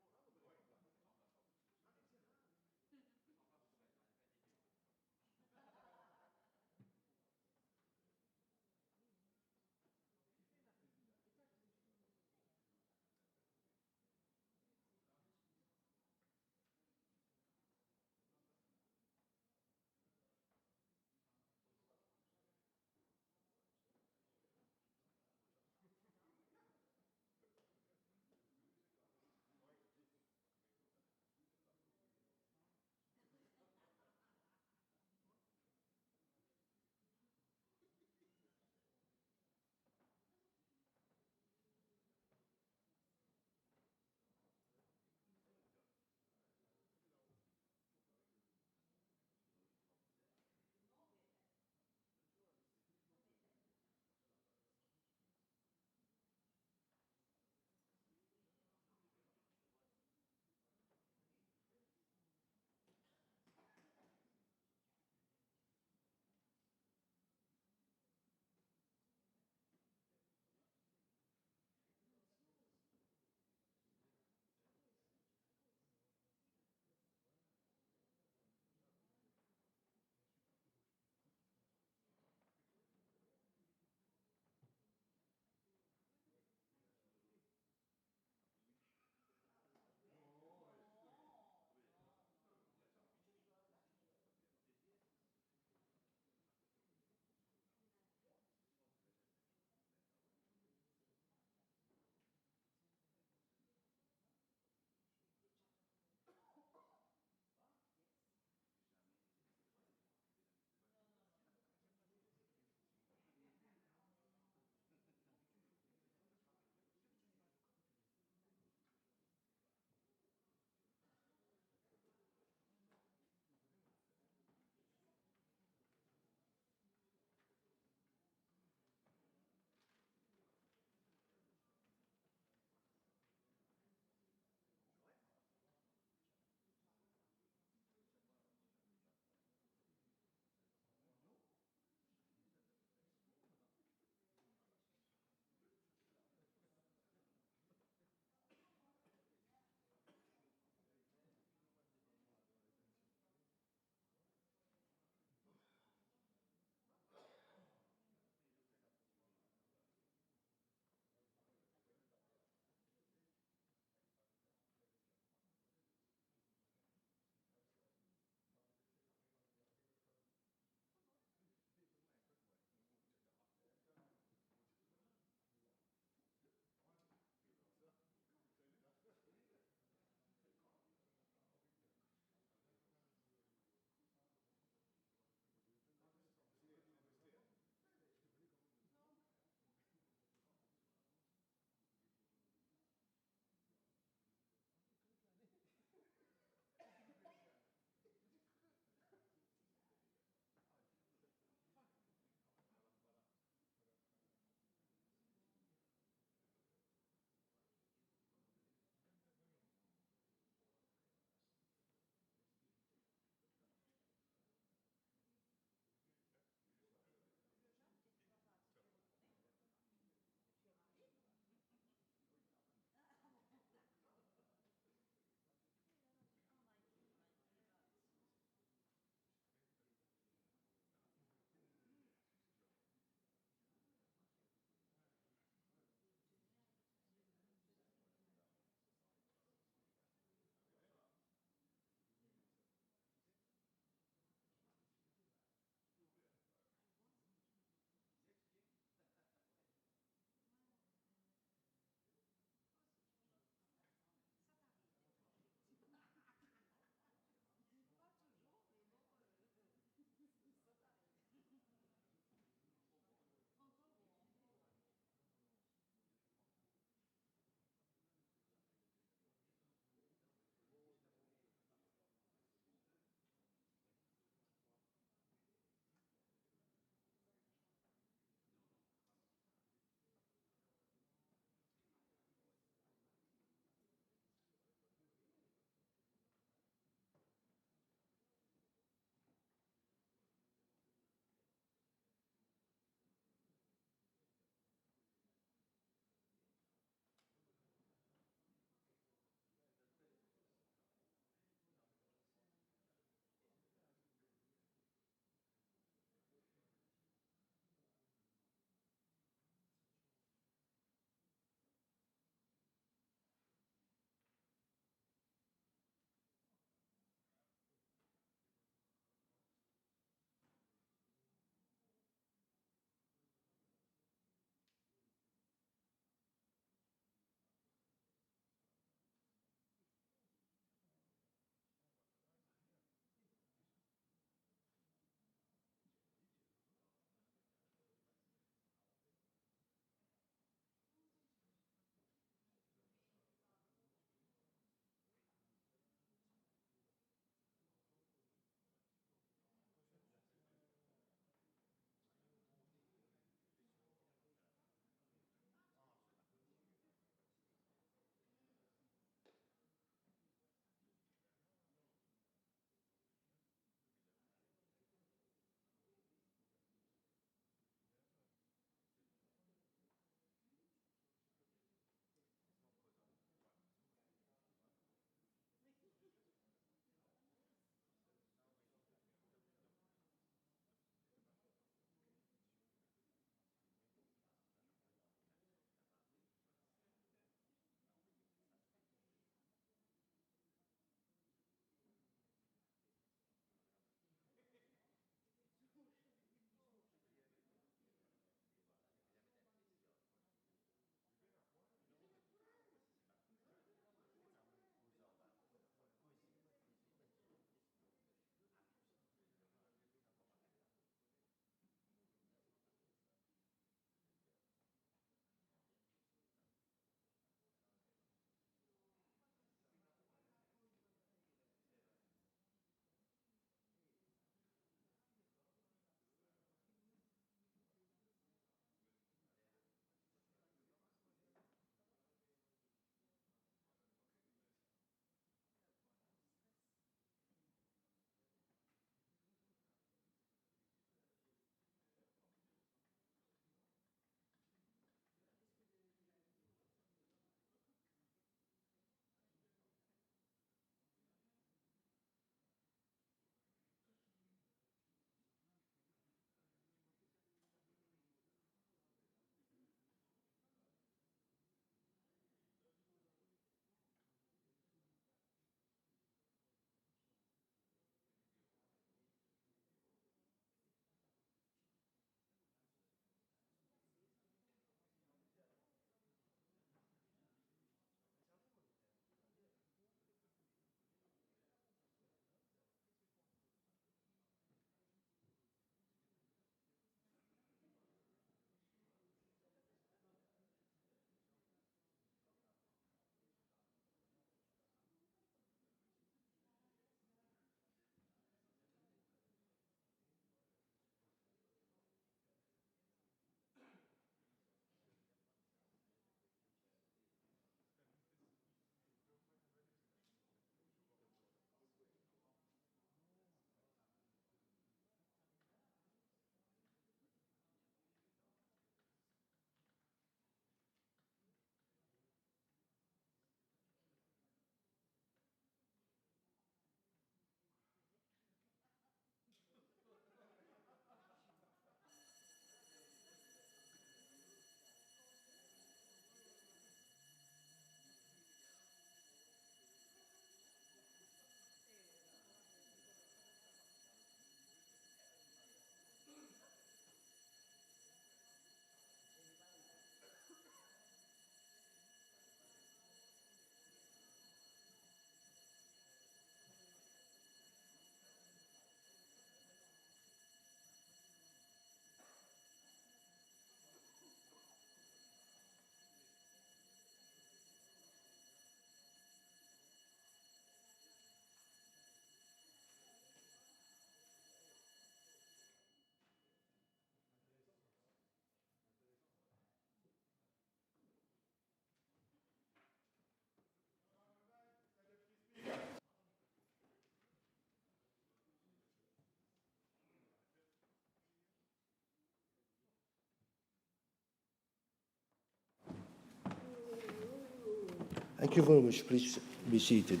Thank you very much. Please be seated.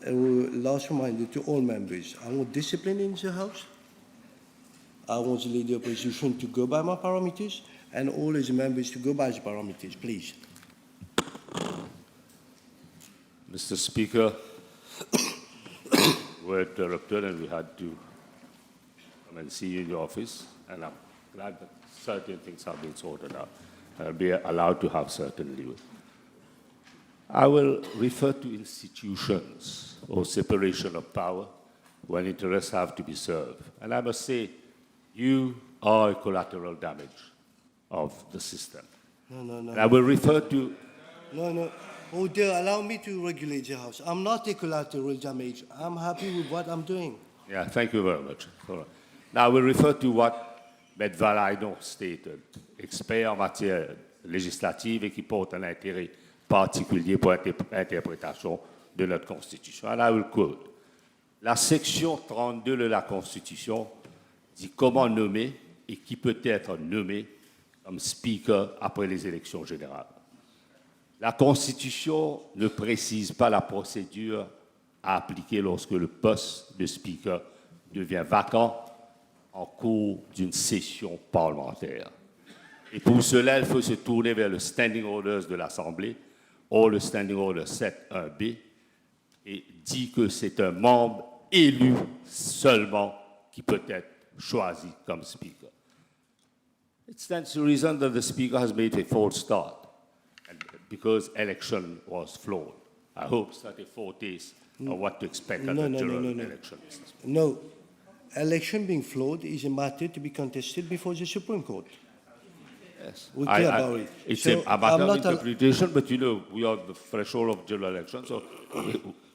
Last reminder to all members, I want discipline in the House. I want the Leader of the Opposition to go by my parameters and all the members to go by the parameters, please. Mr. Speaker, we were interrupted and we had to come and see you in your office, and I'm glad that certain things have been sorted out. I'll be allowed to have certain leave. I will refer to institutions or separation of power when interests have to be served. And I must say, you are a collateral damage of the system. No. And I will refer to... No. Oh dear, allow me to regulate the House. I'm not a collateral damage. I'm happy with what I'm doing. Yeah, thank you very much. Now, I will refer to what M. Valaidon stated, expert en matière législative et qui porte un intérêt particulier pour l'interprétation de notre Constitution. And I will quote, la section 32 de la Constitution dit comment nommer et qui peut être nommé comme Speaker après les élections générales. La Constitution ne précise pas la procédure à appliquer lorsque le poste de Speaker devient vacant en cours d'une session parlementaire. Et pour cela, il faut se tourner vers le Standing Orders de l'Assemblée, ou le Standing Order 7.1b, et dit que c'est un membre élu seulement qui peut être choisi comme Speaker. It stands to reason that the Speaker has made a false start, and because election was flawed. I hope that a foretaste of what to expect at the general election. No. Election being flawed is a matter to be contested before the Supreme Court. Yes. We're clear about it. It's So a matter I'm of not interpretation, but you know, we are at the threshold of general election, so...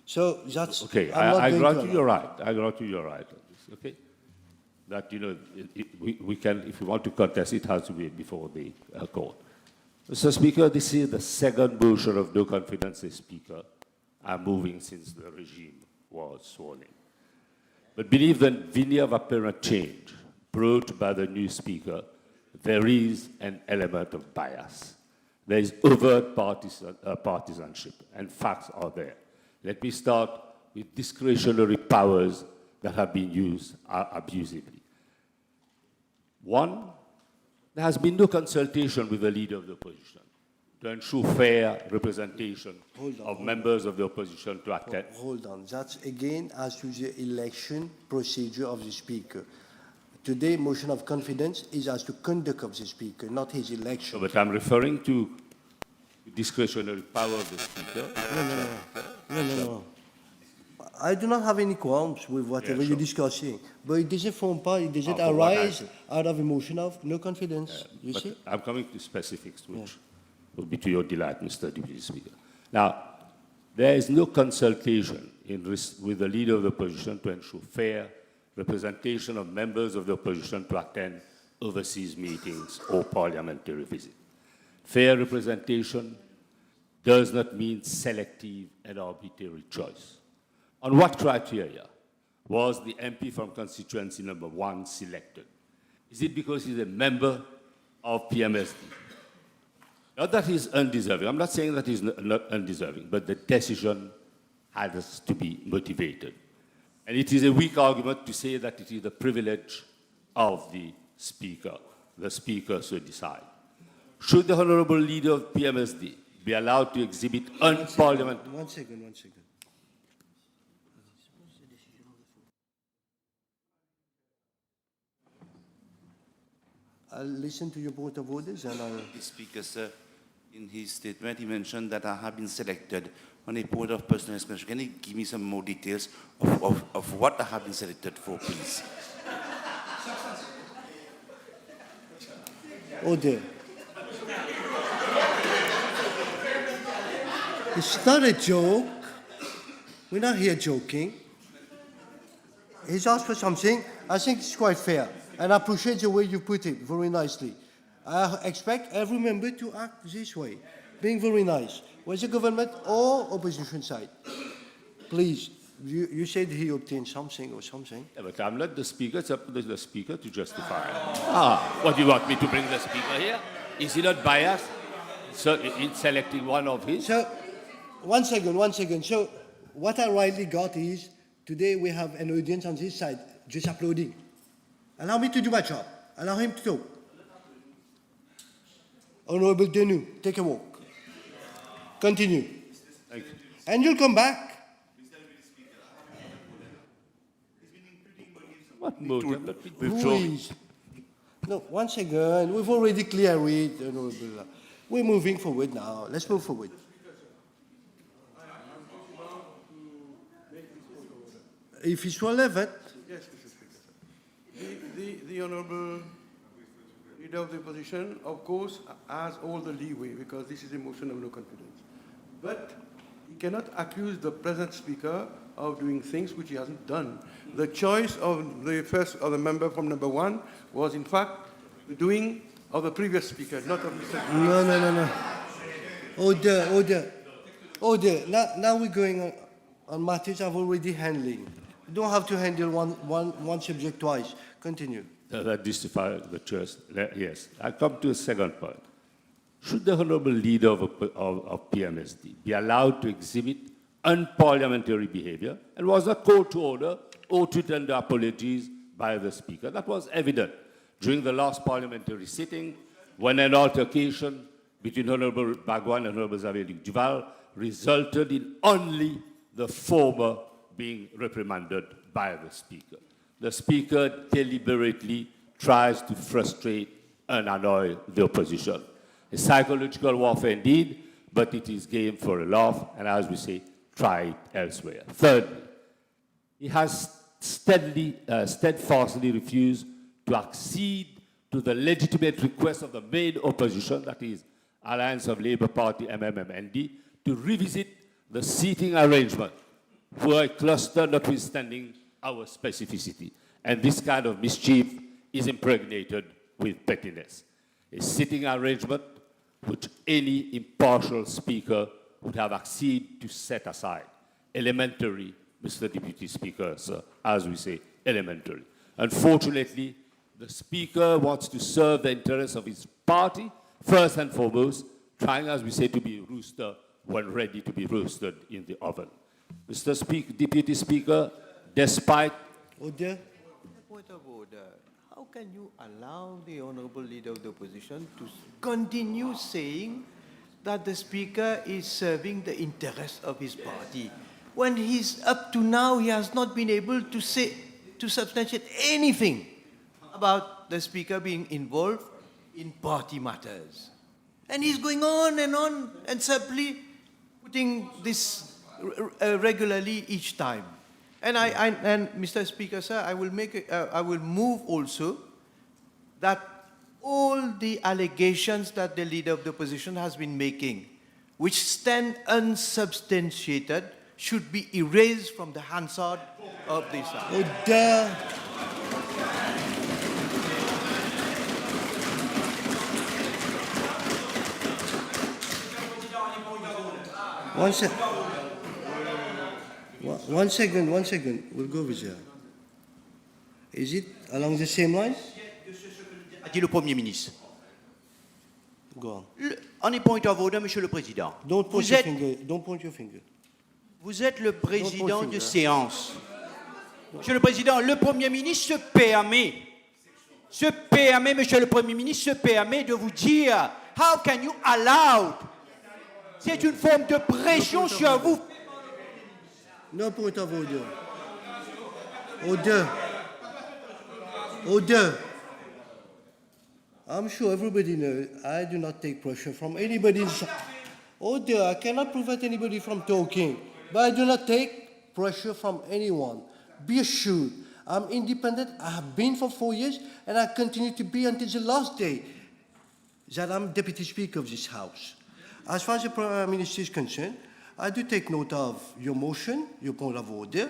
So that's... Okay, I grant you your right. I grant you your right. Okay? That, you know, we can, if we want to contest, it has to be before the court. Mr. Speaker, this is the second motion of no confidence in Speaker I'm moving since the regime was sworn in. But beneath the veneer of apparent change brought by the new Speaker, there is an element of bias. There is overt partisanship, and facts are there. Let me start with discretionary powers that have been used abusively. One, there has been no consultation with the leader of the opposition to ensure fair representation of members of the opposition to attend. Hold on. That's again as to the election procedure of the Speaker. Today, motion of confidence is as to conduct of the Speaker, not his election. But I'm referring to discretionary power of the Speaker. No. I do not have any qualms with whatever you're discussing, but it doesn't form part, it doesn't arise out of a motion of no confidence. You But see? I'm coming to specifics, which will be to your delight, Mr. Deputy Speaker. Now, there is no consultation with the leader of the opposition to ensure fair representation of members of the opposition to attend overseas meetings or parliamentary visits. Fair representation does not mean selective and arbitrary choice. On what criteria was the MP from constituency number 1 selected? Is it because he's a member of PMSD? Not that he's undeserving. I'm not saying that he's not undeserving, but the decision has to be motivated. And it is a weak argument to say that it is the privilege of the Speaker to decide. Should the Honourable Leader of PMSD be allowed to exhibit unparliamentary... One second. I'll listen to your point of orders and I'll... Speaker, sir, in his statement, he mentioned that I have been selected on a board of personal expenditure. Can you give me some more details of what I have been selected for, please? Oh dear. It's not a joke. We're not here joking. He's asked for something. I think it's quite fair. And I appreciate the way you put it very nicely. I expect every member to act this way, being very nice, whether government or opposition side. Please, you said he obtained something or something. Yeah, but I'm not the Speaker. It's up to the Speaker to justify. What do you want me to bring the Speaker here? Is he not biased? So it's selecting one of his. So, one second. So, what I rightly got is, today we have an audience on this side, just applauding. Allow me to do my job. Allow him to talk. Honorable Denu, take a walk. Continue. Thank you. And you'll come back. What motive? Who is? No, one second. We've already cleared it, Honorable. We're moving forward now. Let's move forward. If it's relevant. Yes, Mr. Speaker. The Honourable Leader of the Opposition, of course, has all the leeway because this is a motion of no confidence. But he cannot accuse the present Speaker of doing things which he hasn't done. The choice of the member from number 1 was, in fact, the doing of the previous Speaker, not of Mr. No. Order. Now we're going on matters I've already handling. You don't have to handle one subject twice. Continue. That justifies the choice. Yes. I come to a second point. Should the Honourable Leader of PMSD be allowed to exhibit unparliamentary behaviour and was not called to order or to tender apologies by the Speaker? That was evident during the last parliamentary sitting when an altercation between Honourable Bagwan and Honourable Xavier Duval resulted in only the former being reprimanded by the Speaker. The Speaker deliberately tries to frustrate and annoy the opposition. A psychological warfare indeed, but it is game for a laugh, and as we say, try it elsewhere. Thirdly, he has steadfastly refused to accede to the legitimate request of the main opposition, that is, Alliance of Labour Party, MMMND, to revisit the seating arrangement for a cluster notwithstanding our specificity. And this kind of mischief is impregnated with pettiness. A sitting arrangement which any impartial speaker would have acceded to set aside. Elementary, Mr. Deputy Speaker, sir, as we say, elementary. Unfortunately, the Speaker wants to serve the interests of his party, first and foremost, trying, as we say, to be a rooster when ready to be roasted in the oven. Mr. Deputy Speaker, despite... Order. Point of order. How can you allow the Honourable Leader of the Opposition to continue saying that the Speaker is serving the interests of his party when he's up to now he has not been able to substantiate anything about the Speaker being involved in party matters? And he's going on and simply putting this regularly each time. And and Mr. Speaker, sir, I will move also that all the allegations that the Leader of the Opposition has been making, which stand unsubstantiated, should be erased from the Hansard of this House. Order. One second. We'll go with that. Is it along the same lines? A dit le Premier ministre. Go on. On est point of order, Monsieur le Président. Don't point your finger. Vous êtes le président de séance. Monsieur le Président, le Premier ministre se permet, Monsieur le Premier ministre se permet de vous dire, how can you allow? C'est une forme de pression sur vous. No point of order. Order. I'm sure everybody knows I do not take pressure from anybody. Order. I cannot prevent anybody from talking, but I do not take pressure from anyone. Be assured, I'm independent. I have been for 4 years, and I continue to be until the last day that I'm Deputy Speaker of this House. As far as the Prime Minister is concerned, I do take note of your motion, your point of order.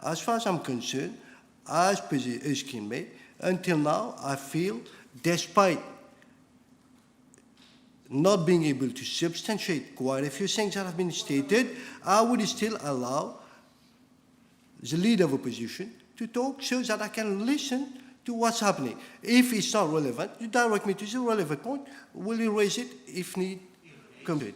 As far as I'm concerned, as King made, until now, I feel, despite not being able to substantiate quite a few things that have been stated, I would still allow the Leader of Opposition to talk so that I can listen to what's happening. If it's not relevant, you direct me to the relevant point, we'll erase it if need. complete.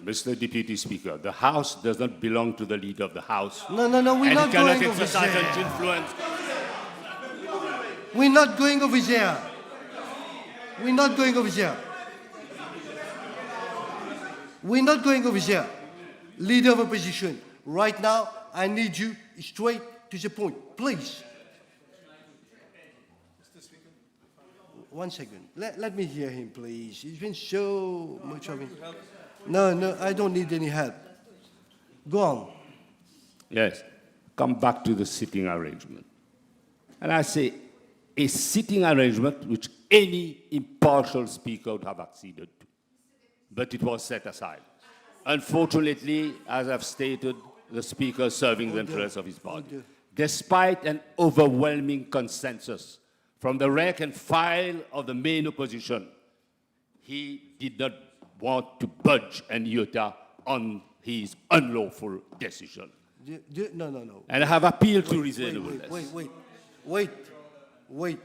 Mr. Deputy Speaker, the House does not belong to the Leader of the House. No, we're and not it cannot going over exercise there. its influence. We're not going over there. We're not going over there. We're not going over there. Leader of opposition, right now, I need you straight to the point, please. 1 second. Let me hear him, please. He's been so much of it. No, I don't need any help. Go on. Yes, come back to the sitting arrangement. And I say, a sitting arrangement which any impartial speaker would have acceded to. But it was set aside. Unfortunately, as I've stated, the speaker serving the interests of his party. Despite an overwhelming consensus from the rank and file of the main opposition, he did not want to budge an iota on his unlawful decision. No. And I have appealed to reasonableness. Wait.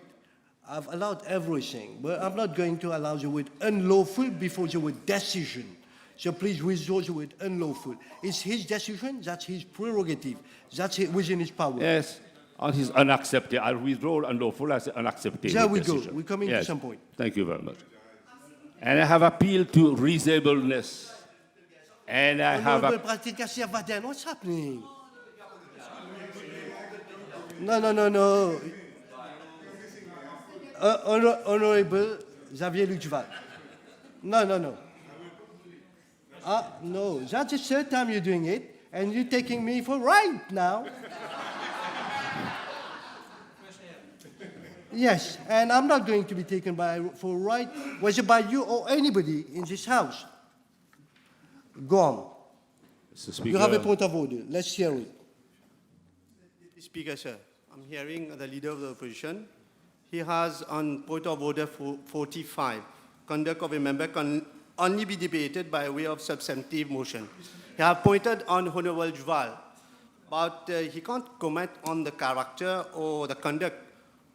I've allowed everything, but I'm not going to allow the word unlawful before the word decision. So please withdraw the word unlawful. It's his decision, that's his prerogative, that's within his power. Yes, on his unacceptable. I'll withdraw unlawful as unacceptable There we decision. go. We're coming to some point. Thank you very much. And I have appealed to reasonableness. And I have... What's happening? No. Honorable Xavier Luc-Duval. No. No, that's the third time you're doing it, and you're taking me for right now. Yes, and I'm not going to be taken for right, whether by you or anybody in this House. Go on. Mr. Speaker, you have a point of order. Let's hear it. Mr. Speaker, sir, I'm hearing the Leader of the Opposition. He has on point of order 45, conduct of a member can only be debated by way of substantive motion. He has pointed on Honorable Duval, but he can't comment on the character or the conduct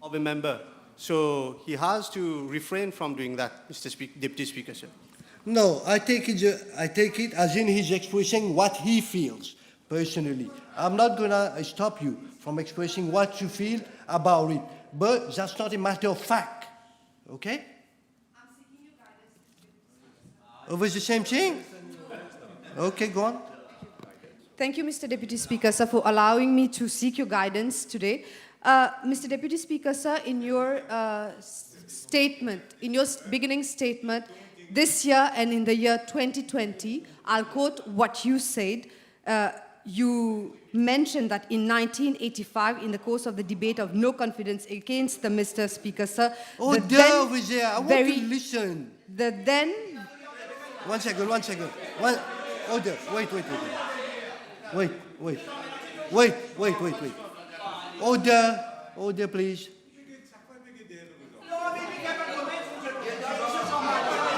of a member. So he has to refrain from doing that, Mr. Deputy Speaker, sir. No, I take it as in he's expressing what he feels personally. I'm not going to stop you from expressing what you feel about it, but that's not a matter of fact, okay? Over the same thing? Okay, go on. Thank you, Mr. Deputy Speaker, sir, for allowing me to seek your guidance today. Mr. Deputy Speaker, sir, in your statement, in your beginning statement, this year and in the year 2020, I'll quote what you said. You mentioned that in 1985, in the course of the debate of no confidence against the Mr. Speaker, sir, over there. I want to listen. The then... One second. Order. Wait. Order, please.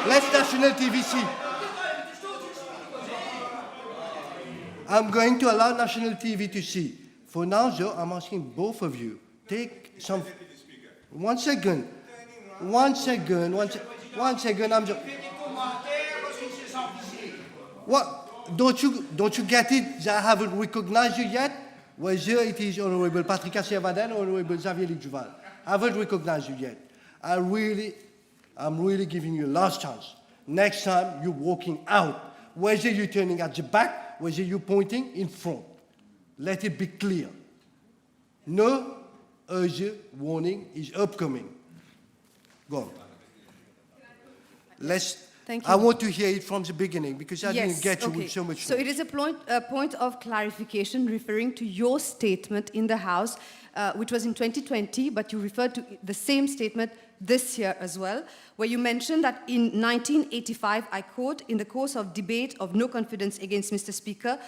Let's National TV see. I'm going to allow National TV to see. For now, though, I'm asking both of you, take some... 1 second. I'm just... What? Don't you get it that I haven't recognized you yet? Whether it is Honorable Patrick Assiavaden or Honorable Xavier Luc-Duval. I haven't recognized you yet. I'm really giving you a last chance. Next time, you're walking out. Whether you're turning at the back, whether you're pointing in front. Let it be clear. No other warning is upcoming. Go on. Thank you. I want to hear it from the beginning because I didn't get you with so much. So it is a point of clarification referring to your statement in the House, which was in 2020, but you referred to the same statement this year as well, where you mentioned that in 1985, I quote, in the course of debate of no confidence against Mr. Speaker,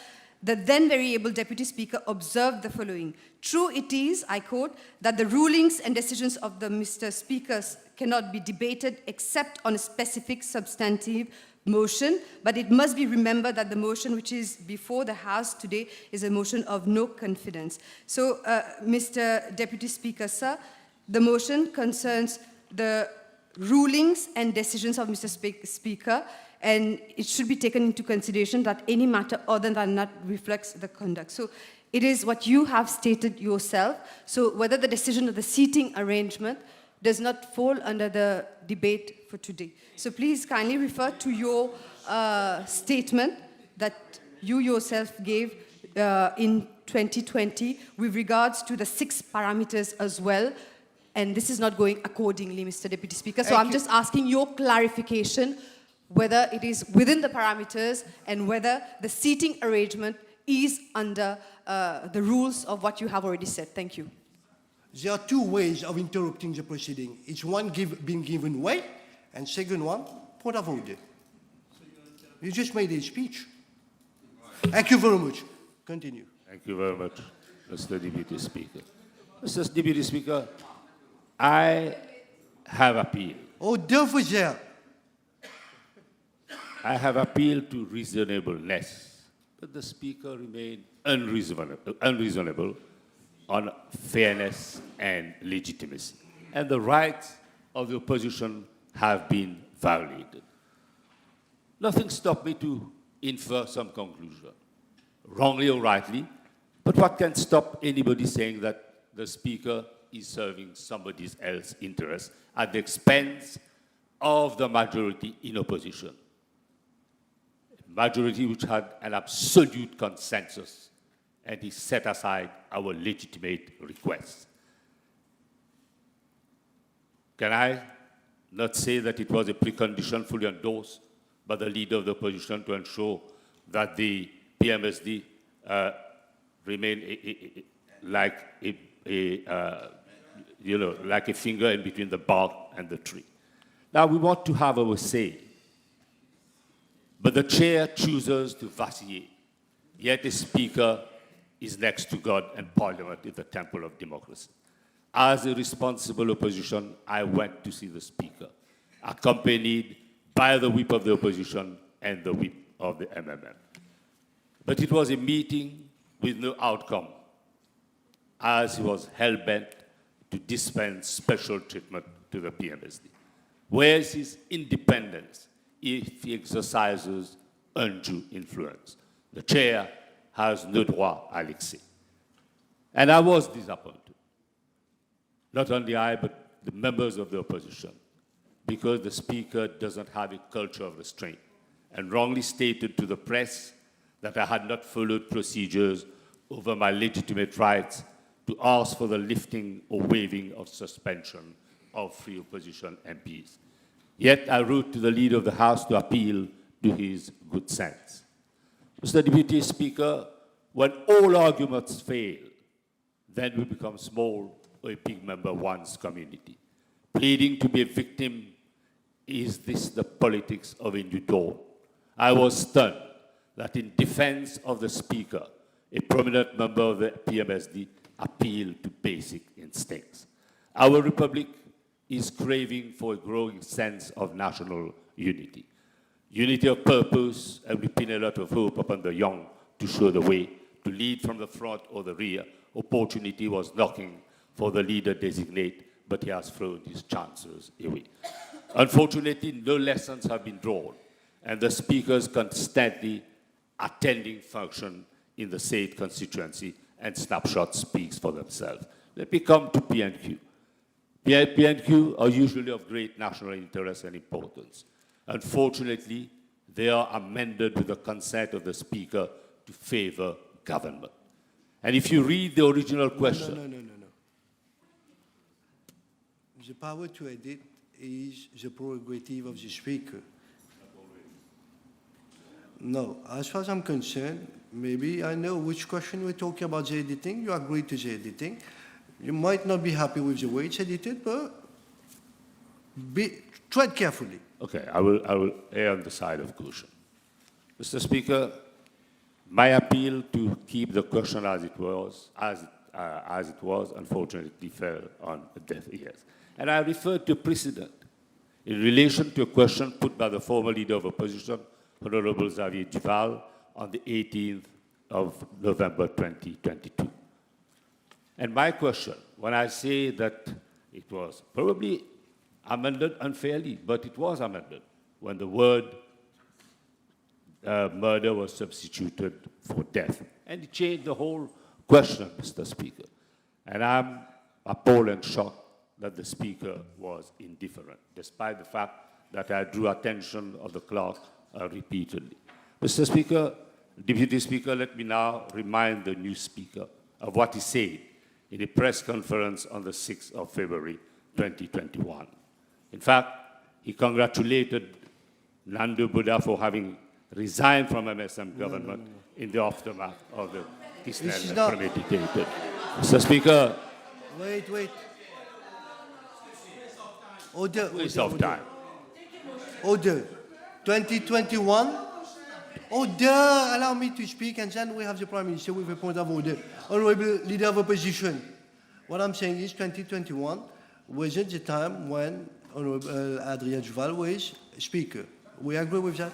the then very able Deputy Speaker observed the following. True it is, I quote, that the rulings and decisions of the Mr. Speakers cannot be debated except on a specific substantive motion, but it must be remembered that the motion which is before the House today is a motion of no confidence. So, Mr. Deputy Speaker, sir, the motion concerns the rulings and decisions of Mr. Speaker, and it should be taken into consideration that any matter other than that reflects the conduct. So it is what you have stated yourself. So whether the decision of the seating arrangement does not fall under the debate for today. So please kindly refer to your statement that you yourself gave in 2020 with regards to the 6 parameters as well. And this is not going accordingly, Mr. Deputy Speaker. So I'm just asking your clarification whether it is within the parameters and whether the seating arrangement is under the rules of what you have already said. Thank you. There are 2 ways of interrupting the proceeding. It's one being given way, and second one, point of order. You just made a speech. Thank you very much. Continue. Thank you very much, Mr. Deputy Speaker. Mr. Deputy Speaker, I have appealed. Oh, there. I have appealed to reasonableness, but the Speaker remained unreasonable on fairness and legitimacy. And the rights of the opposition have been violated. Nothing stopped me to infer some conclusion, wrongly or rightly, but what can stop anybody saying that the Speaker is serving somebody else's interest at the expense of the majority in opposition? A majority which had an absolute consensus, and he set aside our legitimate requests. Can I not say that it was a precondition fully endorsed by the leader of the opposition to ensure that the PMSD remain like a finger in between the bark and the tree? Now we want to have our say, but the chair chooses to vacillate. Yet the Speaker is next to God, and Parliament is the temple of democracy. As a responsible opposition, I went to see the Speaker, accompanied by the whip of the opposition and the whip of the MMM. But it was a meeting with no outcome, as he was hell-bent to dispense special treatment to the PMSD. Where is his independence if he exercises undue influence? The chair has no droit à l'excès. And I was disappointed. Not only I, but the members of the opposition, because the Speaker doesn't have a culture of restraint and wrongly stated to the press that I had not followed procedures over my legitimate rights to ask for the lifting or waiving of suspension of free opposition MPs. Yet I wrote to the leader of the House to appeal to his good sense. Mr. Deputy Speaker, when all arguments fail, then we become small or a big member of one's community. Pleading to be a victim, is this the politics of a new dawn? I was stunned that in defense of the Speaker, a prominent member of the PMSD appealed to basic instincts. Our republic is craving for a growing sense of national unity. Unity of purpose, and we pin a lot of hope upon the young to show the way, to lead from the front or the rear. Opportunity was knocking for the leader designate, but he has thrown his chances away. Unfortunately, no lessons have been drawn, and the Speaker's constantly attending function in the said constituency, and snapshots speaks for themselves. Let me come to P&Q. P&Q are usually of great national interest and importance. Unfortunately, they are amended with the consent of the Speaker to favor government. And if you read the original question... No. The power to edit is the prerogative of the Speaker. No, as far as I'm concerned, maybe I know which question we're talking about the editing. You agree to the editing. You might not be happy with the way it's edited, but tread carefully. Okay, I will err on the side of caution. Mr. Speaker, my appeal to keep the question as it was, unfortunately fell on deaf ears. And I referred to precedent in relation to a question put by the former leader of opposition, Honorable Xavier Duval, on the 18th of November 2022. And my question, when I say that it was probably amended unfairly, but it was amended when the word murder was substituted for death. And it changed the whole question, Mr. Speaker. And I'm appalled and shocked that the Speaker was indifferent, despite the fact that I drew attention of the clerk repeatedly. Mr. Speaker, Deputy Speaker, let me now remind the new Speaker of what he said in a press conference on the 6th of February 2021. In fact, he congratulated Nando Buddha for having resigned from MSM government in the aftermath of the Kisnel premeditated. Mr. Speaker. Wait. Order. Waste of time. Order. 2021. Order. Allow me to speak, and then we have the Prime Minister with a point of order. Honorable Leader of Opposition. What I'm saying is 2021 wasn't the time when Honorable Adrien Duval was Speaker. We agree with that?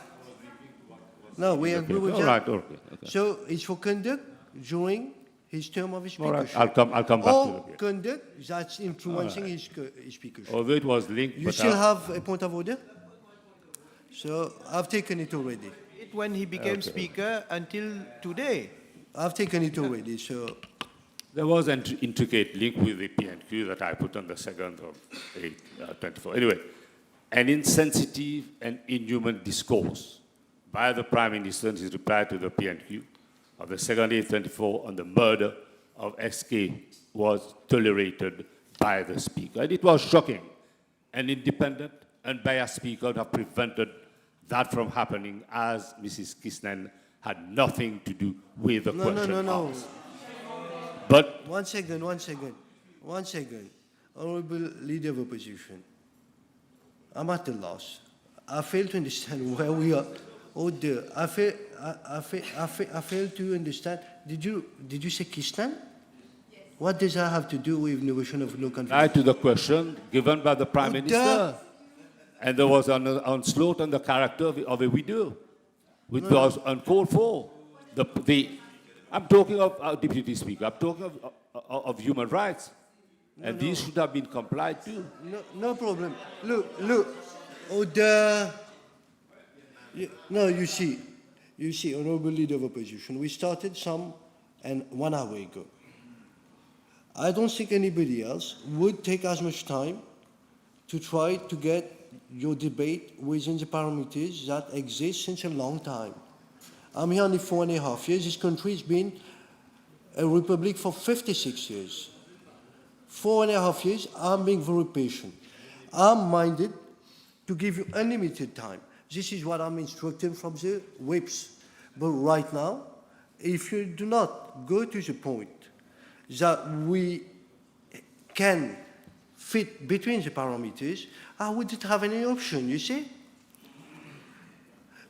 No, we agree with that. All right, okay. So it's for conduct during his term of his speakership. All right, I'll come back to the conduct that's influencing his speakership. Although it was linked, you still have a point of order? So I've taken it already. When he became Speaker until today. I've taken it already, so... There was an intricate link with the PNQ that I put on the 2nd of 24. Anyway, an insensitive and inhuman discourse by the Prime Minister in his reply to the PNQ of the 2nd 824 on the murder of SK was tolerated by the Speaker. And it was shocking. An independent, unbiased Speaker would have prevented that from happening, as Mrs. Kisnen had nothing to do with the question asked. But One second. Honorable Leader of Opposition, I'm at a loss. I fail to understand where we are. Order. I fail to understand. Did you say Kistan? Yes. What does that have to do with innovation of no confidence? right to the question given by the Prime Minister. And there was an onslaught on the character of a widow, which was uncalled for. I'm talking of, Deputy Speaker, I'm talking of human rights. And these should have been complied to. No problem. Look. Order. You see, Honorable Leader of Opposition, we started and 1 hour ago. I don't think anybody else would take as much time to try to get your debate within the parameters that exist since a long time. I'm here only 4.5 years. This country has been a republic for 56 years. 4.5 years, I'm being very patient. I'm minded to give you unlimited time. This is what I'm instructing from the whips. But right now, if you do not go to the point that we can fit between the parameters, I wouldn't have any option, you see?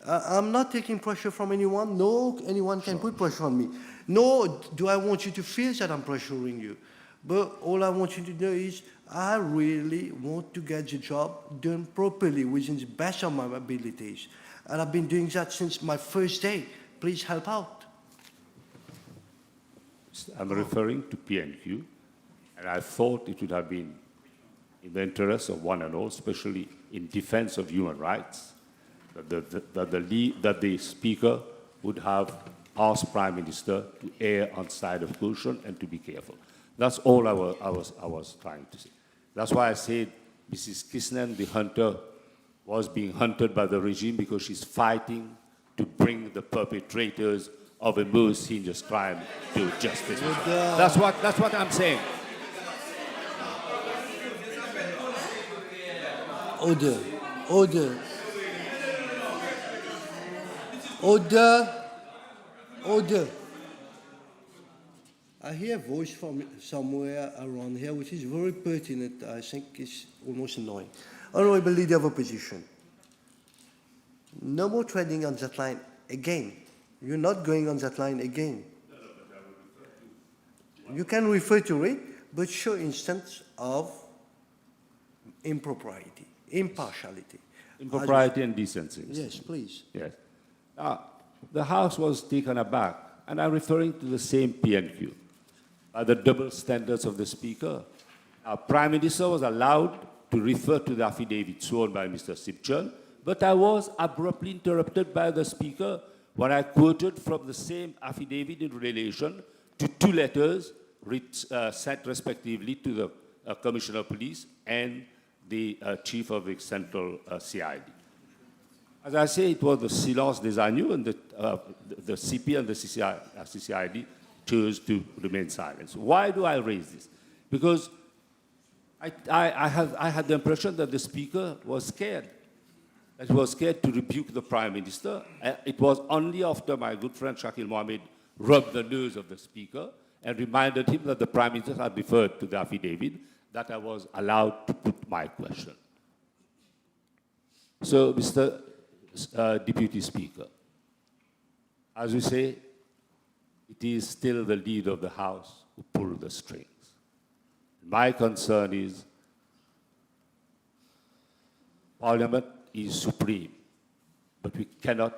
I'm not taking pressure from anyone. No, anyone can put pressure on me. Nor do I want you to feel that I'm pressuring you. But all I want you to know is I really want to get the job done properly within the best of my abilities. And I've been doing that since my first day. Please help out. I'm referring to PNQ, and I thought it would have been in the interest of one and all, especially in defense of human rights, that the Speaker would have asked Prime Minister to err on the side of caution and to be careful. That's all I was trying to say. That's why I said Mrs. Kisnen, the hunter, was being hunted by the regime because she's fighting to bring the perpetrators of a most heinous crime to justice. That's what I'm saying. Order. I hear a voice from somewhere around here which is very pertinent. I think it's almost annoying. Honorable Leader of Opposition, no more treading on that line again. You're not going on that line again. You can refer to it, but show instance of impropriety, impartiality. Impropriety and decency. Yes, please. Yes. The House was taken aback, and I'm referring to the same PNQ, by the double standards of the Speaker. Our Prime Minister was allowed to refer to the affidavit sworn by Mr. Sipchon, but I was abruptly interrupted by the Speaker when I quoted from the same affidavit in relation to two letters sent respectively to the Commissioner of Police and the Chief of the Central CID. As I say, it was the silence des agneaux, and the CP and the CCID chose to remain silent. Why do I raise this? Because I had the impression that the Speaker was scared. That he was scared to rebuke the Prime Minister. It was only after my good friend Shakil Mohammed rubbed the nose of the Speaker and reminded him that the Prime Minister had referred to the affidavit that I was allowed to put my question. So, Mr. Deputy Speaker, as you say, it is still the leader of the House who pulls the strings. My concern is Parliament is supreme, but we cannot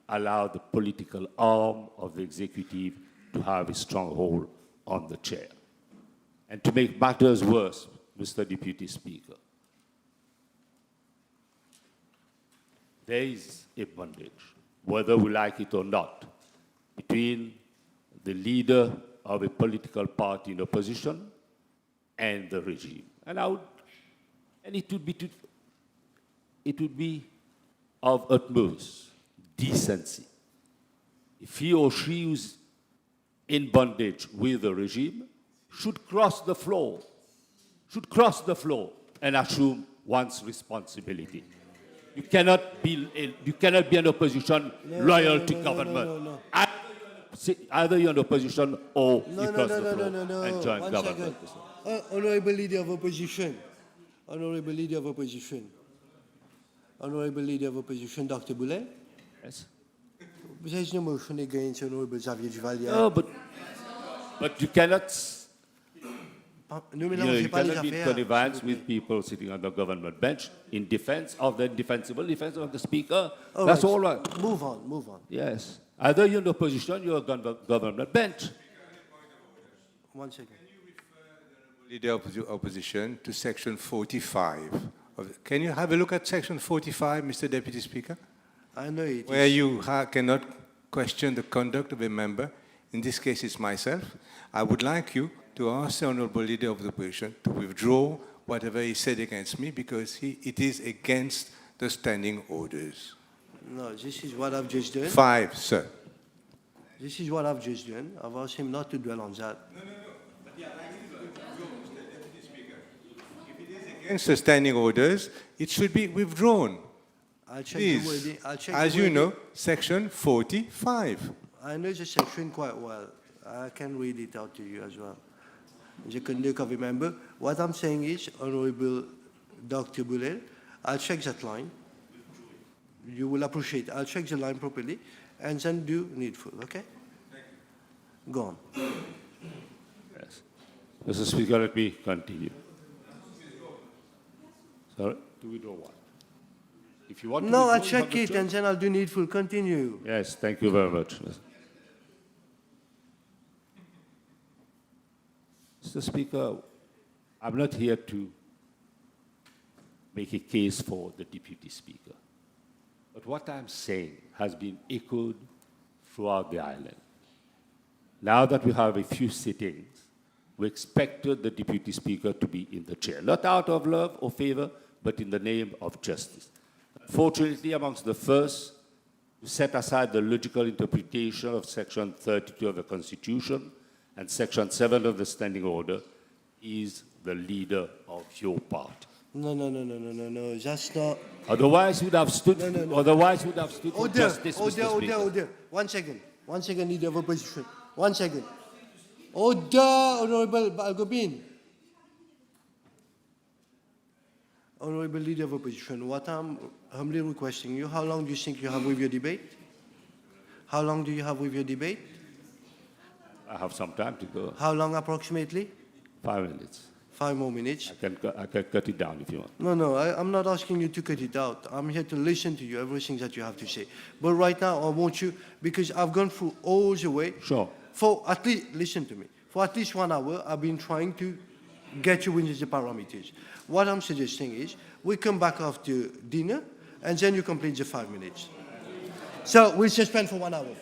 allow the political arm of the executive to have a stronghold on the chair. And to make matters worse, Mr. Deputy Speaker, there is a bondage, whether we like it or not, between the leader of a political party in opposition and the regime. And it would be of utmost decency if he or she who's in bondage with the regime should cross the floor and assume one's responsibility. You cannot be an opposition loyal to government. No. Either you're in opposition or you cross the floor and join One government. second. Honorable Leader of Opposition. Honorable Leader of Opposition. Honorable Leader of Opposition, Dr. Boulet. Yes. There's no motion against Honorable Xavier Duvalier. No, but you cannot. Ne You mélangez pas les cannot be affaires. connivance with people sitting on the government bench in defense of the indefensible, defense of the Speaker. That's all right. Move on. Yes. Either you're in opposition, you're on the government bench. 1 second. Leader of the opposition to section 45. Can you have a look at section 45, Mr. Deputy Speaker? I know it. Where you cannot question the conduct of a member. In this case, it's myself. I would like you to ask the Honourable Leader of the Opposition to withdraw whatever he said against me because it is against the standing orders. No, this is what I've just done. 5, sir. This is what I've just done. I've asked him not to dwell on that. Against the standing orders, it should be withdrawn. I'll check Please. the wording. I'll check As the you wording. know, section 45. I know the section quite well. I can read it out to you as well. The conduct of a member. What I'm saying is, Honorable Dr. Boulel, I'll check that line. You will appreciate it. I'll check the line properly and then do needful, okay? Go on. Yes. Mr. Speaker, let me continue. Sorry? To withdraw what? If you want to No, withdraw, I'll you have check the it choice. and then I'll do needful. Continue. Yes, thank you very much. Mr. Speaker, I'm not here to make a case for the Deputy Speaker. But what I'm saying has been echoed throughout the island. Now that we have a few sittings, we expected the Deputy Speaker to be in the chair, not out of love or favor, but in the name of justice. Fortunately, amongst the first to set aside the logical interpretation of Section 32 of the Constitution and Section 7 of the Standing Order is the leader of your party. No. That's not. Otherwise, would have stood. No. Otherwise, would have stood for Order, justice, Mr. Speaker. order. 1 second. 1 second, Leader of Opposition. 1 second. Order, Honorable Balgobin. Honorable Leader of Opposition, what I'm humbly requesting you, how long do you think you have with your debate? How long do you have with your debate? I have some time to go. How long approximately? 5 minutes. 5 more minutes. I can cut it down if you want. No, I'm not asking you to cut it out. I'm here to listen to you, everything that you have to say. But right now, I want you, because I've gone through all the way. Sure. For at least, listen to me, for at least 1 hour, I've been trying to get you within the parameters. What I'm suggesting is we come back after dinner and then you complete the 5 minutes. So we'll suspend for 1 hour.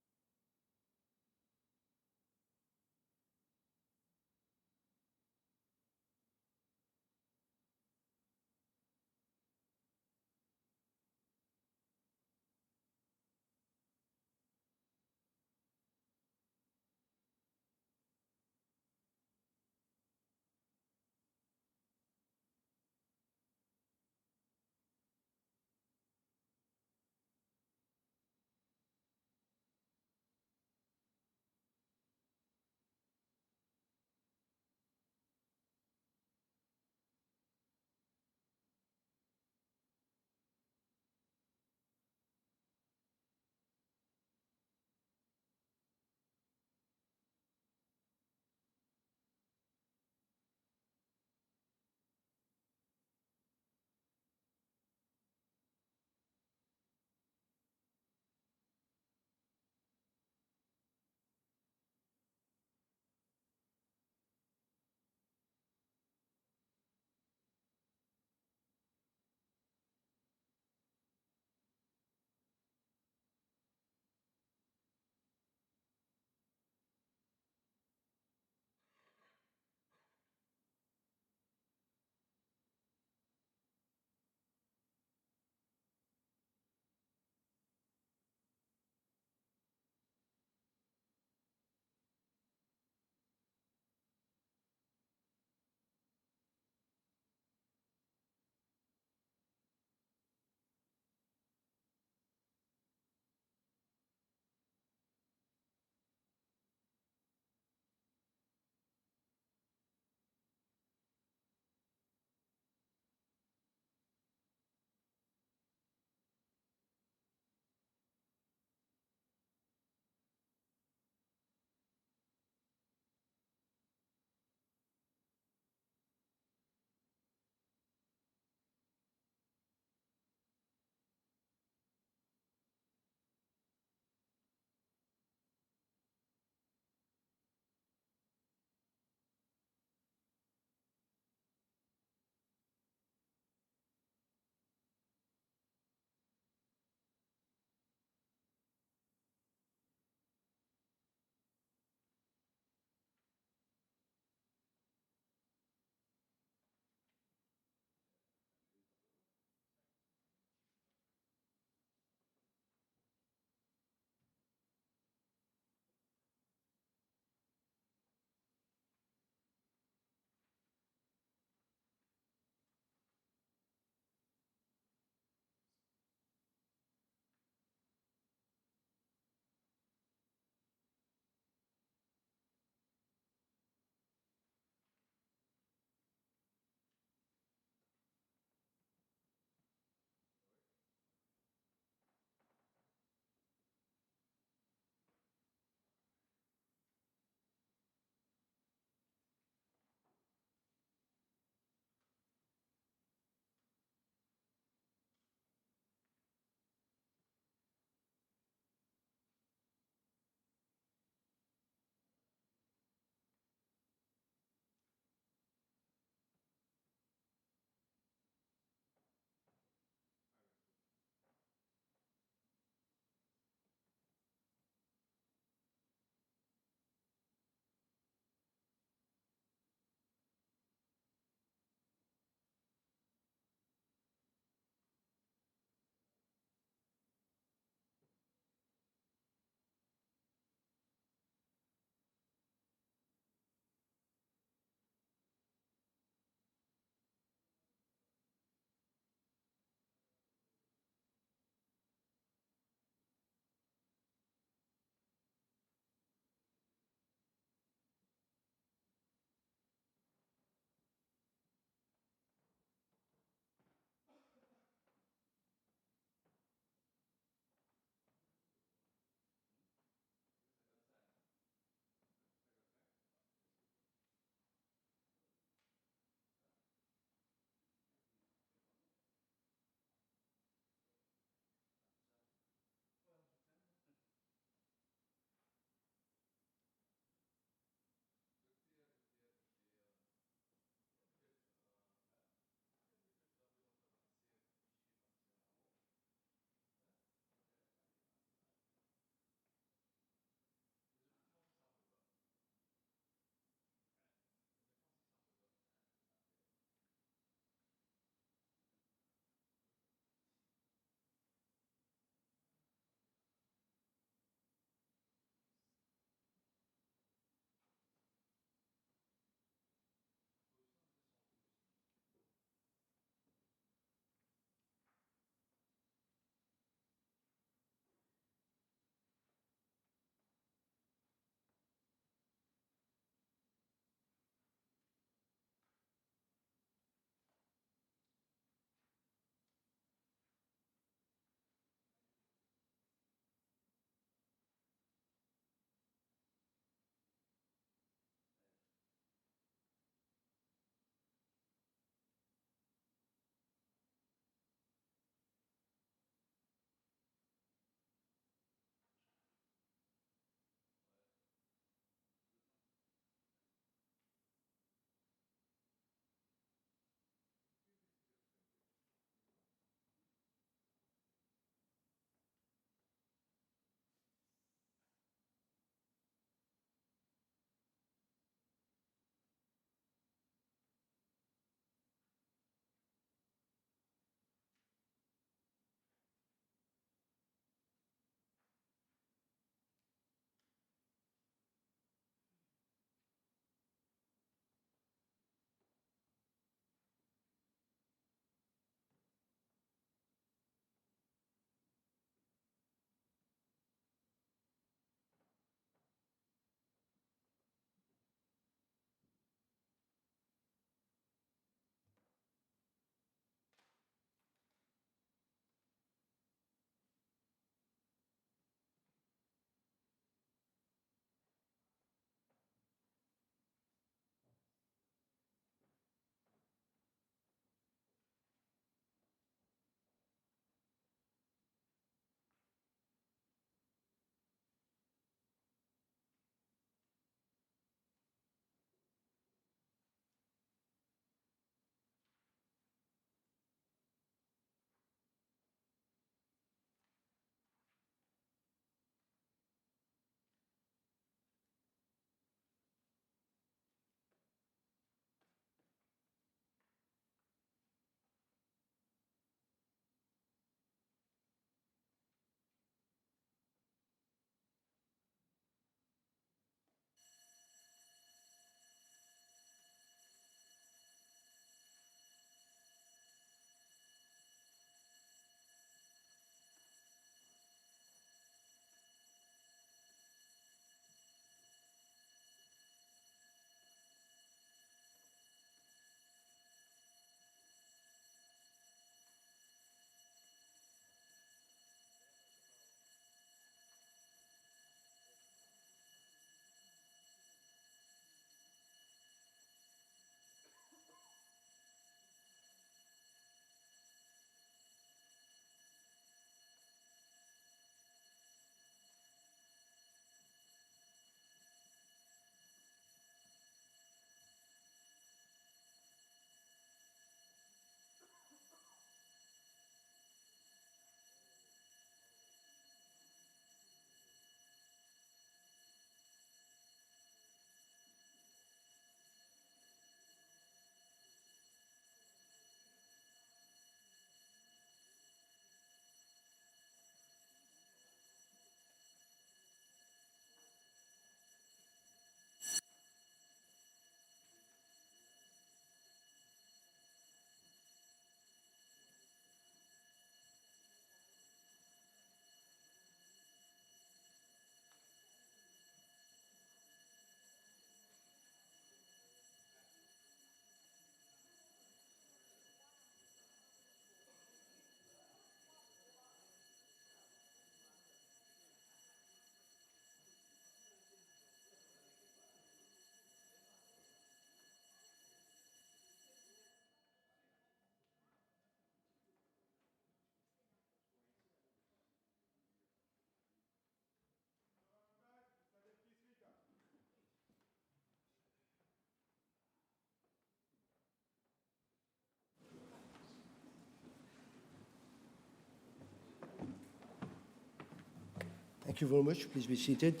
Thank you very much. Please be seated.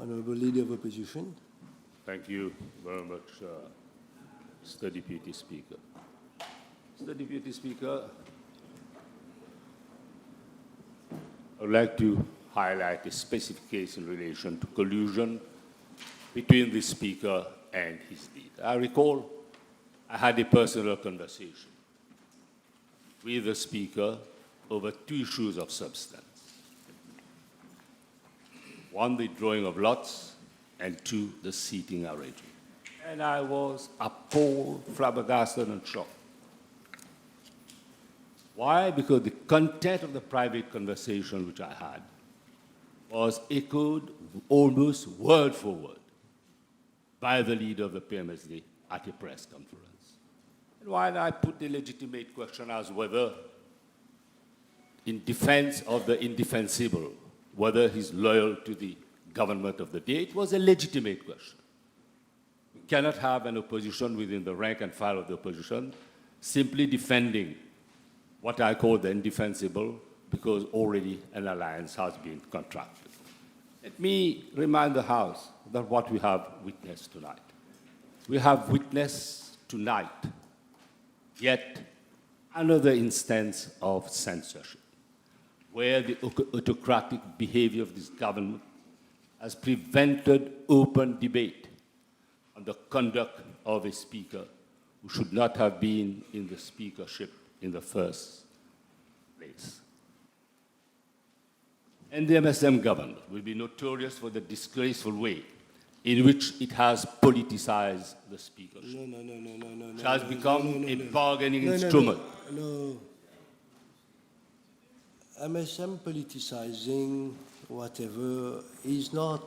Honorable Leader of Opposition. Thank you very much, Mr. Deputy Speaker. Mr. Deputy Speaker, I would like to highlight a specific case in relation to collusion between the Speaker and his leader. I recall I had a personal conversation with the Speaker over two issues of substance. One, the drawing of lots, and two, the seating arrangement. And I was appalled, flabbergasted, and shocked. Why? Because the content of the private conversation which I had was echoed almost word for word by the leader of the PMSD at a press conference. And while I put the legitimate question as whether, in defense of the indefensible, whether he's loyal to the government of the day, it was a legitimate question. We cannot have an opposition within the rank and file of the opposition simply defending what I call the indefensible because already an alliance has been contracted. Let me remind the House that what we have witnessed tonight. We have witnessed tonight yet another instance of censorship, where the autocratic behavior of this government has prevented open debate on the conduct of a speaker who should not have been in the speakership in the first place. And the MSM government will be notorious for the disgraceful way in which it has politicized the speakership. No. It has become a bargaining instrument. No. MSM politicizing whatever is not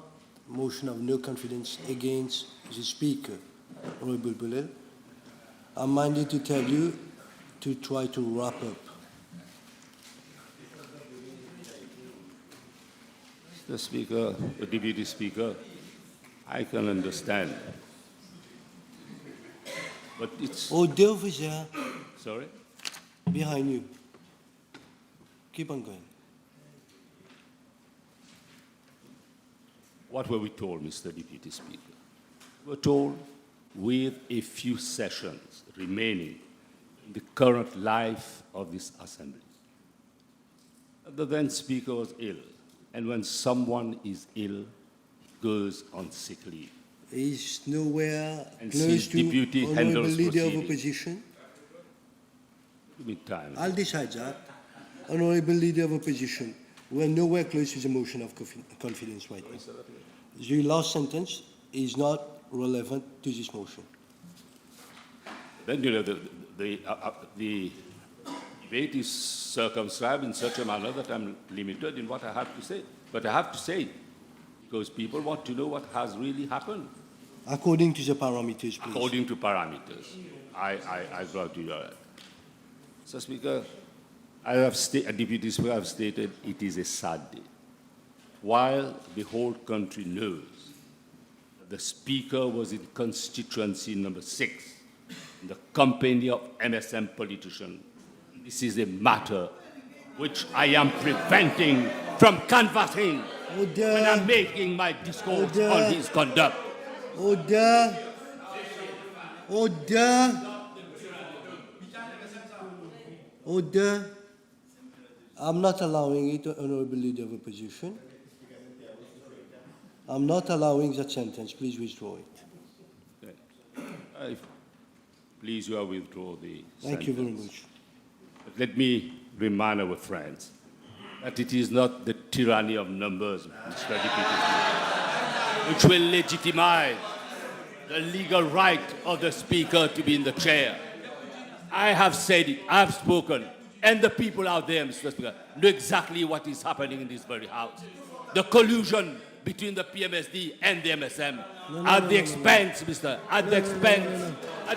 motion of no confidence against the Speaker, Honorable Bulel. I'm minded to tell you to try to wrap up. The Speaker, the Deputy Speaker, I can understand. But it's... Oh, there over there. Sorry? Behind you. Keep on going. What were we told, Mr. Deputy Speaker? We were told with a few sessions remaining in the current life of this Assembly. The then Speaker was ill, and when someone is ill, he goes on sick leave. Is nowhere And close his to deputy Honorable handles Leader of proceedings. Opposition. Give me time. I'll decide that. Honorable Leader of Opposition, we're nowhere close to the motion of confidence right now. The last sentence is not relevant to this motion. Then, you know, the debate is circumscribed in such a manner that I'm limited in what I have to say. But I have to say it, because people want to know what has really happened. According to the parameters, please. According to parameters. I brought you that. Mr. Speaker, Deputy Speaker, I have stated it is a sad day. While the whole country knows that the Speaker was in constituency number 6, in the company of MSM politicians, this is a matter which I am preventing from canvassing when I'm making my discourse on his conduct. Order. I'm not allowing it, Honorable Leader of Opposition. I'm not allowing that sentence. Please withdraw it. Okay. Please, you withdraw the Thank you very much. But let me remind our friends that it is not the tyranny of numbers, Mr. Deputy Speaker, which will legitimize the legal right of the Speaker to be in the chair. I have said it, I have spoken, and the people out there, Mr. Speaker, know exactly what is happening in this very House. The collusion between the PMSD and the MSM at the expense, Mr. At the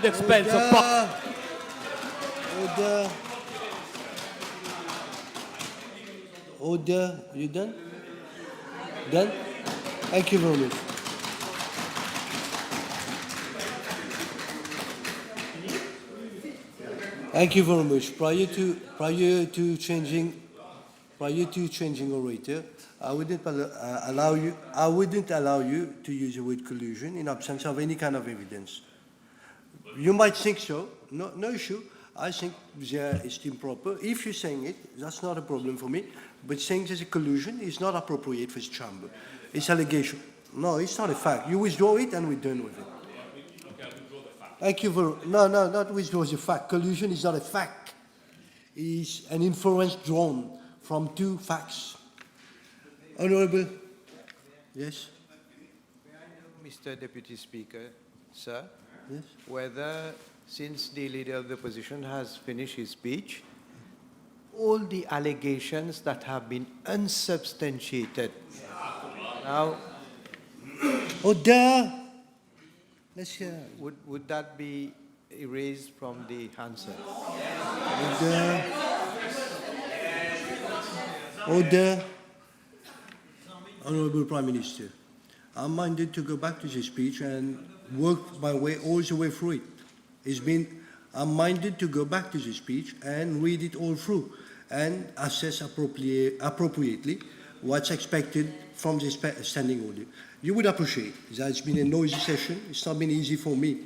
expense of... Order. You done? Done? Thank you very much. Thank you very much. Prior to changing orator, I wouldn't allow you to use the word collusion in absence of any kind of evidence. You might think so. No issue. I think it's improper. If you're saying it, that's not a problem for me. But saying there's a collusion is not appropriate for this chamber. It's allegation. No, it's not a fact. You withdraw it and we're done with it. Thank you for... No, not withdraw the fact. Collusion is not a fact. It's an inference drawn from two facts. Honorable. Yes? Mr. Deputy Speaker, sir, yes? Whether, since the Leader of the Opposition has finished his speech, all the allegations that have been unsubstantiated now... Order! Let's hear. Would that be erased from the answer? Order. Honorable Prime Minister, I'm minded to go back to the speech and work my way all the way through it. I'm minded to go back to the speech and read it all through and assess appropriately what's expected from the standing order. You would appreciate that it's been a noisy session. It's not been easy for me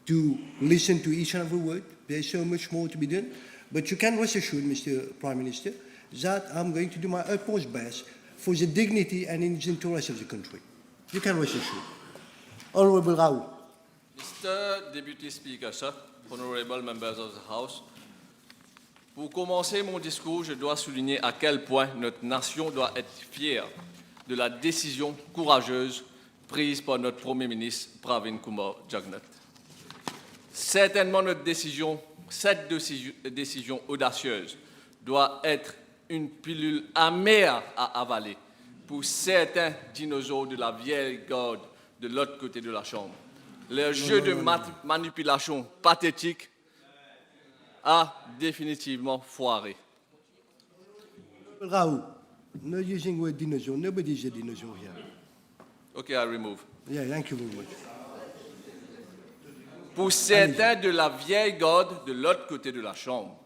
to listen to each and every word. There's so much more to be done. But you can rest assured, Mr. Prime Minister, that I'm going to do my utmost best for the dignity and in the interest of the country. You can rest assured. Honorable Raoult. Mr. Deputy Speaker, sir, honorable members of the House, pour commencer mon discours, je dois souligner à quel point notre nation doit être fière de la décision courageuse prise par notre Premier ministre Pravin Kumar Jagnat. Certainement, cette décision audacieuse doit être une pilule amère à avaler pour certains dinosaures de la vieille garde de l'autre côté de la Chambre. Le jeu de manipulation pathétique a définitivement foiré. Raoult, no using word dinosaur. Nobody's a dinosaur here. Okay, I remove. Yeah, thank you very much. Pour certains de la vieille garde de l'autre côté de la Chambre,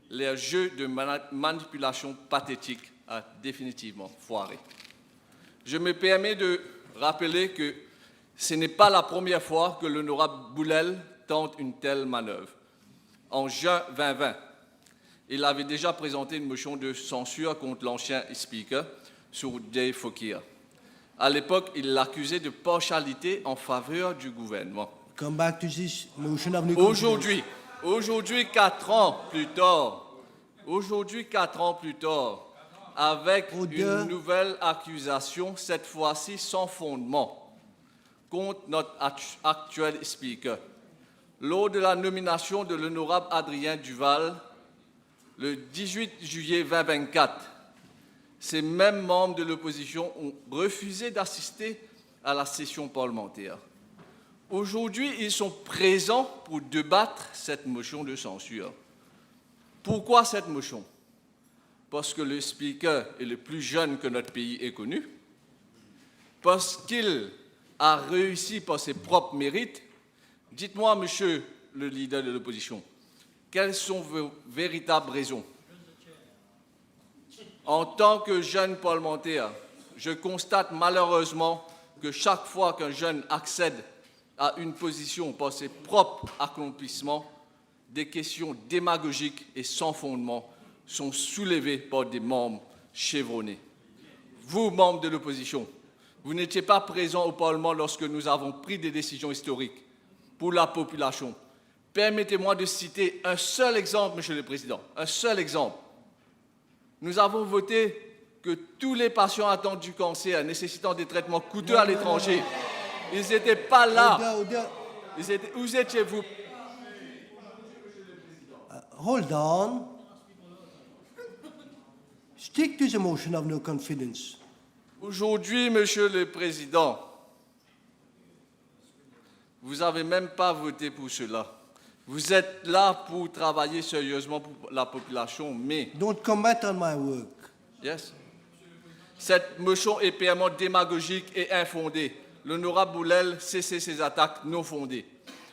le jeu de manipulation pathétique a définitivement foiré. Je me permets de rappeler que ce n'est pas la première fois que l'honorable Boulel tente une telle manœuvre. En juin 2020, il avait déjà présenté une motion de censure contre l'ancien speaker, Sourdei Fokir. À l'époque, il l'accusait de partialité en faveur du gouvernement. Come back to this motion of Aujourd'hui, 4 ans plus tard, avec une nouvelle accusation, cette fois-ci sans fondement, contre notre actuel speaker. Lors de la nomination de l'honorable Adrien Duval, le 18 juillet 2024, ces mêmes membres de l'opposition ont refusé d'assister à la session parlementaire. Aujourd'hui, ils sont présents pour débattre cette motion de censure. Pourquoi cette motion? Parce que le speaker est le plus jeune que notre pays ait connu, parce qu'il a réussi par ses propres mérites. Dites-moi, monsieur le leader de l'opposition, quelles sont vos véritables raisons? En tant que jeune parlementaire, je constate malheureusement que chaque fois qu'un jeune accède à une position par ses propres accomplissements, des questions démagogiques et sans fondement sont soulevées par des membres chevronnés. Vous, membres de l'opposition, vous n'étiez pas présents au Parlement lorsque nous avons pris des décisions historiques pour la population. Permettez-moi de citer un seul exemple, Monsieur le Président, un seul exemple. Nous avons voté que tous les patients atteints du cancer nécessitant des traitements coûteux à l'étranger, ils n'étaient pas là. Où étiez-vous? Hold on. Stick to the motion of no confidence. Aujourd'hui, Monsieur le Président, vous n'avez même pas voté pour cela. Vous êtes là pour travailler sérieusement pour la population, mais... Don't comment on my work. Yes. Cette motion est purement démagogique et infondée. L'honorable Boulel cesse ses attaques non fondées.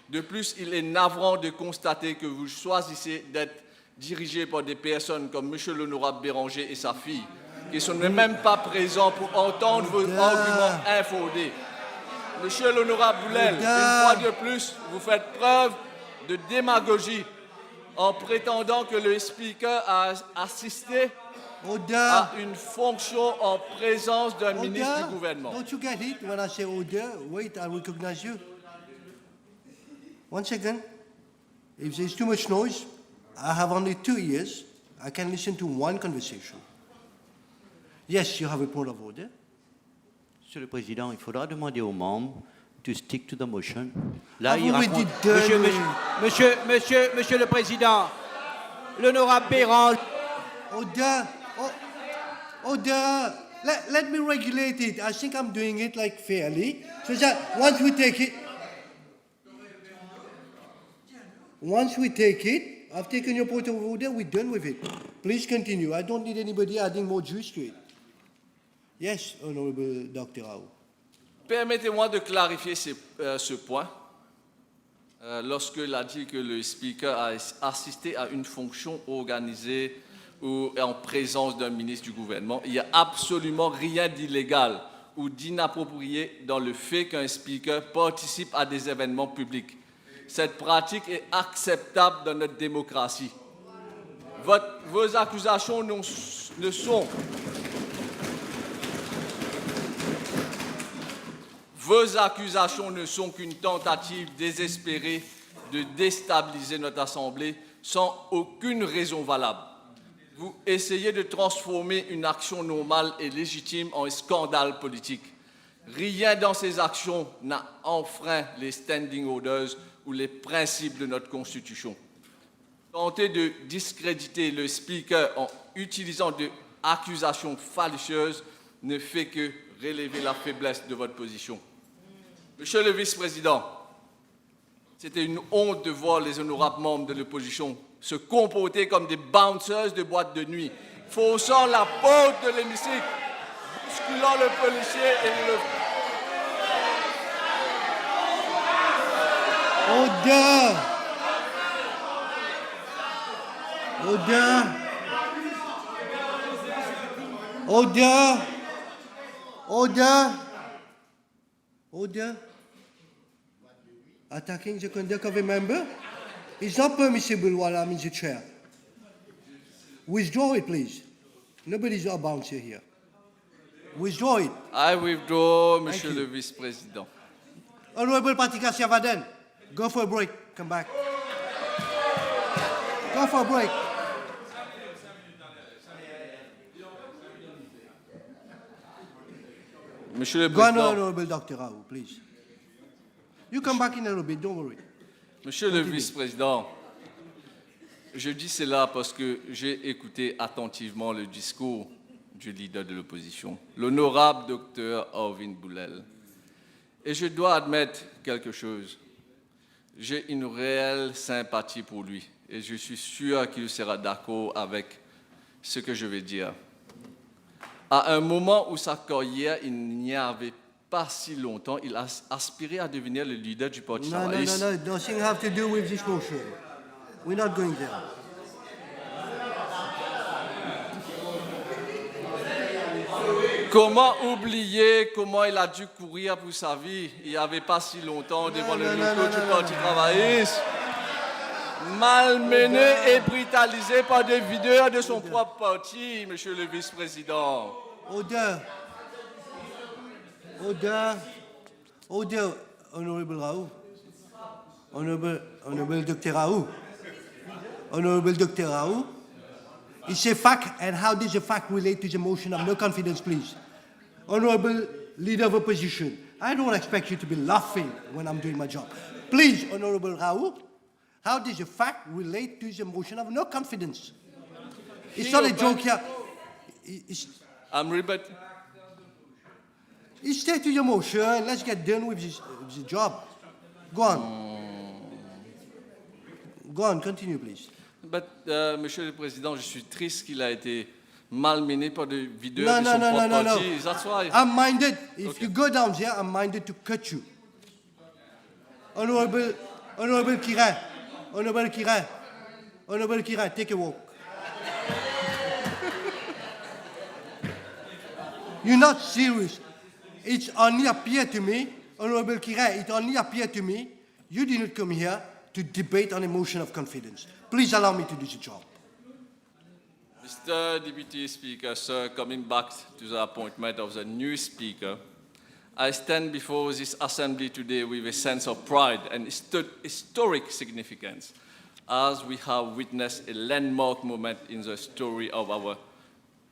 De plus, il est navrant de constater que vous choisissez d'être dirigé par des personnes comme M. l'honorable Béranger et sa fille, qui ne sont même pas présents pour entendre vos arguments infondés. Monsieur l'honorable Boulel, une fois de plus, vous faites preuve de démagogie en prétendant que le speaker a assisté à une fonction en présence d'un ministre du gouvernement. Don't you get it when I say order? Wait, I recognize you. One second. If there's too much noise, I have only 2 ears. I can listen to one conversation. Yes, you have a point of order. Monsieur le Président, il faudra demander aux membres to stick to the motion. Là, Ah, il vous me raconte... dites Monsieur le Président, l'honorable Béranger... Order. Order. Let me regulate it. I think I'm doing it like fairly. So that once we take it, I've taken your point of order, we're done with it. Please continue. I don't need anybody adding more juice to it. Yes, Honorable Dr. Rao. Permettez-moi de clarifier ce point. Lorsqu'il a dit que le speaker a assisté à une fonction organisée ou en présence d'un ministre du gouvernement, il n'y a absolument rien d'illégal ou d'inapproprié dans le fait qu'un speaker participe à des événements publics. Cette pratique est acceptable dans notre démocratie. Vos accusations ne sont... Vos accusations ne sont qu'une tentative désespérée de déstabiliser notre Assemblée sans aucune raison valable. Vous essayez de transformer une action normale et légitime en un scandale politique. Rien dans ces actions n'a enfreint les standing orders ou les principes de notre Constitution. Tenter de discréditer le speaker en utilisant des accusations fallacieuses ne fait que relever la faiblesse de votre position. Monsieur le vice-président, c'était une honte de voir les honorables membres de l'opposition se comporter comme des bouncers de boîte de nuit, faussant la porte de l'hémicycle, bousculant le policier et le... Order! Order! Order! Order! Order! Attacking the conduct of a member is not permissible while I'm in the chair. Withdraw it, please. Nobody's a bouncer here. Withdraw it. I withdraw, Monsieur le vice-président. Honorable Patika Siavaden, go for a break. Come back. Go for a break. Monsieur le Go on, Président. Honorable Dr. Rao, please. You come back in a little bit, don't worry. Monsieur le vice-président, je dis cela parce que j'ai écouté attentivement le discours du leader de l'opposition, l'honorable Dr. Arvind Boulel. Et je dois admettre quelque chose. J'ai une réelle sympathie pour lui et je suis sûr qu'il sera d'accord avec ce que je vais dire. À un moment où sa carrière, il n'y avait pas si longtemps, il a aspiré à devenir le leader du Parti travailliste. No, nothing have to do with this motion. We're not going there. Comment oublier comment il a dû courir pour sa vie il n'y avait pas si longtemps devant le locaux du Parti travailliste, malmené et brutalisé par des videurs de son propre parti, Monsieur le vice-président. Order. Order. Order, Honorable Rao. Honorable Dr. Rao. Honorable Dr. Rao. It's a fact, and how does the fact relate to the motion of no confidence, please? Honorable Leader of Opposition, I don't expect you to be laughing when I'm doing my job. Please, Honorable Rao, how does the fact relate to the motion of no confidence? It's not a joke here. I'm rebut. You stay to your motion, let's get done with the job. Go on. Go on, continue, please. But, Monsieur le Président, je suis triste qu'il a été malmené par des videurs de son propre parti. That's why. I'm minded. If you go down there, I'm minded to cut you. Honorable Honorable Kira, Honorable Kira, Honorable Kira, take a walk. You're not serious. It's only appeared to me, Honorable Kira, it only appeared to me, you did not come here to debate on a motion of confidence. Please allow me to do the job. Mr. Deputy Speaker, sir, coming back to the appointment of the new Speaker, I stand before this Assembly today with a sense of pride and historic significance, as we have witnessed a landmark moment in the story of our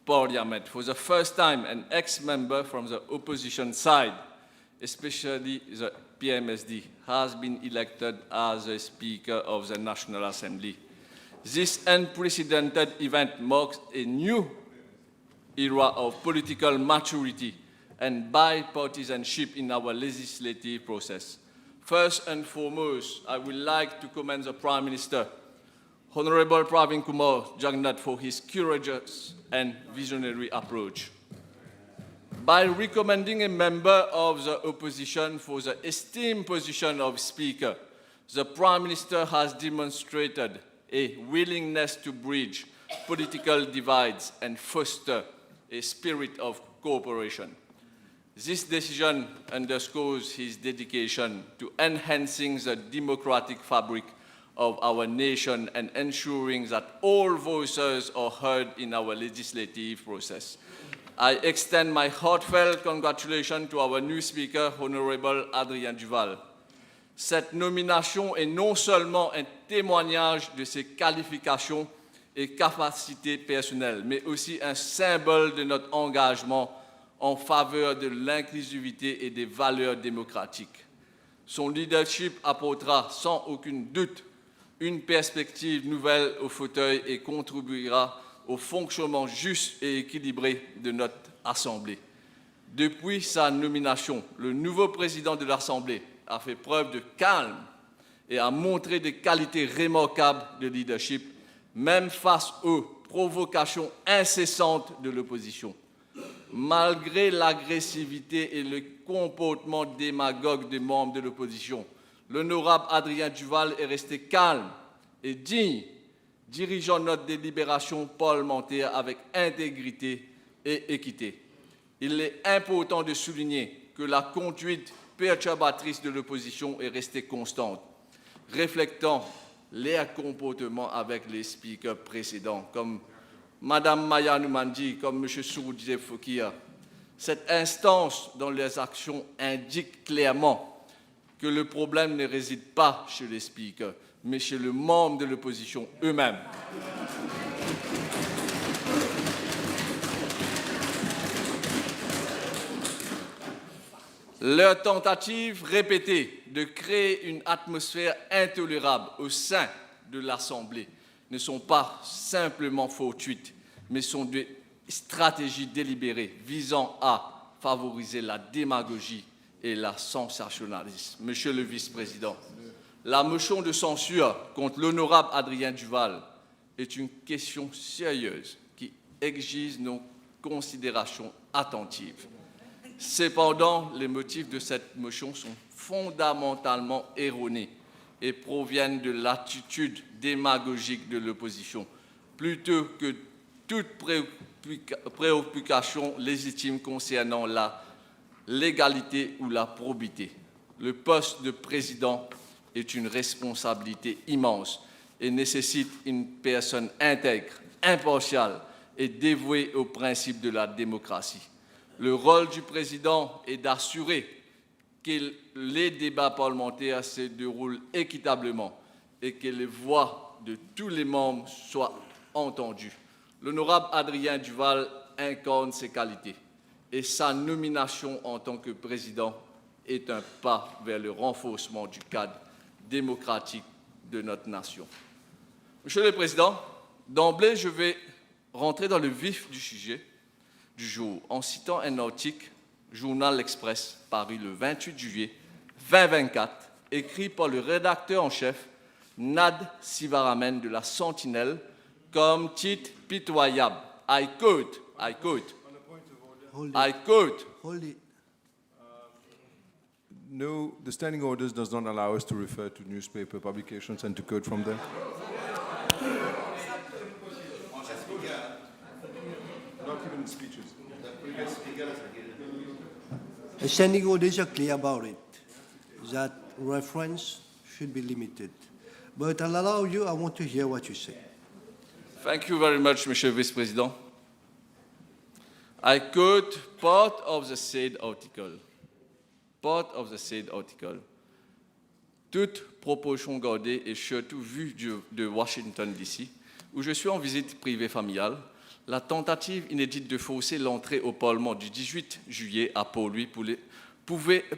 Parliament. For the first time, an ex-member from the opposition side, especially the PMSD, has been elected as the Speaker of the National Assembly. This unprecedented event marks a new era of political maturity and bipartisanship in our legislative process. First and foremost, I would like to commend the Prime Minister, Honorable Pravin Kumar Jagannath, for his courageous and visionary approach. By recommending a member of the opposition for the esteemed position of Speaker, the Prime Minister has demonstrated a willingness to bridge political divides and foster a spirit of cooperation. This decision underscores his dedication to enhancing the democratic fabric of our nation and ensuring that all voices are heard in our legislative process. I extend my heartfelt congratulations to our new Speaker, Honorable Adrien Duval. Cette nomination est non seulement un témoignage de ses qualifications et capacités personnelles, mais aussi un symbole de notre engagement en faveur de l'inclusivité et des valeurs démocratiques. Son leadership apportera sans aucun doute une perspective nouvelle au fauteuil et contribuera au fonctionnement juste et équilibré de notre Assemblée. Depuis sa nomination, le nouveau président de l'Assemblée a fait preuve de calme et a montré des qualités remarquables de leadership, même face aux provocations incessantes de l'opposition. Malgré l'agressivité et le comportement démagogue des membres de l'opposition, l'honorable Adrien Duval est resté calme et digne, dirigeant notre délibération parlementaire avec intégrité et équité. Il est important de souligner que la conduite perturbatrice de l'opposition est restée constante, reflétant les comportements avec les speakers précédents, comme Mme Maya Noumandi, comme M. Souroudjé Fokia. Cette instance dans les actions indique clairement que le problème ne réside pas chez les speakers, mais chez les membres de l'opposition eux-mêmes. Leur tentative répétée de créer une atmosphère intolérable au sein de l'Assemblée ne sont pas simplement fortuites, mais sont des stratégies délibérées visant à favoriser la démagogie et la sensationnalisme. Monsieur le vice-président, la motion de censure contre l'honorable Adrien Duval est une question sérieuse qui exige nos considérations attentives. Cependant, les motifs de cette motion sont fondamentalement erronés et proviennent de l'attitude démagogique de l'opposition, plutôt que toute préoccupation légitime concernant la légalité ou la probité. Le poste de président est une responsabilité immense et nécessite une personne intègre, impartiale et dévouée aux principes de la démocratie. Le rôle du président est d'assurer que les débats parlementaires se déroulent équitablement et que les voix de tous les membres soient entendues. L'honorable Adrien Duval incarne ces qualités et sa nomination en tant que président est un pas vers le renforcement du cadre démocratique de notre nation. Monsieur le Président, d'emblée, je vais rentrer dans le vif du sujet du jour en citant un article Journal L'Express paru le 28 juillet 2024, écrit par le rédacteur en chef Nad Sivaramen de la Sentinelle, comme titre pitoyable. I quote. no, the standing orders does not allow us to refer to newspaper publications and to quote from them. Not even speeches. The standing orders are clear about it, that reference should be limited. But I'll allow you, I want to hear what you say. Thank you very much, Monsieur Vice President. I quote part of the said article. Part of the said article. Toute proportion gardée et surtout vue de Washington, D.C., où je suis en visite privée familiale, la tentative inédite de forcer l'entrée au Parlement du 18 juillet à Port-Louis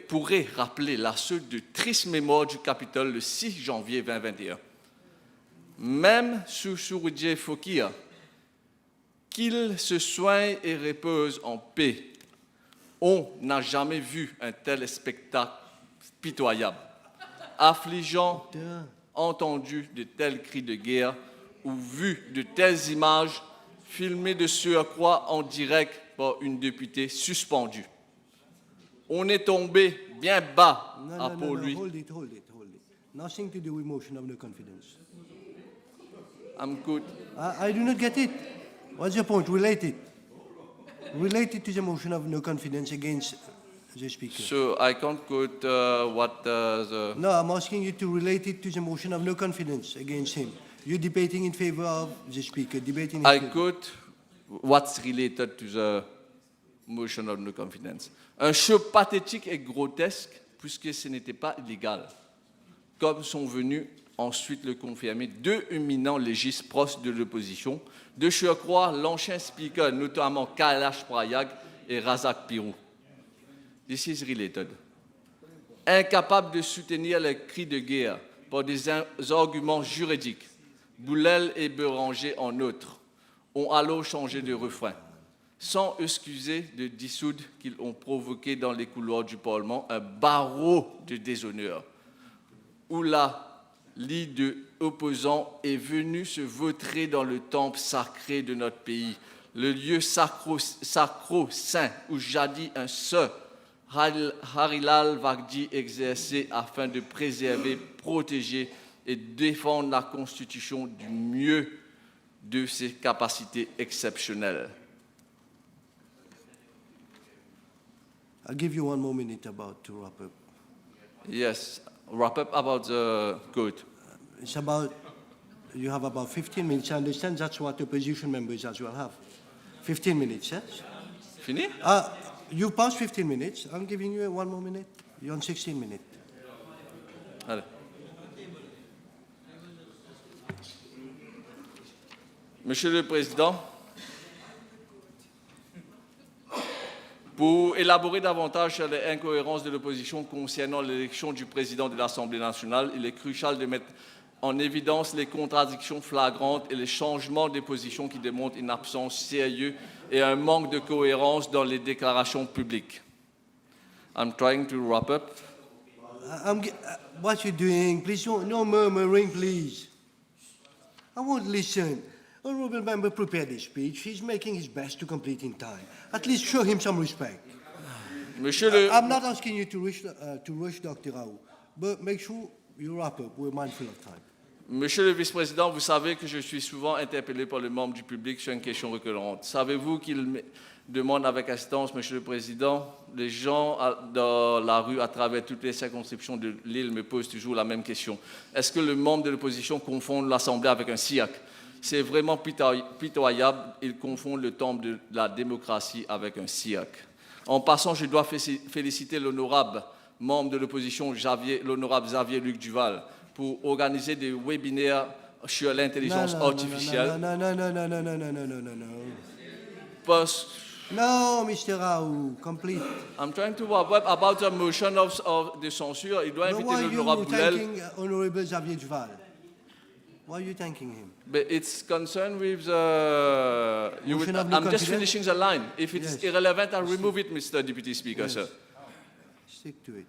pourrait rappeler la suite de triste mémoire du Capitole le 6 janvier 2021. Même sous Souroudjé Fokia, qu'il se soigne et repose en paix, on n'a jamais vu un tel spectacle pitoyable, affligeant, entendu de tels cris de guerre ou vu de telles images filmées de surcroît en direct par une députée suspendue. On est tombé bien bas à Port-Louis. Hold it. Nothing to do with motion of no confidence. I'm good. I do not get it. What's your point? Relate it. Relate it to the motion of no confidence against the Speaker. So I can't quote what the... No, I'm asking you to relate it to the motion of no confidence against him. You're debating in favor of the Speaker, debating in I favor. quote what's related to the motion of no confidence. Un show pathétique et grotesque, puisque ce n'était pas illégal, comme sont venus ensuite le confirmer deux éminents légistes proches de l'opposition, de surcroît l'ancien speaker, notamment Kailash Prayag et Razak Pirou. This is related. Incapable de soutenir les cris de guerre par des arguments juridiques, Boulel et Béranger en outre ont alors changé de refrain, sans excuser de dissoudre qu'ils ont provoqué dans les couloirs du Parlement un barreau de déshonneur, où la leader opposant est venu se vautrer dans le temple sacré de notre pays, le lieu sacro-saint où jadis un seul Harilal Vagdi exerçait afin de préserver, protéger et défendre la Constitution du mieux de ses capacités exceptionnelles. I'll give you one more minute to wrap up. Yes, wrap up about the quote. It's about, you have about 15 minutes. I understand that's what opposition members as well have. 15 minutes, yes? Fini? You passed 15 minutes. I'm giving you one more minute. You're on 16 minutes. Allez. Monsieur le Président, pour élaborer davantage sur les incohérences de l'opposition concernant l'élection du président de l'Assemblée nationale, il est crucial de mettre en évidence les contradictions flagrantes et les changements de position qui démontrent une absence sérieuse et un manque de cohérence dans les déclarations publiques. I'm trying to wrap up. What you're doing, please, no murmuring, please. I won't listen. Honourable member prepared his speech. He's making his best to complete in time. At least show him some respect. I'm not asking you to rush Dr. Rao, but make sure you wrap up. We're mindful of time. Monsieur le Vice-président, vous savez que je suis souvent interpellé par les membres du public sur une question récurrente. Savez-vous qu'il demande avec insistance, Monsieur le Président, les gens dans la rue à travers toutes les circonscriptions de l'île me posent toujours la même question. Est-ce que le membre de l'opposition confond l'Assemblée avec un cirque? C'est vraiment pitoyable. Ils confondent le temple de la démocratie avec un cirque. En passant, je dois féliciter l'honorable membre de l'opposition, l'honorable Xavier Luc Duval, pour organiser des webinaires sur l'intelligence artificielle. No, Mr. Rao, complete. I'm trying to wrap up about the motion of the censure. Il doit inviter l'honorable Boulel. Why are you thanking Honorable Xavier Duval? Why are you thanking him? But it's concerned with the... I'm just finishing the line. If it's irrelevant, I'll remove it, Mr. Deputy Speaker, sir. Stick to it.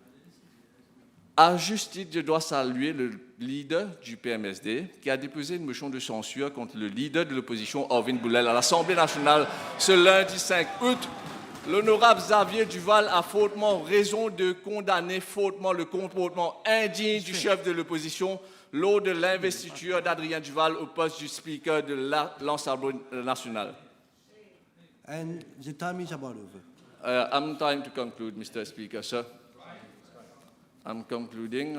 À juste titre, je dois saluer le leader du PMSD qui a déposé une motion de censure contre le leader de l'opposition, Arvind Boulel, à l'Assemblée nationale ce lundi 5 août L'honorable Xavier Duval a fautement raison de condamner fautement le comportement indigne du chef de l'opposition lors de l'investiture d'Adrien Duval au poste du Speaker de l'Assemblée nationale. And the time is about over. I'm trying to conclude, Mr. Speaker, sir. I'm concluding.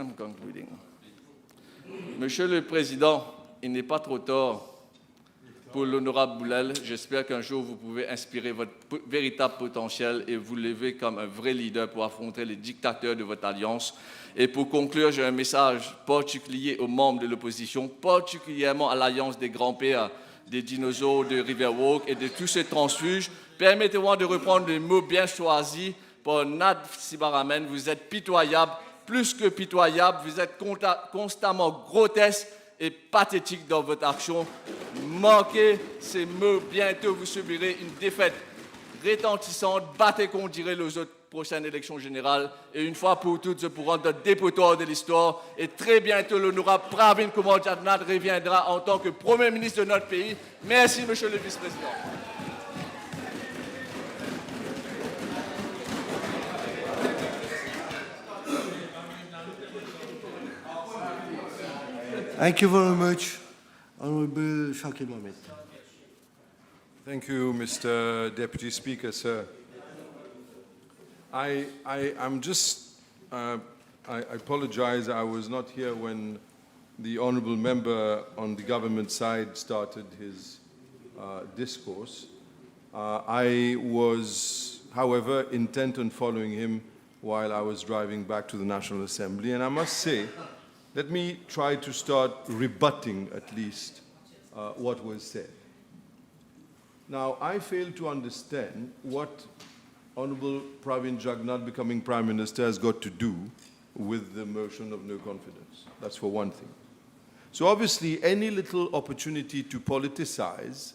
Monsieur le Président, il n'est pas trop tard pour l'honorable Boulel. J'espère qu'un jour vous pouvez inspirer votre véritable potentiel et vous lever comme un vrai leader pour affronter les dictateurs de votre alliance. Et pour conclure, j'ai un message particulier aux membres de l'opposition, particulièrement à l'alliance des grands-pères, des dinosaures de Riverwalk et de tous ces transfuges. Permettez-moi de reprendre les mots bien choisis par Nad Sibaramen. Vous êtes pitoyable, plus que pitoyable, vous êtes constamment grotesque et pathétique dans votre action. Manquez ces mots, bientôt vous subirez une défaite retentissante. Battez qu'on dirait aux autres prochaines élections générales. Et une fois pour toutes, je pourrai être dépotoir de l'histoire. Et très bientôt, l'honorable Pravin Kumar Jagannat reviendra en tant que Premier ministre de notre pays. Merci, Monsieur le Vice-président. Thank you very much, Honorable Shakil Mohammed. Thank you, Mr. Deputy Speaker, sir. I apologize, I was not here when the honorable member on the government side started his discourse. I was, however, intent on following him while I was driving back to the National Assembly, and I must say, let me try to start rebutting at least what was said. Now, I fail to understand what Honorable Pravin Jagnnath becoming Prime Minister has got to do with the motion of no confidence. That's for one thing. So obviously, any little opportunity to politicize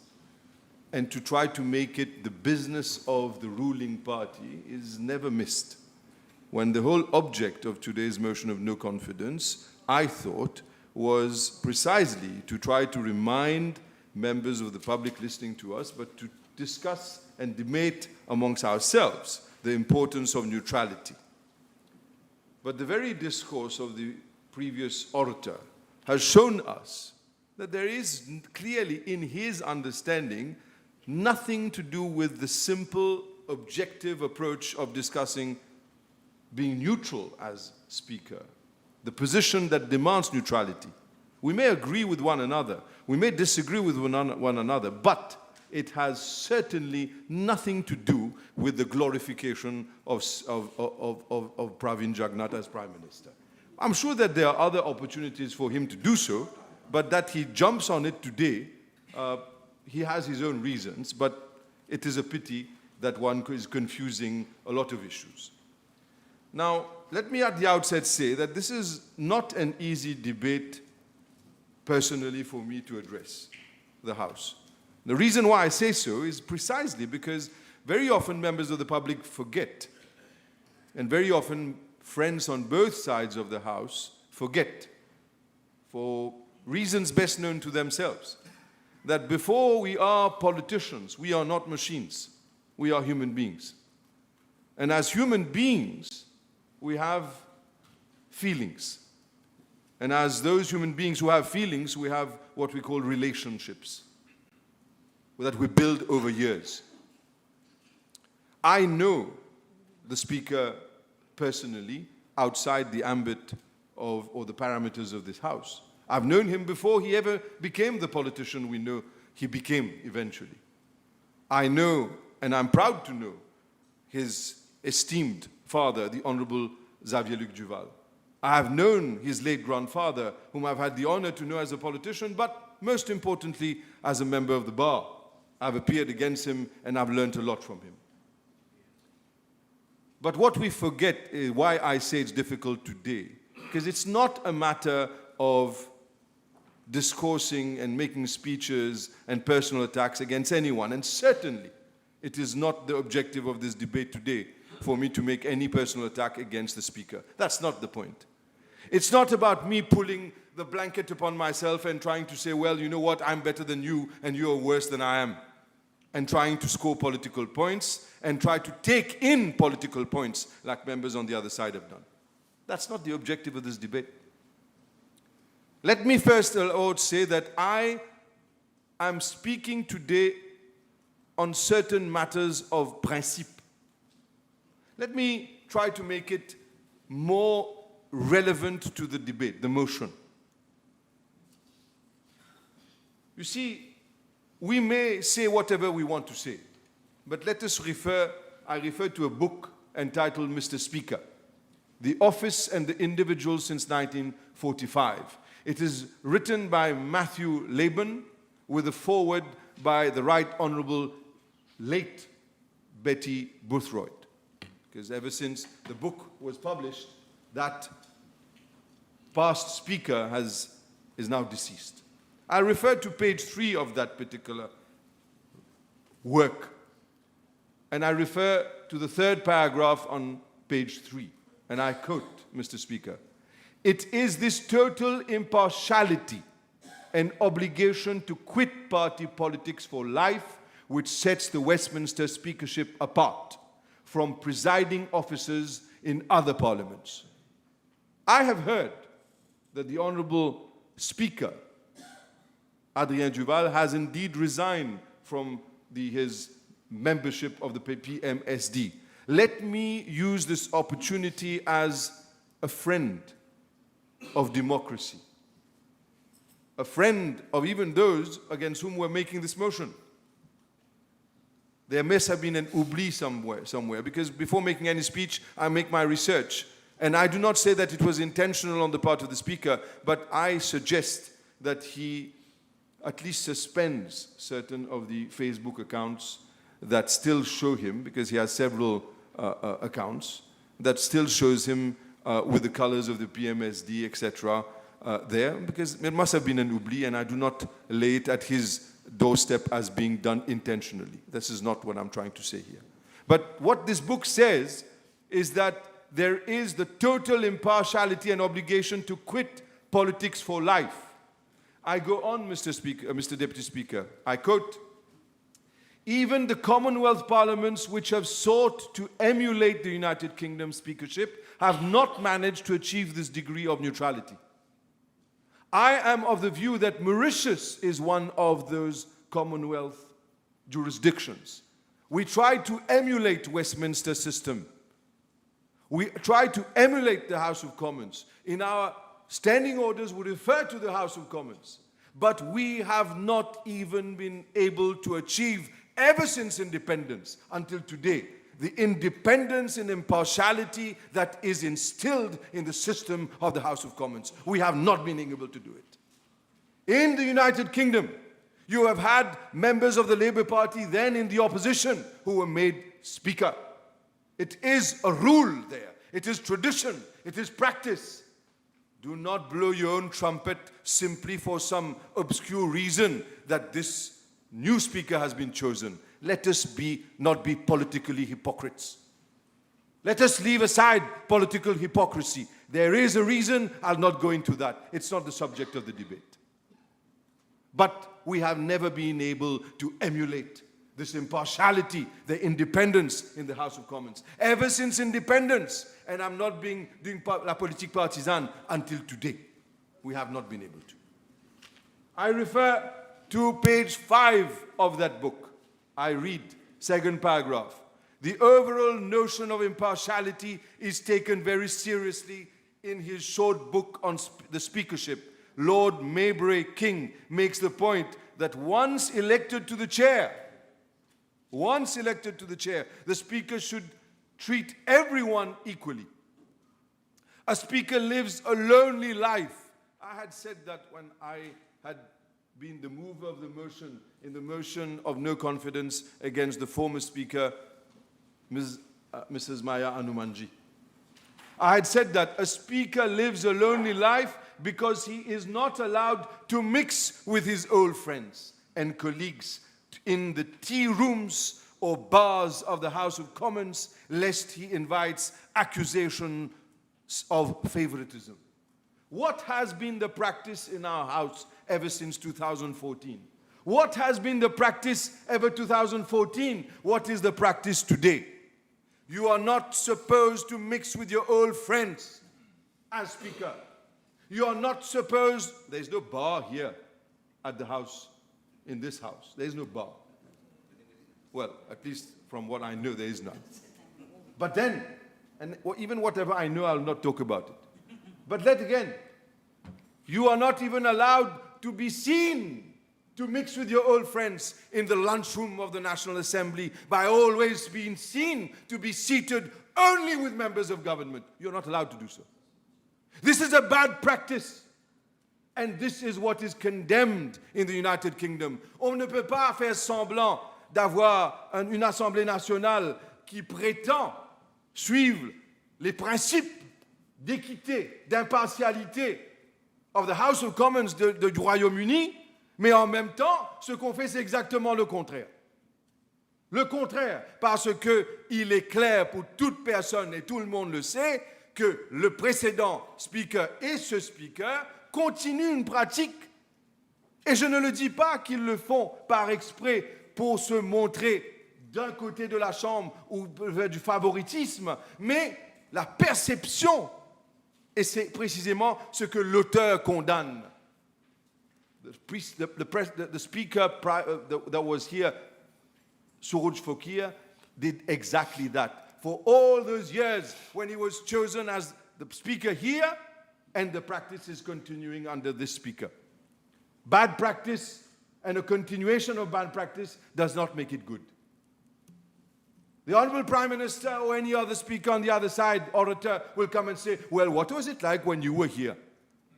and to try to make it the business of the ruling party is never missed. When the whole object of today's motion of no confidence, I thought, was precisely to try to remind members of the public listening to us, but to discuss and debate amongst ourselves the importance of neutrality. But the very discourse of the previous orator has shown us that there is clearly in his understanding nothing to do with the simple, objective approach of discussing being neutral as speaker, the position that demands neutrality. We may agree with one another, we may disagree with one another, but it has certainly nothing to do with the glorification of Pravin Jagnnath as Prime Minister. I'm sure that there are other opportunities for him to do so, but that he jumps on it today, he has his own reasons, but it is a pity that one is confusing a lot of issues. Now, let me at the outset say that this is not an easy debate personally for me to address the House. The reason why I say so is precisely because very often members of the public forget, and very often friends on both sides of the House forget, for reasons best known to themselves, that before we are politicians, we are not machines, we are human beings. And as human beings, we have feelings. And as those human beings who have feelings, we have what we call relationships that we build over years. I know the Speaker personally outside the ambit of, or the parameters of this House. I've known him before he ever became the politician we know he became eventually. I know, and I'm proud to know, his esteemed father, the Honorable Xavier-Luc Duval. I have known his late grandfather, whom I've had the honor to know as a politician, but most importantly, as a member of the bar. I've appeared against him, and I've learned a lot from him. But what we forget is why I say it's difficult today, because it's not a matter of discoursing and making speeches and personal attacks against anyone, and certainly it is not the objective of this debate today for me to make any personal attack against the Speaker. That's not the point. It's not about me pulling the blanket upon myself and trying to say, well, you know what, I'm better than you and you're worse than I am. and trying to score political points and try to take in political points like members on the other side have done. That's not the objective of this debate. Let me first say that I am speaking today on certain matters of principe. Let me try to make it more relevant to the debate, the motion. You see, we may say whatever we want to say, but let us I refer to a book entitled Mr. Speaker, The Office and the Individual since 1945. It is written by Matthew Laban with a foreword by the Right Honourable late Betty Boothroyd. Because ever since the book was published, that past speaker is now deceased. I refer to page 3 of that particular work. And I refer to the 3rd paragraph on page 3. And I quote, Mr. Speaker, "It is this total impartiality and obligation to quit party politics for life which sets the Westminster Speakership apart from presiding officers in other parliaments." I have heard that the Honourable Speaker, Adrien Duval, has indeed resigned from his membership of the PMSD. Let me use this opportunity as a friend of democracy, a friend of even those against whom we're making this motion. There must have been an oubli somewhere, because before making any speech, I make my research. And I do not say that it was intentional on the part of the Speaker, but I suggest that he at least suspends certain of the Facebook accounts that still show him, because he has several accounts, that still shows him with the colors of the PMSD, etc. There, because it must have been an oubli, and I do not lay it at his doorstep as being done intentionally. This is not what I'm trying to say here. But what this book says is that there is the total impartiality and obligation to quit politics for life. I go on, Mr. Deputy Speaker. I quote, "Even the Commonwealth parliaments which have sought to emulate the United Kingdom speakership have not managed to achieve this degree of neutrality. I am of the view that Mauritius is one of those Commonwealth jurisdictions. We try to emulate Westminster system. We try to emulate the House of Commons. In our standing orders, we refer to the House of Commons. But we have not even been able to achieve, ever since independence until today, the independence and impartiality that is instilled in the system of the House of Commons. We have not been able to do it. In the United Kingdom, you have had members of the Labour Party, then in the opposition, who were made Speaker. It is a rule there. It is tradition. It is practice. Do not blow your own trumpet simply for some obscure reason that this new Speaker has been chosen. Let us not be politically hypocrites. Let us leave aside political hypocrisy. There is a reason. I'll not go into that. It's not the subject of the debate. But we have never been able to emulate this impartiality, the independence in the House of Commons. Ever since independence, and I'm not doing la politique partisane until today, we have not been able to. I refer to page 5 of that book. I read, 2nd paragraph. The overall notion of impartiality is taken very seriously in his short book on the speakership. Lord Maybury King makes the point that once elected to the chair, the Speaker should treat everyone equally. A Speaker lives a lonely life. I had said that when I had been the mover of the motion, in the motion of no confidence against the former Speaker, Mrs. Maya Anumanji. I had said that a Speaker lives a lonely life because he is not allowed to mix with his old friends and colleagues in the tea rooms or bars of the House of Commons, lest he invites accusations of favoritism. What has been the practice in our House ever since 2014? What has been the practice ever 2014? What is the practice today? You are not supposed to mix with your old friends as Speaker. You are not supposed, there's no bar here at the House, in this House. There's no bar. Well, at least from what I know, there is none. But then, and even whatever I know, I'll not talk about it. But let again, you are not even allowed to be seen to mix with your old friends in the lunchroom of the National Assembly by always being seen to be seated only with members of government. You're not allowed to do so. This is a bad practice. And this is what is condemned in the United Kingdom. On ne peut pas faire semblant d'avoir une Assemblée nationale qui prétend suivre les principes d'équité, d'impartialité of the House of Commons du Royaume-Uni, mais en même temps, ce qu'on fait, c'est exactement le contraire. Le contraire, parce qu'il est clair pour toute personne, et tout le monde le sait, que le précédent speaker et ce speaker continuent une pratique. Et je ne le dis pas qu'ils le font par exprès pour se montrer d'un côté de la Chambre ou du favoritisme, mais la perception, et c'est précisément ce que l'auteur condamne. The speaker that was here, Suraj Fokir, did exactly that. For all those years when he was chosen as the speaker here, and the practice is continuing under this speaker. Bad practice and a continuation of bad practice does not make it good. The Honorable Prime Minister or any other speaker on the other side, orator, will come and say, well, what was it like when you were here?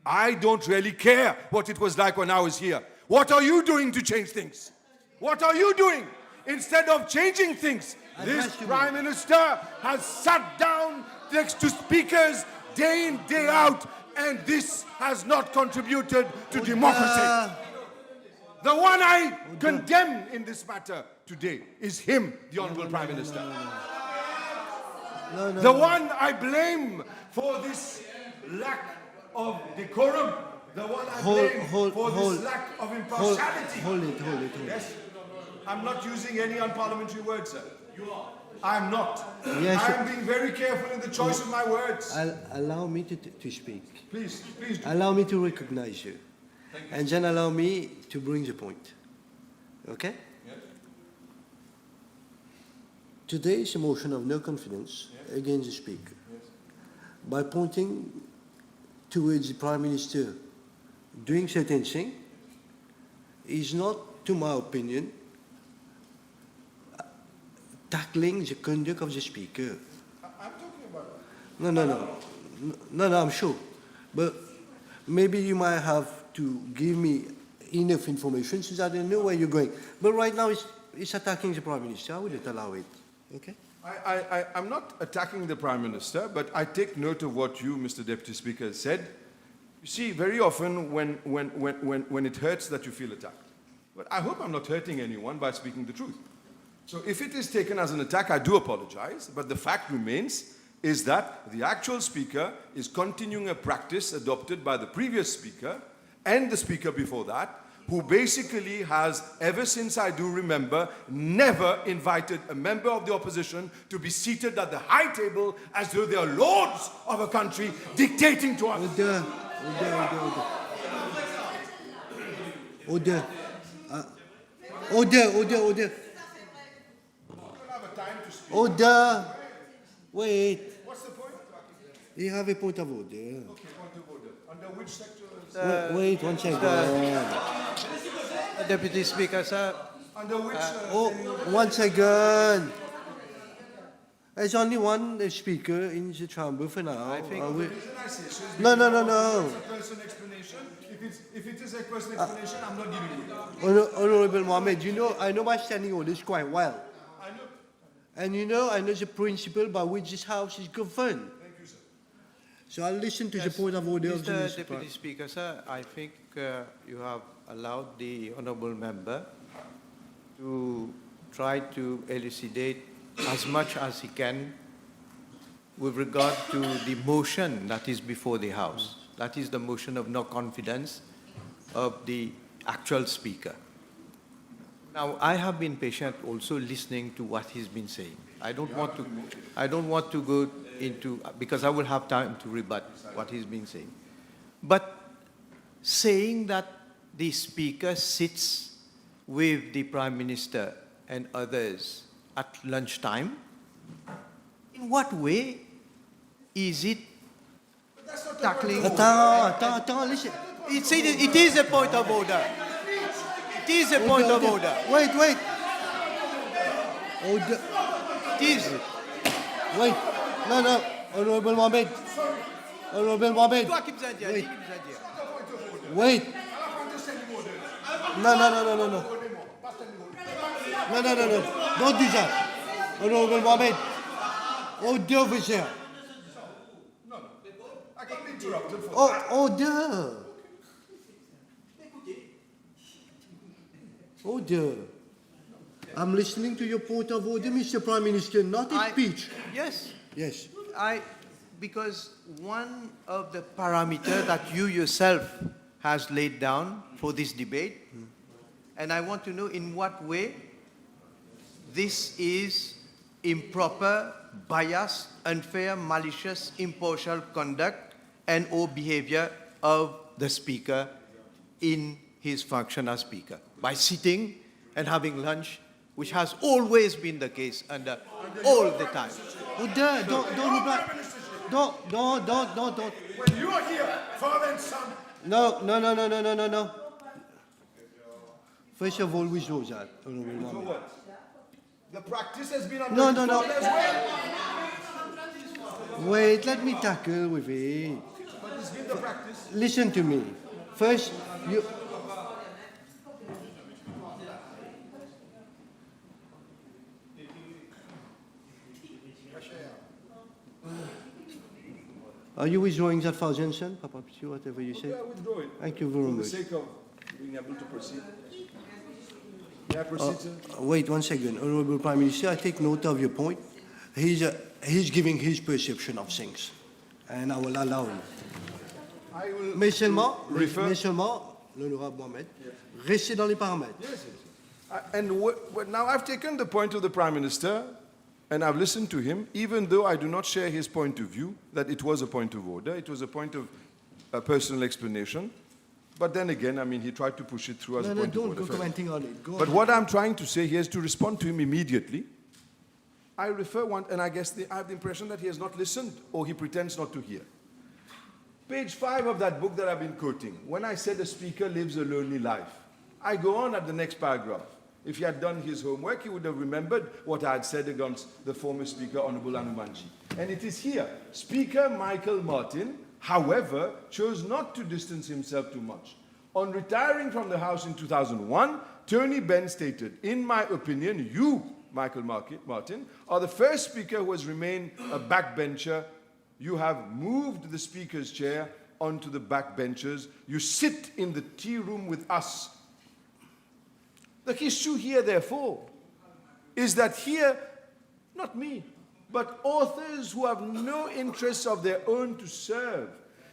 I don't really care what it was like when I was here. What are you doing to change things? What are you doing? Instead of changing things, this Prime Minister has sat down next to speakers day in, day out, and this has not contributed to democracy. The one I condemn in this matter today is him, the Honorable Prime Minister. The one I blame for this lack of decorum, the one I blame for this lack of impartiality. Hold it. Yes, I'm not using any unparliamentary words, sir. You are. I'm not. Yes, I'm being very careful in the choice of my words. Allow me to speak. Please do. Allow me to recognize you. And then allow me to bring the point. Okay? Yes. Today is a motion of no confidence against the Speaker. Yes. By pointing towards the Prime Minister doing certain things is not, to my opinion, tackling the conduct of the Speaker. I'm talking about No, I'm sure. But maybe you might have to give me enough information so that I know where you're going. But right now it's attacking the Prime Minister. I wouldn't allow it. Okay? I'm not attacking the Prime Minister, but I take note of what you, Mr. Deputy Speaker, said. You see, very often when it hurts that you feel attacked. But I hope I'm not hurting anyone by speaking the truth. So if it is taken as an attack, I do apologize, but the fact remains is that the actual speaker is continuing a practice adopted by the previous speaker and the speaker before that, who basically has, ever since I do remember, never invited a member of the opposition to be seated at the high table as though they are lords of a country dictating to us. Order. Wait. What's the point? You have a point of order. Okay, point of order. Under which sector? Wait 1 second. Deputy Speaker, sir. Under which... 1 second. There's only one speaker in the chamber for now. I think... No. It's a person explanation. If it is a person explanation, I'm not giving you. Honorable Mohammed, I know my standing orders quite well. I know. And I know the principle by which this House is governed. Thank you, sir. So I'll listen to the point of order of the Mr. Deputy Speaker, sir, I think you have allowed the honourable member to try to elucidate as much as he can with regard to the motion that is before the House. That is the motion of no confidence of the actual Speaker. Now, I have been patient also listening to what he's been saying. I don't want to go into, because I will have time to rebut what he's been saying. But saying that the speaker sits with the Prime Minister and others at lunchtime, in what way is it tackling? Attends, listen. It is a point of order. It is a point of order. Wait. It is. Wait. No. Honorable Mohamed. Wait. Wait. No. Don't do that. Honorable Mohamed. Order, officer. I can't be interrupted for Order. Order. I'm listening to your point of order, Mr. Prime Minister, not a speech. Yes. Yes. Because one of the parameters that you yourself has laid down for this debate, and I want to know in what way this is improper, biased, unfair, malicious, impartial conduct and or behavior of the speaker in his function as speaker, by sitting and having lunch, which has always been the case under all the time. Order, don't reply. Don't. When you are here, father and son. No. First of all, we know that, Honorable Mohamed. The practice has been No. as well. Wait, let me tackle with it. But it's been the practice. Listen to me. First, you... Are you withdrawing that for Jensen, Papa Pichu, whatever you say? Yeah, withdraw it. Thank you very For much. the sake of being able to proceed. May I proceed, sir? Wait 1 second. Honorable Prime Minister, I take note of your point. He's giving his perception of things, and I will allow him. I will Mais seulement, l'honorable Mohamed, restez dans les paramètres. Yes. And now I've taken the point of the Prime Minister, and I've listened to him, even though I do not share his point of view, that it was a point of order, it was a point of personal explanation. But then again, I mean, he tried to push it through as a point of order. Don't go commenting on it. But what I'm trying to say here is to respond to him immediately. I refer one, and I guess I have the impression that he has not listened, or he pretends not to hear. Page 5 of that book that I've been quoting, when I said the speaker lives a lonely life, I go on at the next paragraph. If he had done his homework, he would have remembered what I had said against the former Speaker, Honorable Anumanji. And it is here. Speaker Michael Martin, however, chose not to distance himself too much. On retiring from the House in 2001, Tony Benn stated, "In my opinion, you, Michael Martin, are the first Speaker who has remained a backbencher. You have moved the Speaker's chair onto the backbenchers. You sit in the tea room with us." The issue here, therefore, is that here, not me, but authors who have no interests of their own to serve,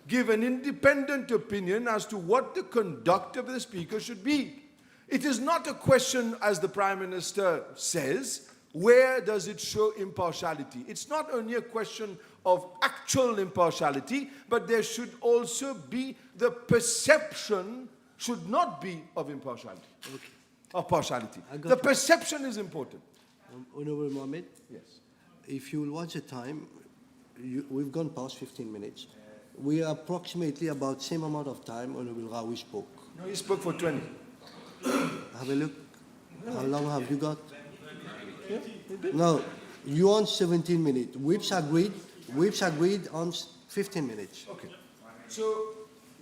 give an independent opinion as to what the conduct of the speaker should be. It is not a question, as the Prime Minister says, where does it show impartiality? It's not only a question of actual impartiality, but there should also be the perception should not be of impartiality. Okay. Of partiality. The perception is important. Honorable Mohamed? Yes. If you will watch the time, we've gone past 15 minutes. We are approximately about the same amount of time Honorable Raoui spoke. No, he spoke for 20. Have a look. How long have you got? No, you on 17 minutes. Whips agreed on 15 minutes. Okay. So,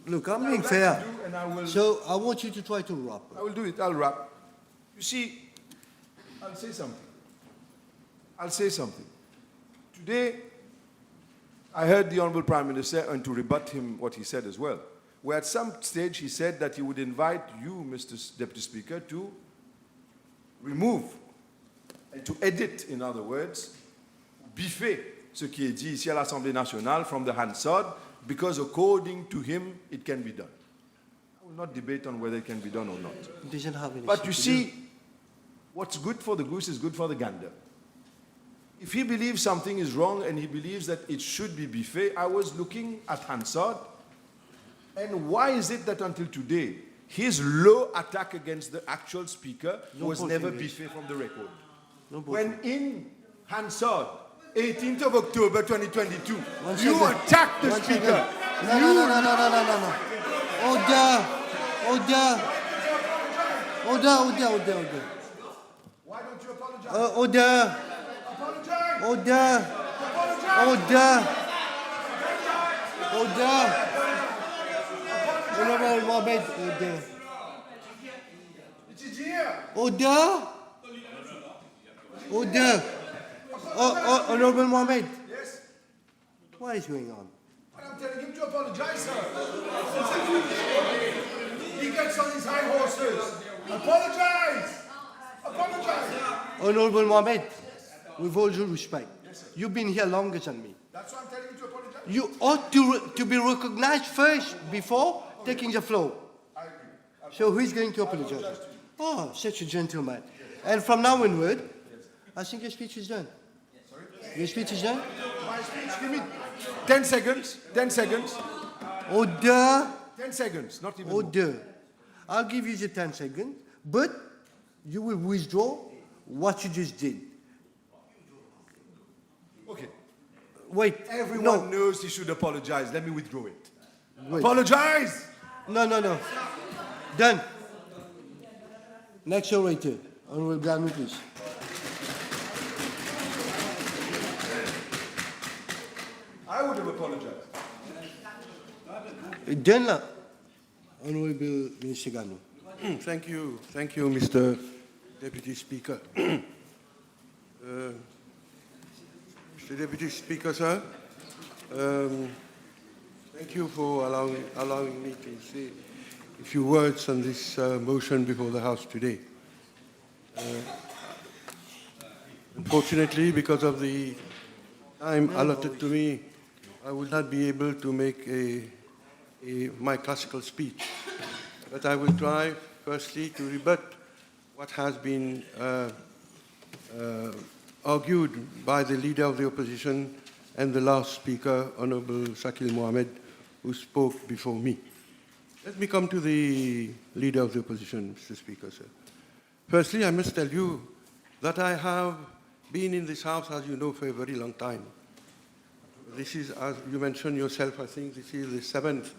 look, I'm being fair. I So I want you to try to wrap. I will do it. I'll wrap. You see, I'll say something. Today, I heard the Honorable Prime Minister, and to rebut him what he said as well, where at some stage he said that he would invite you, Mr. Deputy Speaker, to remove, and to edit, in other words, biffer ce qui est dit ici à l'Assemblée nationale from the Hansard, because according to him, it can be done. I will not debate on whether it can be done or not. It doesn't have any. But you see, what's good for the goose is good for the gander. If he believes something is wrong and he believes that it should be buffet, I was looking at Hansard, and why is it that until today, his low attack against the actual speaker was never buffet from the record? When in Hansard, 18th of October 2022, you attacked the speaker. No. Order. Why don't you apologize? Order. Honorable Mohammed, order. It is here. Order. Honorable Mohammed. Yes. What is going on? I'm telling him to apologize, sir. He gets on his high horses. Apologize. Honorable Mohammed, with all due respect, you've been here longer than me. That's why I'm telling you to apologize. You ought to be recognized first before taking the floor. I agree. So who is going to apologize? Oh, such a gentleman. And from now onward, I think your speech is done. Sorry? Your speech is done? My speech, give me 10 seconds. 10 seconds. Order. 10 seconds, not even Order. more. I'll give you the 10 seconds, but you will withdraw what you just did. Okay. Wait. Everyone knows he should apologize. Let me withdraw it. Wait. Apologize! No. Done. Next orator. Honorable Grammy, please. I would have apologized. Done now. Honorable Minister Gano. Thank you, Mr. Deputy Speaker. Mr. Deputy Speaker, sir, thank you for allowing me to say a few words on this motion before the House today. Unfortunately, because of the time allotted to me, I will not be able to make my classical speech. But I will try, firstly, to rebut what has been argued by the Leader of the Opposition and the last speaker, Honorable Shakil Mohammed, who spoke before me. Let me come to the Leader of the Opposition, Mr. Speaker, sir. Firstly, I must tell you that I have been in this House, as you know, for a very long time. This is, as you mentioned yourself, I think this is the 7th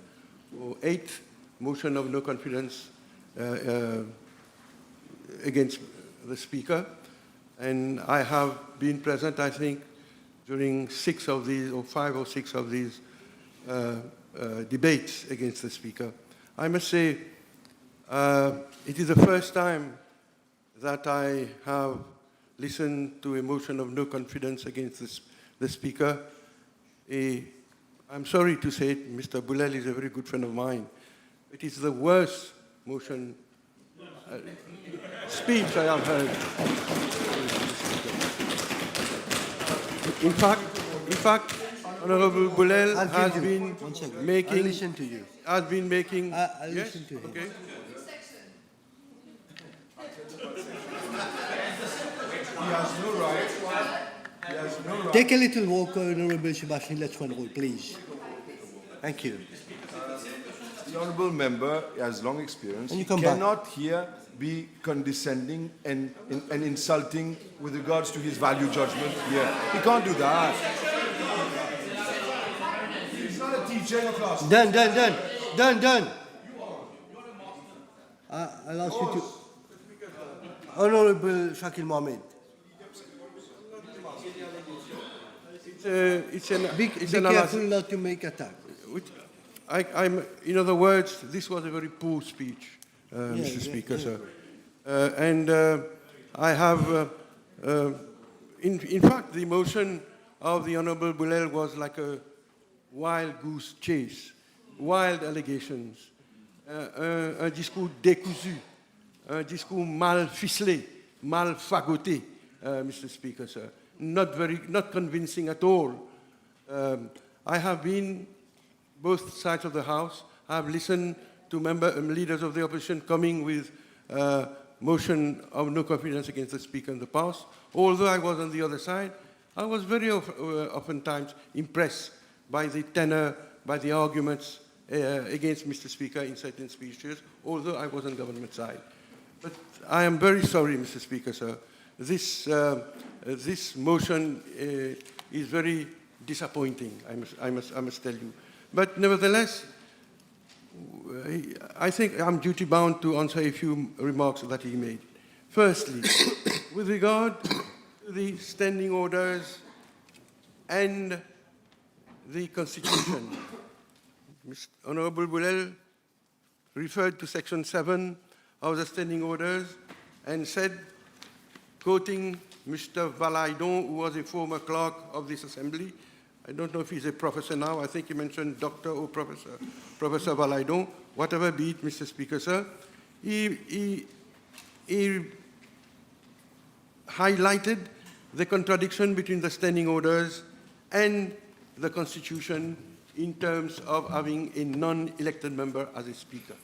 or 8th motion of no confidence against the Speaker. And I have been present, I think, during 6 of these, or 5 or 6 of these debates against the Speaker. I must say, it is the first time that I have listened to a motion of no confidence against the Speaker. I'm sorry to say it, Mr. Boulel is a very good friend of mine. It is the worst motion speech I have heard. In fact, Honorable Boulel has been making. I'll listen to you. Has been making. I'll yes? listen to him. Okay. He has no right. He has no right. Take a little walk, Honorable Sebastian. Let's one roll, please. Thank you. The honourable member has long experience. And you He come back. cannot here be condescending and insulting with regards to his value judgment here. He can't do that. He's not a teacher in a class. Done. I'll ask you to. Honorable Shakil Mohammed. Be careful not to make attack. In other words, this was a very poor speech, Mr. Speaker, sir. And I have, in fact, the motion of the Honorable Boulel was like a wild goose chase, wild allegations, un discours décousu, un discours mal ficelé, mal fagoté, Mr. Speaker, sir. Not convincing at all. I have been both sides of the House. I have listened to leaders of the opposition coming with motion of no confidence against the Speaker in the past. Although I was on the other side, I was very oftentimes impressed by the tenor, by the arguments against Mr. Speaker in certain speeches, although I was on government side. But I am very sorry, Mr. Speaker, sir. This motion is very disappointing, I must tell you. But nevertheless, I think I'm duty-bound to answer a few remarks that he made. Firstly, with regard to the standing orders and the Constitution, Mr. Honorable Boulel referred to Section 7 of the standing orders and said, quoting Mr. Valaidon, who was a former clerk of this assembly, I don't know if he's a professor now, I think he mentioned doctor or professor, Professor Valaidon, whatever be it, Mr. Speaker, sir, he highlighted the contradiction between the standing orders and the Constitution in terms of having a non-elected member as a speaker.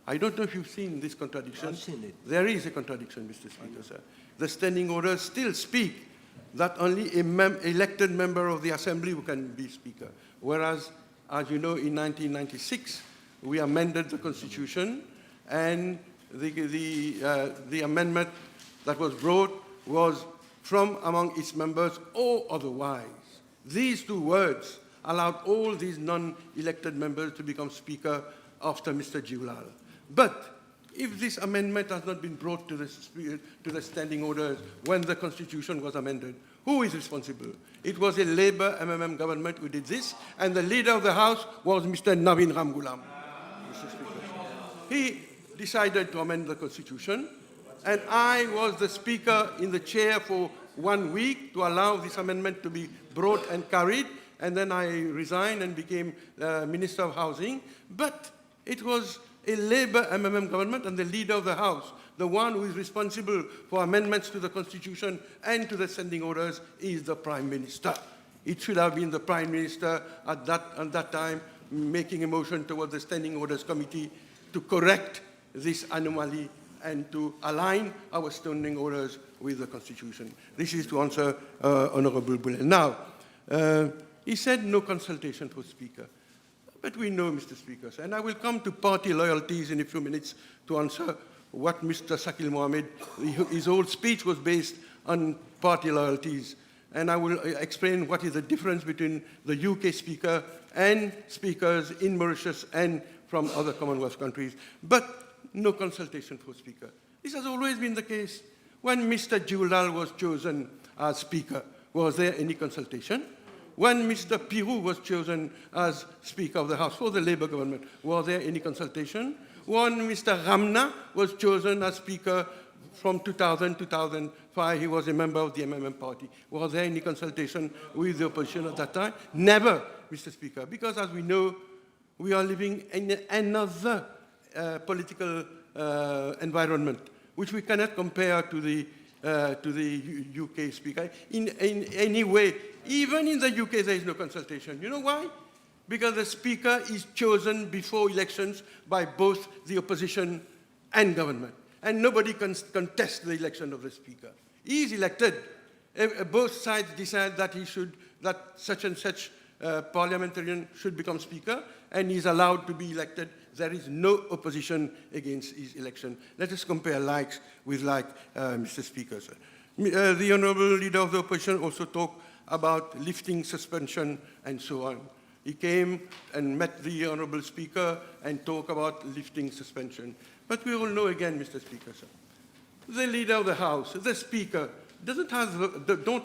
I don't know if you've seen this contradiction. I've seen it. There is a contradiction, Mr. Speaker, sir. The standing orders still speak that only an elected member of the Assembly who can be Speaker. Whereas, as you know, in 1996, we amended the Constitution, and the amendment that was brought was from among its members or otherwise. These two words allowed all these non-elected members to become Speaker after Mr. Jiulal. But if this amendment has not been brought to the standing orders when the Constitution was amended, who is responsible? It was a Labour MMM government who did this, and the leader of the House was Mr. Navin Ramgoolam. He decided to amend the Constitution, and I was the Speaker in the chair for 1 week to allow this amendment to be brought and carried, and then I resigned and became Minister of Housing. But it was a Labour MMM government, and the leader of the House, the one who is responsible for amendments to the Constitution and to the standing orders, is the Prime Minister. It should have been the Prime Minister at that time making a motion towards the Standing Orders Committee to correct this anomaly and to align our standing orders with the Constitution. This is to answer Honorable Boulel. Now, he said no consultation for Speaker. But we know, Mr. Speaker, and I will come to party loyalties in a few minutes to answer what Mr. Shakil Mohammed, his whole speech was based on party loyalties. And I will explain what is the difference between the UK Speaker and speakers in Mauritius and from other Commonwealth countries. But no consultation for Speaker. This has always been the case. When Mr. Jiulal was chosen as Speaker, was there any consultation? When Mr. Pirou was chosen as Speaker of the House for the Labour government, was there any consultation? When Mr. Ramna was chosen as Speaker from 2000 to 2005, he was a member of the MMM party. Was there any consultation with the opposition at that time? Never, Mr. Speaker, because as we know, we are living in another political environment, which we cannot compare to the UK Speaker. In any way, even in the UK, there is no consultation. You know why? Because the Speaker is chosen before elections by both the opposition and government. And nobody can contest the election of the Speaker. He is elected. Both sides decide that that such and such parliamentarian should become Speaker, and he's allowed to be elected. There is no opposition against his election. Let us compare likes with like, Mr. Speaker. Sir. The Honourable Leader of the Opposition also talked about lifting suspension and so on. He came and met the Honourable Speaker and talked about lifting suspension. But we all know again, Mr. Speaker, sir, the Leader of the House, the Speaker, don't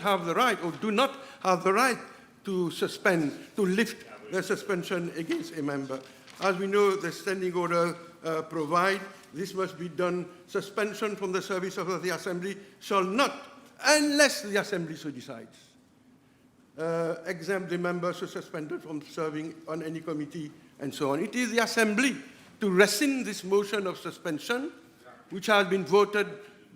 have the right or do not have the right to suspend, to lift the suspension against a member. As we know, the standing order provide this must be done. Suspension from the service of the Assembly shall not, unless the Assembly so decides, exempt the members who are suspended from serving on any committee and so on. It is the Assembly to rescind this motion of suspension, which has been voted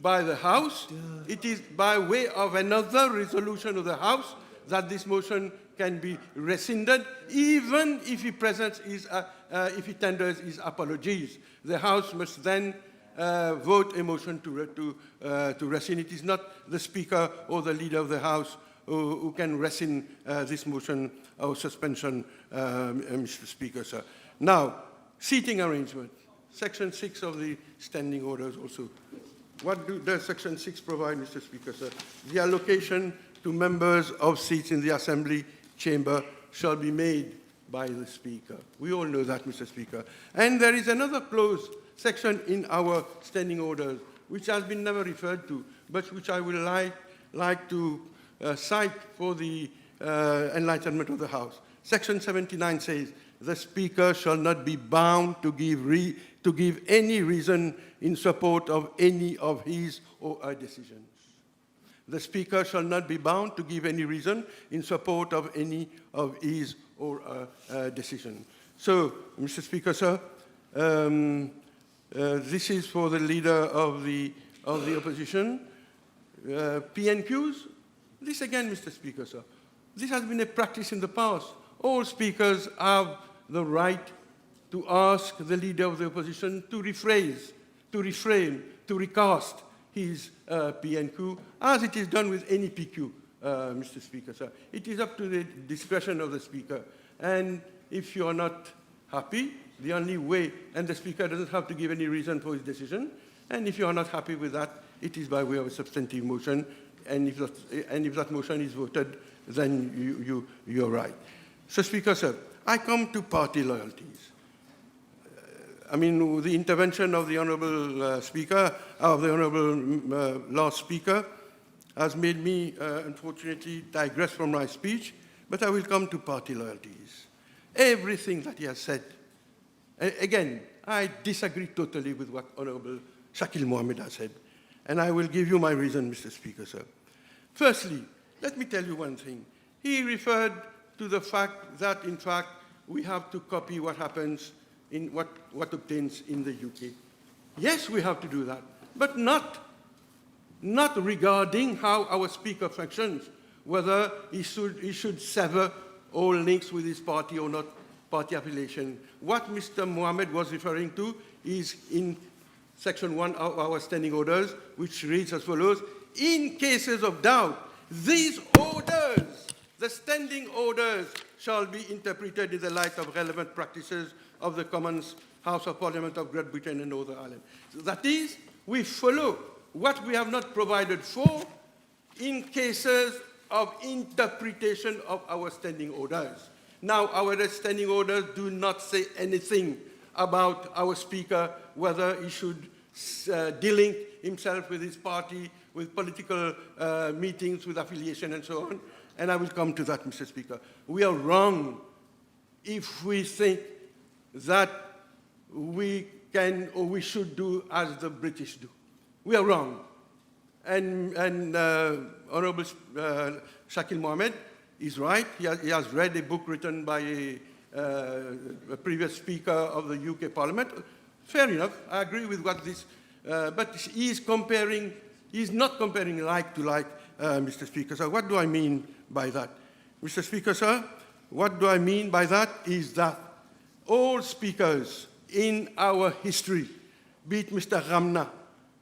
by the House. It is by way of another resolution of the House that this motion can be rescinded, even if he presents his, if he tenders his apologies. The House must then vote a motion to rescind. It is not the Speaker or the Leader of the House who can rescind this motion or suspension, Mr. Speaker, sir. Now, seating arrangement, Section 6 of the standing orders also. What does Section 6 provide, Mr. Speaker, sir? The allocation to members of seats in the Assembly chamber shall be made by the Speaker. We all know that, Mr. Speaker. And there is another clause, section in our standing orders, which has been never referred to, but which I will like to cite for the enlightenment of the House. Section 79 says, the Speaker shall not be bound to give any reason in support of any of his or her decisions. The Speaker shall not be bound to give any reason in support of any of his or her decision. So, Mr. Speaker, sir, this is for the Leader of the Opposition. PNQs, this again, Mr. Speaker, sir. This has been a practice in the past. All speakers have the right to ask the Leader of the Opposition to rephrase, to reframe, to recast his PNQ, as it is done with any PQ, Mr. Speaker, sir. It is up to the discretion of the Speaker. And if you are not happy, the only way, and the Speaker doesn't have to give any reason for his decision, and if you are not happy with that, it is by way of a substantive motion, and if that motion is voted, then you're right. So, Speaker, sir, I come to party loyalties. I mean, the intervention of the Honourable Speaker, of the Honourable last Speaker, has made me, unfortunately, digress from my speech, but I will come to party loyalties. Everything that he has said, again, I disagree totally with what Honourable Shakil Mohammed has said, and I will give you my reason, Mr. Speaker, sir. Firstly, let me tell you one thing. He referred to the fact that, in fact, we have to copy what happens in what obtains in the UK. Yes, we have to do that, but not regarding how our Speaker functions, whether he should sever all links with his party or not party affiliation. What Mr. Mohammed was referring to is in Section 1 of our standing orders, which reads as follows: in cases of doubt, these orders, the standing orders, shall be interpreted in the light of relevant practices of the Commons House of Parliament of Great Britain and Northern Ireland. So that is, we follow what we have not provided for in cases of interpretation of our standing orders. Now, our standing orders do not say anything about our Speaker, whether he should delink himself with his party, with political meetings, with affiliation, and so on. And I will come to that, Mr. Speaker. We are wrong if we think that we can or we should do as the British do. We are wrong. And Honourable Shakil Mohammed is right. He has read a book written by a previous Speaker of the UK Parliament. Fair enough. I agree with what this, but he's not comparing like to like, Mr. Speaker. So what do I mean by that? Mr. Speaker, sir, what do I mean by that is that all speakers in our history, be it Mr. Ramna,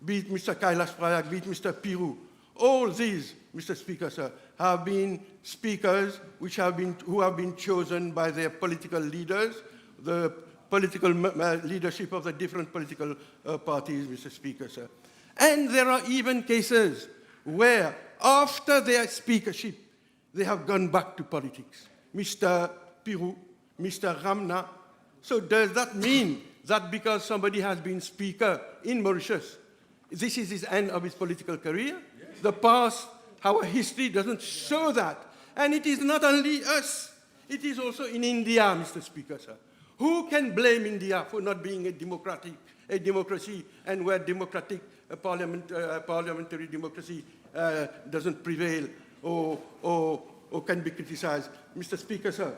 be it Mr. Kailash Prayak, be it Mr. Piru, all these, Mr. Speaker, sir, have been speakers who have been chosen by their political leaders, the political leadership of the different political parties, Mr. Speaker, sir. And there are even cases where, after their speakership, they have gone back to politics. Mr. Piru, Mr. Ramna. So does that mean that because somebody has been Speaker in Mauritius, this is his end of his political career? Yes. The past, our history doesn't show that. And it is not only us, it is also in India, Mr. Speaker, sir. Who can blame India for not being a democracy, and where democratic parliamentary democracy doesn't prevail or can be criticized? Mr. Speaker, sir,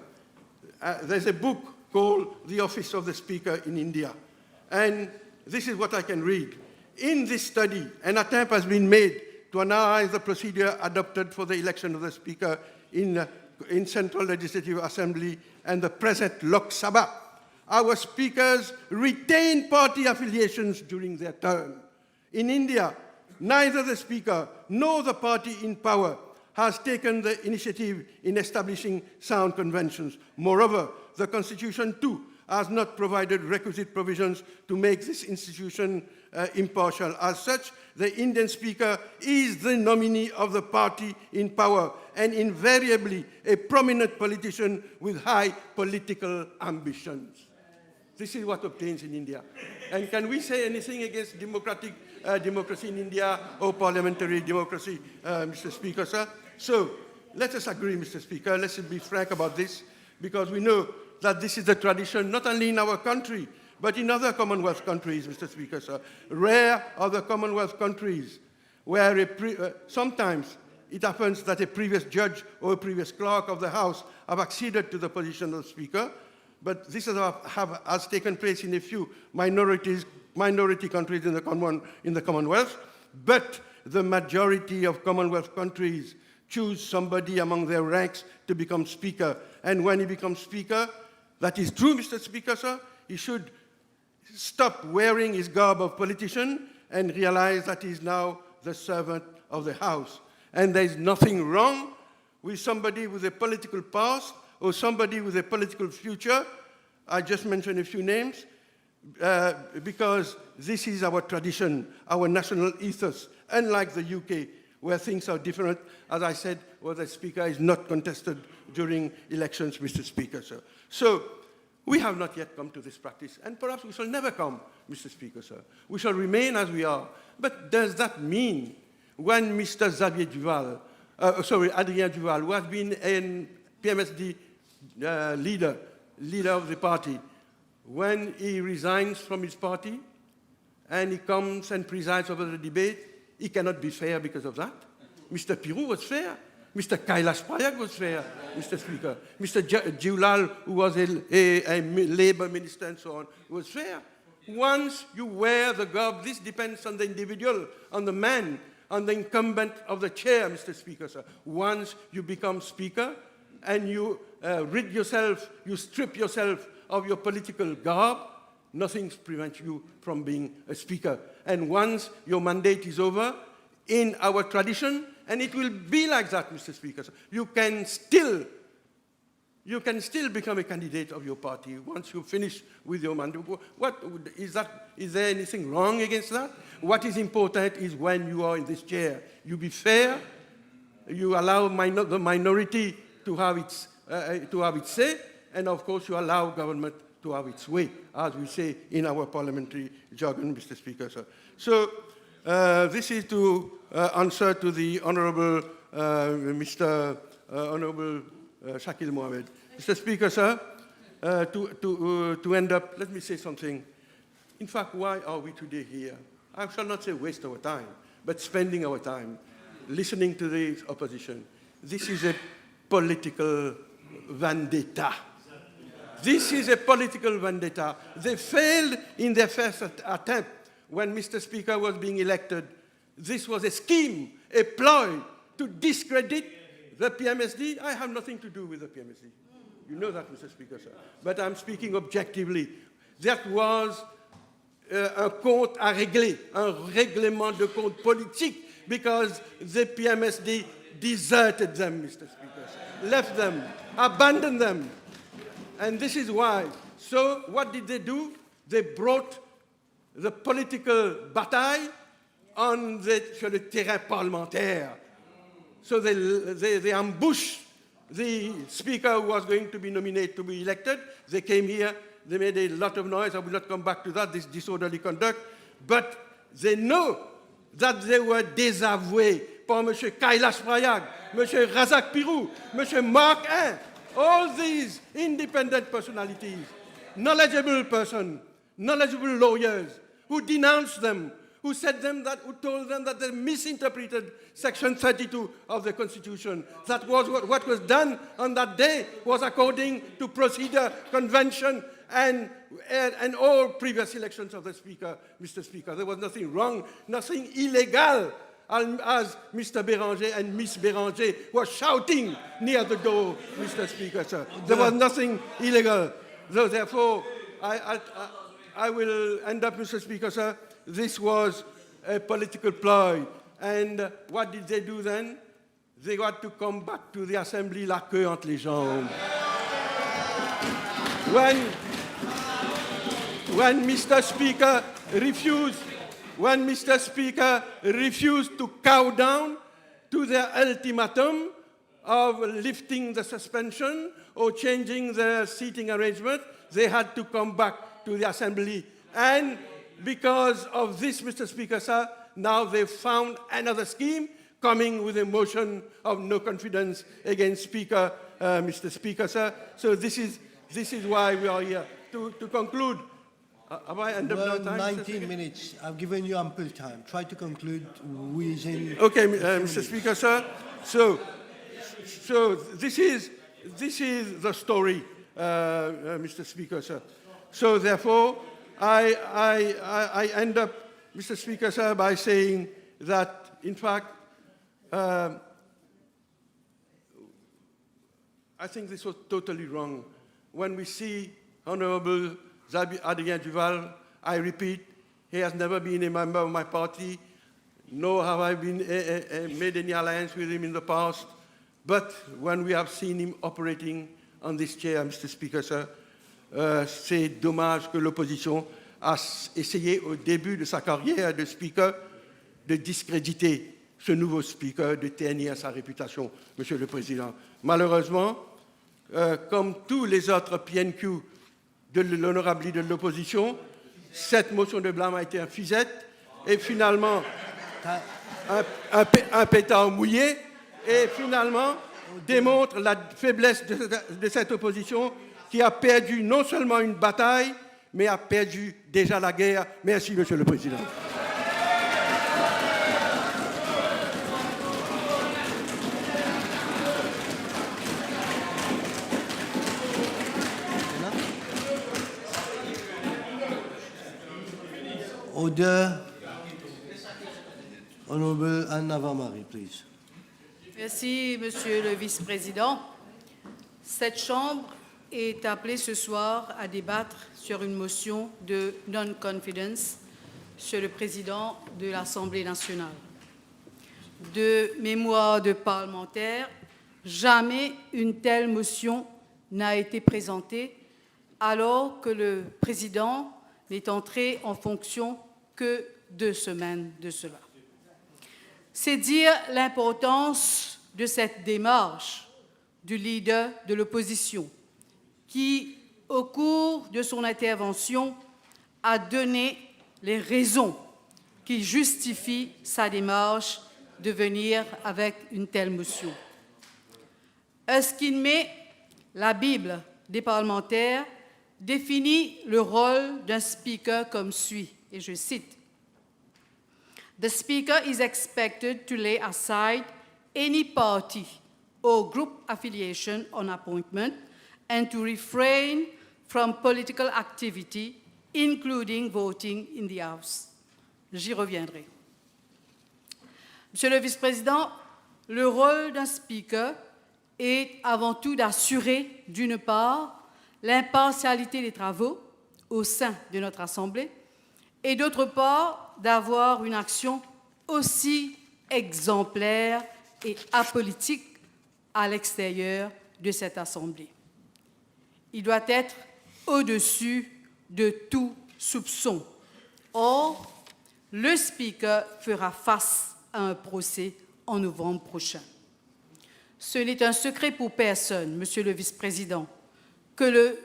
there's a book called The Office of the Speaker in India. And this is what I can read. In this study, an attempt has been made to analyze the procedure adopted for the election of the Speaker in Central Legislative Assembly and the present Lok Sabha, our speakers retain party affiliations during their term. In India, neither the speaker nor the party in power has taken the initiative in establishing sound conventions. Moreover, the Constitution too has not provided requisite provisions to make this institution impartial. As such, the Indian speaker is the nominee of the party in power and invariably a prominent politician with high political ambitions. This is what obtains in India. And can we say anything against democracy in India or parliamentary democracy, Mr. Speaker, sir? So let us agree, Mr. Speaker, let's be frank about this, because we know that this is the tradition not only in our country, but in other Commonwealth countries, Mr. Speaker, sir. Rare are the Commonwealth countries where sometimes it happens that a previous judge or a previous clerk of the House have acceded to the position of Speaker, but this has taken place in a few minority countries in the Commonwealth, but the majority of Commonwealth countries choose somebody among their ranks to become Speaker. And when he becomes Speaker, that is true, Mr. Speaker, sir, he should stop wearing his garb of politician and realize that he is now the servant of the House. And there is nothing wrong with somebody with a political past or somebody with a political future. I just mentioned a few names because this is our tradition, our national ethos, unlike the UK, where things are different. As I said, where the Speaker is not contested during elections, Mr. Speaker, sir. So we have not yet come to this practice, and perhaps we shall never come, Mr. Speaker, sir. We shall remain as we are. But does that mean when Mr. Adrien Duval, who has been a PMSD leader of the party, when he resigns from his party and he comes and presides over the debate, he cannot be fair because of that? Mr. Pirou was fair. Mr. Kailash Prayag was fair, Mr. Speaker. Mr. Jiulal, who was a labor minister and so on, was fair. Once you wear the garb, this depends on the individual, on the man, on the incumbent of the chair, Mr. Speaker, sir. Once you become Speaker and you rid yourself, you strip yourself of your political garb, nothing prevents you from being a Speaker. And once your mandate is over, in our tradition, and it will be like that, Mr. Speaker, you can still become a candidate of your party once you finish with your mandate. Is there anything wrong against that? What is important is when you are in this chair, you be fair, you allow the minority to have its say, and of course you allow government to have its way, as we say in our parliamentary jargon, Mr. Speaker, sir. So this is to answer to the Honourable Honourable Shakil Mohammed. Mr. Speaker, sir, to end up, let me say something. In fact, why are we today here? I shall not say waste our time, but spending our time listening to the opposition. This is a political vendetta. This is a political vendetta. They failed in their first attempt when Mr. Speaker was being elected. This was a scheme, a ploy to discredit the PMSD. I have nothing to do with the PMSD. You know that, Mr. Speaker, sir. But I'm speaking objectively. That was un compte à régler, un règlement de compte politique, because the PMSD deserted them, Mr. Speaker, sir. Left them, abandoned them. And this is why. So what did they do? They brought the political bataille sur le terrain parlementaire. So they ambushed the speaker who was going to be nominated to be elected. They came here, they made a lot of noise. I will not come back to that, this disorderly conduct. But they know that they were désavoués par M. Kailash Prayag, M. Razak Pirou, M. Mark I, all these independent personalities, knowledgeable persons, knowledgeable lawyers, who denounced them, who told them that they misinterpreted Section 32 of the Constitution. That was what was done on that day was according to procedure, convention, and all previous elections of the Speaker, Mr. Speaker. There was nothing wrong, nothing illegal, as Mr. Béranger and Miss Béranger were shouting near the door, Mr. Speaker, sir. There was nothing illegal. So therefore, I will end up, Mr. Speaker, sir. This was a political ploy. And what did they do then? They got to come back to the assembly la queue entre les jambes. When Mr. Speaker refused to cow down to their ultimatum of lifting the suspension or changing the seating arrangement, they had to come back to the assembly. And because of this, Mr. Speaker, sir, now they've found another scheme, coming with a motion of no confidence against Speaker, Mr. Speaker, sir. So this is why we are here. To conclude, have I ended up no time? 19 minutes. I've given you ample time. Try to conclude within... Okay, Mr. Speaker, sir. So this is the story, Mr. Speaker, sir. So therefore, I end up, Mr. Speaker, sir, by saying that, in fact, I think this was totally wrong. When we see Honorable Adrien Duval, I repeat, he has never been a member of my party, nor have I been made any alliance with him in the past. But when we have seen him operating on this chair, Mr. Speaker, sir, c'est dommage que l'opposition a essayé au début de sa carrière de speaker de discréditer ce nouveau speaker, de ternir sa réputation, Monsieur le Président. Malheureusement, comme tous les autres PNQ de l'honorable de l'opposition, cette motion de blâme a été un fisette et finalement un pétard mouillé et finalement démontre la faiblesse de cette opposition qui a perdu non seulement une bataille, mais a perdu déjà la guerre. Merci, Monsieur le Président. Order. Honorable Anna Vamari, please. Merci, Monsieur le Vice-président. Cette Chambre est appelée ce soir à débattre sur une motion de non-confidence sur le président de l'Assemblée nationale. De mémoire de parlementaire, jamais une telle motion n'a été présentée alors que le président n'est entré en fonction que 2 semaines de cela. C'est dire l'importance de cette démarche du leader de l'opposition qui, au cours de son intervention, a donné les raisons qui justifient sa démarche de venir avec une telle motion. Est-ce qu'il met la Bible des parlementaires définit le rôle d'un speaker comme suit, et je cite, « The speaker is expected to lay aside any party or group affiliation on appointment and to refrain from political activity, including voting in the House. » J'y reviendrai. Monsieur le Vice-président, le rôle d'un speaker est avant tout d'assurer, d'une part, l'impartialité des travaux au sein de notre Assemblée et d'autre part, d'avoir une action aussi exemplaire et apolitique à l'extérieur de cette Assemblée. Il doit être au-dessus de tout soupçon. Or, le Speaker fera face à un procès en novembre prochain. Ce n'est un secret pour personne, Monsieur le Vice-président, que le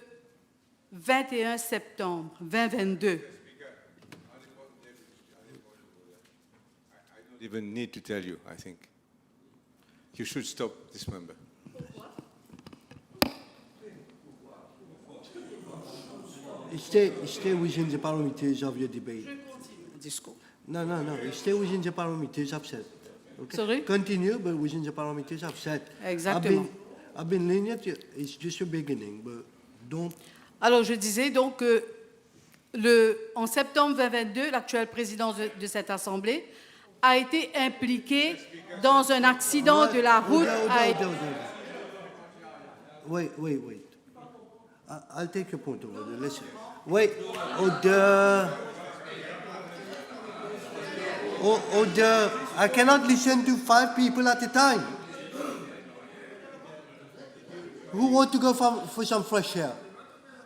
21 septembre 2022, I don't even need to tell you, I think. You should stop this member. Stay within the parameters of your debate. Discours. No. Stay within the parameters I've set. Okay? Sorry? Continue, but within the parameters I've set. Exactement. I've been lenient. It's just a beginning, but don't. Alors, je disais donc que en septembre 2022, l'actuel président de cette Assemblée a été impliqué dans un accident de la route. Wait. I'll take your point over there. Listen. Wait, order. I cannot listen to 5 people at a time. Who want to go for some fresh air?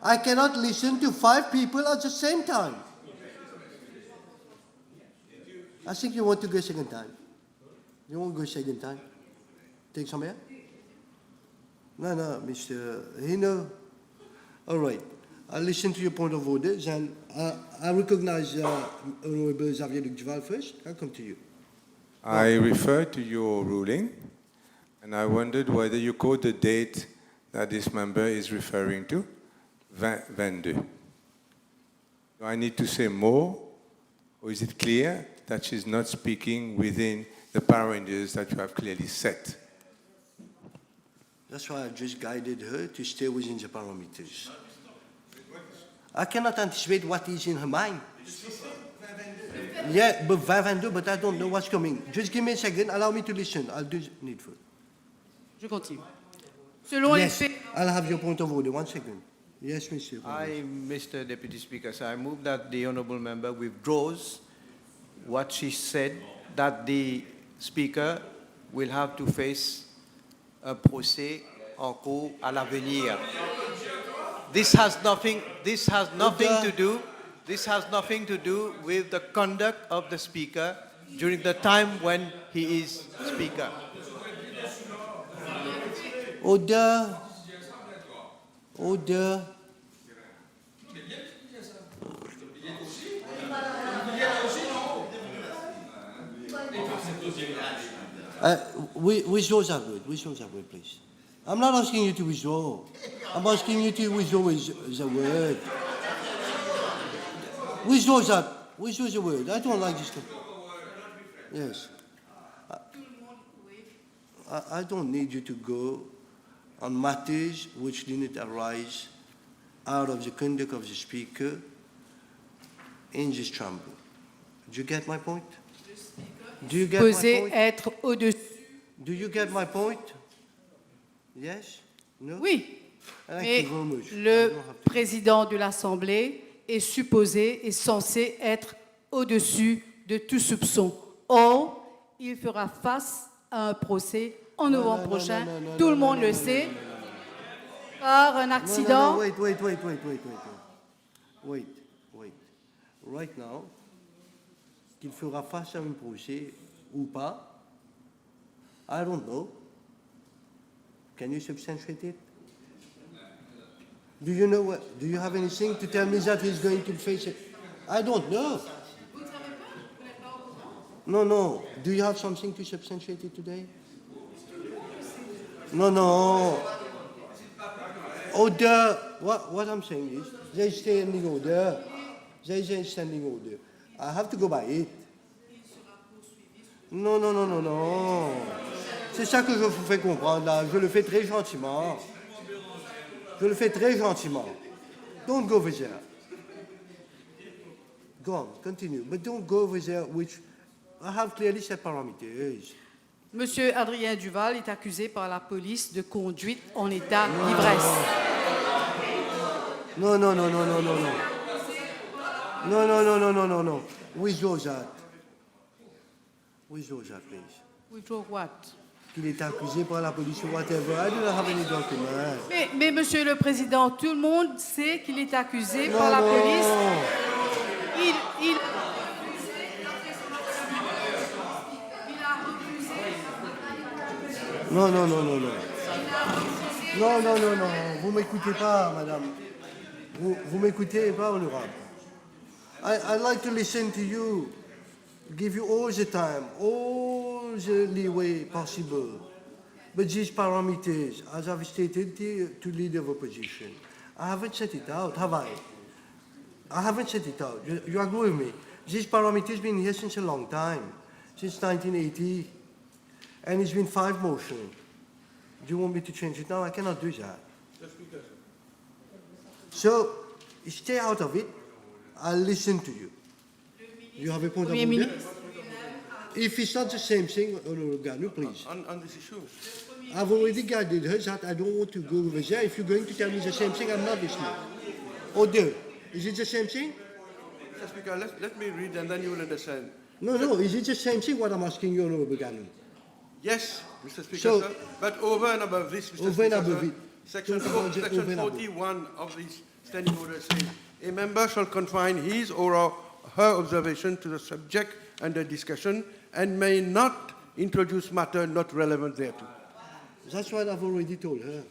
I cannot listen to 5 people at the same time. I think you want to go second time. You want to go second time? Take some air? No, Mr. Hino. All right. I'll listen to your point of order. Then I recognize Honorable Xavier Duval first. I'll come to you. I refer to your ruling, and I wondered whether you quote the date that this member is referring to, 22. Do I need to say more, or is it clear that she's not speaking within the parameters that you have clearly set? That's why I just guided her to stay within the parameters. I cannot anticipate what is in her mind. Yeah, but 22, but I don't know what's coming. Just give me a second, allow me to listen. I'll do the needful. Je continue. Selon les Yes, faits, I'll have your point of order. 1 second. Yes, Monsieur. Mr. Deputy Speaker, so I move that the honourable member withdraws what she said, that the Speaker will have to face un procès en cours à l'avenir. This has nothing to do with the conduct of the Speaker during the time when he is Speaker. Order. Withdraw that word, please. I'm not asking you to withdraw. I'm asking you to withdraw the word. Withdraw the word. I don't like this stuff. Yes. I don't need you to go on matters which didn't arise out of the conduct of the Speaker in this chamber. Do you get my point? Do you get my point? être au-dessus. Do you get my point? Yes? No? Oui. Thank Mais you very much. le président de l'Assemblée est censé être au-dessus de tout soupçon. Or, il fera face à un procès en novembre prochain. Tout le monde le sait. Par un accident. No, wait. Right now, qu'il fera face à un procès ou pas, I don't know. Can you substantiate it? Do you know what? Do you have anything to tell me that he's going to face it? I don't know. No. Do you have something to substantiate it today? No. Order. What I'm saying is, there is standing order. There is a standing order. I have to go by it. No. C'est ça que je vous fais comprendre là. Je le fais très gentiment. Don't go over there. Go on, continue. But don't go over there, which I have clearly set parameters. Monsieur Adrien Duval est accusé par la police de conduite en état d'ivresse. No. Withdraw that, please. Withdraw what? Qu'il est accusé par la police ou whatever. I don't have any document. Mais Monsieur le Président, tout le monde sait qu'il est accusé par la police. Il a refusé. Non. Vous m'écoutez pas, madame. Vous m'écoutez pas, honorable. I like to listen to you. Give you all the time, all the leeway possible. But these parameters, as I've stated to leader of opposition, I haven't set it out, have I? I haven't set it out. You agree with me? These parameters have been here since a long time, since 1980, and it's been 5 motions. Do you want me to change it now? I cannot do that. So, stay out of it. I'll listen to you. You have a point of order? If it's not the same thing, Ganu, please. On this issue. I've already guided her that I don't want to go over there. If you're going to tell me the same thing, I'm not listening. Order. Is it the same thing? Mr. Speaker, let me read and then you will understand. No, is it the same thing what I'm asking you, Honorable Gannon? Yes, Mr. Speaker, So- sir. But over and above this, Mr. Over Speaker, and above sir, it. Section, Over and section above. 41 of the standing order says, a member shall confine his or her observation to the subject under discussion and may not introduce matter not relevant thereto. That's what I've already told her.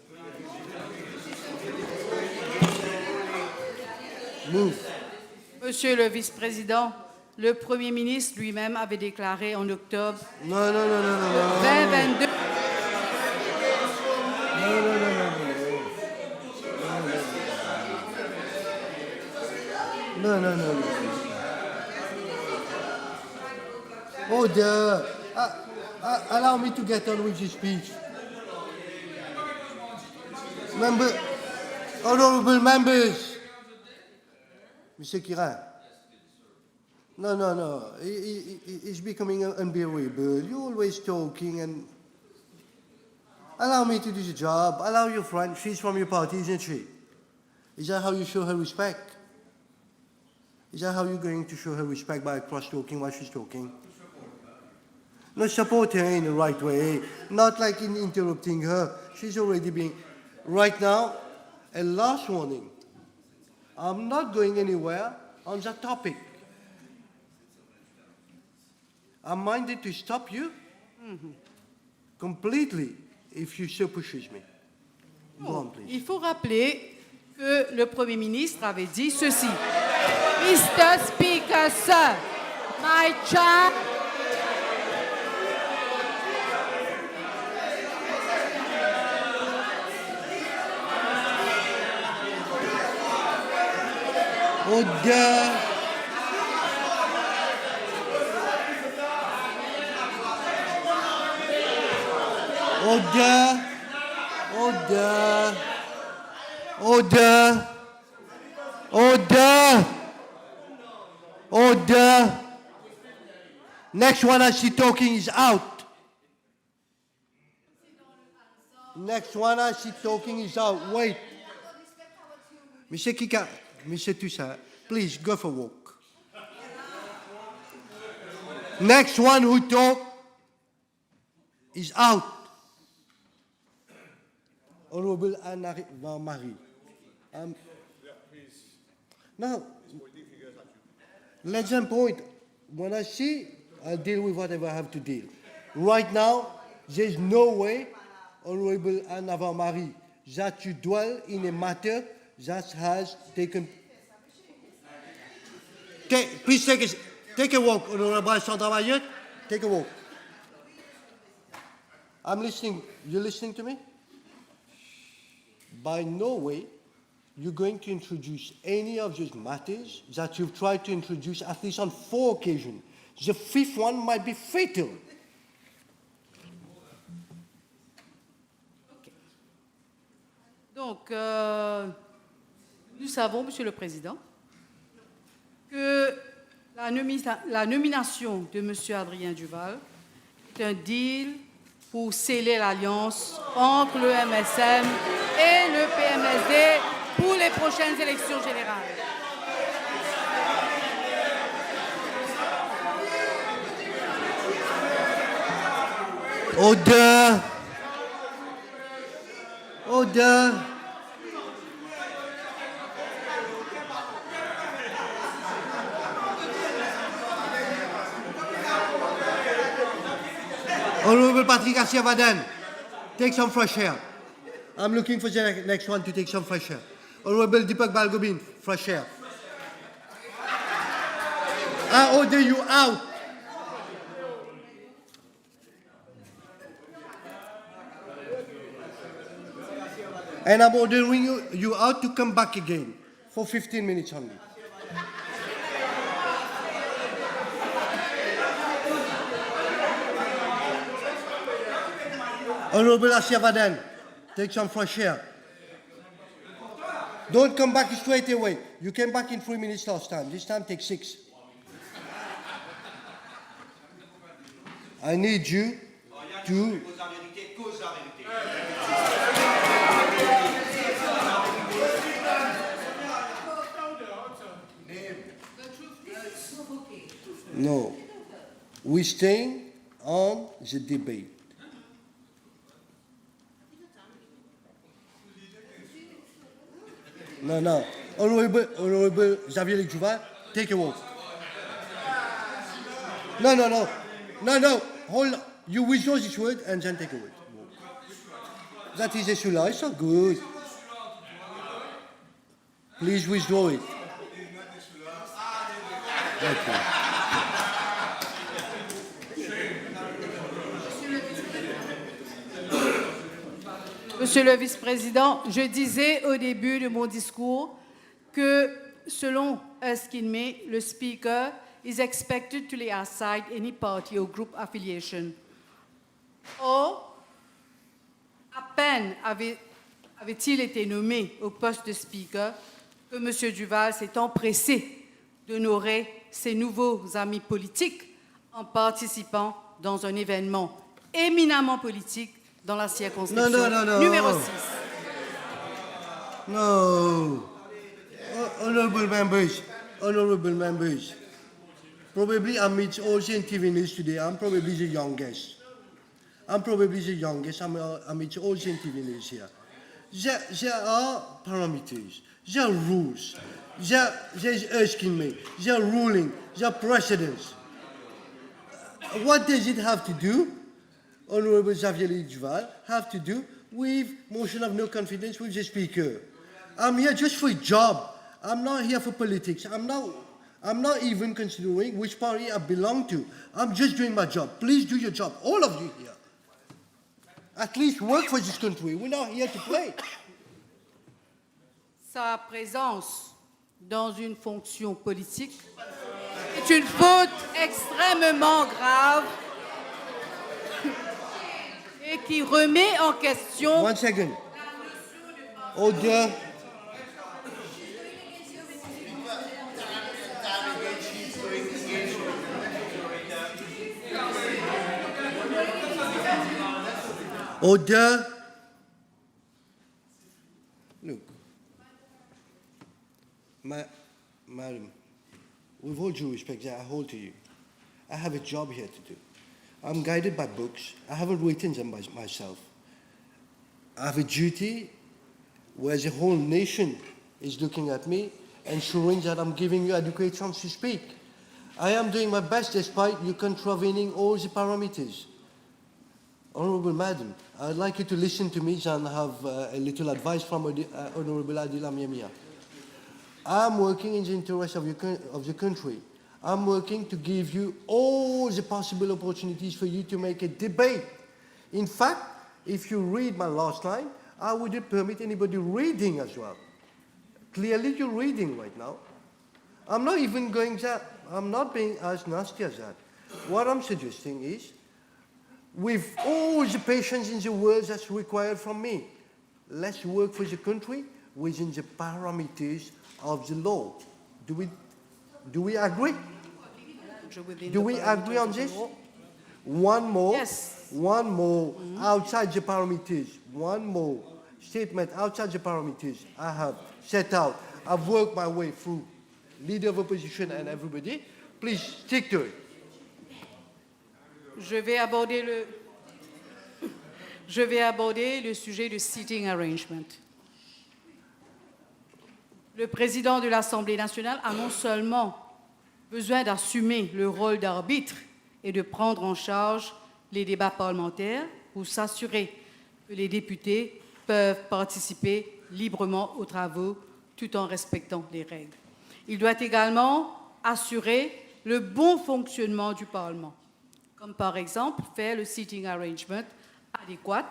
Move. Monsieur le vice-président, le Premier ministre lui-même avait déclaré en octobre Non. 2022. No. Order. Allow me to get on with this speech. Honorable members. Mr. Kiran. No. It's becoming unbearable. You're always talking and... Allow me to do the job. Allow your friend. She's from your party, isn't she? Is that how you show her respect? Is that how you're going to show her respect, by cross-talking while she's talking? No, support her in the right way, not like in interrupting her. She's already being... Right now, a last warning. I'm not going anywhere on that topic. I'm minded to stop you completely if you so pushes me. Go on, please. Il faut rappeler que le Premier ministre avait dit ceci. Mr. Speaker, sir, my child... Order. Order. Next one I see talking is out. Next one I see talking is out. Wait. Mr. Kika, Mr. Tussa, please go for a walk. Next one who talk is out. Honorable Marie. No. Let them point. When I see, I'll deal with whatever I have to deal. Right now, there's no way, Honorable Marie, that you dwell in a matter that has taken... Please take a walk, Honorable Sandra Mayotte. Take a walk. I'm listening. You're listening to me? By no way you're going to introduce any of those matters that you've tried to introduce at least on 4 occasions. The 5th one might be fatal. Donc, nous savons, Monsieur le Président, que la nomination de Monsieur Adrien Duval est un deal pour sceller l'alliance entre le MSM et le PMSD pour les prochaines élections générales. Order. Honorable Patrick Garcia-Vaden, take some fresh air. I'm looking for the next one to take some fresh air. Honorable Deepak Balgobin, fresh air. I order you out. And I'm ordering you out to come back again for 15 minutes only. Honorable Asiavadan, take some fresh air. Don't come back straight away. You came back in 3 minutes last time. This time take 6. I need you to... No. We're staying on the debate. No, no. Honorable Xavier Duval, take a vote. No, no, no. No, no. Hold on. You withdraw this word and then take a vote. That is a celui-là. It's not good. Please withdraw it. Okay. Monsieur le vice-président, je disais au début de mon discours que selon XIII, le speaker is expected to lay aside any party or group affiliation. Or, à peine avait-il été nommé au poste de speaker que M. Duval s'est empressé d'honorer ses nouveaux amis politiques en participant dans un événement éminemment politique dans la circonscription numéro 6. No. Honorable members, probably amidst all the interveners today, I'm probably the youngest. Amidst all the interveners here. There are parameters, there are rules, there's asking me, there are ruling, there are precedents. What does it have to do, Honorable Xavier Duval, have to do with motion of no confidence with the Speaker? I'm here just for a job. I'm not here for politics. I'm not even considering which party I belong to. I'm just doing my job. Please do your job, all of you here. At least work for this country. We're not here to play. Sa présence dans une fonction politique est une faute extrêmement grave et qui remet en question... One second. Order. Order. Look, madam, with all due respect that I hold to you, I have a job here to do. I'm guided by books. I haven't written them by myself. I have a duty where the whole nation is looking at me, ensuring that I'm giving you adequate chance to speak. I am doing my best despite you contravening all the parameters. Honorable Madam, I'd like you to listen to me and have a little advice from Honorable Adila Miamia. I'm working in the interest of the country. I'm working to give you all the possible opportunities for you to make a debate. In fact, if you read my last line, I wouldn't permit anybody reading as well. Clearly you're reading right now. I'm not even going that, I'm not being as nasty as that. What I'm suggesting is, with all the patience in the world that's required from me, let's work for the country within the parameters of the law. Do we agree? Do we agree on this? One more. Yes. One more outside the parameters. One more statement outside the parameters I have set out. I've worked my way through leader of opposition and everybody. Please stick to it. Je vais aborder le sujet du seating arrangement. Le président de l'Assemblée nationale a non seulement besoin d'assumer le rôle d'arbitre et de prendre en charge les débats parlementaires pour s'assurer que les députés peuvent participer librement aux travaux tout en respectant les règles. Il doit également assurer le bon fonctionnement du Parlement, comme par exemple faire le seating arrangement adéquat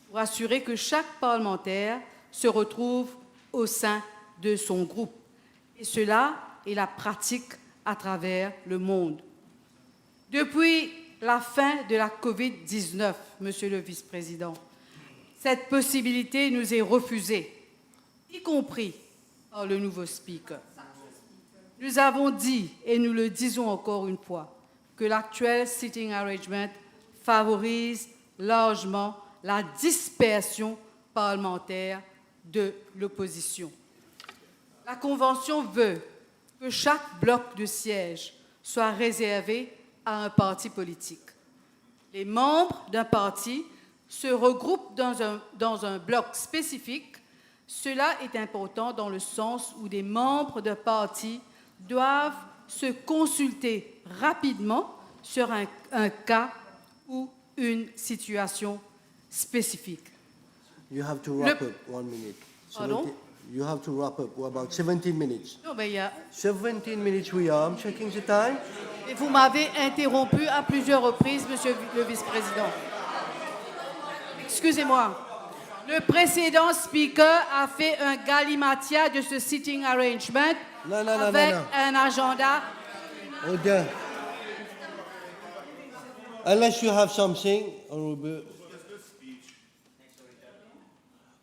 pour assurer que chaque parlementaire se retrouve au sein de son groupe. Et cela est la pratique à travers le monde. Depuis la fin de la COVID-19, Monsieur le Vice-président, cette possibilité nous est refusée, y compris par le nouveau Speaker. Nous avons dit, et nous le disons encore une fois, que l'actuel sitting arrangement favorise largement la dispersion parlementaire de l'opposition. La Convention veut que chaque bloc de sièges soit réservé à un parti politique. Les membres d'un parti se regroupent dans un bloc spécifique. Cela est important dans le sens où des membres de parti doivent se consulter rapidement sur un cas ou une situation spécifique. You have to wrap up 1 minute. Pardon? You have to wrap up. We're about 17 minutes. Non, mais il y a... 17 minutes we are. I'm checking the time. Et vous m'avez interrompu à plusieurs reprises, Monsieur le Vice-président. Excusez-moi. Le précédent speaker a fait un galimatia de ce sitting arrangement avec un agenda. Order. Unless you have something,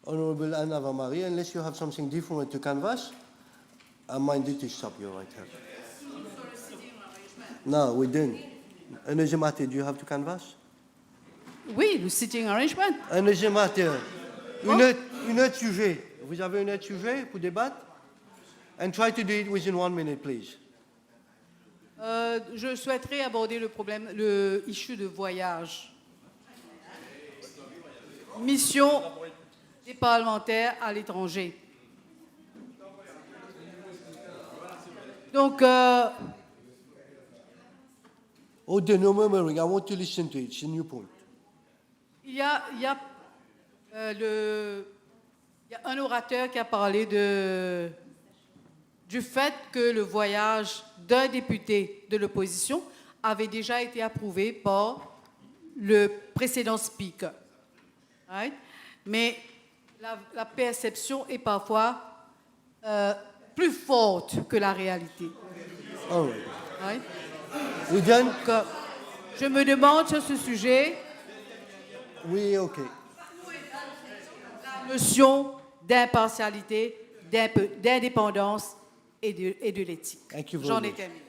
Honorable Anna Marie, unless you have something different to canvass, I'm minded to stop you right here. No, we didn't. Another matter, do you have to canvass? Oui, le sitting arrangement. Another matter. Un autre sujet. Vous avez un autre sujet pour débattre? And try to do it within 1 minute, please. Je souhaiterais aborder le problème, le issue de voyage. Mission des parlementaires à l'étranger. Donc, No murmuring. I want to listen to it. It's a new point. il y a un orateur qui a parlé du fait que le voyage d'un député de l'opposition avait déjà été approuvé par le précédent speaker. Right? Mais la perception est parfois plus forte que la réalité. All right. Right? We done? Donc, je me demande sur ce sujet Oui, OK. la notion d'impartialité, d'indépendance et de l'éthique. Thank you very J'en ai much. terminé.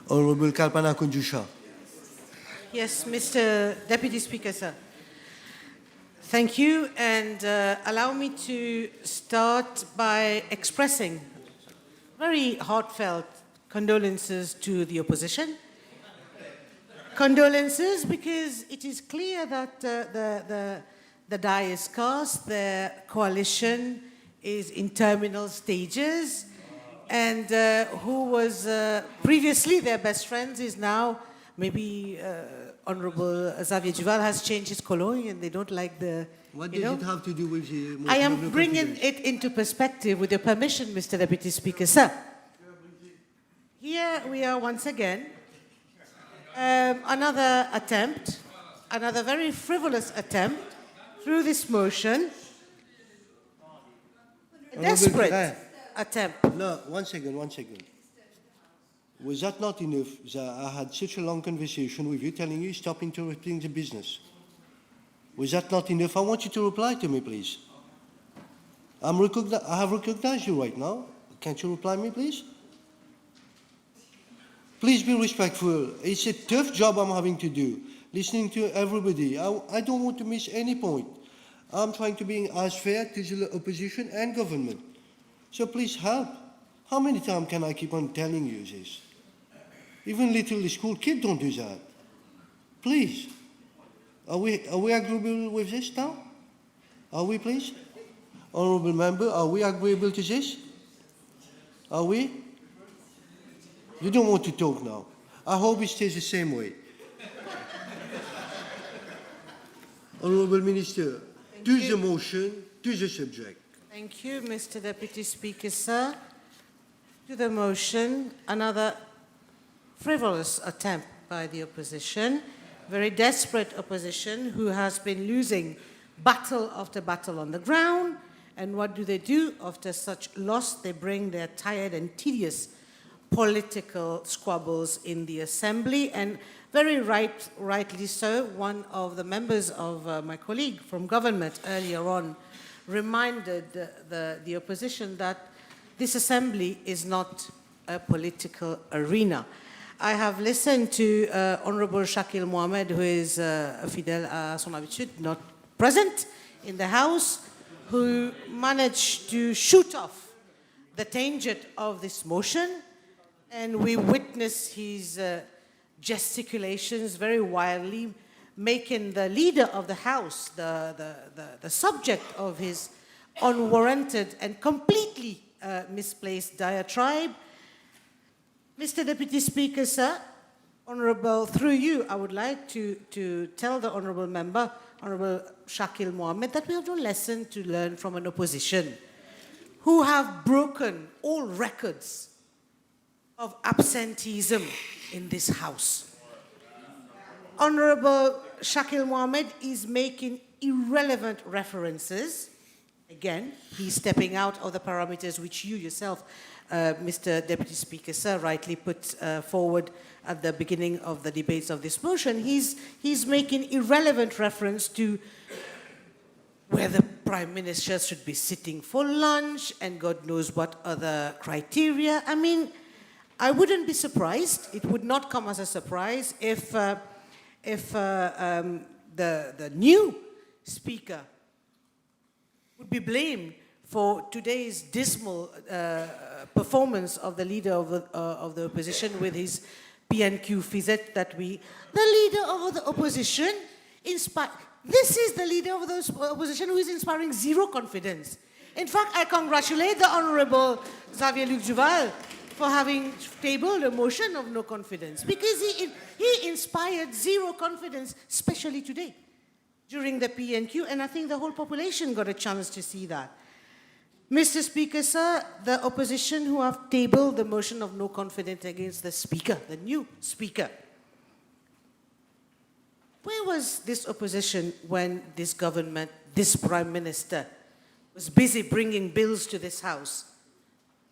Honorable Kalpana Kunjusha. Yes, Mr. Deputy Speaker, sir. Thank you, and allow me to start by expressing very heartfelt condolences to the opposition. Condolences because it is clear that the die is cast, the coalition is in terminal stages, and who was previously their best friends is now maybe Honorable Xavier Duval has changed his cologne and they don't like the. What does it have to do with the motion I of am no bringing confidence? it into perspective with your permission, Mr. Deputy Speaker, sir. Here we are once again. Another attempt, another very frivolous attempt through this motion. A desperate attempt. No, 1 second, 1 second. Was that not enough that I had such a long conversation with you telling you stop interrupting the business? Was that not enough? I want you to reply to me, please. I have recognized you right now. Can't you reply me, please? Please be respectful. It's a tough job I'm having to do, listening to everybody. I don't want to miss any point. I'm trying to be as fair to the opposition and government. So please help. How many times can I keep on telling you this? Even little school kids don't do that. Please. Are we agreeable with this now? Are we, please? Honorable member, are we agreeable to this? Are we? You don't want to talk now. I hope it stays the same way. Honorable Minister, to the motion, to the subject. Thank you, Mr. Deputy Speaker, sir. To the motion, another frivolous attempt by the opposition, very desperate opposition who has been losing battle after battle on the ground. And what do? After such loss, they bring their tired and tedious political squabbles in the assembly. And very rightly so, one of the members of my colleague from government earlier on reminded the opposition that this assembly is not a political arena. I have listened to Honorable Shakil Mohammed, who is fidèle à son habitude, not present in the House, who managed to shoot off the tangent of this motion, and we witnessed his gesticulations very wildly, making the leader of the House the subject of his unwarranted and completely misplaced diatribe. Mr. Deputy Speaker, sir, Honourable, through you, I would like to tell the Honourable Member, Honourable Shakil Mohammed, that we have no lesson to learn from an opposition who have broken all records of absenteeism in this House. Honourable Shakil Mohammed is making irrelevant references. Again, he's stepping out of the parameters which you yourself, Mr. Deputy Speaker, sir, rightly put forward at the beginning of the debates of this motion. He's making irrelevant reference to where the Prime Minister should be sitting for lunch and God knows what other criteria. I mean, I wouldn't be surprised. It would not come as a surprise if the new Speaker would be blamed for today's dismal performance of the leader of the opposition with his PNQ visit that the leader of the opposition this is the leader of the opposition who is inspiring zero confidence. In fact, I congratulate the Honourable Xavier Luc Duval for having tabled a motion of no confidence, because he inspired zero confidence, especially today, during the PNQ, and I think the whole population got a chance to see that. Mr. Speaker, sir, the opposition who have tabled the motion of no confidence against the Speaker, the new Speaker, where was this opposition when this government, this Prime Minister, was busy bringing bills to this House?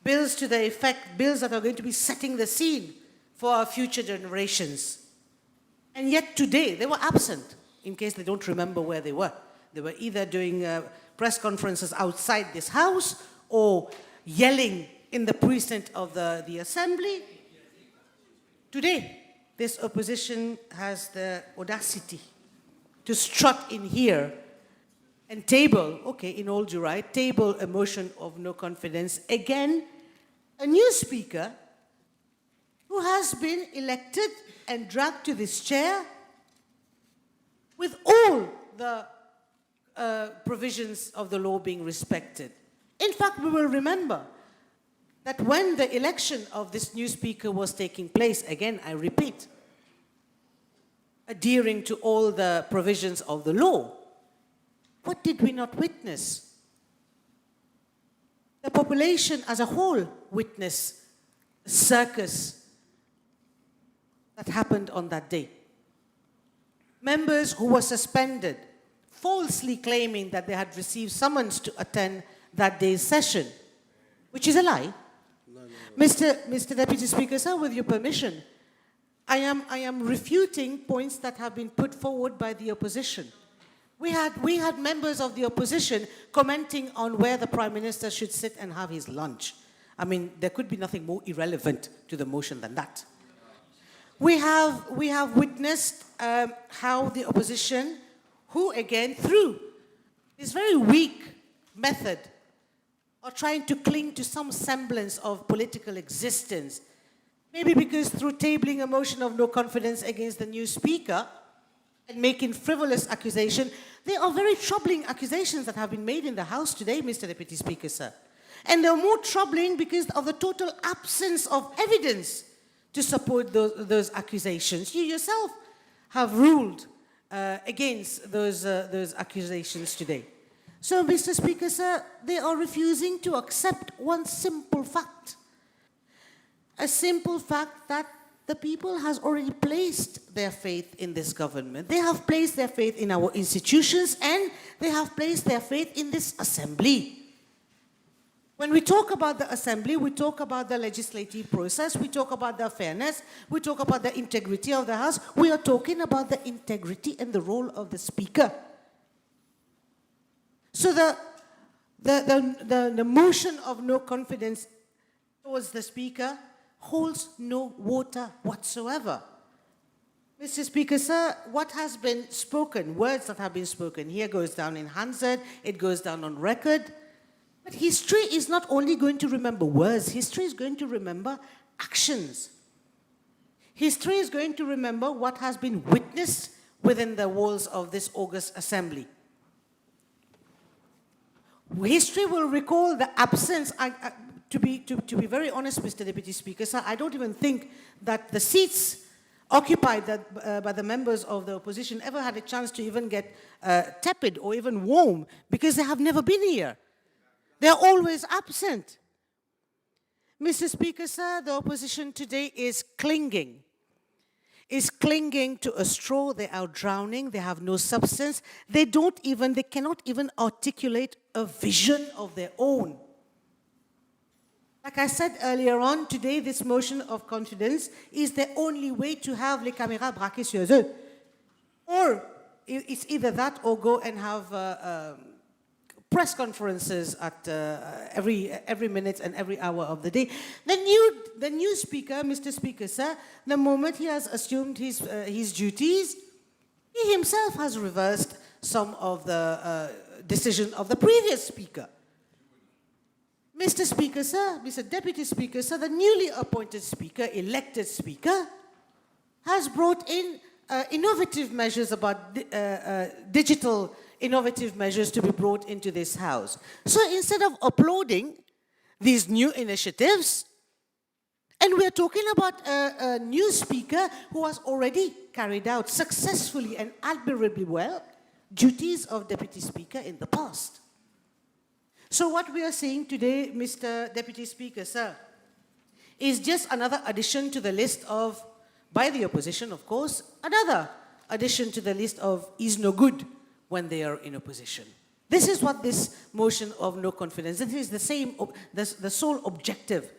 Bills to the effect, bills that are going to be setting the scene for our future generations. And yet today, they were absent, in case they don't remember where they were. They were either doing press conferences outside this House or yelling in the precinct of the Assembly. Today, this opposition has the audacity to strut in here and table, okay, in all due right, table a motion of no confidence. Again, a new Speaker who has been elected and dragged to this chair with all the provisions of the law being respected. In fact, we will remember that when the election of this new Speaker was taking place, again, I repeat, adhering to all the provisions of the law, what did we not witness? The population as a whole witnessed the circus that happened on that day. Members who were suspended, falsely claiming that they had received summons to attend that day's session, which is a lie. Mr. Deputy Speaker, sir, with your permission, I am refuting points that have been put forward by the opposition. We had members of the opposition commenting on where the Prime Minister should sit and have his lunch. I mean, there could be nothing more irrelevant to the motion than that. We have witnessed how the opposition, who again, through this very weak method, are trying to cling to some semblance of political existence. Maybe because through tabling a motion of no confidence against the new Speaker and making frivolous accusations, there are very troubling accusations that have been made in the House today, Mr. Deputy Speaker, sir. And they're more troubling because of the total absence of evidence to support those accusations. You yourself have ruled against those accusations today. So, Mr. Speaker, sir, they are refusing to accept one simple fact. A simple fact that the people has already placed their faith in this government. They have placed their faith in our institutions and they have placed their faith in this assembly. When we talk about the assembly, we talk about the legislative process, we talk about the fairness, we talk about the integrity of the House. We are talking about the integrity and the role of the Speaker. So the motion of no confidence towards the Speaker holds no water whatsoever. Mr. Speaker, sir, what has been spoken, words that have been spoken, here goes down in Hansard, it goes down on record. But history is not only going to remember words, history is going to remember actions. History is going to remember what has been witnessed within the walls of this August Assembly. History will recall the absence, to be very honest, Mr. Deputy Speaker, sir, I don't even think that the seats occupied by the members of the opposition ever had a chance to even get tepid or even warm, because they have never been here. They're always absent. Mr. Speaker, sir, the opposition today is clinging to a straw. They are drowning. They have no substance. They cannot even articulate a vision of their own. Like I said earlier on, today this motion of confidence is the only way to have les caméras braquées sur eux. Or it's either that or go and have press conferences at every minute and every hour of the day. The new speaker, Mr. Speaker, sir, the moment he has assumed his duties, he himself has reversed some of the decision of the previous speaker. Mr. Speaker, sir, Mr. Deputy Speaker, sir, the newly appointed speaker, elected speaker, has brought in innovative measures about digital innovative measures to be brought into this house. So instead of applauding these new initiatives, and we're talking about a new speaker who has already carried out successfully and admirably well duties of deputy speaker in the past. So what we are saying today, Mr. Deputy Speaker, sir, is just another addition to the list of, by the opposition, of course, another addition to the list of is no good when they are in opposition. This is what this motion of no confidence, this is the sole objective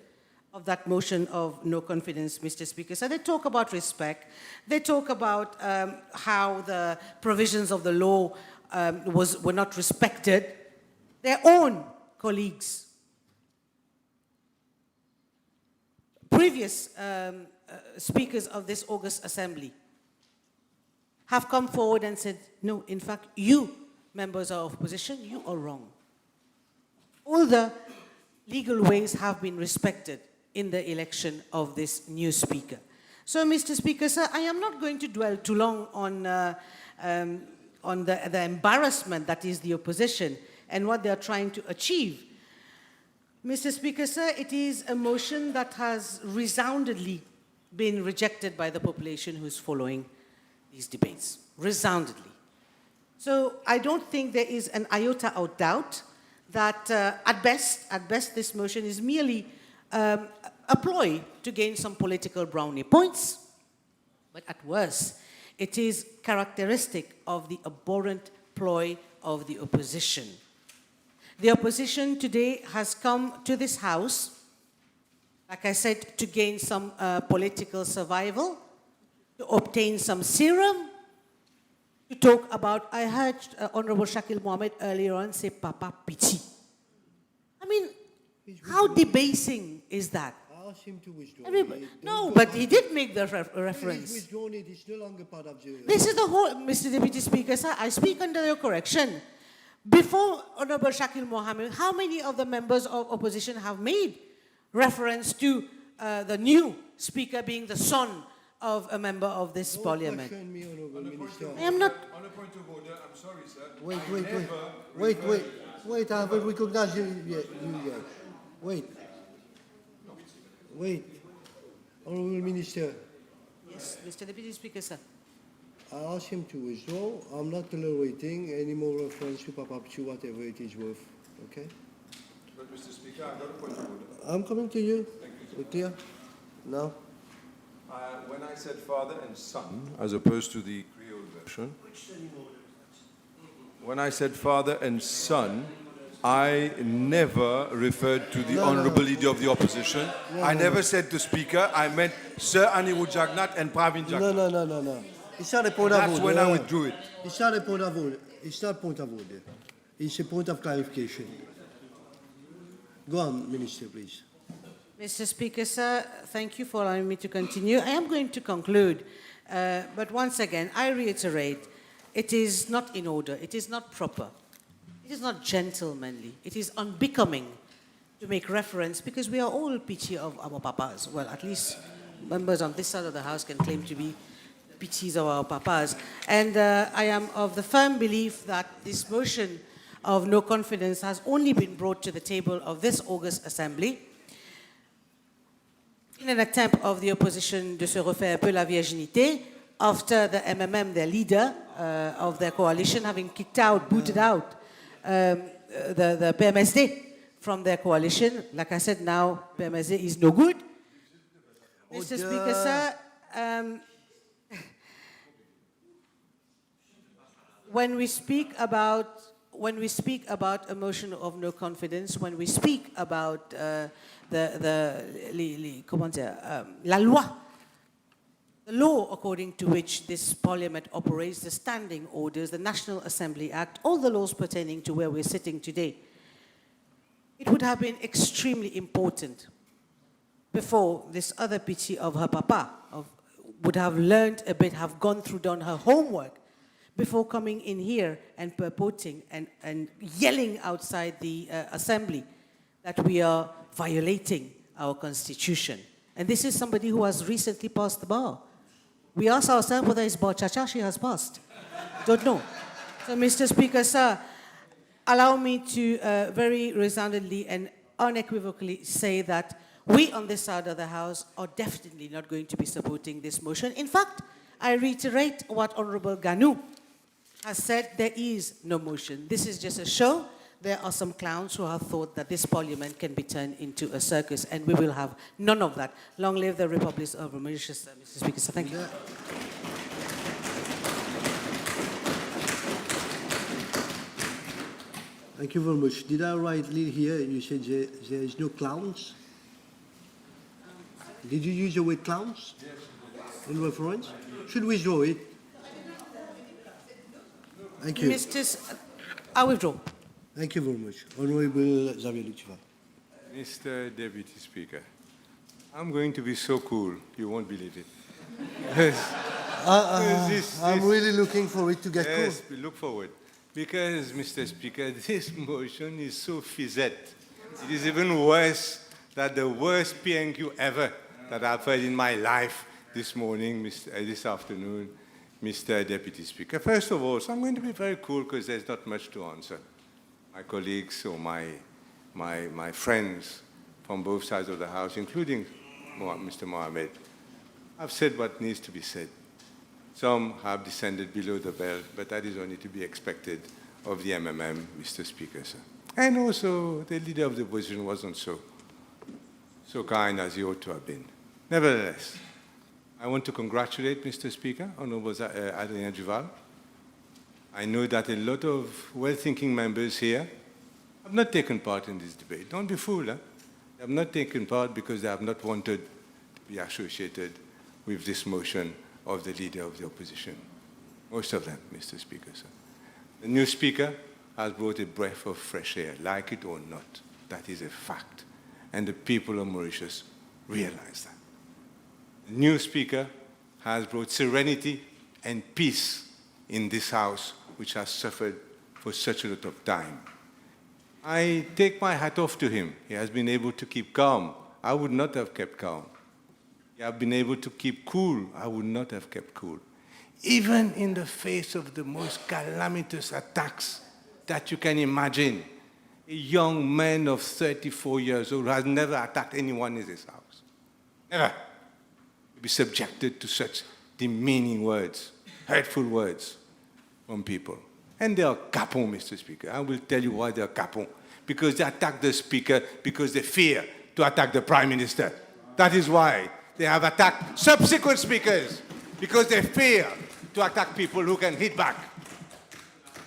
of that motion of no confidence, Mr. Speaker. So they talk about respect, they talk about how the provisions of the law were not respected. Their own colleagues, previous speakers of this August Assembly, have come forward and said, no, in fact, you, members of opposition, you are wrong. All the legal ways have been respected in the election of this new speaker. So, Mr. Speaker, sir, I am not going to dwell too long on the embarrassment that is the opposition and what they are trying to achieve. Mr. Speaker, sir, it is a motion that has resoundingly been rejected by the population who is following these debates, resoundingly. So I don't think there is an iota of doubt that at best this motion is merely a ploy to gain some political brownie points, but at worst, it is characteristic of the abhorrent ploy of the opposition. The opposition today has come to this house, like I said, to gain some political survival, to obtain some serum, to talk about, I heard Honorable Shakil Mohammed earlier on say, Papa Pichi. I mean, how debasing is that? I asked him to withdraw. No, but he did make the reference. He's withdrawn it, it's no longer part of the... This is the whole, Mr. Deputy Speaker, sir, I speak under your correction. Before Honorable Shakil Mohammed, how many of the members of opposition have made reference to the new speaker being the son of a member of this parliament? Me, Honourable Minister. I am not... On a point of order, I'm sorry, sir. Wait, I haven't recognized you yet. Wait. Honourable Minister. Yes, Mr. Deputy Speaker, sir. I asked him to withdraw. I'm not tolerating any more reference to Papa Pichu, whatever it is worth. Okay? But, Mr. Speaker, I've got a point of order. I'm coming to you. Thank you, sir. We're clear? Now? When I said father and son, as opposed to the Creole version, when I said father and son, I never referred to the Honourable Leader of the Opposition. I never said the Speaker. I meant Sir Aniru Jagnat and Pravin Jagnat. No. It's not a point of order. That's when I withdrew it. It's not a point of order. It's not a point of order. It's a point of clarification. Go on, Minister, please. Mr. Speaker, sir, thank you for allowing me to continue. I am going to conclude But once again, I reiterate, it is not in order, it is not proper, it is not gentlemanly, it is unbecoming to make reference, because we are all pity of our papas. Well, at least members on this side of the House can claim to be pities of our papas. And I am of the firm belief that this motion of no confidence has only been brought to the table of this August Assembly in an attempt of the opposition de se refaire un peu la virginité after the MMM, their leader of their coalition, having kicked out, booted out the PMSD from their coalition. Like I said, now PMSD is no good. Mr. Speaker, sir, when we speak about a motion of no confidence, when we speak about la loi, the law according to which this parliament operates, the standing orders, the National Assembly Act, all the laws pertaining to where we're sitting today, it would have been extremely important before this other pity of her papa would have learned a bit, have gone through, done her homework, before coming in here and purporting and yelling outside the assembly that we are violating our constitution. And this is somebody who has recently passed the bar. We ask ourselves whether it's bar cha-cha she has passed. Don't know. So, Mr. Speaker, sir, allow me to very resoundingly and unequivocally say that we on this side of the House are definitely not going to be supporting this motion. In fact, I reiterate what Honorable Ganou has said, there is no motion. This is just a show. There are some clowns who have thought that this parliament can be turned into a circus, and we will have none of that. Long live the Republic of Mauritius, Mr. Speaker. So thank you. Thank you very much. Did I rightly hear you said there is no clowns? Did you use the word clowns in reference? Should we withdraw it? Thank you. I withdraw. Thank you very much. Honorable Xavier Luciva. Mr. Deputy Speaker, I'm going to be so cool, you won't believe it. I'm really looking for it to get cool. Yes, we look forward. Because, Mr. Speaker, this motion is so fizette. It is even worse than the worst PNQ ever that I've heard in my life this morning, this afternoon, Mr. Deputy Speaker. First of all, so I'm going to be very cool because there's not much to answer. My colleagues or my friends from both sides of the House, including Mr. Mohammed, have said what needs to be said. Some have descended below the belt, but that is only to be expected of the MMM, Mr. Speaker, sir. And also, the leader of the opposition wasn't so kind as he ought to have been. Nevertheless, I want to congratulate Mr. Speaker, Honorable Adrien Duval. I know that a lot of well-thinking members here have not taken part in this debate. Don't be fooled, huh? They have not taken part because they have not wanted to be associated with this motion of the leader of the opposition. Most of them, Mr. Speaker, sir. The new speaker has brought a breath of fresh air, like it or not. That is a fact. And the people of Mauritius realize that. The new speaker has brought serenity and peace in this house, which has suffered for such a lot of time. I take my hat off to him. He has been able to keep calm. I would not have kept calm. He has been able to keep cool. I would not have kept cool. Even in the face of the most calamitous attacks that you can imagine, a young man of 34 years old has never attacked anyone in this house. Never. To be subjected to such demeaning words, hurtful words from people. And they are capon, Mr. Speaker. I will tell you why they are capon. Because they attack the Speaker because they fear to attack the Prime Minister. That is why they have attacked subsequent speakers, because they fear to attack people who can hit back.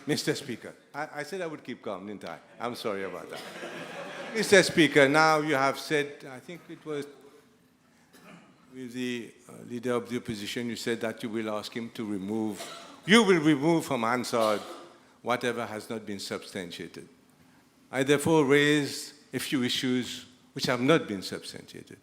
Mr. Speaker, I said I would keep calm, didn't I? I'm sorry about that. Mr. Speaker, now you have said, I think it was with the leader of the opposition, you said that you will ask him to remove, you will remove from Hansard whatever has not been substantiated. I therefore raised a few issues which have not been substantiated.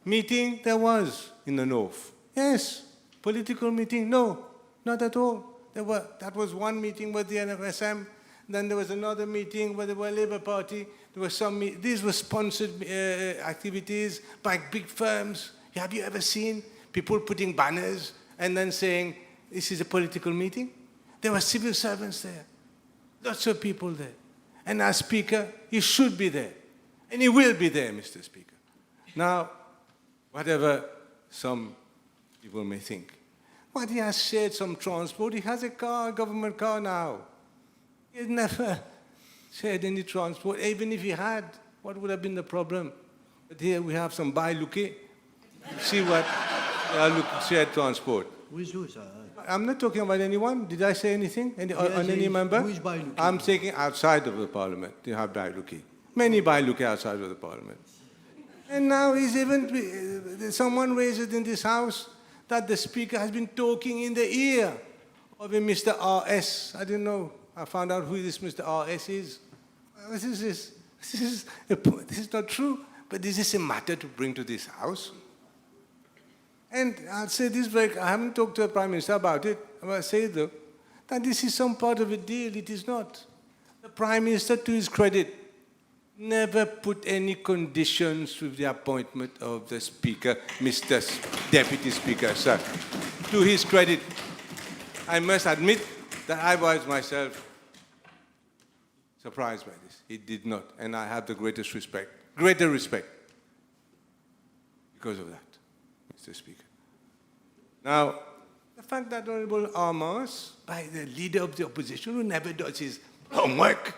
Meeting there was in the north. Yes, Political meeting? No, not at all. That was one meeting with the NFSM. Then there was another meeting where there were Labour Party. There were these were sponsored activities by big firms. Have you ever seen people putting banners and then saying, this is a political meeting? There were civil servants there. Lots of people there. And as Speaker, he should be there. And he will be there, Mr. Speaker. Now, whatever some people may think, what he has shared some transport, he has a car, a government car now. He has never shared any transport. Even if he had, what would have been the problem? But here we have some Bailuke. See what shared transport. Who is who, sir? I'm not talking about anyone. Did I say anything on any member? Who is Bailuke? I'm taking outside of the parliament. You have Bailuke. Many Bailuke outside of the parliament. And now someone raises in this house that the Speaker has been talking in the ear of a Mr. R.S. I didn't know. I found out who this Mr. R.S. is. This is not true, but this is a matter to bring to this house. And I'll say this I haven't talked to the Prime Minister about it. I must say, though, that this is some part of a deal. It is not. The Prime Minister, to his credit, never put any conditions with the appointment of the Speaker, Mr. Deputy Speaker, sir. To his credit, I must admit that I was myself surprised by this. He did not, and I have the greater respect because of that, Mr. Speaker. Now, the fact that Honorable Armas, by the leader of the opposition, who never does his homework,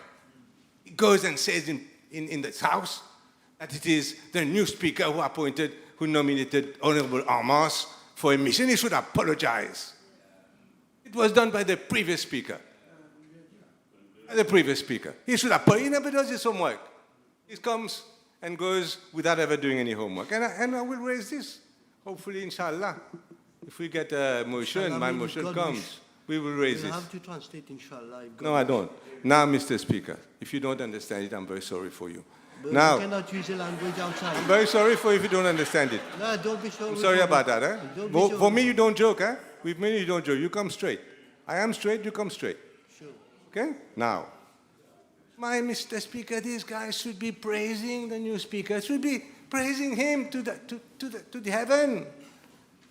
he goes and says in this house that it is the new Speaker who nominated Honorable Armas for a mission. He should apologize. It was done by the previous Speaker. He should apologize. He never does his homework. He comes and goes without ever doing any homework. And I will raise this, hopefully, inshallah. If we get a motion, my motion comes, we will raise You this. have to translate, inshallah. No, I don't. Now, Mr. Speaker, if you don't understand it, I'm very sorry for you. But Now, you cannot use the language outside. I'm very sorry for you if you don't understand it. No, don't be sorry. I'm sorry about that, eh? Don't be sorry. For me, you don't joke, eh? With me, you don't joke. You come straight. I am straight, you come straight. Sure. Okay? Now, my Mr. Speaker, these guys should be praising the new Speaker, should be praising him to the heaven.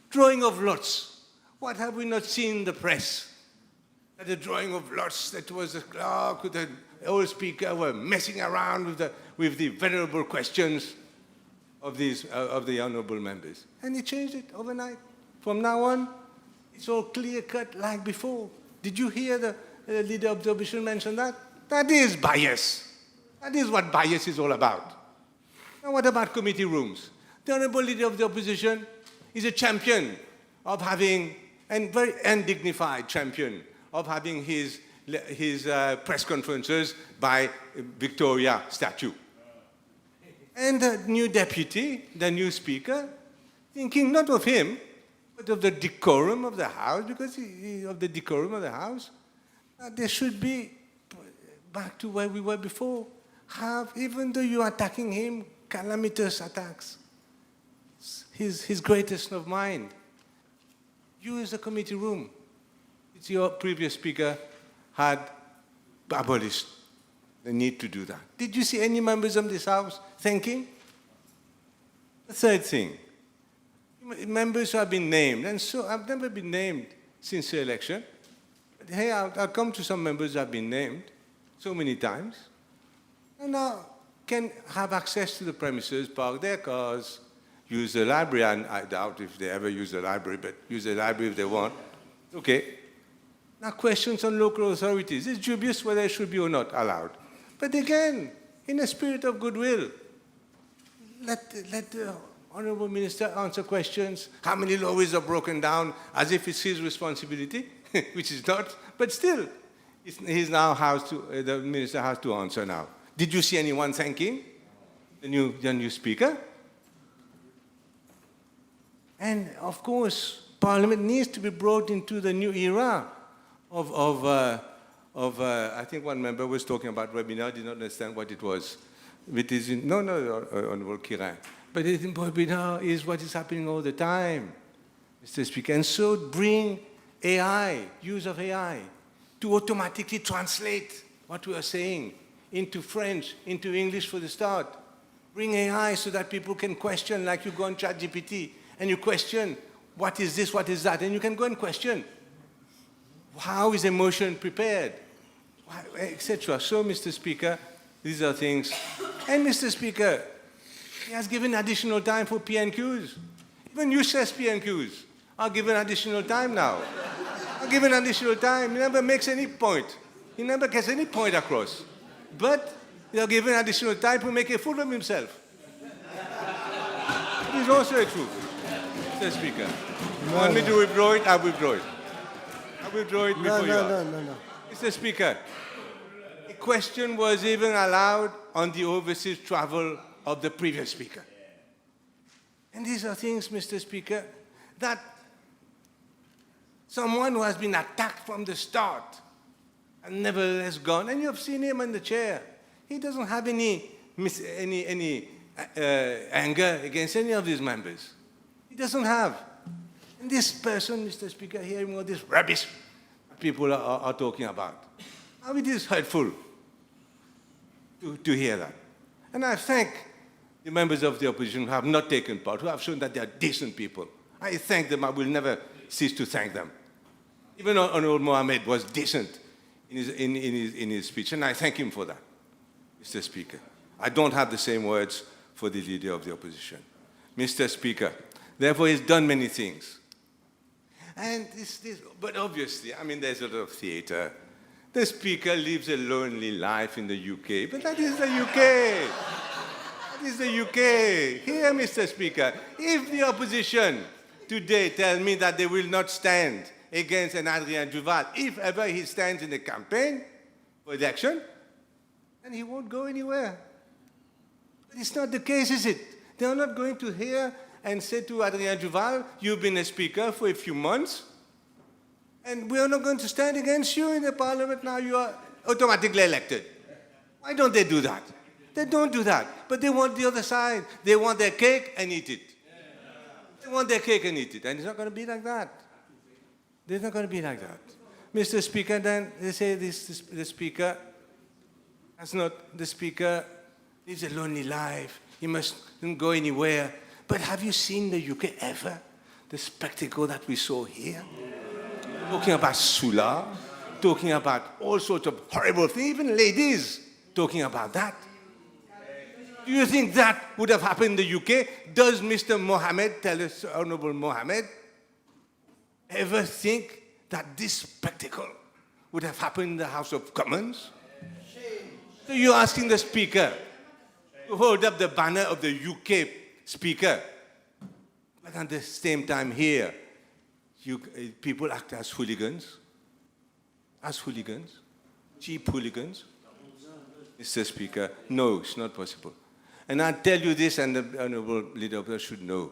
Drawing of lots. What have we not seen in the press? That the drawing of lots, that was the clerk with the old Speaker were messing around with the venerable questions of the honourable members. And he changed it overnight. From now on, it's all clear-cut like before. Did you hear the leader of the opposition mention that? That is bias. That is what bias is all about. Now what about committee rooms? The honourable leader of the opposition is a champion of having, and very undignified champion of having his press conferences by Victoria statue. And the new deputy, the new Speaker, thinking not of him, but of the decorum of the House, because of the decorum of the House, there should be, back to where we were before, even though you are attacking him, calamitous attacks, his greatest of mind. Use the committee room. It's your previous Speaker had abolished the need to do that. Did you see any members of this House thanking? The third thing, members who have been named, and so I've never been named since the election. But hey, I'll come to some members who have been named so many times, and now can have access to the premises, park their cars, use the library, and I doubt if they ever use the library, but use the library if they want. Okay. Now questions on local authorities. It's dubious whether it should be or not allowed. But again, in a spirit of goodwill, let the Honourable Minister answer questions. How many lorries are broken down as if it's his responsibility, which is not. But still, the Minister has to answer now. Did you see anyone thanking the new Speaker? And of course, Parliament needs to be brought into the new era I think one member was talking about webinar, did not understand what it was. It is Honourable Kiran. But webinar is what is happening all the time. Mr. Speaker. And so bring AI, use of AI, to automatically translate what we are saying into French, into English for the start. Bring AI so that people can question, like you go on ChatGPT and you question, what is this, what is that? And you can go and question, how is emotion prepared, etc. So, Mr. Speaker, these are things. And Mr. Speaker, he has given additional time for PNQs. Even you says PNQs are given additional time now. Are given additional time. He never makes any point. He never gets any point across. But they are given additional time to make a fool of himself. It is also a truth, Mr. Speaker. You want me to withdraw it? I withdraw it. I withdraw it before you ask. No. Mr. Speaker, a question was even allowed on the overseas travel of the previous speaker. And these are things, Mr. Speaker, that someone who has been attacked from the start and nevertheless gone, and you have seen him in the chair. He doesn't have any anger against any of these members. He doesn't have. And this person, Mr. Speaker, hearing all this rubbish people are talking about, how it is hurtful to hear that. And I thank the members of the opposition who have not taken part, who have shown that they are decent people. I thank them. I will never cease to thank them. Even Honorable Mohammed was decent in his speech, and I thank him for that, Mr. Speaker. I don't have the same words for the leader of the opposition. Mr. Speaker, therefore, he's done many things. And but obviously, I mean, there's a lot of theater. The Speaker lives a lonely life in the UK, but that is the UK. That is the UK. Here, Mr. Speaker, if the opposition today tell me that they will not stand against an Adrien Duval, if ever he stands in the campaign for election, then he won't go anywhere. But it's not the case, is it? They are not going to hear and say to Adrien Duval, you've been a speaker for a few months, and we are not going to stand against you in the parliament now, you are automatically elected. Why don't they do that? They don't do that, but they want the other side. They want their cake and eat it. They want their cake and eat it, and it's not going to be like that. It's not going to be like that. Mr. Speaker, then they say the Speaker lives a lonely life. He mustn't go anywhere. But have you seen the UK ever? The spectacle that we saw here? Talking about Sula, talking about all sorts of horrible things, even ladies talking about that. Do you think that would have happened in the UK? Does Mr. Mohammed, tell us, Honorable Mohammed, ever think that this spectacle would have happened in the House of Commons? So you're asking the Speaker to hold up the banner of the UK Speaker, but at the same time here, people act as hooligans, cheap hooligans. Mr. Speaker, no, it's not possible. And I tell you this, and the Honourable Leader of the should know,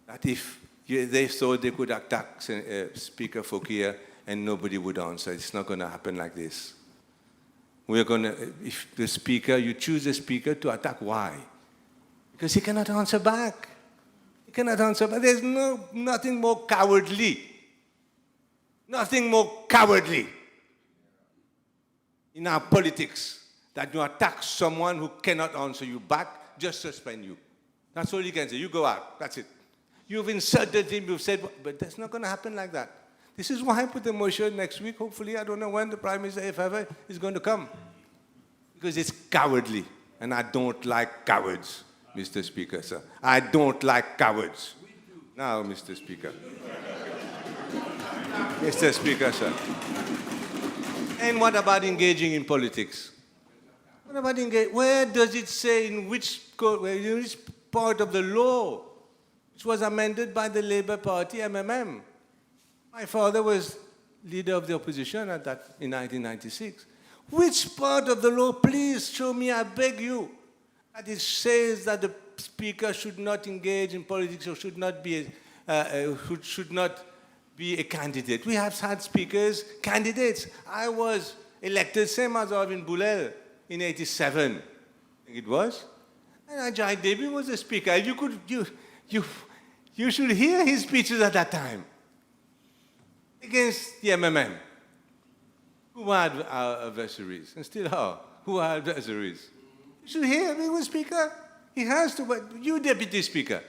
that if they thought they could attack Speaker Fokir and nobody would answer, it's not going to happen like this. We're going to, if the Speaker, you choose the Speaker to attack, why? Because he cannot answer back. He cannot answer back. There's nothing more cowardly. Nothing more cowardly in our politics that you attack someone who cannot answer you back, just suspend you. That's all you can say. You go out. That's it. You've insulted him. You've said, but that's not going to happen like that. This is why I put the motion next week. Hopefully, I don't know when the Prime Minister, if ever, is going to come. Because it's cowardly. And I don't like cowards, Mr. Speaker, sir. I don't like cowards. Now, Mr. Speaker. Mr. Speaker, sir. And what about engaging in politics? What about engaging? Where does it say in which part of the law which was amended by the Labour Party, MMM? My father was leader of the opposition at that in 1996. Which part of the law, please show me, I beg you, that it says that the Speaker should not engage in politics or should not be a candidate. We have had speakers, candidates. I was elected, same as Arvin Boulel, in 87, I think it was. And Ajay Devi was a speaker. You should hear his speeches at that time against the MMM. Who are our adversaries, and still are. Who are adversaries? You should hear him, Speaker. He has to, but you, Deputy Speaker,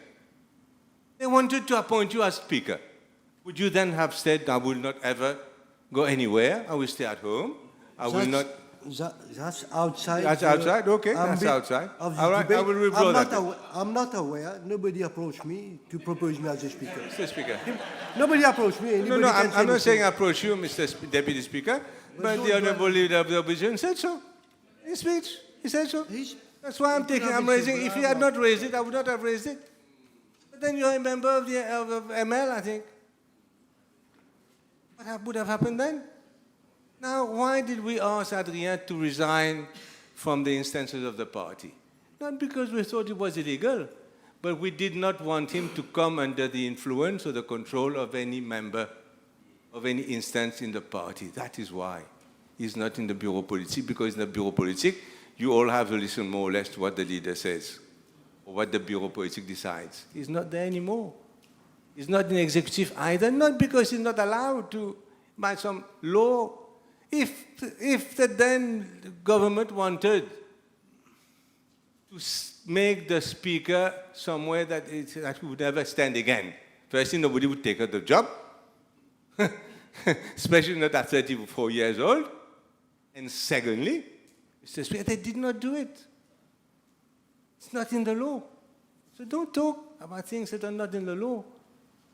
they wanted to appoint you as Speaker. Would you then have said, I will not ever go anywhere, I will stay at home, I will not... That's outside. That's outside, okay, that's outside. All right, I will withdraw that. I'm not aware, nobody approached me to propose me as a Speaker. Mr. Speaker. Nobody approached me. No, I'm not saying approach you, Mr. Deputy Speaker, but the Honourable Leader of the Opposition said so. In his speech, he said so. That's why I'm raising. If he had not raised it, I would not have raised it. But then you're a member of the of ML, I think. What would have happened then? Now, why did we ask Adrien to resign from the instances of the party? Not because we thought it was illegal, but we did not want him to come under the influence or the control of any member of any instance in the party. That is why he's not in the bureau politique, because in the bureau politique, you all have to listen more or less to what the leader says or what the bureau politique decides. He's not there anymore. He's not in executive either, not because he's not allowed to by some law. If the then government wanted to make the speaker somewhere that would never stand again, firstly, nobody would take her the job, especially not at 34 years old. And secondly, Mr. Speaker, they did not do it. It's not in the law. So don't talk about things that are not in the law.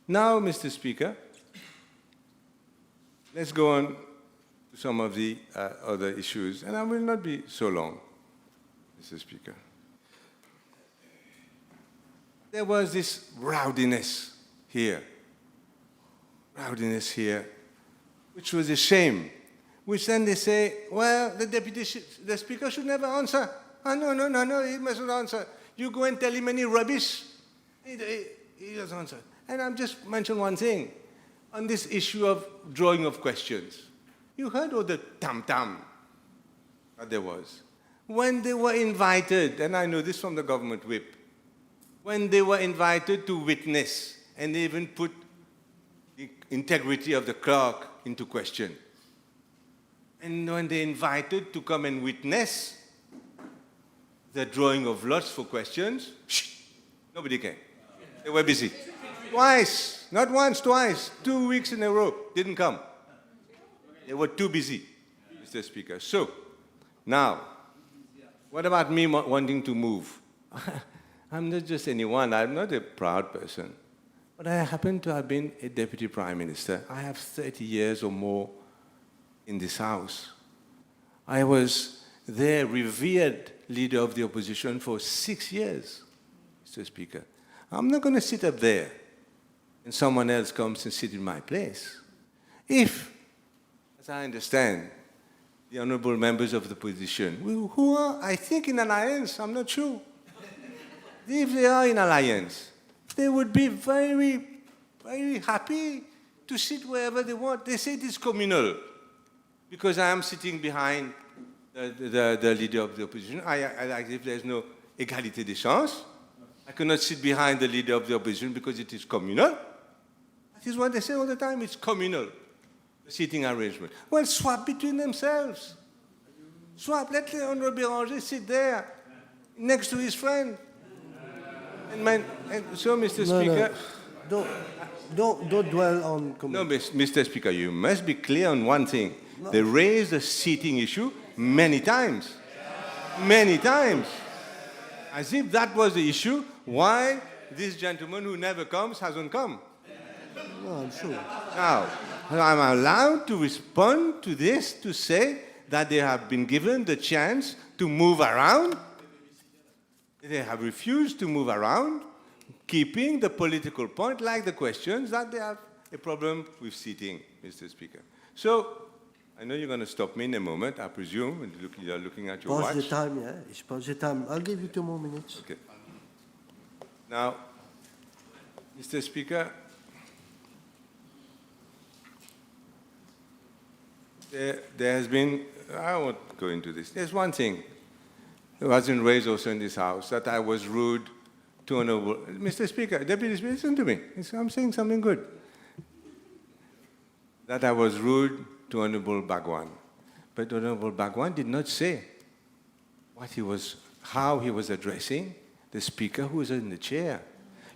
Now, Mr. Speaker, let's go on to some of the other issues, and I will not be so long, Mr. Speaker. There was this rowdiness here, which was a shame, which then they say, well, the Speaker should never answer. Oh, no, he mustn't answer. You go and tell him any rubbish, he doesn't answer. And I'll just mention one thing on this issue of drawing of questions. You heard all the tam-tam that there was. When they were invited, and I know this from the government whip, when they were invited to witness, and they even put the integrity of the clerk into question. And when they invited to come and witness the drawing of lots for questions, nobody came. They were busy. Twice, not once, twice, 2 weeks in a row, didn't come. They were too busy, Mr. Speaker. So, now, what about me wanting to move? I'm not just anyone. I'm not a proud person. But I happen to have been a Deputy Prime Minister. I have 30 years or more in this House. I was the revered leader of the opposition for 6 years, Mr. Speaker. I'm not going to sit up there and someone else comes and sit in my place. If, as I understand, the honorable members of the opposition, who are, I think, in alliance, I'm not sure. If they are in alliance, they would be very, very happy to sit wherever they want. They say it is communal, because I am sitting behind the leader of the opposition. As if there's no égalité des chances. I cannot sit behind the leader of the opposition because it is communal. That is what they say all the time. It's communal, the seating arrangement. Well, swap between themselves. Swap. Let the Honorable Béranger sit there next to his friend. And so, Mr. Speaker... Don't dwell on... No, Mr. Speaker, you must be clear on one thing. No. They raised the seating issue many times. Many times. As if that was the issue, why this gentleman who never comes hasn't come. No, I'm sure. Now, I'm allowed to respond to this, to say that they have been given the chance to move around. They have refused to move around, keeping the political point, like the questions, that they have a problem with seating, Mr. Speaker. So, I know you're going to stop me in a moment, I presume, and you're looking at your watch. Pause the time, yeah? It's pause the time. I'll give you 2 more minutes. Okay. Now, Mr. Speaker, there has been, I won't go into this, there's one thing that wasn't raised also in this House, that I was rude to Honorable Mr. Speaker, Deputy Speaker, listen to me. I'm saying something good. That I was rude to Honorable Bhagwan. But Honorable Bhagwan did not say how he was addressing the Speaker who was in the chair.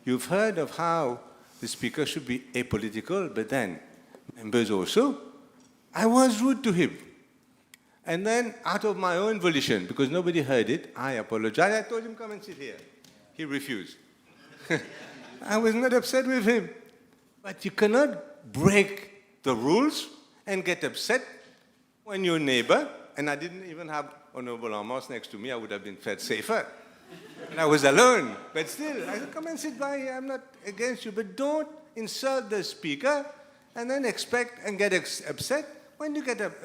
You've heard of how the Speaker should be apolitical, but then members also. I was rude to him. And then, out of my own volition, because nobody heard it, I apologized. I told him, come and sit here. He refused. I was not upset with him. But you cannot break the rules and get upset when your neighbor, and I didn't even have Honorable Amos next to me, I would have been felt safer. And I was alone. But still, I said, come and sit by here. I'm not against you. But don't insult the Speaker and then expect and get upset when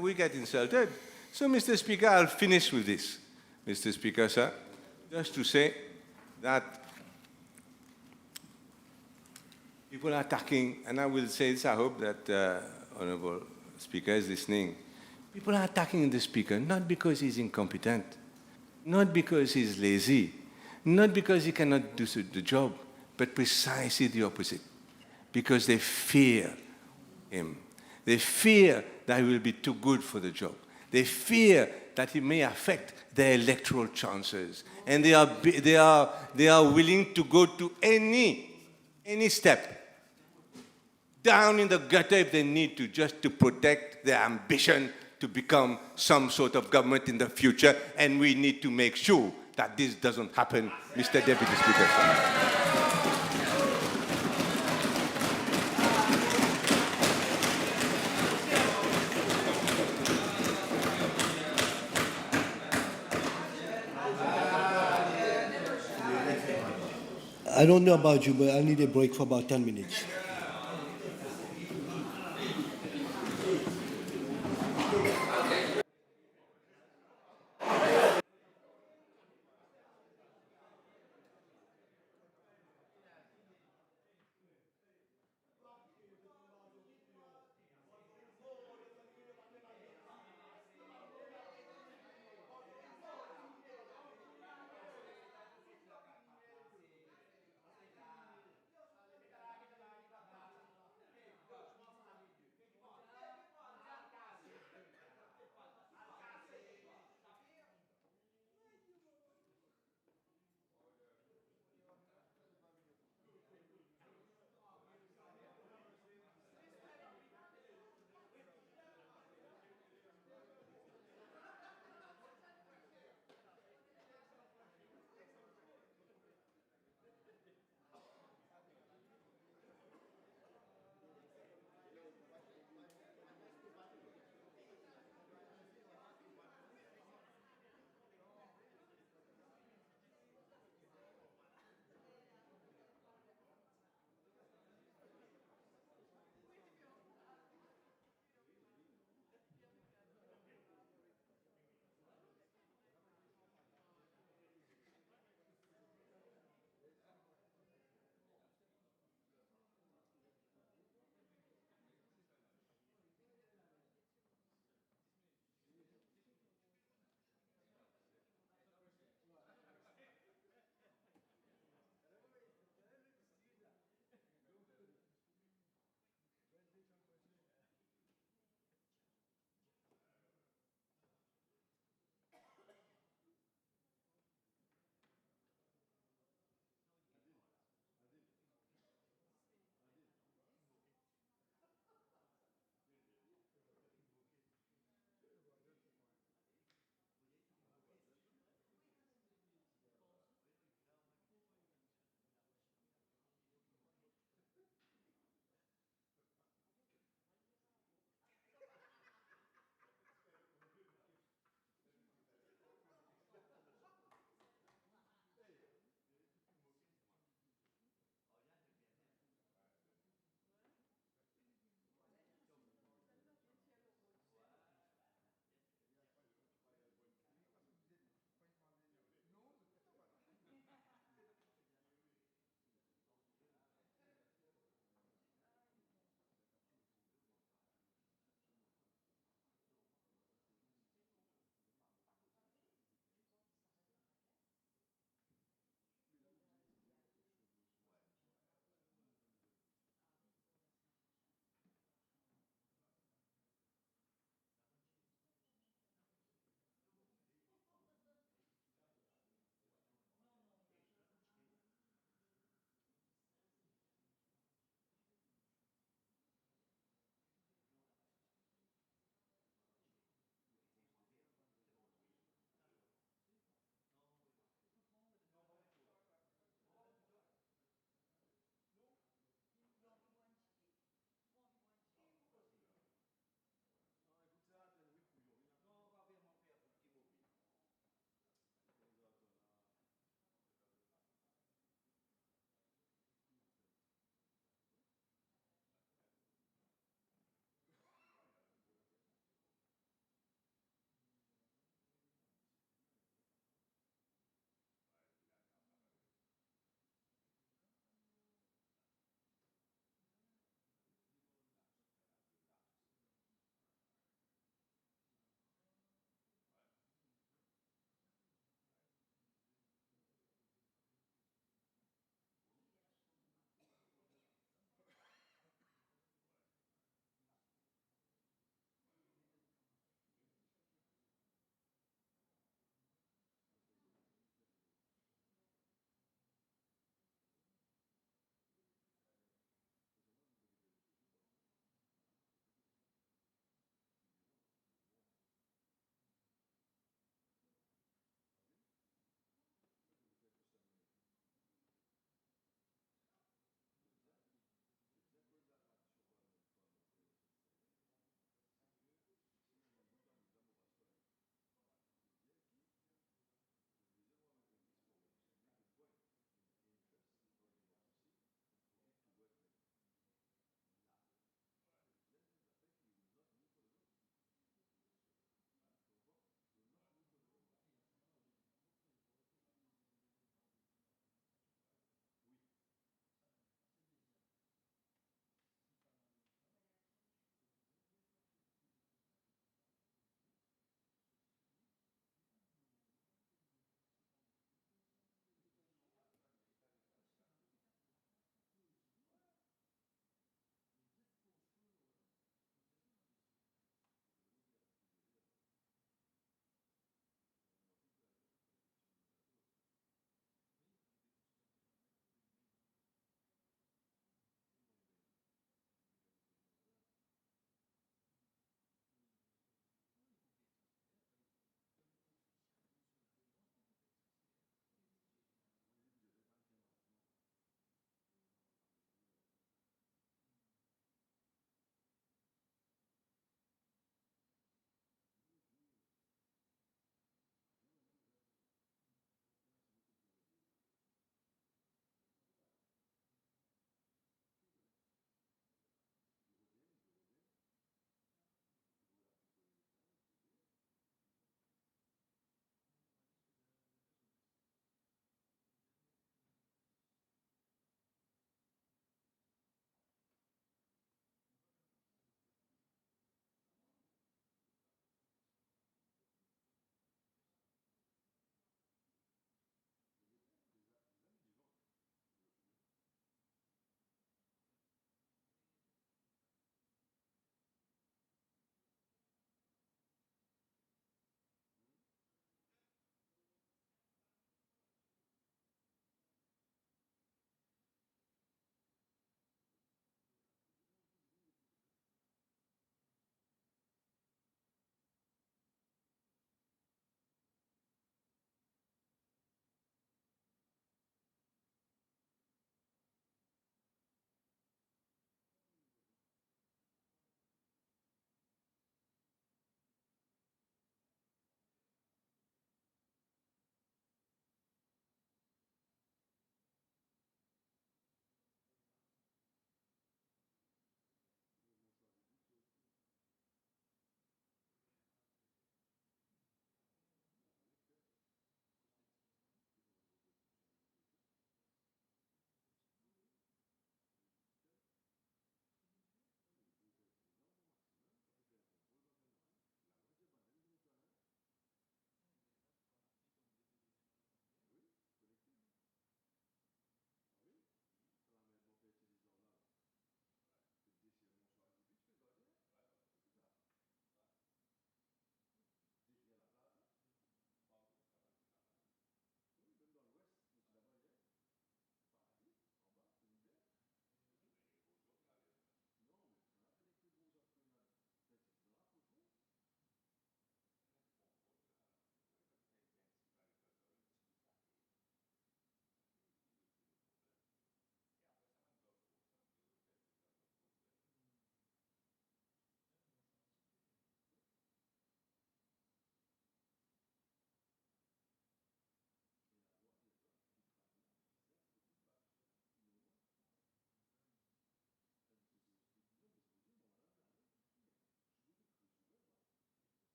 we get insulted. So, Mr. Speaker, I'll finish with this. Mr. Speaker, sir, just to say that people are attacking, and I will say this, I hope that Honorable Speaker is listening. People are attacking the Speaker not because he's incompetent, not because he's lazy, not because he cannot do the job, but precisely the opposite. Because they fear him. They fear that he will be too good for the job. They fear that he may affect their electoral chances. And they are willing to go to any step, down in the gutter if they need to, just to protect their ambition to become some sort of government in the future. And we need to make sure that this doesn't happen, Mr. Deputy Speaker. I don't know about you, but I need a break for about 10 minutes.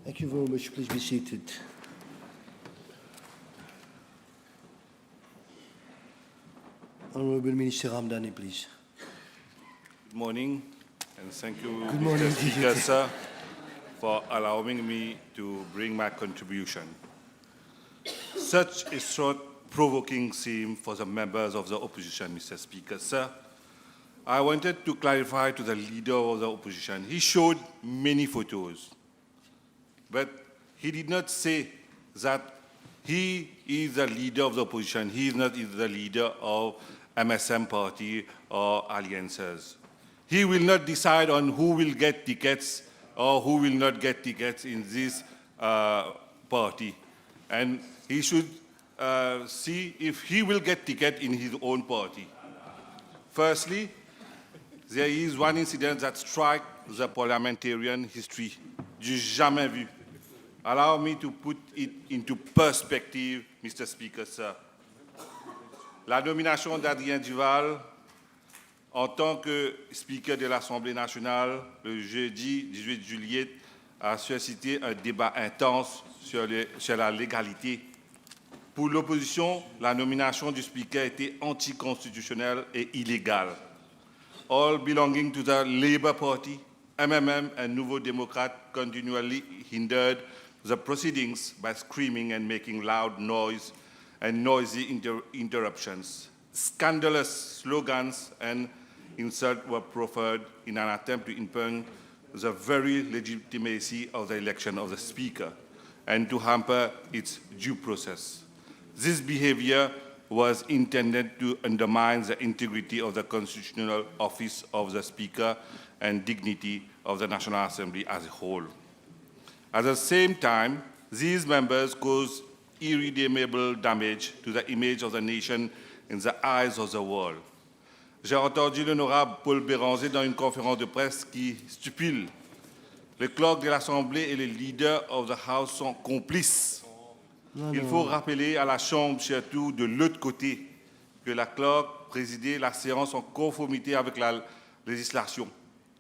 Thank you very much. Please be seated. Honorable Minister Ramdani, please. Good morning, and thank you, Good morning, Mr. Speaker, sir, for allowing me to bring my contribution. Such a thought-provoking theme for the members of the opposition, Mr. Speaker, sir. I wanted to clarify to the leader of the opposition. He showed many photos, but he did not say that he is the leader of the opposition. He is not the leader of MSM party or alliances. He will not decide on who will get tickets or who will not get tickets in this party. And he should see if he will get ticket in his own party. Firstly, there is one incident that strikes the parliamentarian history du jamais vu. Allow me to put it into perspective, Mr. Speaker, sir. La nomination d'Adrien Duval en tant que Speaker de l'Assemblée nationale le jeudi 18 juillet a suscité un débat intense sur la légalité. Pour l'opposition, la nomination du Speaker était anticonstitutionnelle et illégale. All belonging to the Labour Party, MMM and Nouveau Démocrate continually hindered the proceedings by screaming and making loud noise and noisy interruptions. Scandalous slogans and insults were proffered in an attempt to impugn the very legitimacy of the election of the Speaker and to hamper its due process. This behavior was intended to undermine the integrity of the constitutional office of the Speaker and dignity of the National Assembly as a whole. At the same time, these members caused irredeemable damage to the image of the nation in the eyes of the world. J'ai entendu l'honorable Paul Béranger dans une conférence de presse qui stipule le clerc de l'Assemblée et les leaders of the House sont complices. Il faut rappeler à la Chambre, surtout de l'autre côté, que la clerc présidait la séance en conformité avec la législation.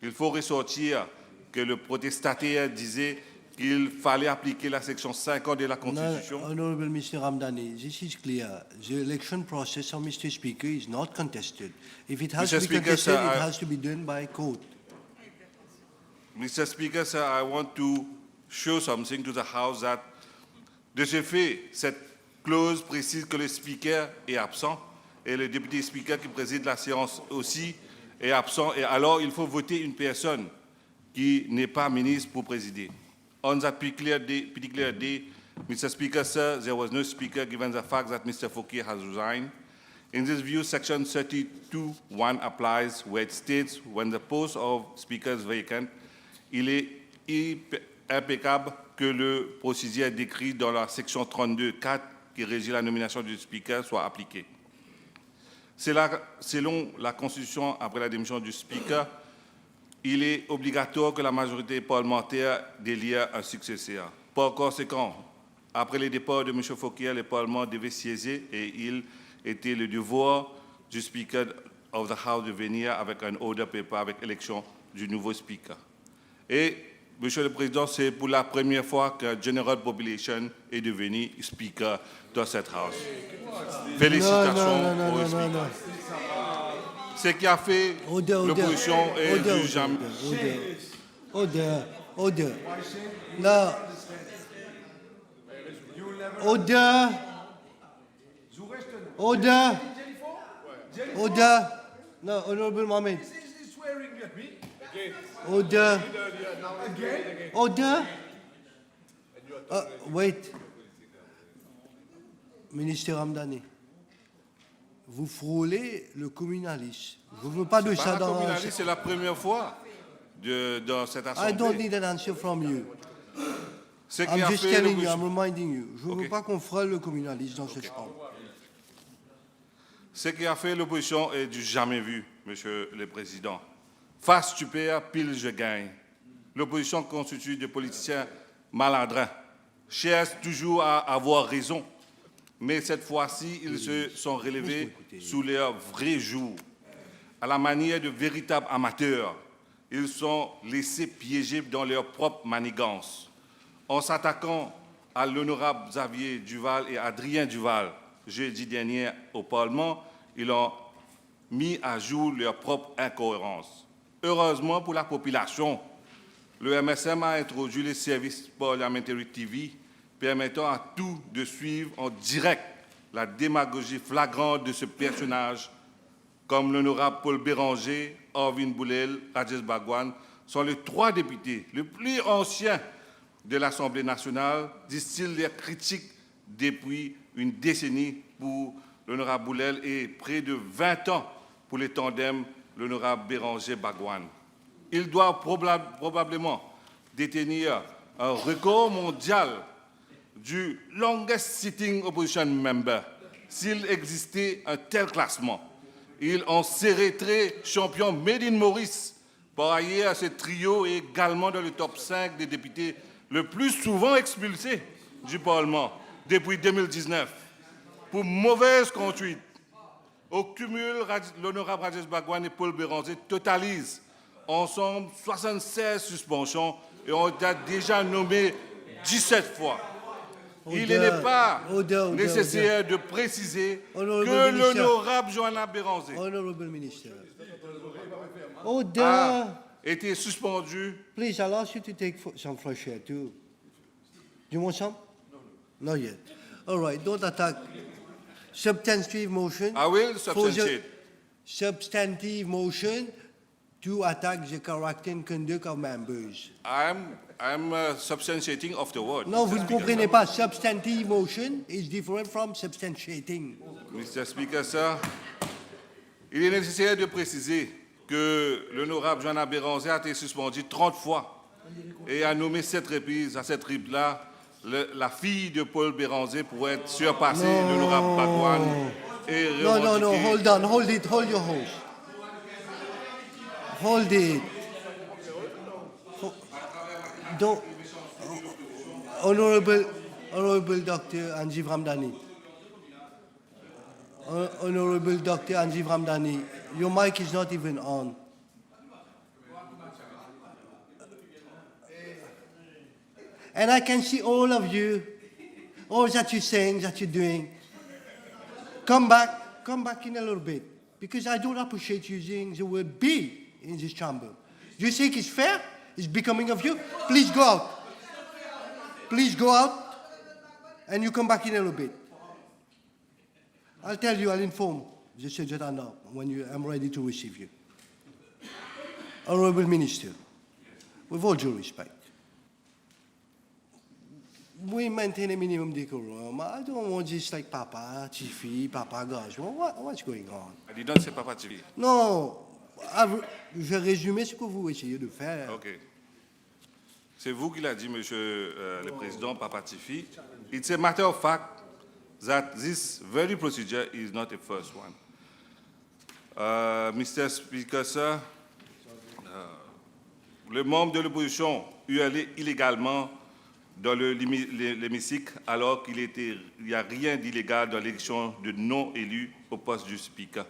Il faut ressortir que le protestataire disait qu'il fallait appliquer la section 50 de la Constitution. Honorable Mr. Ramdani, this is clear. The election process of Mr. Speaker is not contested. If it has to be contested, it has to be done by court. Mr. Speaker, sir, I want to show something to the House that, de ce fait, cette clause précise que le Speaker est absent et le député Speaker qui préside la séance aussi est absent. Et alors, il faut voter une personne qui n'est pas ministre pour présider. On that particular day, Mr. Speaker, sir, there was no speaker given the fact that Mr. Fouquier has resigned. In this view, Section 32(1) applies where it states when the post of speaker is vacant, il est impeccable que le procédé décrit dans la section 32(4) qui régit la nomination du speaker soit appliqué. Selon la Constitution, après la démission du speaker, il est obligatoire que la majorité parlementaire délie un successeur. Par conséquent, après le départ de M. Fouquier, le Parlement devait siéger et il était le devoir du Speaker of the House de venir avec un order paper avec élection du nouveau Speaker. Et, Monsieur le Président, c'est pour la première fois que General Population est devenu Speaker dans cette House. Félicitations au Speaker. Ce qui a fait l'opposition est du jamais. Order. Now, order. No, Honorable Mohammed. Order. Wait. Ministre Ramdani. Vous frôlez le communalisme. Je ne veux pas de ça dans... C'est la première fois dans cette assemblée. I don't need an answer from you. I'm just telling you, I'm reminding you. Je ne veux pas qu'on frôle le communalisme dans cette chambre. Ce qui a fait l'opposition est du jamais vu, Monsieur le Président. Face tu perds, pile je gagne. L'opposition constitue des politiciens maladroits, cherchent toujours à avoir raison. Mais cette fois-ci, ils se sont relevés sous leur vrai jour. À la manière de véritables amateurs, ils sont laissés piéger dans leur propre manigance. en s'attaquant à l'honorable Xavier Duval et Adrien Duval jeudi dernier au Parlement, ils ont mis à jour leur propre incohérence. Heureusement pour la population, le MSM a introduit les services Parliamentary TV permettant à tous de suivre en direct la démagogie flagrante de ce personnage, comme l'honorable Paul Béranger, Arvin Boulel, Rajesh Bhagwan, sont les 3 députés les plus anciens de l'Assemblée nationale, disent-ils les critiques depuis une décennie pour l'honorable Boulel et près de 20 ans pour les tandems l'honorable Béranger-Bhagwan. Il doit probablement détenir un record mondial du longest sitting opposition member. S'il existait un tel classement, il en serait très champion made in Maurice. Par ailleurs, ce trio est également dans le top 5 des députés le plus souvent expulsés du Parlement depuis 2019 pour mauvaise conduite. Au cumul, l'honorable Rajesh Bhagwan et Paul Béranger totalisent ensemble 76 suspensions et ont déjà nommé 17 fois. Il n'est pas nécessaire de préciser que l'honorable Johanna Béranger a été suspendu. Please, I'll ask you to take some fresh air too. Do you want some? No. Not yet. All right, don't attack. Substantive motion. I will substantiate. Substantive motion to attack the character and conduct of members. I'm substantiating of the word. Non, vous ne comprenez pas. Substantive motion is different from substantiating. Mr. Speaker, sir, il est nécessaire de préciser que l'honorable Johanna Béranger a été suspendu 30 fois et a nommé 7 reprises. À cette triple-là, la fille de Paul Béranger pourrait être surpasser l'honorable Bhagwan et revendiquer... No, hold on, hold your horse. Hold it. Don't, Honorable Dr. Anjiv Ramdani. Honorable Dr. Anjiv Ramdani, your mic is not even on. And I can see all of you, all that you're saying, that you're doing. Come back in a little bit, because I don't appreciate using the word be in this chamber. Do you think it's fair? It's becoming of you? Please go out. Please go out, and you come back in a little bit. I'll tell you, I'll inform the Secretary now when I'm ready to receive you. Honorable Minister, with all due respect, we maintain a minimum decorum. I don't want this like Papa, Tifi, Papa, gosh. What's going on? I did not say Papa TV. Non, je vais résumer ce que vous essayez de faire. OK. C'est vous qui l'avez dit, Monsieur le Président, Papa Tifi. It's a matter of fact that this very procedure is not the first one. Mr. Speaker, sir, le membre de l'opposition hurlait illégalement dans l'hémicycle alors qu'il n'y a rien d'illégal dans l'élection de non-élus au poste du Speaker.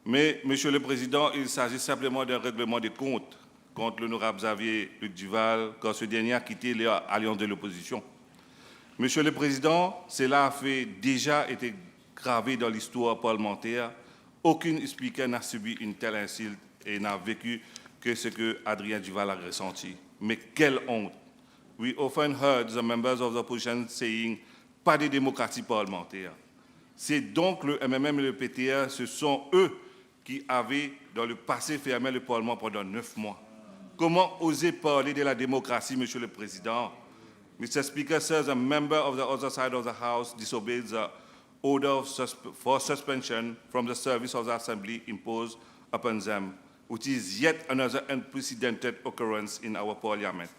Mais, Monsieur le Président, il s'agit simplement d'un règlement de compte contre l'honorable Xavier Duval quand ce dernier a quitté l'alliance de l'opposition. Monsieur le Président, cela a déjà été gravé dans l'histoire parlementaire. Aucun Speaker n'a subi une telle insulte et n'a vécu que ce que Adrien Duval a ressenti. Mais quelle honte! We often heard the members of the opposition saying « pas de démocratie parlementaire ». C'est donc le MMM et le PTA, ce sont eux qui avaient dans le passé fermé le Parlement pendant 9 mois. Comment oser parler de la démocratie, Monsieur le Président? Mr. Speaker says a member of the other side of the House disobeyed the order for suspension from the service of the Assembly imposed upon them, which is yet another unprecedented occurrence in our Parliament.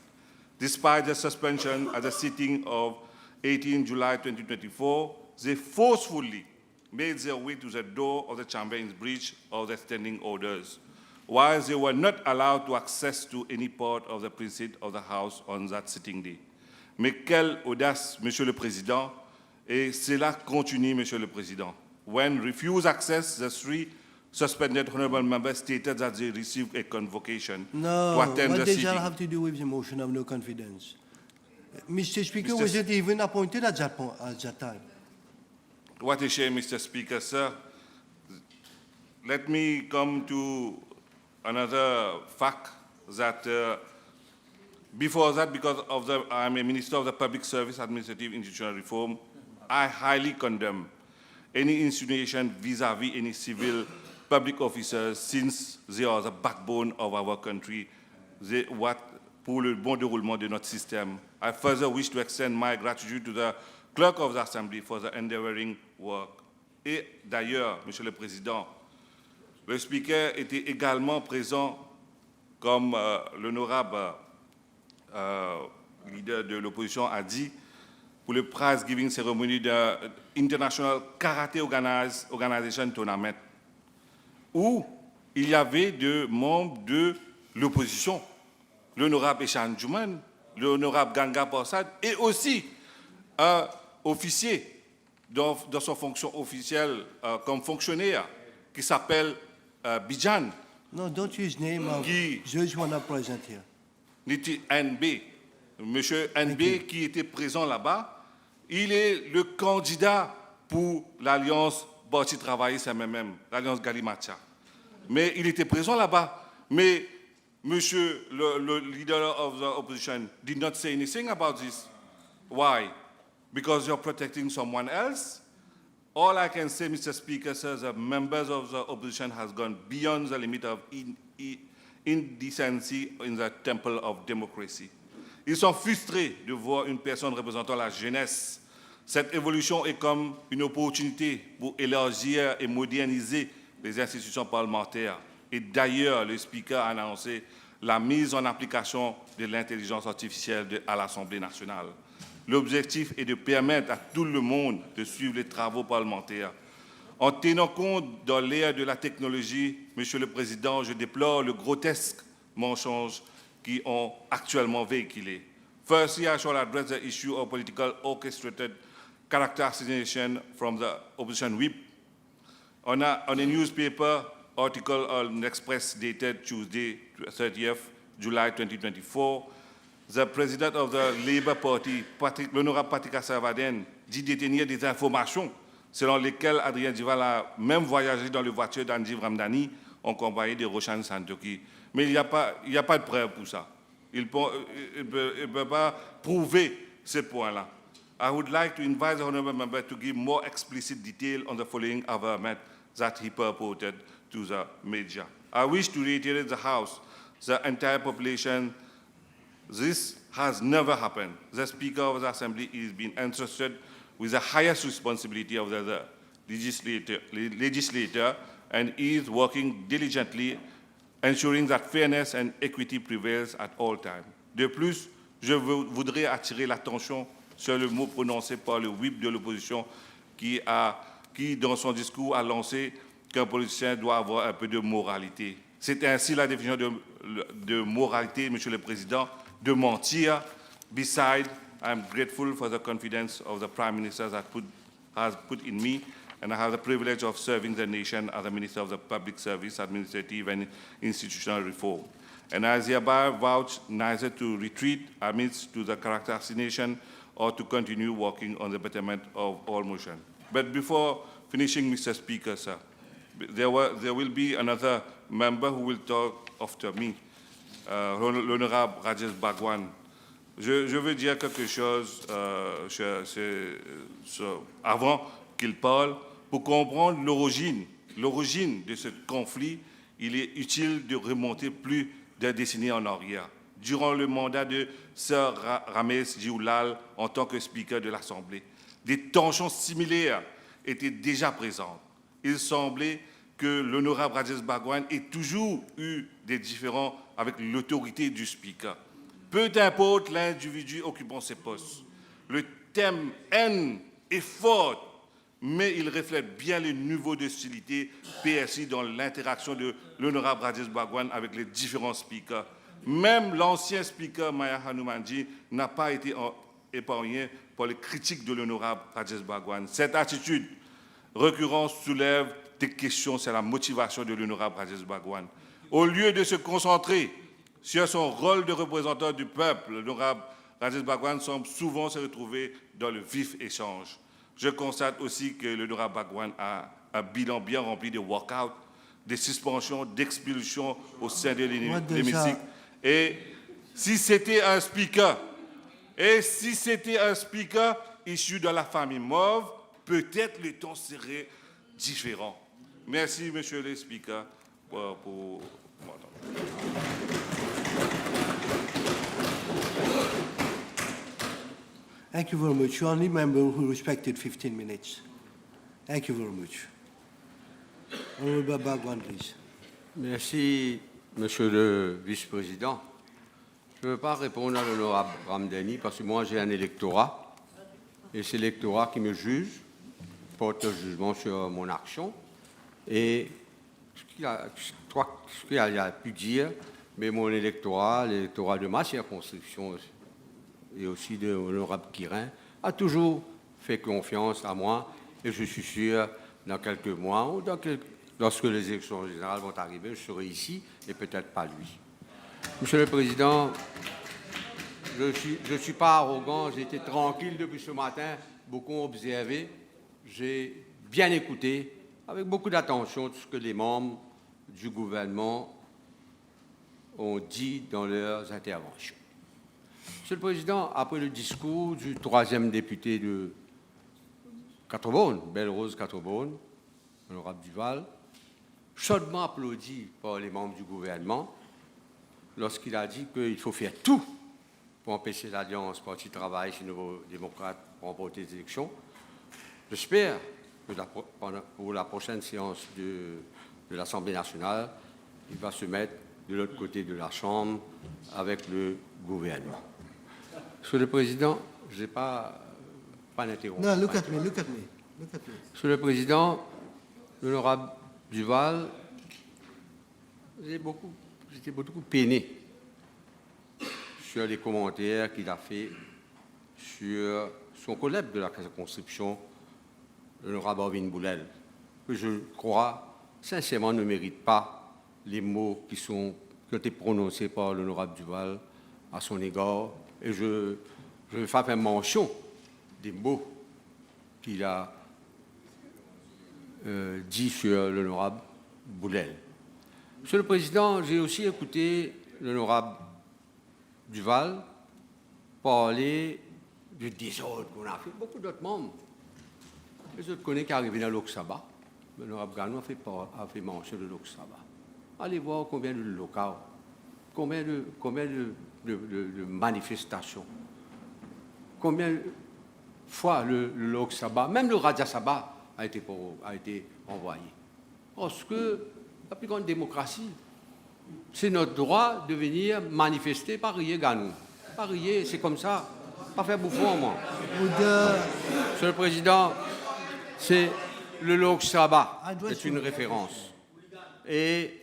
Despite the suspension at the sitting of 18 July 2024, they forcefully made their way to the door of the chamber in breach of the standing orders, while they were not allowed to access to any part of the precinct of the House on that sitting day. Mais quelle audace, Monsieur le Président, et cela continue, Monsieur le Président. When refused access, the 3 suspended honorable members stated that they received a convocation to attend the what does sitting. that have to do with the motion of no confidence? Mr. Speaker, Mr. was it even appointed at that time? What a shame, Mr. Speaker, sir. Let me come to another fact that before that, because I'm a Minister of the Public Service Administrative Institutional Reform, I highly condemn any insinuation vis-à-vis any civil public officers, since they are the backbone of our country, pour le bon déroulement de notre système. I further wish to extend my gratitude to the Clerk of the Assembly for the endeavoring work. Et d'ailleurs, Monsieur le Président, le Speaker était également présent comme l'honorable leader de l'opposition a dit, pour le prize-giving ceremony de International Karate Organization Tournament, où il y avait deux membres de l'opposition, l'honorable Eshan Juman, l'honorable Ganga Borsad, et aussi un officier dans son fonction officielle comme fonctionnaire qui s'appelle Bijan. No, don't use name of those who are not present here. Niti NB, Monsieur NB qui était présent là-bas, il est le candidat pour l'Alliance Bâti Travail, c'est même l'Alliance Galimacha. Mais il était présent là-bas. Mais Monsieur le leader of the opposition did not say anything about this. Why? Because you're protecting someone else? All I can say, Mr. Speaker, sir, the members of the opposition has gone beyond the limit of indecency in the temple of democracy. Ils sont frustrés de voir une personne représentant la jeunesse. Cette évolution est comme une opportunité pour élargir et moderniser les institutions parlementaires. Et d'ailleurs, le Speaker a annoncé la mise en application de l'intelligence artificielle à l'Assemblée nationale. L'objectif est de permettre à tout le monde de suivre les travaux parlementaires. En tenant compte de l'ère de la technologie, Monsieur le Président, je déplore le grotesque mensonge qui ont actuellement véhiculé. Firstly, I shall address the issue of political orchestrated character assassination from the opposition whip. On a newspaper article on Express dated Tuesday, 30th July 2024, the president of the Labour Party, l'honorable Patrick Savadène, dit détenir des informations selon lesquelles Adrien Dival a même voyagé dans la voiture d'Anjiv Ramdani en compagnie de Roshan Santoki. Mais il n'y a pas de preuve pour ça. Il ne peut pas prouver ce point-là. I would like to invite the honourable member to give more explicit detail on the following averment that he purported to the media. I wish to reiterate the House, the entire population, this has never happened. The Speaker of the Assembly is being entrusted with the highest responsibility of the legislator and is working diligently, ensuring that fairness and equity prevails at all times. De plus, je voudrais attirer l'attention sur le mot prononcé par le whip de l'opposition qui, dans son discours, a lancé qu'un politicien doit avoir un peu de moralité. C'est ainsi la définition de moralité, Monsieur le Président, de mentir. Besides, I am grateful for the confidence of the Prime Minister that has put in me, and I have the privilege of serving the nation as the Minister of the Public Service, Administrative and Institutional Reform. And I hereby vouch neither to retreat amidst to the character assassination or to continue working on the betterment of all motion. But before finishing, Mr. Speaker, sir, there will be another member who will talk after me, l'honorable Rajesh Bhagwan. Je veux dire quelque chose avant qu'il parle. Pour comprendre l'origine de ce conflit, il est utile de remonter plus de décennies en arrière. Durant le mandat de Sir Ramesh Jiulal en tant que Speaker de l'Assemblée, des tensions similaires étaient déjà présentes. Il semblait que l'honorable Rajesh Bhagwan ait toujours eu des différends avec l'autorité du Speaker. Peu importe l'individu occupant ces postes, le thème haine est fort, mais il reflète bien le niveau d'hostilité PSI dans l'interaction de l'honorable Rajesh Bhagwan avec les différents speakers. Même l'ancien speaker Maya Hanumanji n'a pas été épargné par les critiques de l'honorable Rajesh Bhagwan. Cette attitude récurrente soulève des questions sur la motivation de l'honorable Rajesh Bhagwan. Au lieu de se concentrer sur son rôle de représentant du peuple, l'honorable Rajesh Bhagwan semble souvent se retrouver dans le vif échange. Je constate aussi que l'honorable Bhagwan a un bilan bien rempli de walk-out, des suspensions, d'expulsions au sein de l'hémicycle. Et si c'était un speaker, issu de la famille mauve, peut-être le ton serait différent. Merci, monsieur le speaker, pour m'entendre. Thank you very much. You only member who respected 15 minutes. Thank you very much. Honorable Bhagwan, please. Merci, monsieur le vice-président. Je ne veux pas répondre à l'honorable Ramdani parce que moi j'ai un électorat et c'est l'électorat qui me juge, porte un jugement sur mon action et ce qu'il a pu dire, mais mon électorat, l'électorat de ma circonscription et aussi de l'honorable Kirin, a toujours fait confiance à moi et je suis sûr dans quelques mois ou lorsque les élections générales vont arriver, je serai ici et peut-être pas lui. Monsieur le Président, je ne suis pas arrogant, j'ai été tranquille depuis ce matin, beaucoup observé, j'ai bien écouté, avec beaucoup d'attention, tout ce que les membres du gouvernement ont dit dans leurs interventions. Monsieur le Président, après le discours du troisième député de Quatre-Beaune, Belle-Rose Quatre-Beaune, l'honorable Duval, chaudement applaudi par les membres du gouvernement, lorsqu'il a dit qu'il faut faire tout pour empêcher l'Alliance Parti Travail chez Nouveaux démocrates pour remporter les élections. J'espère que pour la prochaine séance de l'Assemblée nationale, il va se mettre de l'autre côté de la Chambre avec le gouvernement. Monsieur le Président, je n'ai pas d'interrompu. No, look at me. Monsieur le Président, l'honorable Duval, j'étais beaucoup peiné sur les commentaires qu'il a fait sur son collègue de la circonscription, l'honorable Arvin Boulel, que je crois sincèrement ne mérite pas les mots qui ont été prononcés par l'honorable Duval à son égard. Et je vais faire mention des mots qu'il a dit sur l'honorable Boulel. Monsieur le Président, j'ai aussi écouté l'honorable Duval parler du désordre qu'on a fait. Beaucoup d'autres membres. Les autres connaissent qui arrivent dans l'Ok Sabha. L'honorable Ganou a fait mention de l'Ok Sabha. Allez voir combien de locaux, combien de manifestations, combien de fois le Lok Sabha, même le Rajya Sabha a été envoyé. Parce que la plus grande démocratie, c'est notre droit de venir manifester, pas rier Ganou. Pas rier, c'est comme ça. Pas faire bouffon, moi. Monsieur le Président, c'est le Lok Sabha, c'est une référence. Et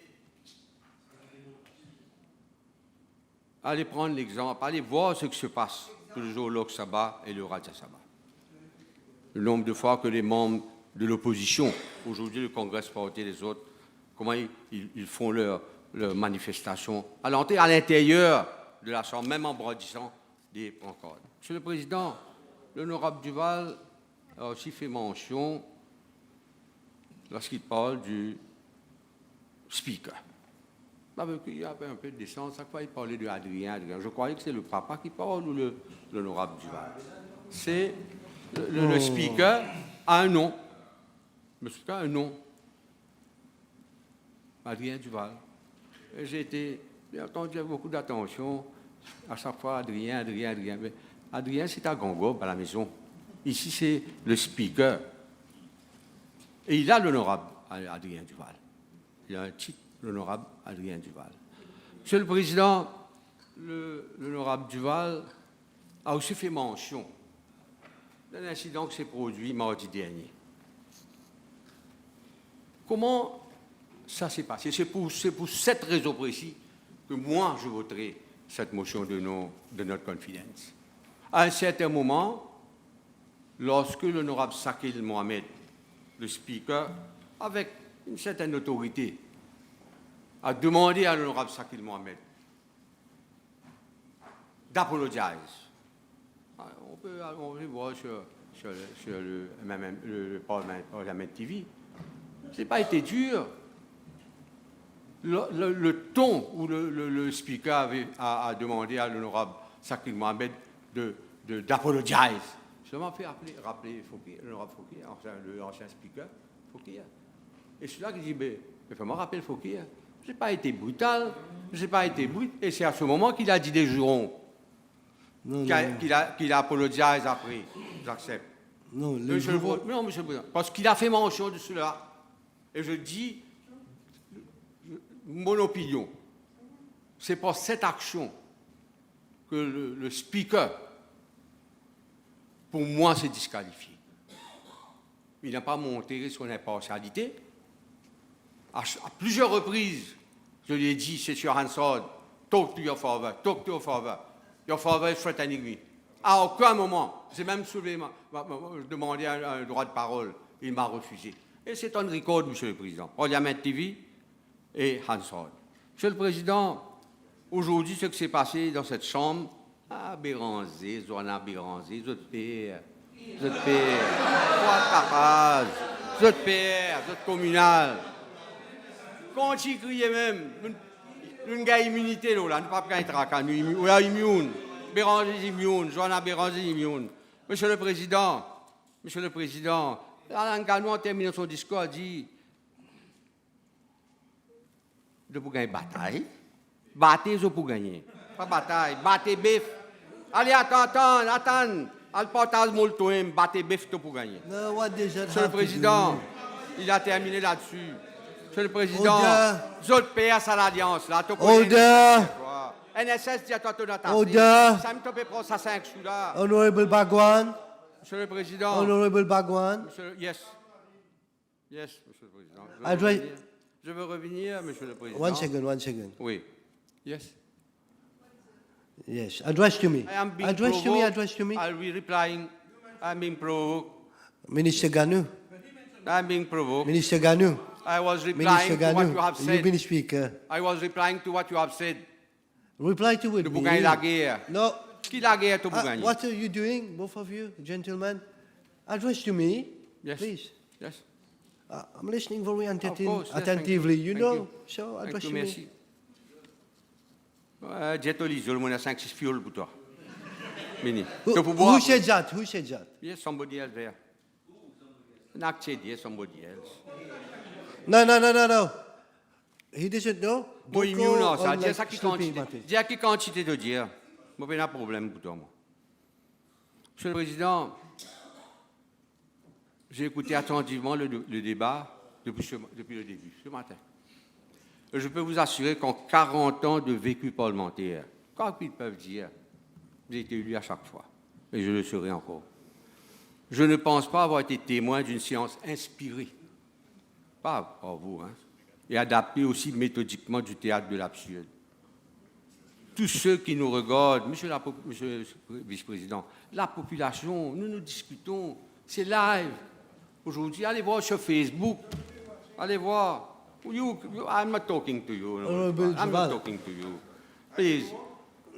allez prendre l'exemple, allez voir ce qui se passe toujours au Lok Sabha et le Rajya Sabha. Le nombre de fois que les membres de l'opposition, aujourd'hui le Congrès parti et les autres, comment ils font leur manifestation à l'intérieur de la Chambre, même en brandissant des pancartes. Monsieur le Président, l'honorable Duval a aussi fait mention, lorsqu'il parle du speaker. Il y avait un peu de décence, chaque fois il parlait de Adrien. Je croyais que c'est le papa qui parle ou l'honorable Duval. C'est le speaker a un nom. Le speaker a un nom. Adrien Duval. J'ai entendu avec beaucoup d'attention. À chaque fois, Adrien. Mais Adrien, c'est à Gongob, à la maison. Ici, c'est le speaker. Et il a l'honorable Adrien Duval. Il a un titre, l'honorable Adrien Duval. Monsieur le Président, l'honorable Duval a aussi fait mention d'un incident qui s'est produit mardi dernier. Comment ça s'est passé? C'est pour cette raison précise que moi, je voterai cette motion de notre confidence. À un certain moment, lorsque l'honorable Sakil Mohamed, le speaker, avec une certaine autorité, a demandé à l'honorable Sakil Mohamed d'apologiser On peut voir sur le Parliament TV. Ce n'a pas été dur. Le ton où le speaker a demandé à l'honorable Sakri Mohamed d'apologize. Seulement fait rappeler l'honorable Fouquier, l'ancien speaker, Fouquier. Et celui-là qui dit, mais fais-moi rappeler Fouquier. Je n'ai pas été brutal, je n'ai pas été brut. Et c'est à ce moment qu'il a dit des jurons. Qu'il a apologise après. J'accepte. Non, monsieur le Président. Parce qu'il a fait mention de cela. Et je dis, mon opinion, c'est pour cette action que le speaker, pour moi, s'est disqualifié. Il n'a pas montré son impartialité. À plusieurs reprises, je lui ai dit, c'est sur Hansard, talk to your father, talk to your father. Your father is threatening me. À aucun moment, j'ai même soulevé, demandé un droit de parole, il m'a refusé. Et c'est un record, Monsieur le Président. Parliament TV et Hansard. Monsieur le Président, aujourd'hui, ce qui s'est passé dans cette chambre, Béranger, Zoana Béranger, votre père, trois tapas, votre père, votre communal. Quand il criait même, nous avons immunité, là, nous ne pouvons pas être traqués, nous sommes immunes. Béranger immune, Zoana Béranger immune. Monsieur le Président, Alain Ganou a terminé son discours, a dit de pour gagner bataille, battez pour gagner. Pas bataille, battez bif. Allez, attends, al portage moltoem, battez bif pour gagner. Monsieur le Président, il a terminé là-dessus. Monsieur le Président, autres pays à l'alliance, là, NSS dit à toi, ça me peut prendre ça 5 sous là. Honorable Bagwan. Monsieur le Président. Honorable Bagwan. Yes, Monsieur le Président. Je veux revenir, Monsieur le Président. One second. Oui. Yes. Yes. Address to me. Address to me. I'll be replying. I'm being provoked. Minister Ganou. I'm being provoked. Minister Ganou. I was replying to what you have said. You've been speaker. I was replying to what you have said. Reply to it. De la guerre. No. Qui la guerre to gagner? What are you doing, both of you, gentlemen? Address to me, yes. Please. Yes. I'm listening very course, yes, attentively. You thank know, you. so address to Merci. me. Jetoli, je le monnaie 5-6 fioles pour toi. Mini. Who said that? Who said that? Yes, somebody else there. Not said yes, somebody else. No. He doesn't know. Bon, immune, non, ça. Dis ça qui quantité. Dis à qui quantité de dire. Moi, j'ai un problème pour toi, moi. Monsieur le Président, j'ai écouté attentivement le débat depuis le début, ce matin. Et je peux vous assurer qu'en 40 ans de vécu parlementaire, quoi qu'ils peuvent dire, j'ai été élu à chaque fois. Et je le serai encore. Je ne pense pas avoir été témoin d'une séance inspirée. Pas par vous, hein. Et adaptée aussi méthodiquement du théâtre de l'absurde. Tous ceux qui nous regardent, monsieur le vice-président, la population, nous discutons, c'est live. Aujourd'hui, allez voir sur Facebook, allez voir. I'm not talking to you. I'm not talking to you. Please.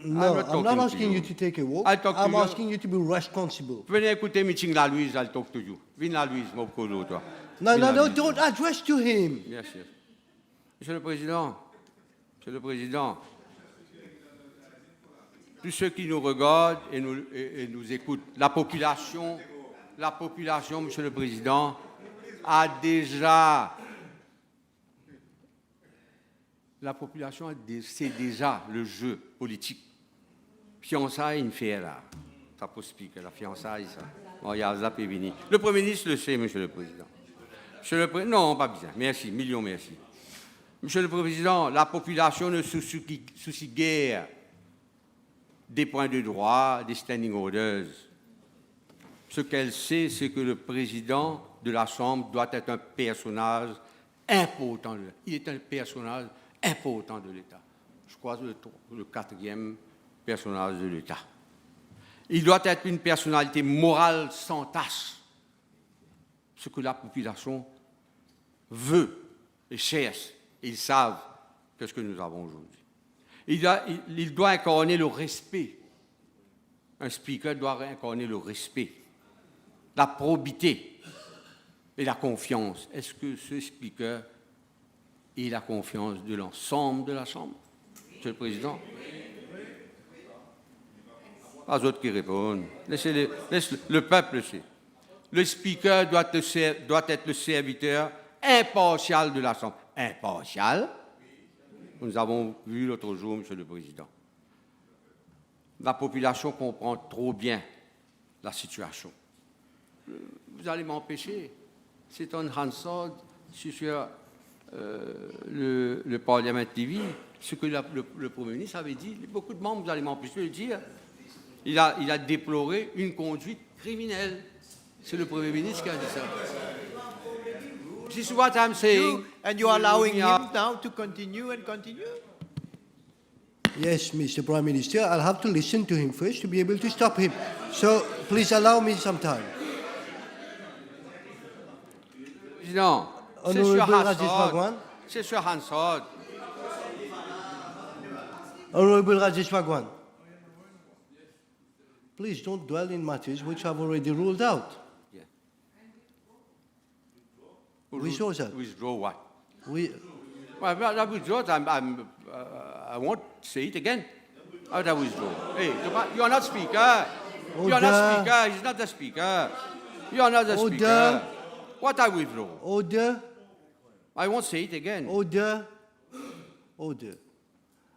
No, I'm not asking you to take a walk. I'm asking you to be responsible. Venez écouter meeting la Louise, I'll talk to you. Viens la Louise, mon colo, toi. No, don't address to him. Yes. Monsieur le Président, tous ceux qui nous regardent et nous écoutent, la population, Monsieur le Président, c'est déjà le jeu politique. Fiançailles, une fière là. Ça peut expliquer la fiançaille, ça. Bon, il y a Zap et Vini. Le Premier ministre le sait, Monsieur le Président. Non, pas bien. Merci, millions merci. Monsieur le Président, la population ne soucie guère des points de droit, des standing orders. Ce qu'elle sait, c'est que le président de la Chambre doit être un personnage important. Il est un personnage important de l'État. Je crois le 4e personnage de l'État. Il doit être une personnalité morale sans tache. Ce que la population veut et cherche. Ils savent ce que nous avons aujourd'hui. Il doit incarner le respect un speaker doit incarner le respect, la probité et la confiance. Est-ce que ce speaker ait la confiance de l'ensemble de la Chambre, Monsieur le Président? Pas autres qui répondent. Laisse le peuple le sait. Le speaker doit être le serviteur impartial de la Chambre. Impartial? Nous avons vu l'autre jour, Monsieur le Président. La population comprend trop bien la situation. Vous allez m'empêcher. C'est un Hansard sur le Parliamentary TV, ce que le Premier ministre avait dit. Beaucoup de membres, vous allez m'empêcher de le dire. Il a déploré une conduite criminelle. C'est le Premier ministre qui a dit ça. This is what I'm saying. And you are allowing him now to continue and continue? Yes, Mr. Prime Minister, I'll have to listen to him first to be able to stop him. So please allow me some time. Président, c'est sur Hansard. Honorable Rajesh Bhagwan, please don't dwell in matters which I've already ruled out. Yeah. Withdraw what? Well, I withdraw. I won't say it again. How do I withdraw? Hey, you are not speaker. You are not speaker. He's not the speaker. You are not the speaker. What I withdraw? Order. I won't say it again. Order. Order.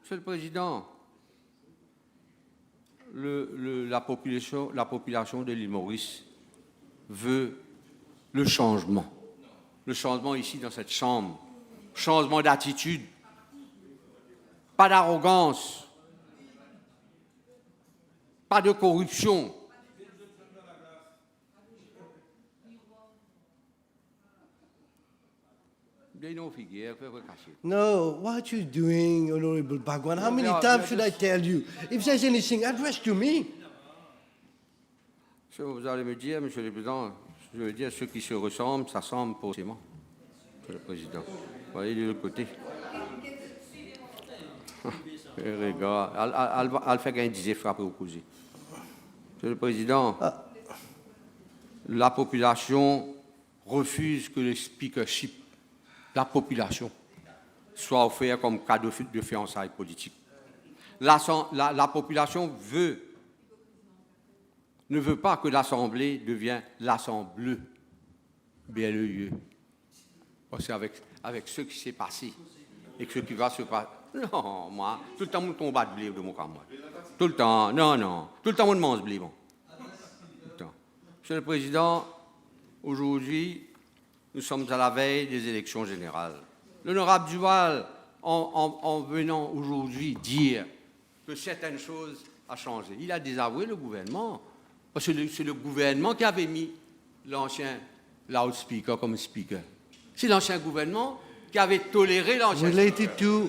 Monsieur le Président, la population de l'île Maurice veut le changement. Le changement ici dans cette Chambre. Changement d'attitude. Pas d'arrogance. Pas de corruption. No, what are you doing, Honorable Bhagwan? How many times should I tell you? If there's anything, address to me. Vous allez me dire, Monsieur le Président, je veux dire, ceux qui se ressemblent, ça semble forcément. Monsieur le Président. Vous voyez de l'autre côté. Regarde, elle fait qu'un disait frapper au cousin. Monsieur le Président, la population refuse que le speakership, la population, soit offert comme cadeau de fiançailles politiques. La population ne veut pas que l'Assemblée devienne l'Assemblée. BLEE. Parce qu'avec ce qui s'est passé et ce qui va se passer. Non, moi, tout le temps, je combat de blé de mon camp. Tout le temps, non. Tout le temps, je mange blé. Bon. Monsieur le Président, aujourd'hui, nous sommes à la veille des élections générales. L'honorable Duval, en venant aujourd'hui dire que certaines choses ont changé, il a désavoué le gouvernement. Parce que c'est le gouvernement qui avait mis l'ancien loudspeaker comme speaker. C'est l'ancien gouvernement qui avait toléré l'ancien speaker.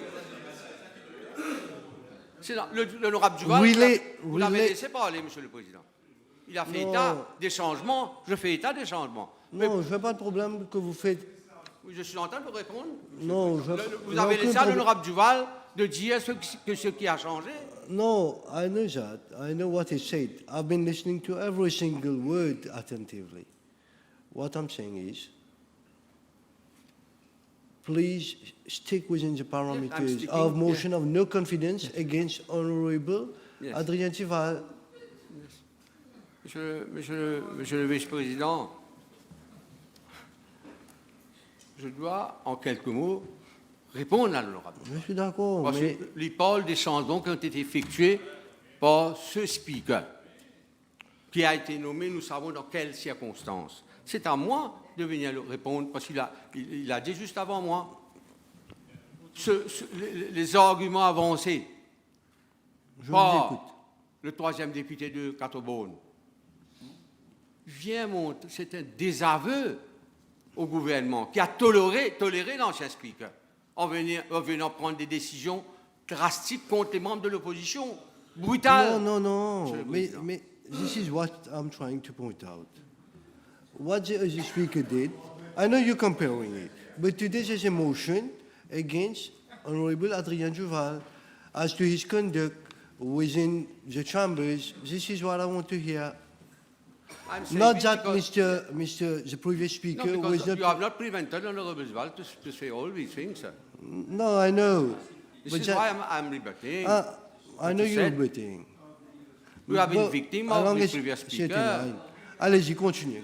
C'est l'honorable Duval, vous l'avez laissé parler, Monsieur le Président. Il a fait état des changements, je fais état des changements. Non, je n'ai pas de problème que vous faites. Oui, je suis en train de répondre. Non, vous avez laissé à l'honorable Duval de dire ce qui a changé. No, I know that. I know what he said. I've been listening to every single word attentively. What I'm saying is, please stick within the parameters of motion of no confidence against Honorable Adrien Tival. Monsieur le vice-président, je dois, en quelques mots, répondre à l'honorable. Je suis d'accord. Parce que les paroles des changements qui ont été effectués par ce speaker, qui a été nommé, nous savons dans quelles circonstances. C'est à moi de venir répondre, parce qu'il a dit juste avant moi les arguments avancés par le troisième député de Catobone. C'est un désaveu au gouvernement qui a toléré l'ancien speaker en venant prendre des décisions drastiques contre les membres de l'opposition, brutales. Non. Mais this is what I'm trying to point out. What the speaker did, I know you're comparing it, but today there's a motion against Honorable Adrien Duval as to his conduct within the chambers. This is what I want to hear. I'm saying Not this that because- the previous No, speaker because was not... you have not prevented Honorable Val to say all these things, sir. No, I know. This But is that- why I'm rebutting. I know you you're said. rebutting. We have been But victim as of long the as- previous c'est speaker. line. Allez-y, continue.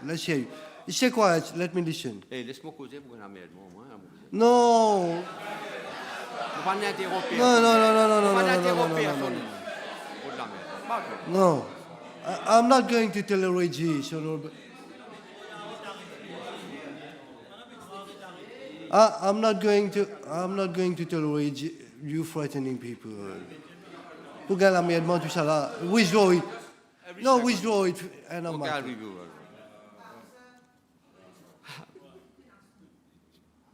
Let's hear you. Stay quiet, let me listen. Eh, laisse-moi causer pour qu'on amène moi. No. Faut pas n'interrompre. No, no, no, no, no, no, Faut pas no, no, n'interrompre no, no, no, personne. no. Faut de la merde. Pardon. No. I'm not going to tolerate this. I'm not going to tolerate you frightening people. Pourquoi la merde, tout ça là? Withdraw it. No, withdraw it. And I'm Okay, I'll out. review.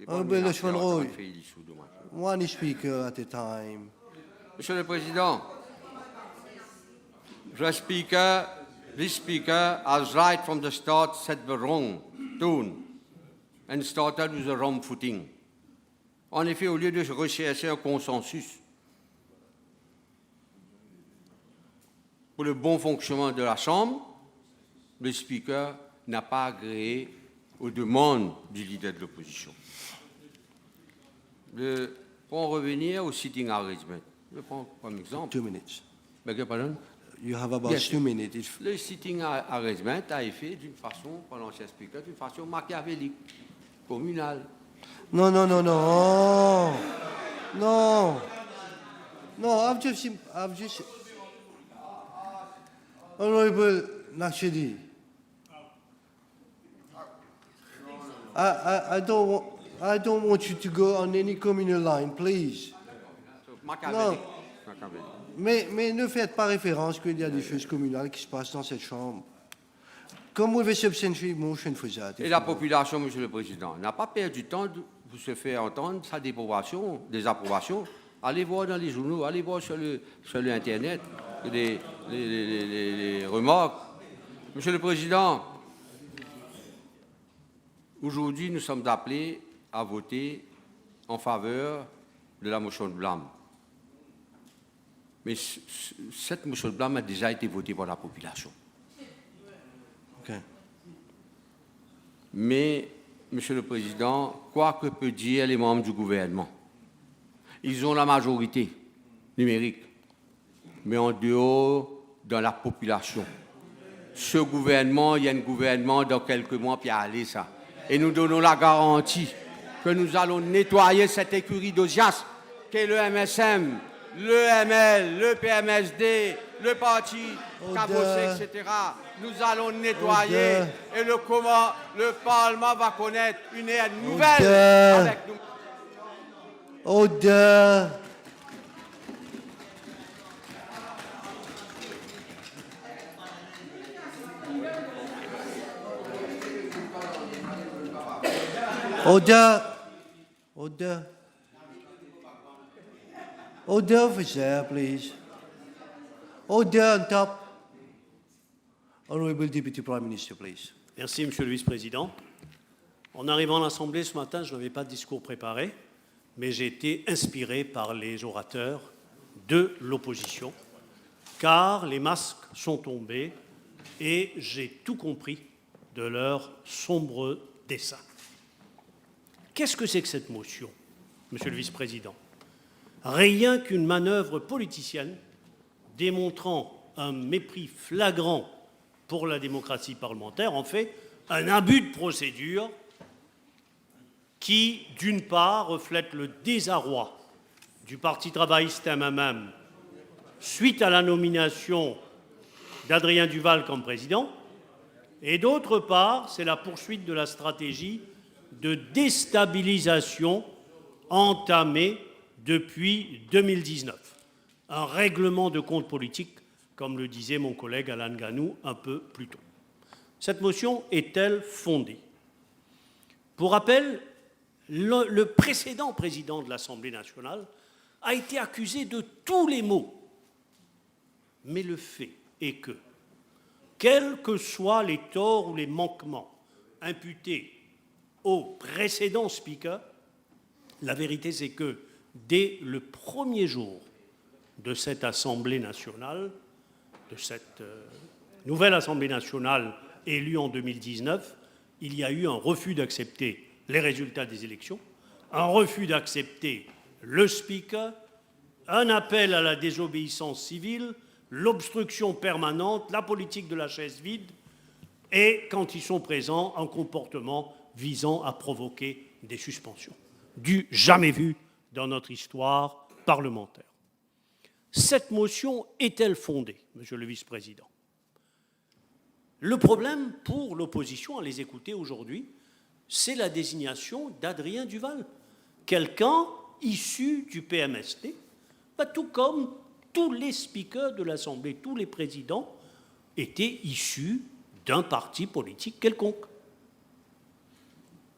Lechman Roy. One speaker at a time. Monsieur le Président, this speaker has right from the start set the wrong tone and started with the wrong footing. En effet, au lieu de rechercher un consensus pour le bon fonctionnement de la Chambre, le speaker n'a pas agréé aux demandes du leader de l'opposition. Pour en revenir au sitting arrangement, je prends comme exemple. 2 minutes. Pardon? You have about Yes. 2 minutes. If Le sitting arrangement a été fait d'une façon, par l'ancien speaker, d'une façon machiavélique, communale. No, no, no, no. No. No, I've just... Honorable Nakshidi, I don't want you to go on any communal line, please. Machiavélique. Mais ne faites pas référence qu'il y a des choses communales qui se passent dans cette chambre. Comme with a substantial motion for that. Et la population, Monsieur le Président, n'a pas perdu du temps pour se faire entendre sa désapprobation. Allez voir dans les journaux, allez voir sur l'Internet les remarques. Monsieur le Président, aujourd'hui, nous sommes appelés à voter en faveur de la motion de blâme. Mais cette motion de blâme a déjà été votée par la population. Okay. Mais, Monsieur le Président, quoi que peuvent dire les membres du gouvernement, ils ont la majorité numérique, mais en dehors de la population. Ce gouvernement, il y a un gouvernement dans quelques mois, puis allez ça. Et nous donnons la garantie que nous allons nettoyer cette écurie d'audience qu'est le MSM, le ML, le PMSD, le parti Cabossé, etc. Nous allons nettoyer et le Parlement va connaître une ère nouvelle avec nous. Order. Order. Order. Order, officer, please. Order on top. Honorable Deputy Prime Minister, please. Merci, Monsieur le Vice-président. En arrivant à l'Assemblée ce matin, je n'avais pas de discours préparé, mais j'ai été inspiré par les orateurs de l'opposition, car les masques sont tombés et j'ai tout compris de leur sombre dessein. Qu'est-ce que c'est que cette motion, Monsieur le Vice-président? Rien qu'une manœuvre politicienne démontrant un mépris flagrant pour la démocratie parlementaire, en fait un abus de procédure qui, d'une part, reflète le désarroi du Parti travailliste MMM suite à la nomination d'Adrien Duval comme président, et d'autre part, c'est la poursuite de la stratégie de déstabilisation entamée depuis 2019. Un règlement de compte politique, comme le disait mon collègue Alain Ganou un peu plus tôt. Cette motion est-elle fondée? Pour rappel, le précédent président de l'Assemblée nationale a été accusé de tous les maux. Mais le fait est que, quels que soient les torts ou les manquements imputés au précédent speaker, la vérité c'est que dès le premier jour de cette Assemblée nationale, de cette nouvelle Assemblée nationale élue en 2019, il y a eu un refus d'accepter les résultats des élections, un refus d'accepter le Speaker, un appel à la désobéissance civile, l'obstruction permanente, la politique de la chaise vide, et, quand ils sont présents, un comportement visant à provoquer des suspensions. Du jamais vu dans notre histoire parlementaire. Cette motion est-elle fondée, Monsieur le Vice-président? Le problème pour l'opposition, à les écouter aujourd'hui, c'est la désignation d'Adrien Duval, quelqu'un issu du PMST, tout comme tous les speakers de l'Assemblée, tous les présidents étaient issus d'un parti politique quelconque.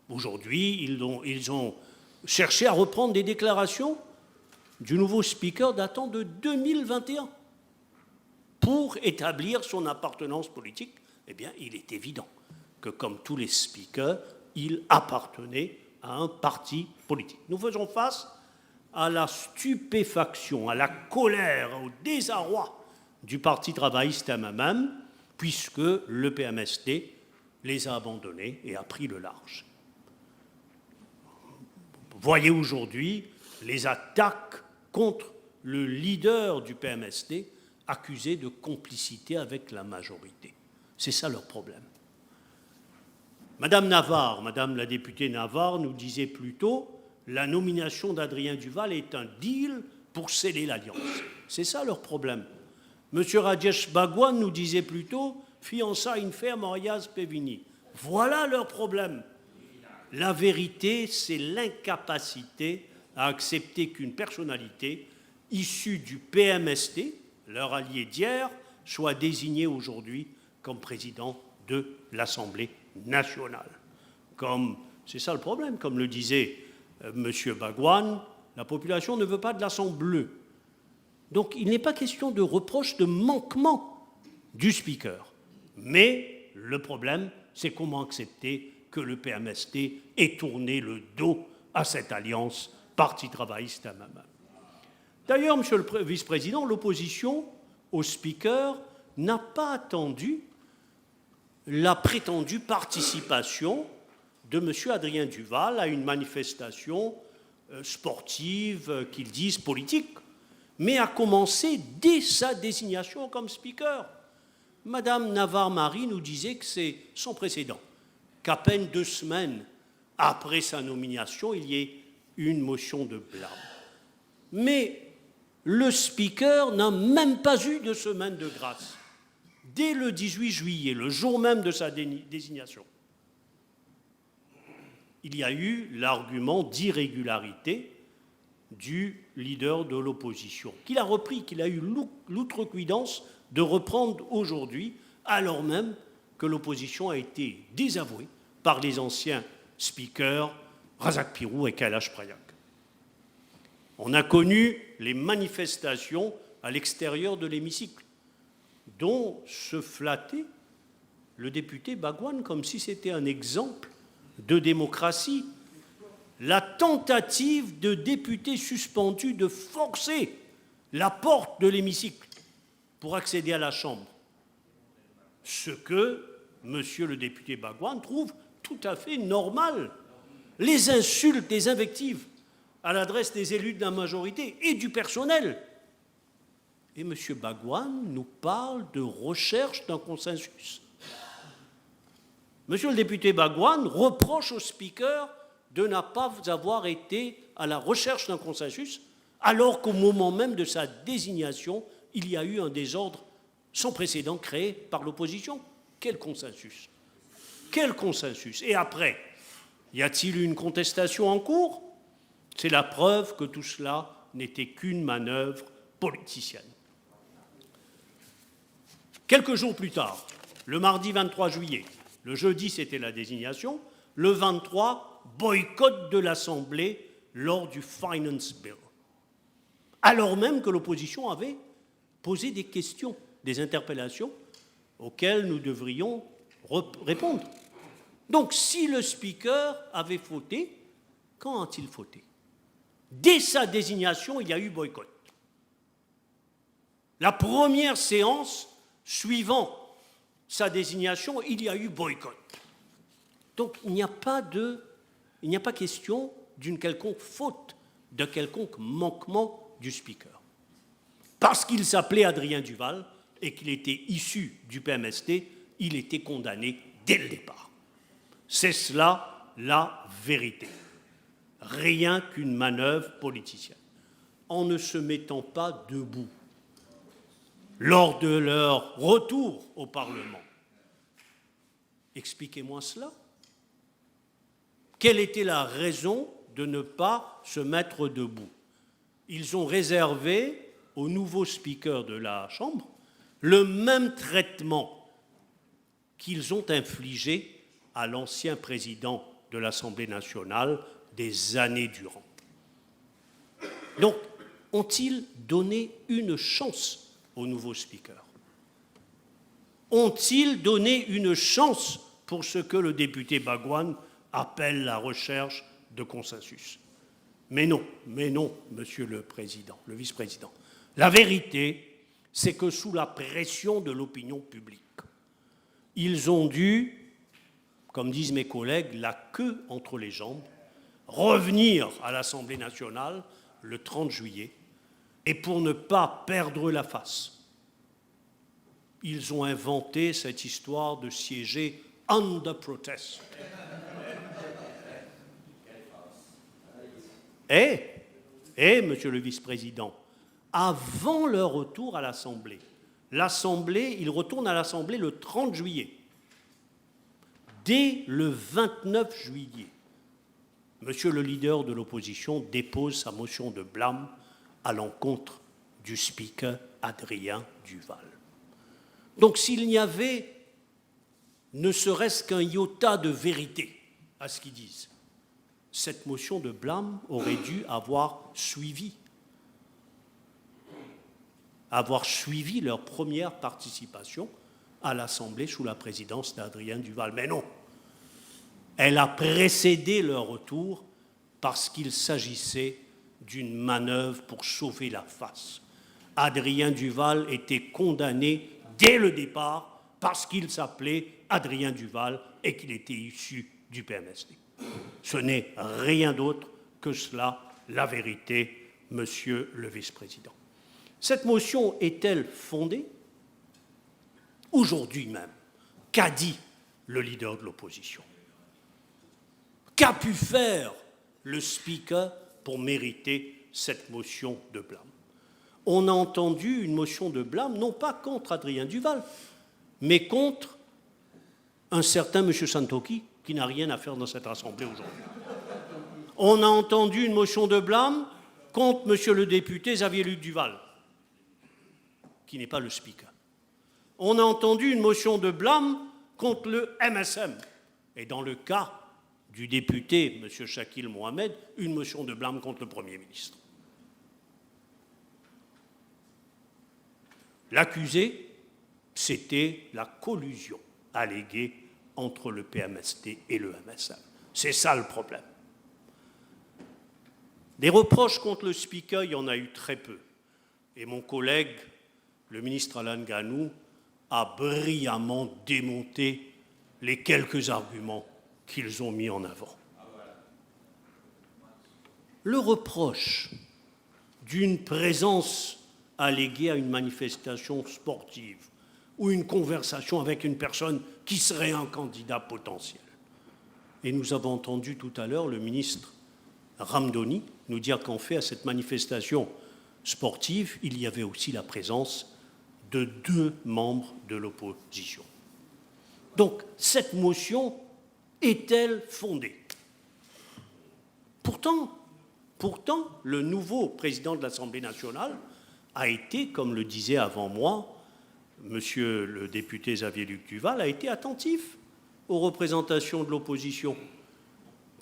Aujourd'hui, ils ont cherché à reprendre des déclarations du nouveau speaker datant de 2021 pour établir son appartenance politique. Eh bien, il est évident que, comme tous les speakers, il appartenait à un parti politique. Nous faisons face à la stupéfaction, à la colère, au désarroi du Parti travailliste MMM, puisque le PMST les a abandonnés et a pris le large. Voyez aujourd'hui les attaques contre le leader du PMST, accusé de complicité avec la majorité. C'est ça leur problème. Madame Navarre, Madame la députée Navarre nous disait plus tôt, la nomination d'Adrien Duval est un deal pour sceller l'alliance. C'est ça leur problème. Monsieur Rajesh Bhagwan nous disait plus tôt, fiança in fer Moriaz Pevini. Voilà leur problème. La vérité, c'est l'incapacité à accepter qu'une personnalité issue du PMST, leur allié d'hier, soit désignée aujourd'hui comme président de l'Assemblée nationale. C'est ça le problème, comme le disait M. Bhagwan, la population ne veut pas de la sang bleu. Donc il n'est pas question de reproche de manquement du speaker. Mais le problème, c'est comment accepter que le PMST ait tourné le dos à cette alliance Parti travailliste MMM. D'ailleurs, Monsieur le Vice-président, l'opposition au speaker n'a pas attendu la prétendue participation de M. Adrien Duval à une manifestation sportive, qu'ils disent politique, mais a commencé dès sa désignation comme speaker. Madame Navarre-Marie nous disait que c'est sans précédent, qu'à peine 2 semaines après sa nomination, il y ait une motion de blâme. Mais le speaker n'a même pas eu de semaine de grâce. Dès le 18 juillet, le jour même de sa désignation, il y a eu l'argument d'irrégularité du leader de l'opposition, qu'il a repris, qu'il a eu l'outrecuidance de reprendre aujourd'hui, alors même que l'opposition a été désavouée par les anciens speakers Razak Pirou et Kailash Prayak. On a connu les manifestations à l'extérieur de l'hémicycle, dont se flattait le député Bhagwan comme si c'était un exemple de démocratie. La tentative de députés suspendus de forcer la porte de l'hémicycle pour accéder à la Chambre. Ce que monsieur le député Bhagwan trouve tout à fait normal. Les insultes, les invectives à l'adresse des élus de la majorité et du personnel. Et M. Bhagwan nous parle de recherche d'un consensus. Monsieur le député Bhagwan reproche au speaker de ne pas avoir été à la recherche d'un consensus, alors qu'au moment même de sa désignation, il y a eu un désordre sans précédent créé par l'opposition. Quel consensus? Quel consensus? Et après, y a-t-il une contestation en cours? C'est la preuve que tout cela n'était qu'une manœuvre politicienne. Quelques jours plus tard, le mardi 23 juillet, le jeudi c'était la désignation, le 23, boycott de l'Assemblée lors du Finance Bill, alors même que l'opposition avait posé des questions, des interpellations auxquelles nous devrions répondre. Donc si le speaker avait fauté, quand a-t-il fauté? Dès sa désignation, il y a eu boycott. La première séance suivant sa désignation, il y a eu boycott. Donc il n'y a pas question d'une quelconque faute, de quelconque manquement du speaker. Parce qu'il s'appelait Adrien Duval et qu'il était issu du PMST, il était condamné dès le départ. C'est cela la vérité. Rien qu'une manœuvre politicienne. En ne se mettant pas debout lors de leur retour au Parlement. Expliquez-moi cela. Quelle était la raison de ne pas se mettre debout? Ils ont réservé au nouveau speaker de la Chambre le même traitement qu'ils ont infligé à l'ancien président de l'Assemblée nationale des années durant. Donc, ont-ils donné une chance au nouveau speaker? Ont-ils donné une chance pour ce que le député Bagouane appelle la recherche de consensus? Mais non, Monsieur le Président, le Vice-président. La vérité, c'est que sous la pression de l'opinion publique, ils ont dû, comme disent mes collègues, la queue entre les jambes, revenir à l'Assemblée nationale le 30 juillet, et pour ne pas perdre la face, ils ont inventé cette histoire de siéger under protest. Monsieur le Vice-président, avant leur retour à l'Assemblée, ils retournent à l'Assemblée le 30 juillet. Dès le 29 juillet, Monsieur le leader de l'opposition dépose sa motion de blâme à l'encontre du speaker Adrien Duval. Donc s'il n'y avait ne serait-ce qu'un iota de vérité à ce qu'ils disent, cette motion de blâme aurait dû avoir suivi leur première participation à l'Assemblée sous la présidence d'Adrien Duval. Mais non, elle a précédé leur retour parce qu'il s'agissait d'une manœuvre pour sauver la face. Adrien Duval était condamné dès le départ parce qu'il s'appelait Adrien Duval et qu'il était issu du PMST. Ce n'est rien d'autre que cela, la vérité, Monsieur le Vice-président. Cette motion est-elle fondée? Aujourd'hui même, qu'a dit le leader de l'opposition? Qu'a pu faire le speaker pour mériter cette motion de blâme? On a entendu une motion de blâme, non pas contre Adrien Duval, mais contre un certain M. Santoki, qui n'a rien à faire dans cette Assemblée aujourd'hui. On a entendu une motion de blâme contre M. le député Xavier-Luc Duval, qui n'est pas le speaker. On a entendu une motion de blâme contre le MSM. Et dans le cas du député, M. Shakil Mohamed, une motion de blâme contre le Premier ministre. L'accusé, c'était la collusion alléguée entre le PMST et le MSM. C'est ça le problème. Des reproches contre le speaker, il y en a eu très peu. Et mon collègue, le ministre Alain Ganou, a brillamment démonté les quelques arguments qu'ils ont mis en avant. Le reproche d'une présence alléguée à une manifestation sportive ou une conversation avec une personne qui serait un candidat potentiel. Et nous avons entendu tout à l'heure le ministre Ramdoni nous dire qu'en fait, à cette manifestation sportive, il y avait aussi la présence de 2 membres de l'opposition. Donc, cette motion est-elle fondée? Pourtant, le nouveau président de l'Assemblée nationale a été, comme le disait avant moi Monsieur le député Xavier-Luc Duval, a été attentif aux représentations de l'opposition,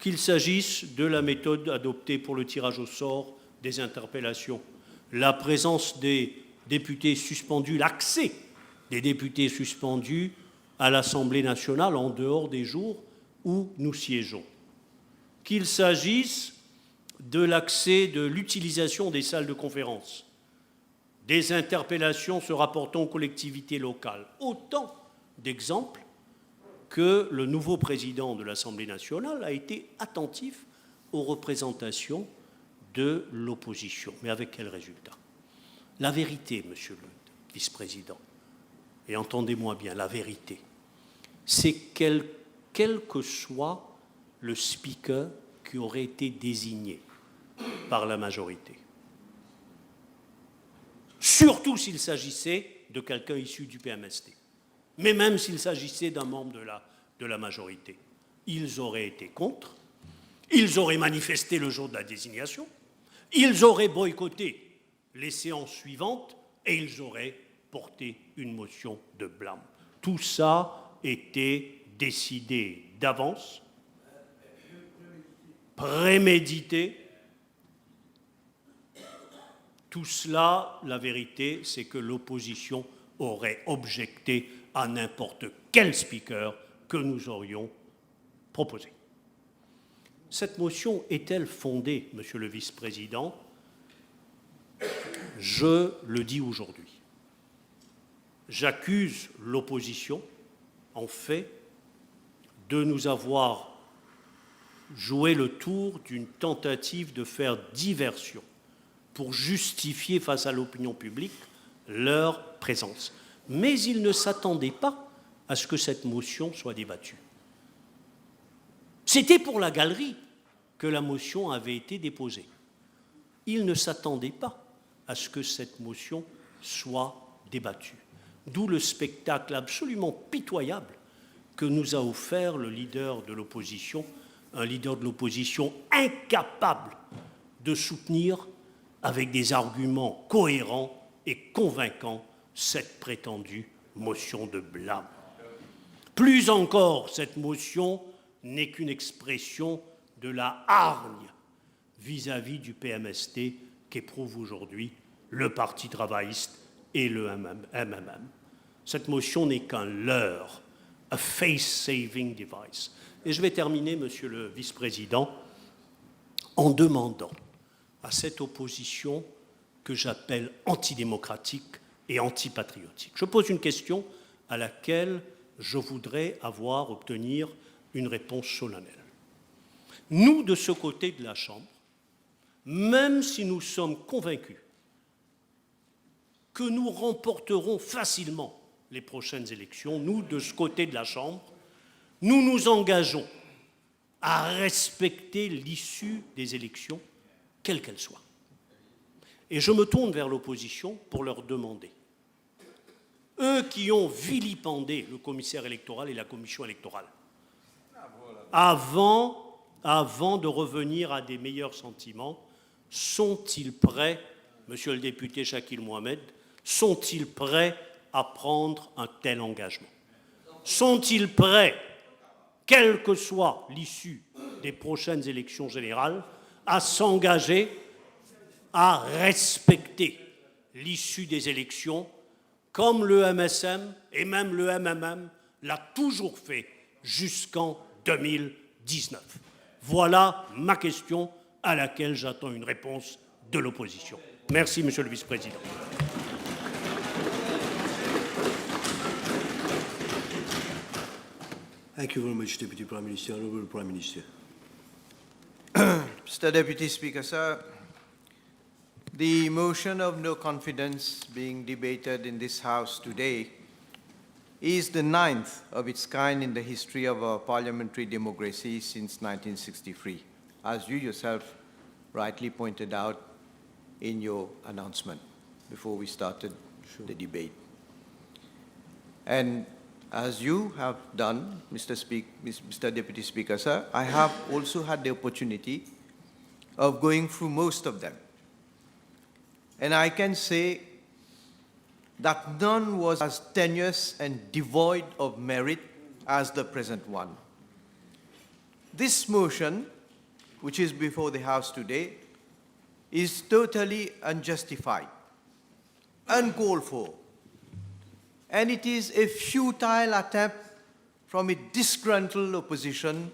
qu'il s'agisse de la méthode adoptée pour le tirage au sort des interpellations, la présence des députés suspendus, l'accès des députés suspendus à l'Assemblée nationale en dehors des jours où nous siégeons, qu'il s'agisse de l'accès, de l'utilisation des salles de conférence, des interpellations se rapportant aux collectivités locales. Autant d'exemples que le nouveau président de l'Assemblée nationale a été attentif aux représentations de l'opposition. Mais avec quel résultat? La vérité, monsieur le vice-président, et entendez-moi bien, la vérité, c'est quel que soit le speaker qui aurait été désigné par la majorité, surtout s'il s'agissait de quelqu'un issu du PMST, mais même s'il s'agissait d'un membre de la majorité, ils auraient été contre, ils auraient manifesté le jour de la désignation, ils auraient boycotté les séances suivantes et ils auraient porté une motion de blâme. Tout ça était décidé d'avance, prémédité. Tout cela, la vérité, c'est que l'opposition aurait objecté à n'importe quel speaker que nous aurions proposé. Cette motion est-elle fondée, monsieur le vice-président? Je le dis aujourd'hui. J'accuse l'opposition, en fait, de nous avoir joué le tour d'une tentative de faire diversion pour justifier face à l'opinion publique leur présence. Mais ils ne s'attendaient pas à ce que cette motion soit débattue. C'était pour la galerie que la motion avait été déposée. Ils ne s'attendaient pas à ce que cette motion soit débattue. D'où le spectacle absolument pitoyable que nous a offert le leader de l'opposition, un leader de l'opposition incapable de soutenir avec des arguments cohérents et convaincants cette prétendue motion de blâme. Plus encore, cette motion n'est qu'une expression de la hargne vis-à-vis du PMST qu'éprouvent aujourd'hui le Parti travailliste et le MMM. Cette motion n'est qu'un leurre, a face-saving device. Et je vais terminer, monsieur le vice-président, en demandant à cette opposition que j'appelle antidémocratique et antipatriotique. Je pose une question à laquelle je voudrais obtenir une réponse solennelle. Nous, de ce côté de la Chambre, même si nous sommes convaincus que nous remporterons facilement les prochaines élections, nous, de ce côté de la Chambre, nous nous engageons à respecter l'issue des élections, quelle qu'elle soit. Et je me tourne vers l'opposition pour leur demander, eux qui ont vilipendé le commissaire électoral et la commission électorale, avant de revenir à des meilleurs sentiments, sont-ils prêts, monsieur le député Shakil Mohamed, sont-ils prêts à prendre un tel engagement? Sont-ils prêts, quelle que soit l'issue des prochaines élections générales, à s'engager à respecter l'issue des élections comme le MSM et même le MMM l'a toujours fait jusqu'en 2019? Voilà ma question à laquelle j'attends une réponse de l'opposition. Merci, monsieur le vice-président. Thank you very much, Deputy Prime Minister. Honourable Prime Minister. Mr. Deputy Speaker, sir, the motion of no confidence being debated in this House today is the 9th of its kind in the history of our parliamentary democracy since 1963, as you yourself rightly pointed out in your announcement before we started the debate. And as you have done, Mr. Deputy Speaker, sir, I have also had the opportunity of going through most of them. And I can say that none was as tenuous and devoid of merit as the present one. This motion, which is before the House today, is totally unjustified, uncalled for, and it is a futile attempt from a disgruntled opposition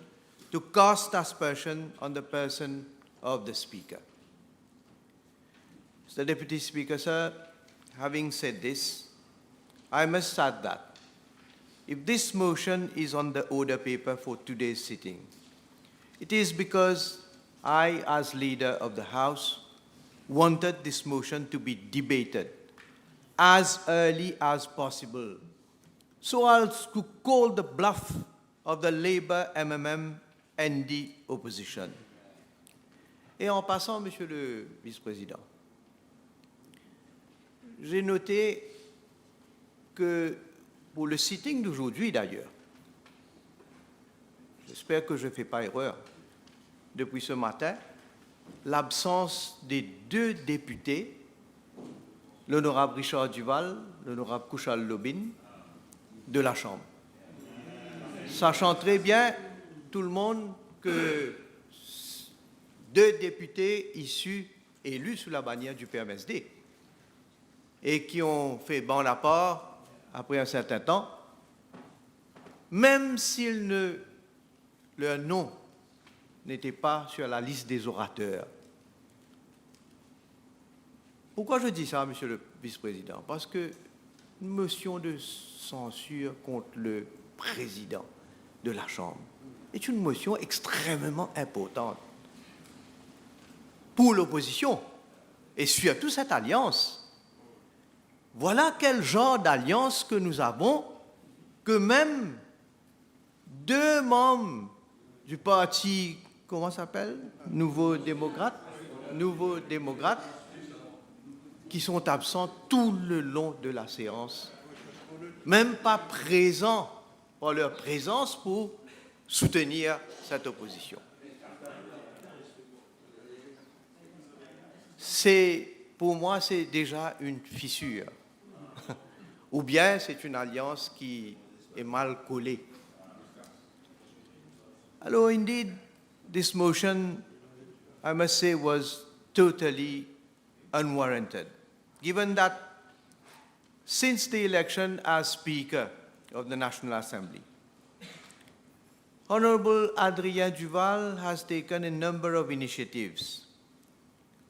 to cast aspersion on the person of the Speaker. Mr. Deputy Speaker, sir, having said this, I must add that if this motion is on the order paper for today's sitting, it is because I, as leader of the House, wanted this motion to be debated as early as possible, so as to call the bluff of the Labour MMM ND opposition. Et en passant, Monsieur le Vice-président, j'ai noté que pour le sitting d'aujourd'hui d'ailleurs, j'espère que je ne fais pas erreur, depuis ce matin, l'absence des deux députés, l'honorable Richard Duval, l'honorable Kouchal Lobin, de la Chambre. Sachant très bien, tout le monde, que deux députés issus, élus sous la bannière du PMSD, et qui ont fait bon apport après un certain temps, même s'ils ne, leur nom n'était pas sur la liste des orateurs. Pourquoi je dis ça, Monsieur le Vice-président? Parce que une motion de censure contre le président de la Chambre est une motion extrêmement importante pour l'opposition et surtout cette alliance. Voilà quel genre d'alliance que nous avons, que même deux membres du parti, comment ça s'appelle? Nouveau démocrate, qui sont absents tout le long de la séance, même pas présents par leur présence pour soutenir cette opposition. Pour moi, c'est déjà une fissure. Ou bien c'est une alliance qui est mal collée. Alors, indeed, this motion, I must say, was totally unwarranted, given that since the election as Speaker of the National Assembly, Honorable Adrien Duval has taken a number of initiatives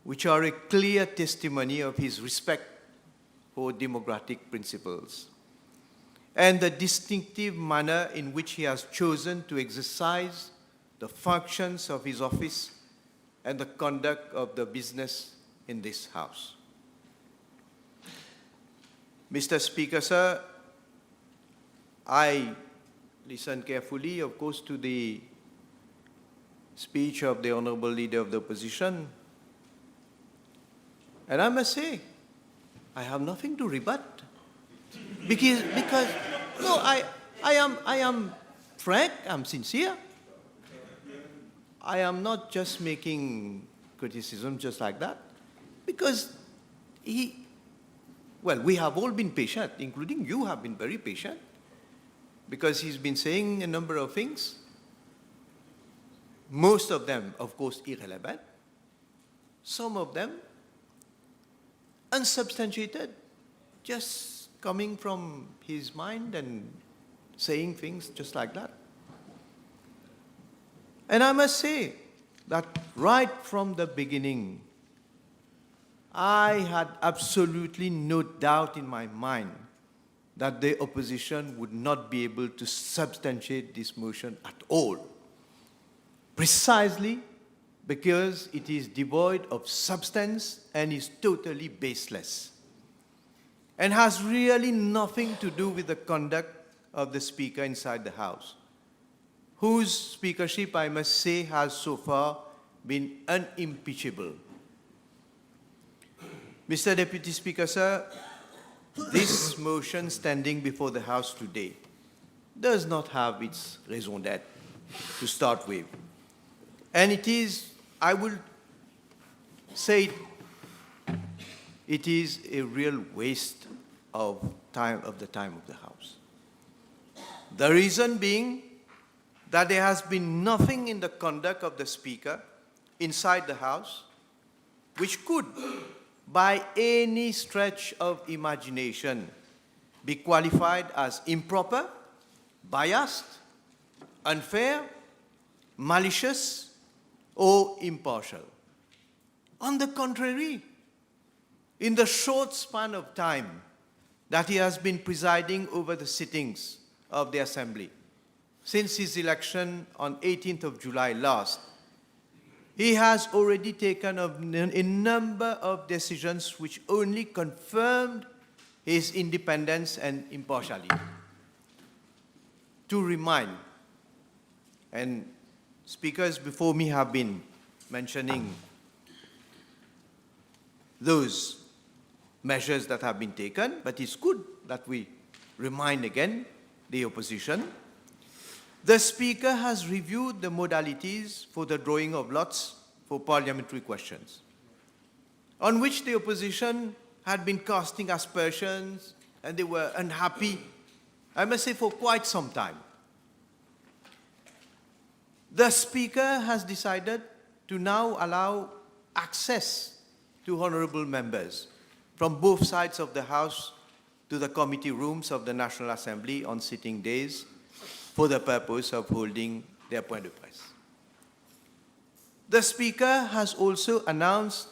which are a clear testimony of his respect for democratic principles and the distinctive manner in which he has chosen to exercise the functions of his office and the conduct of the business in this House. Mr. Speaker, sir, I listened carefully, of course, to the speech of the Honorable Leader of the Opposition, and I must say, I have nothing to rebut. Because no, I am frank, I'm sincere. I am not just making criticism just like that. Because we have all been patient, including you have been very patient, because he's been saying a number of things, most of them, of course, irrelevant, some of them unsubstantiated, just coming from his mind and saying things just like that. And I must say that right from the beginning, I had absolutely no doubt in my mind that the opposition would not be able to substantiate this motion at all, precisely because it is devoid of substance and is totally baseless, and has really nothing to do with the conduct of the Speaker inside the House, whose speakership, I must say, has so far been unimpeachable. Mr. Deputy Speaker, sir, this motion standing before the House today does not have its raison d'être to start with. And it is, I will say, it is a real waste of time, of the time of the House. The reason being that there has been nothing in the conduct of the Speaker inside the House which could, by any stretch of imagination, be qualified as improper, biased, unfair, malicious, or impartial. On the contrary, in the short span of time that he has been presiding over the sittings of the Assembly, since his election on 18th of July last, he has already taken a number of decisions which only confirmed his independence and impartiality. To remind, and speakers before me have been mentioning those measures that have been taken, but it's good that we remind again the opposition. The Speaker has reviewed the modalities for the drawing of lots for parliamentary questions, on which the opposition had been casting aspersions and they were unhappy, I must say, for quite some time. The Speaker has decided to now allow access to honourable members from both sides of the House to the committee rooms of the National Assembly on sitting days for the purpose of holding their point de presse. The Speaker has also announced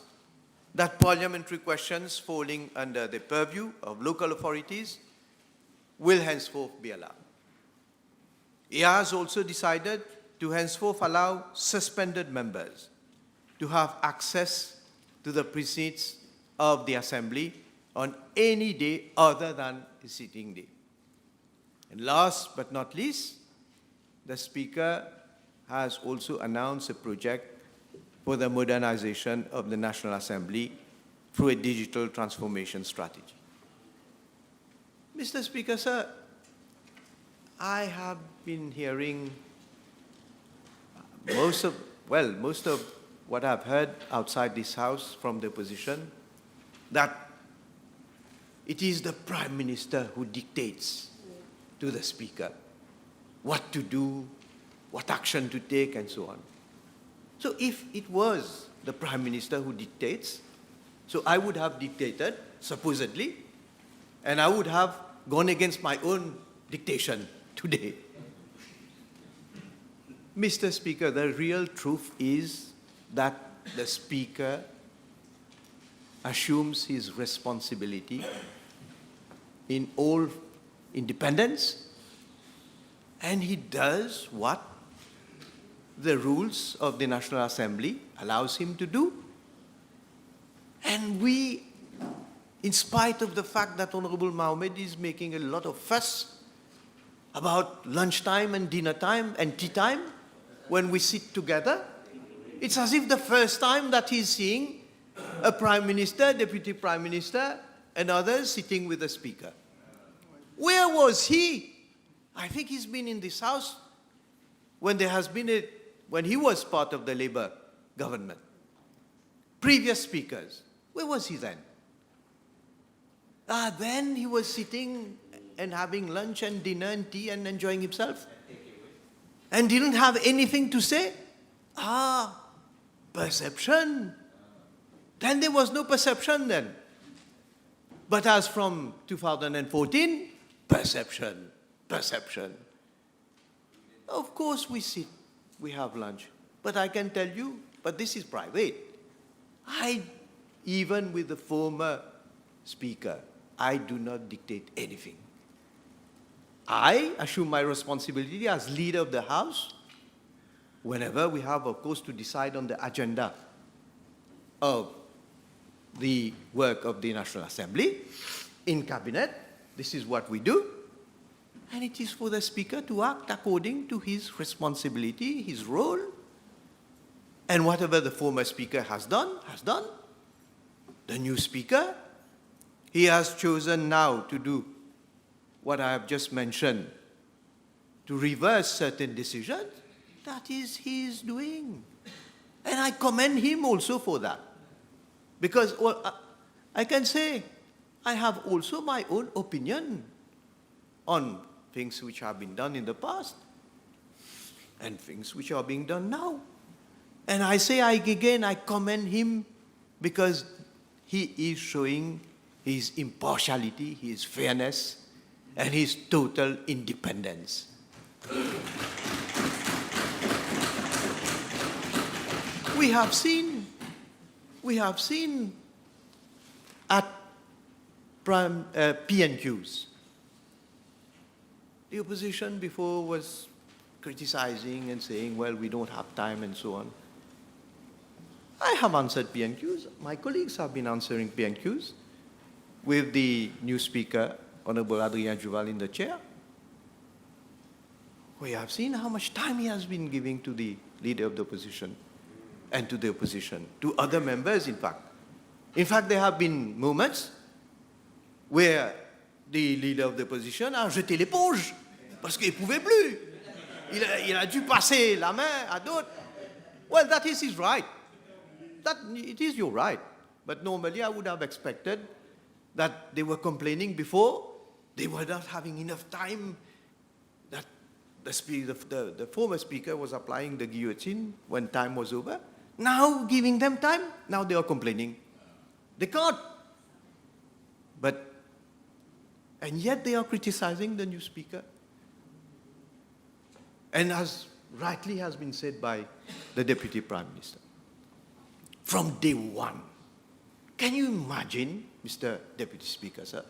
that parliamentary questions falling under the purview of local authorities will henceforth be allowed. He has also decided to henceforth allow suspended members to have access to the precincts of the Assembly on any day other than a sitting day. And last but not least, the Speaker has also announced a project for the modernization of the National Assembly through a digital transformation strategy. Mr. Speaker, sir, I have been hearing most of what I've heard outside this House from the opposition, that it is the Prime Minister who dictates to the Speaker what to do, what action to take, and so on. So if it was the Prime Minister who dictates, so I would have dictated, supposedly, and I would have gone against my own dictation today. Mr. Speaker, the real truth is that the Speaker assumes his responsibility in all independence, and he does what the rules of the National Assembly allows him to do. And we, in spite of the fact that Honorable Mohammed is making a lot of fuss about lunchtime and dinner time and tea time when we sit together, it's as if the first time that he's seeing a Prime Minister, Deputy Prime Minister, and others sitting with the Speaker. Where was he? I think he's been in this House when there has been when he was part of the Labour government. Previous speakers, where was he then? Then he was sitting and having lunch and dinner and tea and enjoying himself and didn't have anything to say. Perception. Then there was no perception then. But as from 2014, perception. Of course we sit, we have lunch. But I can tell you, but this is private. Even with the former Speaker, I do not dictate anything. I assume my responsibility as leader of the House whenever we have, of course, to decide on the agenda of the work of the National Assembly in Cabinet. This is what we do. And it is for the Speaker to act according to his responsibility, his role. And whatever the former Speaker has done, has done. The new Speaker, he has chosen now to do what I have just mentioned, to reverse certain decisions. That is his doing. And I commend him also for that. Because I can say I have also my own opinion on things which have been done in the past and things which are being done now. And I say again, I commend him because he is showing his impartiality, his fairness, and his total independence. We have seen at PNQs. The opposition before was criticizing and saying, well, we don't have time and so on. I have answered PNQs. My colleagues have been answering PNQs with the new speaker, Honorable Adrien Duval, in the chair. We have seen how much time he has been giving to the leader of the opposition and to the opposition, to other members, in fact. In fact, there have been moments where the leader of the opposition a jeté l'éponge parce qu'il ne pouvait plus. Il a dû passer la main à d'autres. Well, that is his right. It is your right. But normally I would have expected that they were complaining before, they were not having enough time, that the former speaker was applying the guillotine when time was over. Now giving them time, now they are complaining. They can't. And yet they are criticizing the new speaker. And as rightly has been said by the Deputy Prime Minister, from day one, can you imagine, Mr. Deputy Speaker, sir,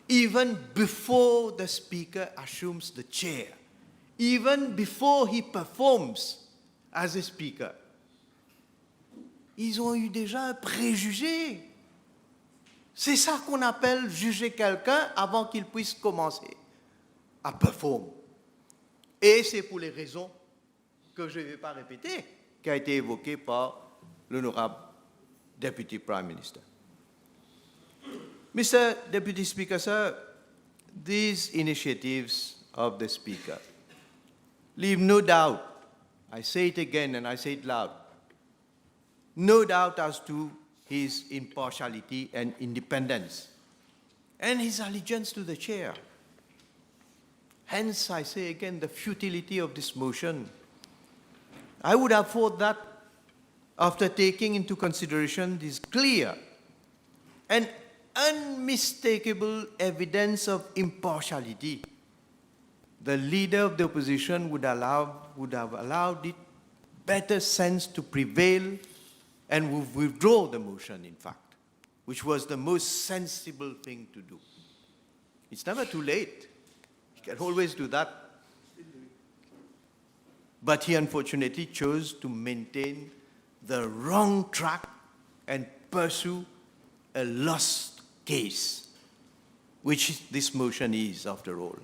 even before the Speaker assumes the chair, even before he performs as a Speaker, ils ont eu déjà un préjugé. C'est ça qu'on appelle juger quelqu'un avant qu'il puisse commencer à performer. Et c'est pour les raisons que je ne vais pas répéter, qui a été évoquée par l'honorable Deputy Prime Minister. Mr. Deputy Speaker, sir, these initiatives of the Speaker leave no doubt, I say it again and I say it loud, no doubt as to his impartiality and independence, and his allegiance to the chair. Hence, I say again, the futility of this motion. I would have thought that after taking into consideration this clear and unmistakable evidence of impartiality, the leader of the opposition would have allowed it better sense to prevail and would withdraw the motion, in fact, which was the most sensible thing to do. It's never too late. You can always do that. But he unfortunately chose to maintain the wrong track and pursue a lost case, which this motion is, after all.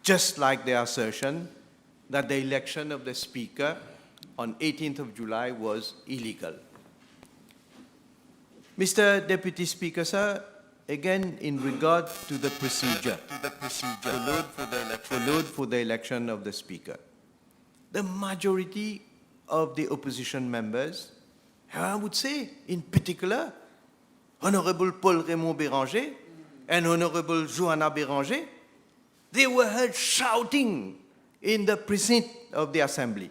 Just like the assertion that the election of the Speaker on 18th of July was illegal. Mr. Deputy Speaker, sir, again, in regard to the procedure followed for the election of the Speaker, the majority of the opposition members, I would say, in particular, Honorable Paul Raymond Béranger and Honorable Joanna Béranger, they were heard shouting in the precinct of the Assembly,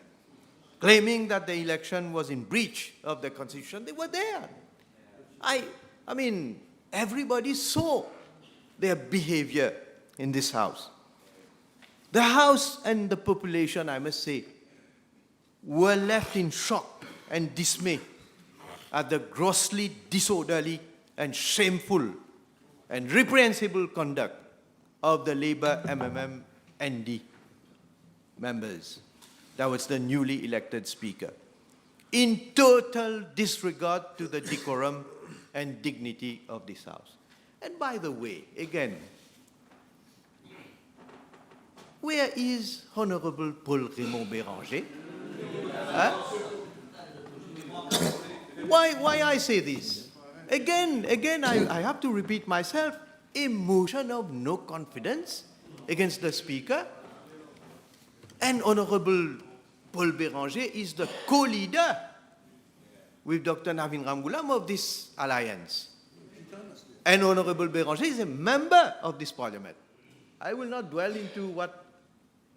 claiming that the election was in breach of the Constitution. They were there. I mean, everybody saw their behavior in this House. The House and the population, I must say, were left in shock and dismay at the grossly disorderly and shameful and reprehensible conduct of the Labour MMM-ND members. That was the newly elected Speaker, in total disregard to the decorum and dignity of this House. And by the way, again, where is Honorable Paul Raymond Béranger? Huh? Why I say this? Again, I have to repeat myself, a motion of no confidence against the Speaker, and Honorable Paul Béranger is the co-leader with Dr. Navin Ramgoolam of this alliance. And Honorable Béranger is a member of this parliament. I will not dwell into what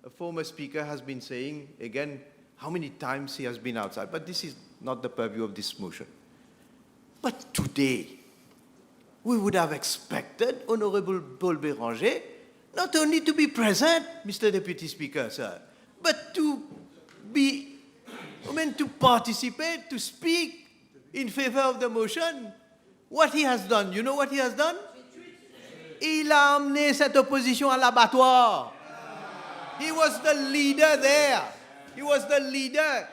a former speaker has been saying, again, how many times he has been outside, but this is not the purview of this motion. But today, we would have expected Honorable Paul Béranger not only to be present, Mr. Deputy Speaker, sir, but to participate, to speak in favor of the motion, What he has done, you know what he has done? Il a amené cette opposition à l'abattoir. He was the leader there. He was the leader.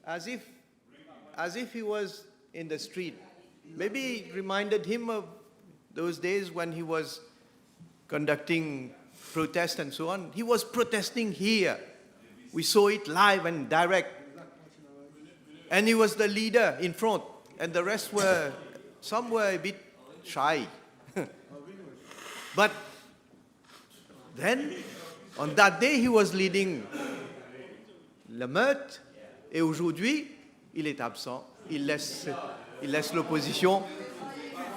As if he was in the street. Maybe it reminded him of those days when he was conducting protests and so on. He was protesting here. We saw it live and direct. And he was the leader in front. And the rest were, some were a bit shy. But then, on that day, he was leading le meute. Et aujourd'hui, il est absent. Il laisse l'opposition.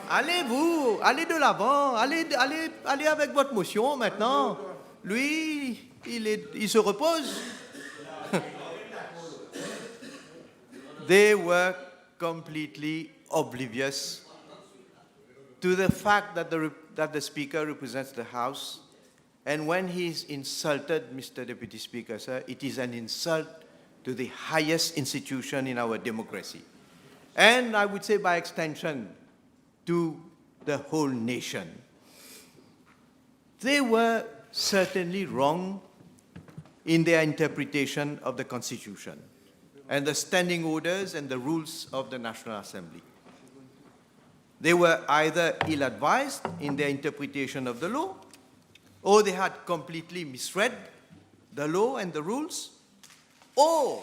Allez-vous, allez de l'avant, allez avec votre motion maintenant. Lui, il se repose. They were completely oblivious to the fact that the Speaker represents the House. And when he's insulted, Mr. Deputy Speaker, sir, it is an insult to the highest institution in our democracy. And I would say by extension, to the whole nation. They were certainly wrong in their interpretation of the Constitution and the standing orders and the rules of the National Assembly. They were either ill-advised in their interpretation of the law, or they had completely misread the law and the rules, or,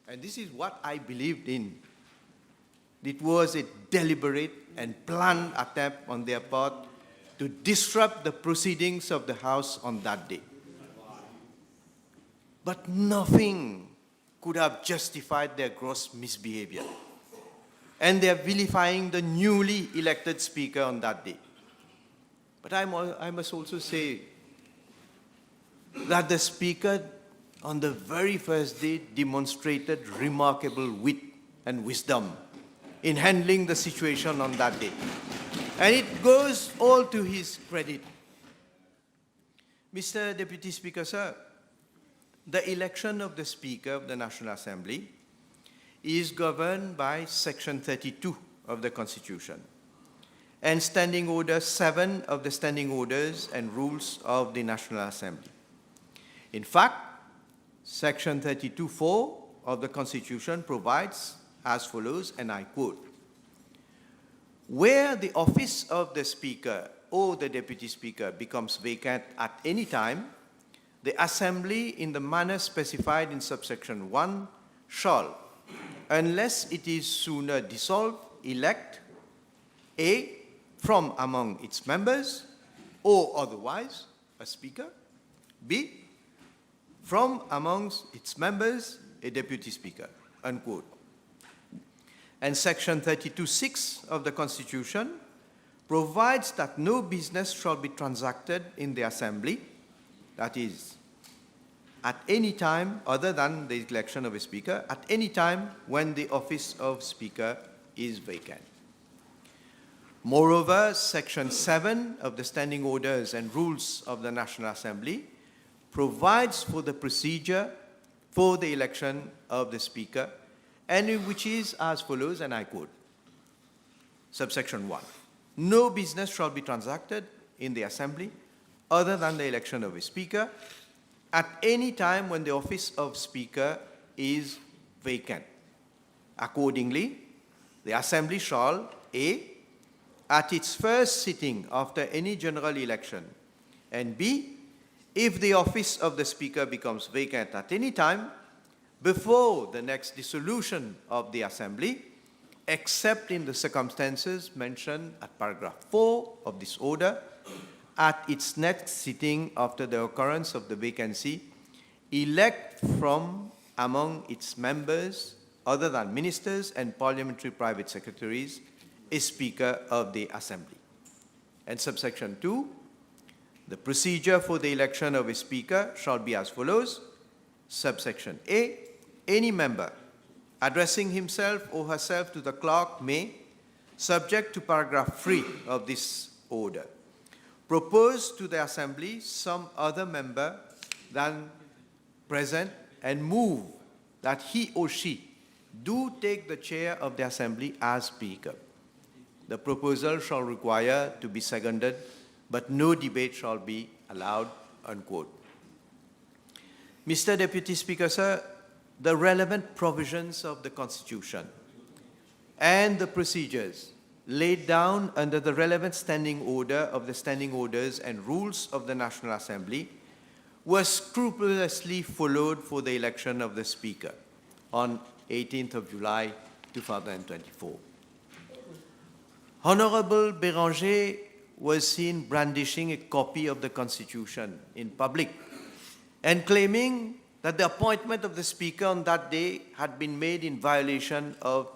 and this is what I believed in, it was a deliberate and planned attempt on their part to disrupt the proceedings of the House on that day. But nothing could have justified their gross misbehavior. And they're vilifying the newly elected Speaker on that day. But I must also say that the Speaker on the very first day demonstrated remarkable wit and wisdom in handling the situation on that day. And it goes all to his credit. Mr. Deputy Speaker, sir, the election of the Speaker of the National Assembly is governed by Section 32 of the Constitution and Standing Order 7 of the Standing Orders and Rules of the National Assembly. In fact, Section 32(4) of the Constitution provides as follows, and I quote, "Where the office of the Speaker or the Deputy Speaker becomes vacant at any time, the Assembly, in the manner specified in subsection 1, shall, unless it is sooner dissolved, elect A, from among its members, or otherwise, a Speaker, B, from amongst its members, a Deputy Speaker," unquote. And Section 32(6) of the Constitution provides that no business shall be transacted in the Assembly, that is, at any time other than the election of a Speaker, at any time when the office of Speaker is vacant. Moreover, Section 7 of the Standing Orders and Rules of the National Assembly provides for the procedure for the election of the Speaker, and which is as follows, and I quote, subsection 1, "No business shall be transacted in the Assembly other than the election of a Speaker at any time when the office of Speaker is vacant. Accordingly, the Assembly shall, A, at its first sitting after any general election, and B, if the office of the Speaker becomes vacant at any time before the next dissolution of the Assembly, except in the circumstances mentioned at paragraph 4 of this order, at its next sitting after the occurrence of the vacancy, elect from among its members, other than ministers and parliamentary private secretaries, a Speaker of the Assembly." And subsection 2, "The procedure for the election of a Speaker shall be as follows. Subsection A, any member addressing himself or herself to the clerk may, subject to paragraph 3 of this order, propose to the Assembly some other member than present and move that he or she do take the chair of the Assembly as Speaker. The proposal shall require to be seconded, but no debate shall be allowed, unquote. Mr. Deputy Speaker, sir, the relevant provisions of the Constitution and the procedures laid down under the relevant standing order of the standing orders and rules of the National Assembly were scrupulously followed for the election of the Speaker on 18th of July 2024. Honorable Béranger was seen brandishing a copy of the Constitution in public and claiming that the appointment of the Speaker on that day had been made in violation of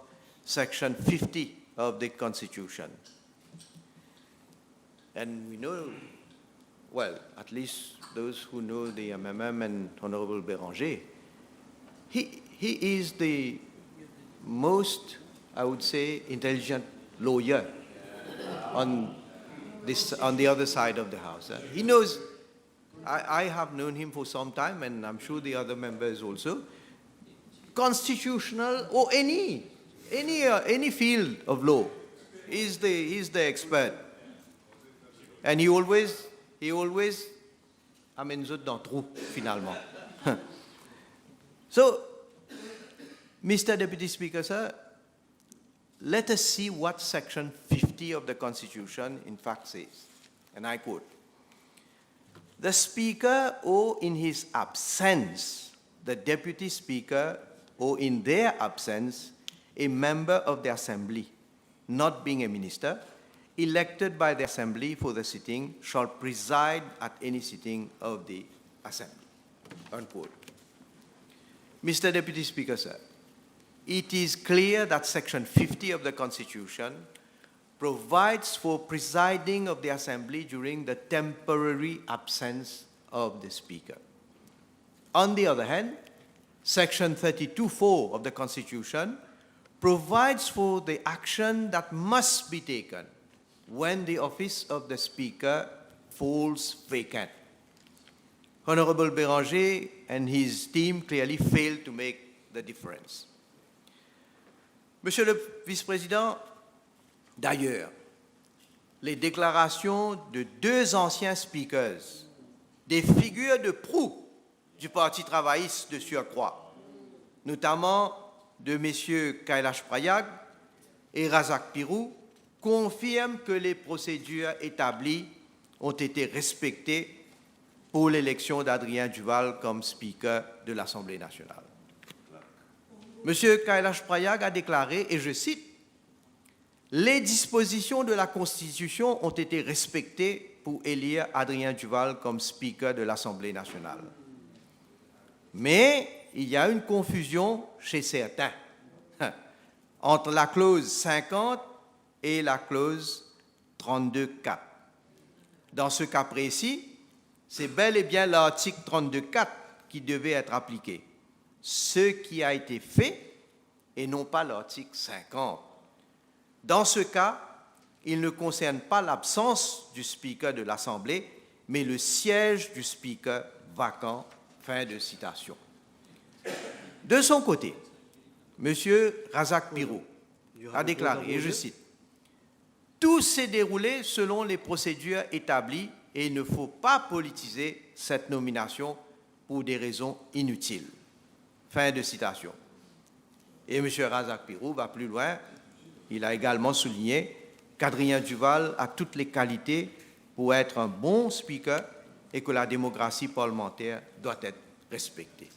Section 50 of the Constitution. And we know, well, at least those who know the MMM and Honorable Béranger, he is the most, I would say, intelligent lawyer on the other side of the House. He knows, I have known him for some time, and I'm sure the other members also, constitutional or any field of law, he's the expert. And he always amène zot dans trou, finalement. So, Mr. Deputy Speaker, sir, let us see what Section 50 of the Constitution in fact says. And I quote, "The Speaker or in his absence, the Deputy Speaker or in their absence, a member of the Assembly, not being a minister, elected by the Assembly for the sitting, shall preside at any sitting of the Assembly." Unquote. Mr. Deputy Speaker, sir, it is clear that Section 50 of the Constitution provides for presiding of the Assembly during the temporary absence of the Speaker. On the other hand, Section 32(4) of the Constitution provides for the action that must be taken when the office of the Speaker falls vacant. Honorable Béranger and his team clearly failed to make the difference. Monsieur le Vice-président, d'ailleurs, les déclarations de deux anciens speakers, des figures de proue du Parti travailliste de surcroît, notamment de M. Kailash Prayag et Razak Pirou, confirment que les procédures établies ont été respectées pour l'élection d'Adrien Duval comme Speaker de l'Assemblée nationale. M. Kailash Prayag a déclaré, et je cite, « Les dispositions de la Constitution ont été respectées pour élire Adrien Duval comme Speaker de l'Assemblée nationale. Mais il y a une confusion chez certains entre la clause 50 et la clause 32.4. Dans ce cas précis, c'est bel et bien l'article 32.4 qui devait être appliqué, ce qui a été fait et non pas l'article 50. Dans ce cas, il ne concerne pas l'absence du Speaker de l'Assemblée, mais le siège du Speaker vacant. » Fin de citation. De son côté, M. Razak Pirou a déclaré, et je cite, « Tout s'est déroulé selon les procédures établies et il ne faut pas politiser cette nomination pour des raisons inutiles. » Fin de citation. Et M. Razak Pirou va plus loin. Il a également souligné qu'Adrien Duval a toutes les qualités pour être un bon speaker et que la démocratie parlementaire doit être respectée.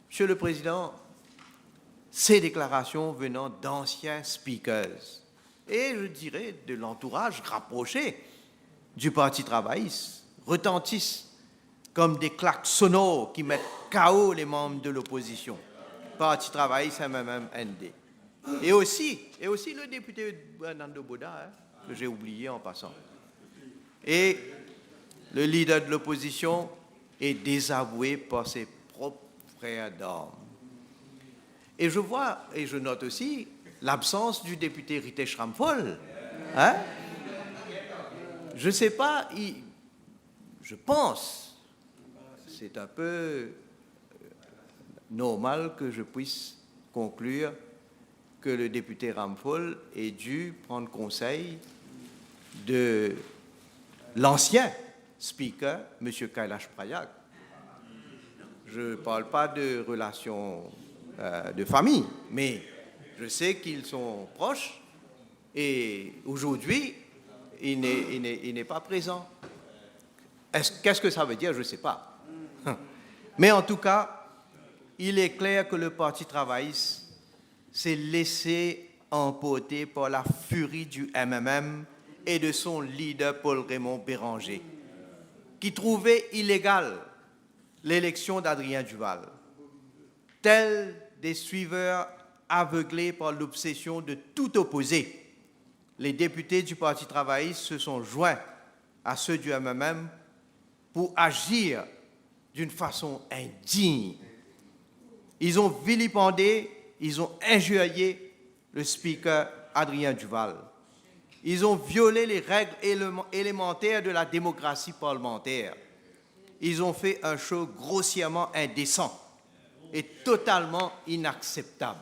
Monsieur le Président, ces déclarations venant d'anciens speakers et, je dirais, de l'entourage rapproché du Parti travailliste retentissent comme des claques sonores qui mettent KO les membres de l'opposition, Parti travailliste, MMM-ND. Et aussi le député Nando Boda, que j'ai oublié en passant. Et le leader de l'opposition est désavoué par ses propres frères d'armes. Et je vois, et je note aussi, l'absence du député Ritesh Ramphol. Hein? Je ne sais pas, je pense, c'est un peu normal que je puisse conclure que le député Ramphol ait dû prendre conseil de l'ancien speaker, M. Kailash Prayag. Je ne parle pas de relations de famille, mais je sais qu'ils sont proches et aujourd'hui, il n'est pas présent. Qu'est-ce que ça veut dire? Je ne sais pas. Mais en tout cas, il est clair que le Parti travailliste s'est laissé emporter par la furie du MMM et de son leader Paul-Raymond Béranger, qui trouvait illégale l'élection d'Adrien Duval. Tels des suiveurs aveuglés par l'obsession de tout opposer, les députés du Parti travailliste se sont joints à ceux du MMM pour agir d'une façon indigne. Ils ont vilipendé, ils ont injurié le speaker Adrien Duval. Ils ont violé les règles élémentaires de la démocratie parlementaire. Ils ont fait un show grossièrement indécent et totalement inacceptable.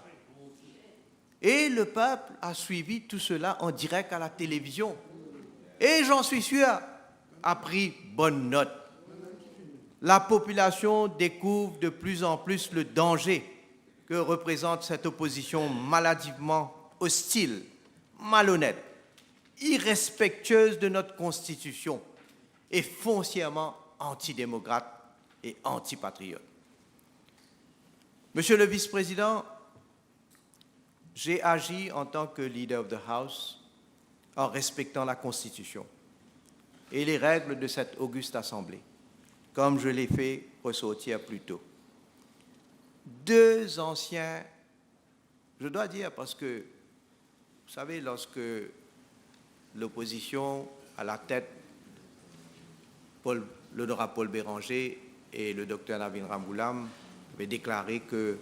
Et le peuple a suivi tout cela en direct à la télévision. Et j'en suis sûr, a pris bonne note. La population découvre de plus en plus le danger que représente cette opposition maladivement hostile, malhonnête, irrespectueuse de notre Constitution et foncièrement antidémocrate et antipatriote. Monsieur le vice-président, j'ai agi en tant que leader of the House en respectant la Constitution et les règles de cette auguste Assemblée, comme je l'ai fait ressortir plus tôt. Deux anciens, je dois dire parce que, vous savez, lorsque l'opposition à la tête, l'honorable Paul Béranger et le docteur Navin Ramgoolam avaient déclaré que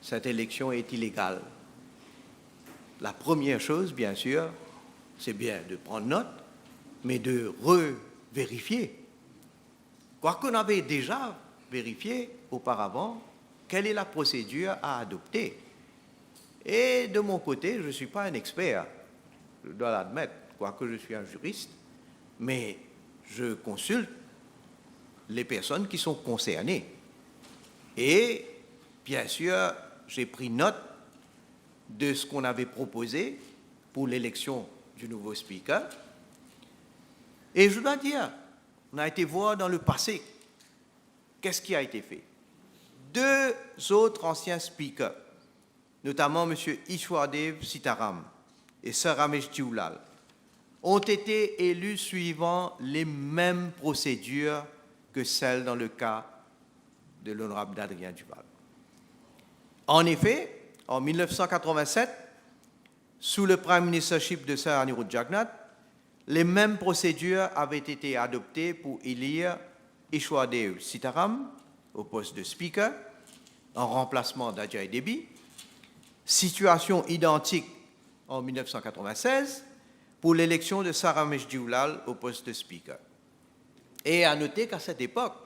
cette élection est illégale. La première chose, bien sûr, c'est bien de prendre note, mais de revérifier. Quoiqu'on avait déjà vérifié auparavant quelle est la procédure à adopter. Et de mon côté, je ne suis pas un expert, je dois l'admettre, quoique je suis un juriste, mais je consulte les personnes qui sont concernées. Et, bien sûr, j'ai pris note de ce qu'on avait proposé pour l'élection du nouveau speaker. Et je dois dire, on a été voir dans le passé qu'est-ce qui a été fait. Deux autres anciens speakers, notamment M. Ishwardev Sitaram et Sir Ramesh Jiulal, ont été élus suivant les mêmes procédures que celles dans le cas de l'honorable Adrien Duval. En effet, en 1987, sous le Prime Ministership de Sir Anirudh Jagannath, les mêmes procédures avaient été adoptées pour élire Ishwardev Sitaram au poste de Speaker, en remplacement d'Ajay Debi. Situation identique en 1996 pour l'élection de Sir Ramesh Jiulal au poste de Speaker. Et à noter qu'à cette époque,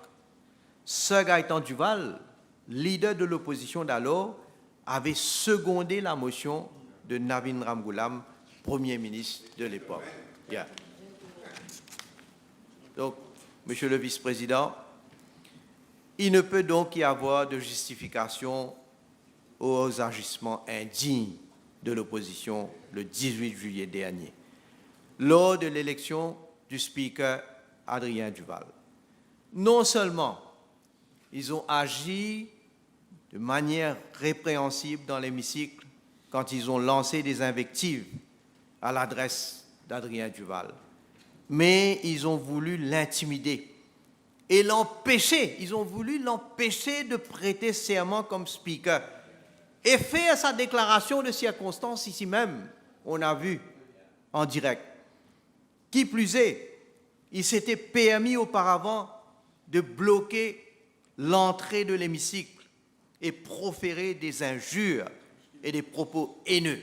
Sir Gaëtan Duval, leader de l'opposition d'alors, avait secondé la motion de Navin Ramgoolam, Premier ministre de l'époque. Yeah. Donc, Monsieur le Vice-président, il ne peut donc y avoir de justification aux agissements indignes de l'opposition le 18 juillet dernier, lors de l'élection du Speaker Adrien Duval. Non seulement ils ont agi de manière répréhensible dans l'hémicycle quand ils ont lancé des invectives à l'adresse d'Adrien Duval, mais ils ont voulu l'intimider et l'empêcher, ils ont voulu l'empêcher de prêter serment comme speaker et faire sa déclaration de circonstance ici même, on a vu en direct. Qui plus est, il s'était permis auparavant de bloquer l'entrée de l'hémicycle et proférer des injures et des propos haineux,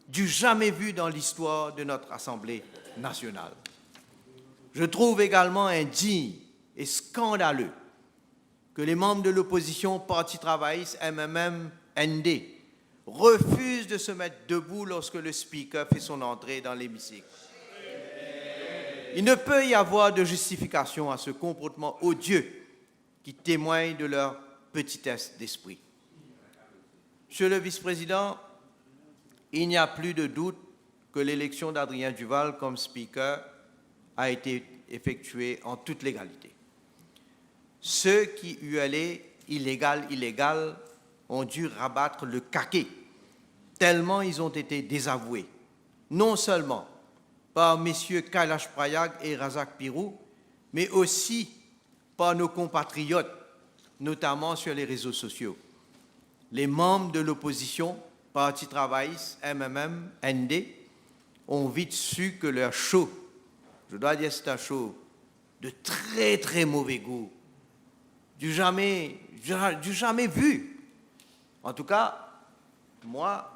du jamais vu dans l'histoire de notre Assemblée nationale. Je trouve également indigne et scandaleux que les membres de l'opposition Parti travailliste MMM-ND refuse de se mettre debout lorsque le speaker fait son entrée dans l'hémicycle. Il ne peut y avoir de justification à ce comportement odieux qui témoigne de leur petitesse d'esprit. Monsieur le vice-président, il n'y a plus de doute que l'élection d'Adrien Duval comme speaker a été effectuée en toute légalité. Ceux qui hurlaient « illégal, illégal » ont dû rabattre le caquet, tellement ils ont été désavoués, non seulement par messieurs Kailash Prayag et Razak Pirou, mais aussi par nos compatriotes, notamment sur les réseaux sociaux. Les membres de l'opposition, Parti travailliste, MMM, ND, ont vite su que leur show, je dois dire c'est un show de très très mauvais goût, du jamais vu. En tout cas, moi,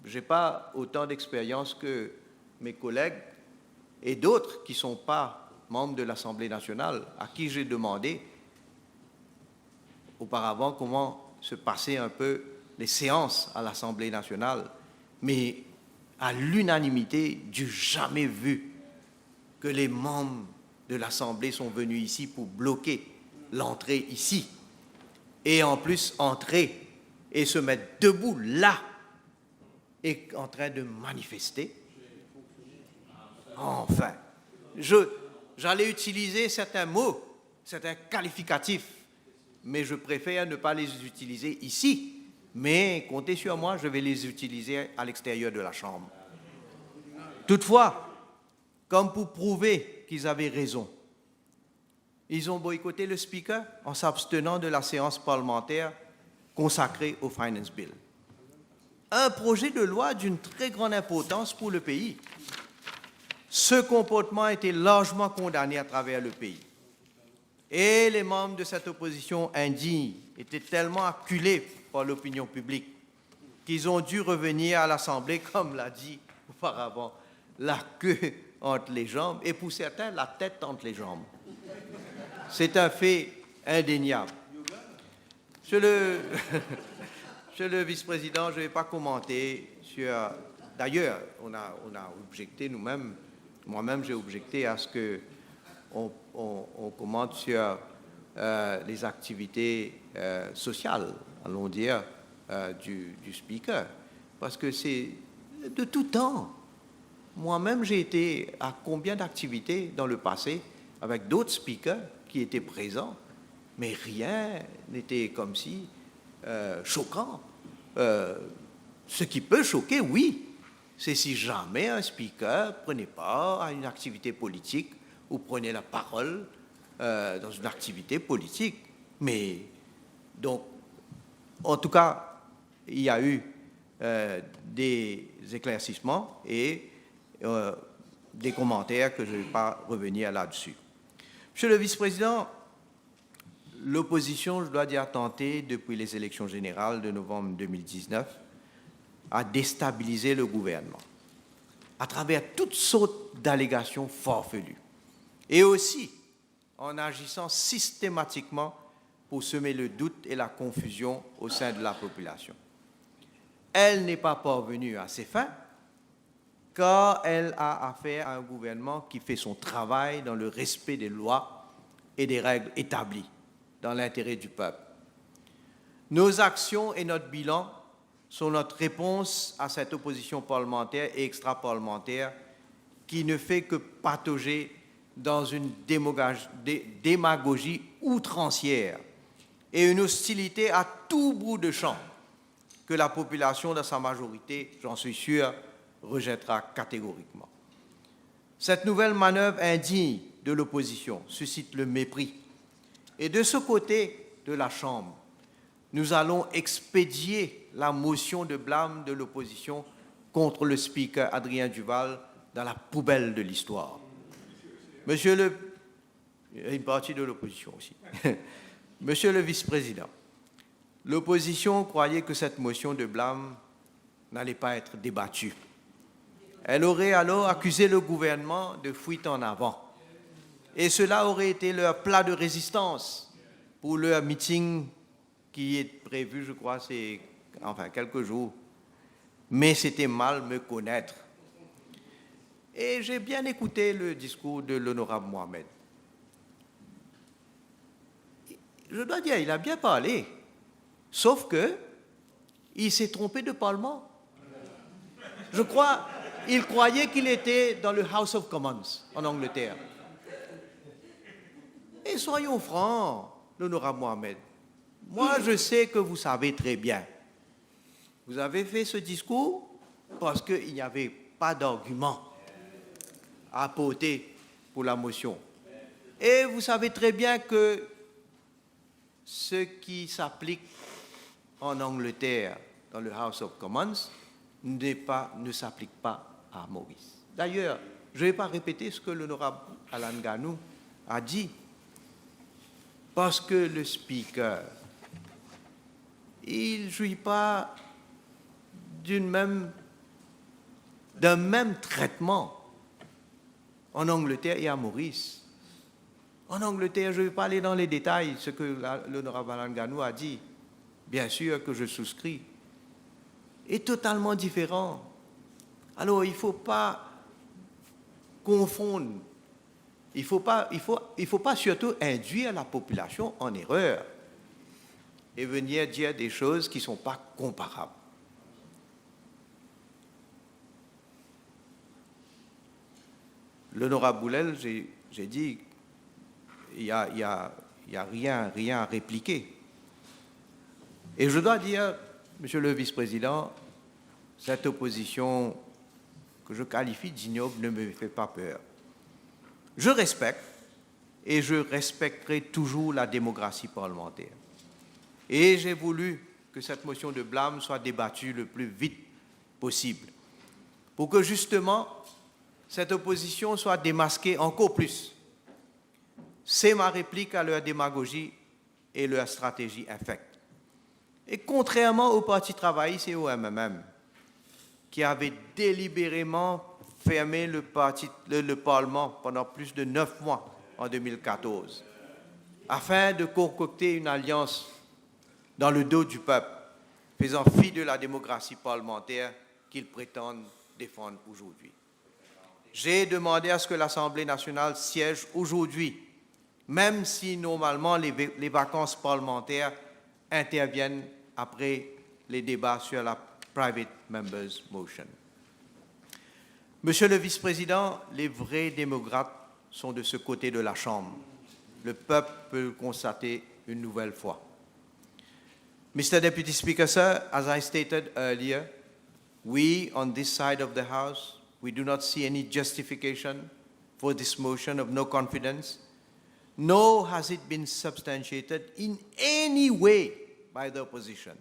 je n'ai pas autant d'expérience que mes collègues et d'autres qui ne sont pas membres de l'Assemblée nationale, à qui j'ai demandé auparavant comment se passaient un peu les séances à l'Assemblée nationale, mais à l'unanimité, du jamais vu que les membres de l'Assemblée sont venus ici pour bloquer l'entrée ici, et en plus entrer et se mettre debout là, et en train de manifester. Enfin, j'allais utiliser certains mots, certains qualificatifs, mais je préfère ne pas les utiliser ici. Mais comptez sur moi, je vais les utiliser à l'extérieur de la Chambre. Toutefois, comme pour prouver qu'ils avaient raison, ils ont boycotté le speaker en s'abstenant de la séance parlementaire consacrée au Finance Bill. Un projet de loi d'une très grande importance pour le pays. Ce comportement a été largement condamné à travers le pays. Et les membres de cette opposition indigne étaient tellement acculés par l'opinion publique qu'ils ont dû revenir à l'Assemblée, comme l'a dit auparavant, la queue entre les jambes et pour certains, la tête entre les jambes. C'est un fait indéniable. Monsieur le vice-président, je ne vais pas commenter sur... D'ailleurs, on a objecté nous-mêmes, moi-même j'ai objecté à ce qu'on commente sur les activités sociales, allons dire, du speaker. Parce que c'est de tout temps. Moi-même, j'ai été à combien d'activités dans le passé avec d'autres speakers qui étaient présents, mais rien n'était comme si choquant. Ce qui peut choquer, oui, c'est si jamais un speaker prenait part à une activité politique ou prenait la parole dans une activité politique. Mais, donc, en tout cas, il y a eu des éclaircissements et des commentaires que je ne vais pas revenir là-dessus. Monsieur le vice-président, l'opposition, je dois dire, a tenté, depuis les élections générales de novembre 2019, à déstabiliser le gouvernement à travers toutes sortes d'allégations farfelues et aussi en agissant systématiquement pour semer le doute et la confusion au sein de la population. Elle n'est pas parvenue à ses fins car elle a affaire à un gouvernement qui fait son travail dans le respect des lois et des règles établies dans l'intérêt du peuple. Nos actions et notre bilan sont notre réponse à cette opposition parlementaire et extra-parlementaire qui ne fait que patauger dans une démagogie outrancière et une hostilité à tout bout de champ que la population dans sa majorité, j'en suis sûr, rejettera catégoriquement. Cette nouvelle manœuvre indigne de l'opposition suscite le mépris. Et de ce côté de la Chambre, nous allons expédier la motion de blâme de l'opposition contre le speaker Adrien Duval dans la poubelle de l'histoire. Monsieur le... une partie de l'opposition aussi. Monsieur le vice-président, l'opposition croyait que cette motion de blâme n'allait pas être débattue. Elle aurait alors accusé le gouvernement de fuite en avant. Et cela aurait été leur plat de résistance pour leur meeting qui est prévu, je crois, c'est enfin quelques jours. Mais c'était mal me connaître. Et j'ai bien écouté le discours de l'honorable Mohamed. Je dois dire, il a bien parlé, sauf que il s'est trompé de parlement. Je crois, il croyait qu'il était dans le House of Commons en Angleterre. Et soyons francs, l'honorable Mohamed, moi je sais que vous savez très bien. Vous avez fait ce discours parce qu'il n'y avait pas d'argument à apporter pour la motion. Et vous savez très bien que ce qui s'applique en Angleterre dans le House of Commons ne s'applique pas à Maurice. D'ailleurs, je ne vais pas répéter ce que l'honorable Alan Ganou a dit, parce que le speaker, il ne jouit pas d'un même traitement en Angleterre et à Maurice. En Angleterre, je ne vais pas aller dans les détails, ce que l'honorable Alan Ganou a dit, bien sûr que je souscris, est totalement différent. Alors, il ne faut pas confondre, il ne faut pas surtout induire la population en erreur et venir dire des choses qui ne sont pas comparables. L'honorable Boulel, j'ai dit, il n'y a rien à répliquer. Et je dois dire, Monsieur le Vice-président, cette opposition que je qualifie d'ignoble ne me fait pas peur. Je respecte et je respecterai toujours la démocratie parlementaire. Et j'ai voulu que cette motion de blâme soit débattue le plus vite possible pour que justement cette opposition soit démasquée encore plus. C'est ma réplique à leur démagogie et leur stratégie infecte. Et contrairement au Parti travailliste et au MMM, qui avait délibérément fermé le Parlement pendant plus de 9 mois en 2014, afin de concocter une alliance dans le dos du peuple, faisant fi de la démocratie parlementaire qu'ils prétendent défendre aujourd'hui. J'ai demandé à ce que l'Assemblée nationale siège aujourd'hui, même si normalement les vacances parlementaires interviennent après les débats sur la Private Members Motion. Monsieur le Vice-président, les vrais démocrates sont de ce côté de la Chambre. Le peuple peut le constater une nouvelle fois. Mr. Deputy Speaker, sir, as I stated earlier, we on this side of the House, we do not see any justification for this motion of no confidence, nor has it been substantiated in any way by the opposition.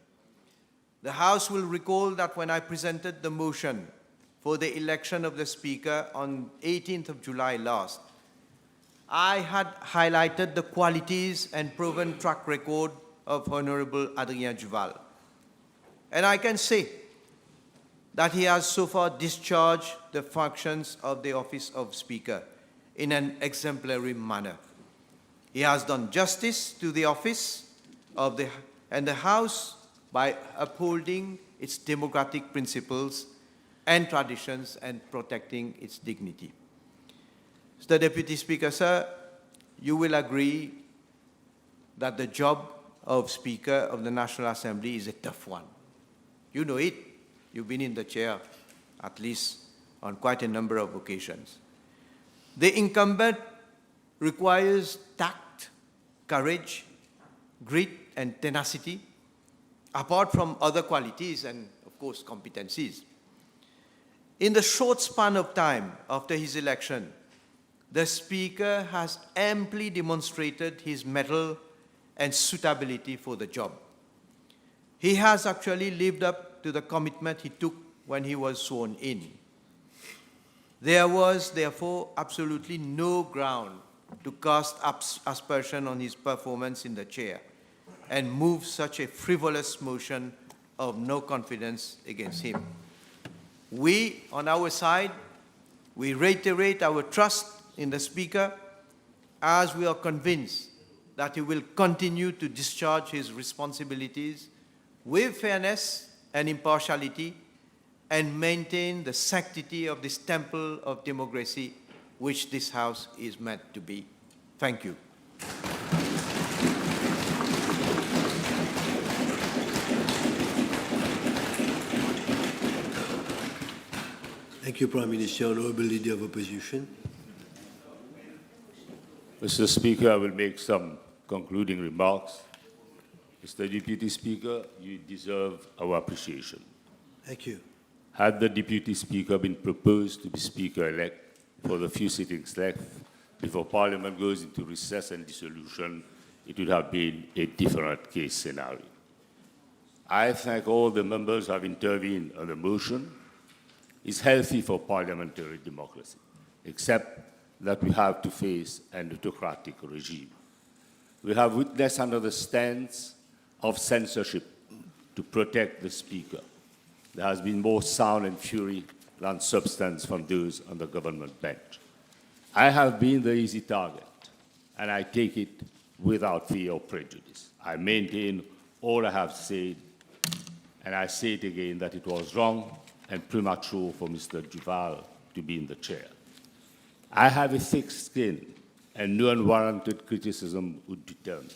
The House will recall that when I presented the motion for the election of the Speaker on 18th of July last, I had highlighted the qualities and proven track record of Honorable Adrien Duval. And I can say that he has so far discharged the functions of the office of Speaker in an exemplary manner. He has done justice to the office of the House by upholding its democratic principles and traditions and protecting its dignity. Mr. Deputy Speaker, sir, you will agree that the job of Speaker of the National Assembly is a tough one. You know it. You've been in the chair, at least on quite a number of occasions. The incumbent requires tact, courage, grit, and tenacity, apart from other qualities and, of course, competencies. In the short span of time after his election, the Speaker has amply demonstrated his mettle and suitability for the job. He has actually lived up to the commitment he took when he was sworn in. There was, therefore, absolutely no ground to cast aspersion on his performance in the chair and move such a frivolous motion of no confidence against him. We, on our side, we reiterate our trust in the Speaker as we are convinced that he will continue to discharge his responsibilities with fairness and impartiality and maintain the sanctity of this temple of democracy which this House is meant to be. Thank you. Thank you, Prime Minister. Honourable Leader of Opposition. Mr. Speaker, I will make some concluding remarks. Mr. Deputy Speaker, you deserve our appreciation. Thank you. Had the Deputy Speaker been proposed to be Speaker-elect for the few sittings left before Parliament goes into recess and dissolution, it would have been a different case scenario. I thank all the members who have intervened on the motion. It's healthy for parliamentary democracy, except that we have to face an autocratic regime. We have witnessed another stance of censorship to protect the Speaker. There has been more sound and fury than substance from those on the government bench. I have been the easy target, and I take it without fear or prejudice. I maintain all I have said, and I say it again that it was wrong and premature for Mr. Duval to be in the chair. I have a thick skin, and no unwarranted criticism would deter me.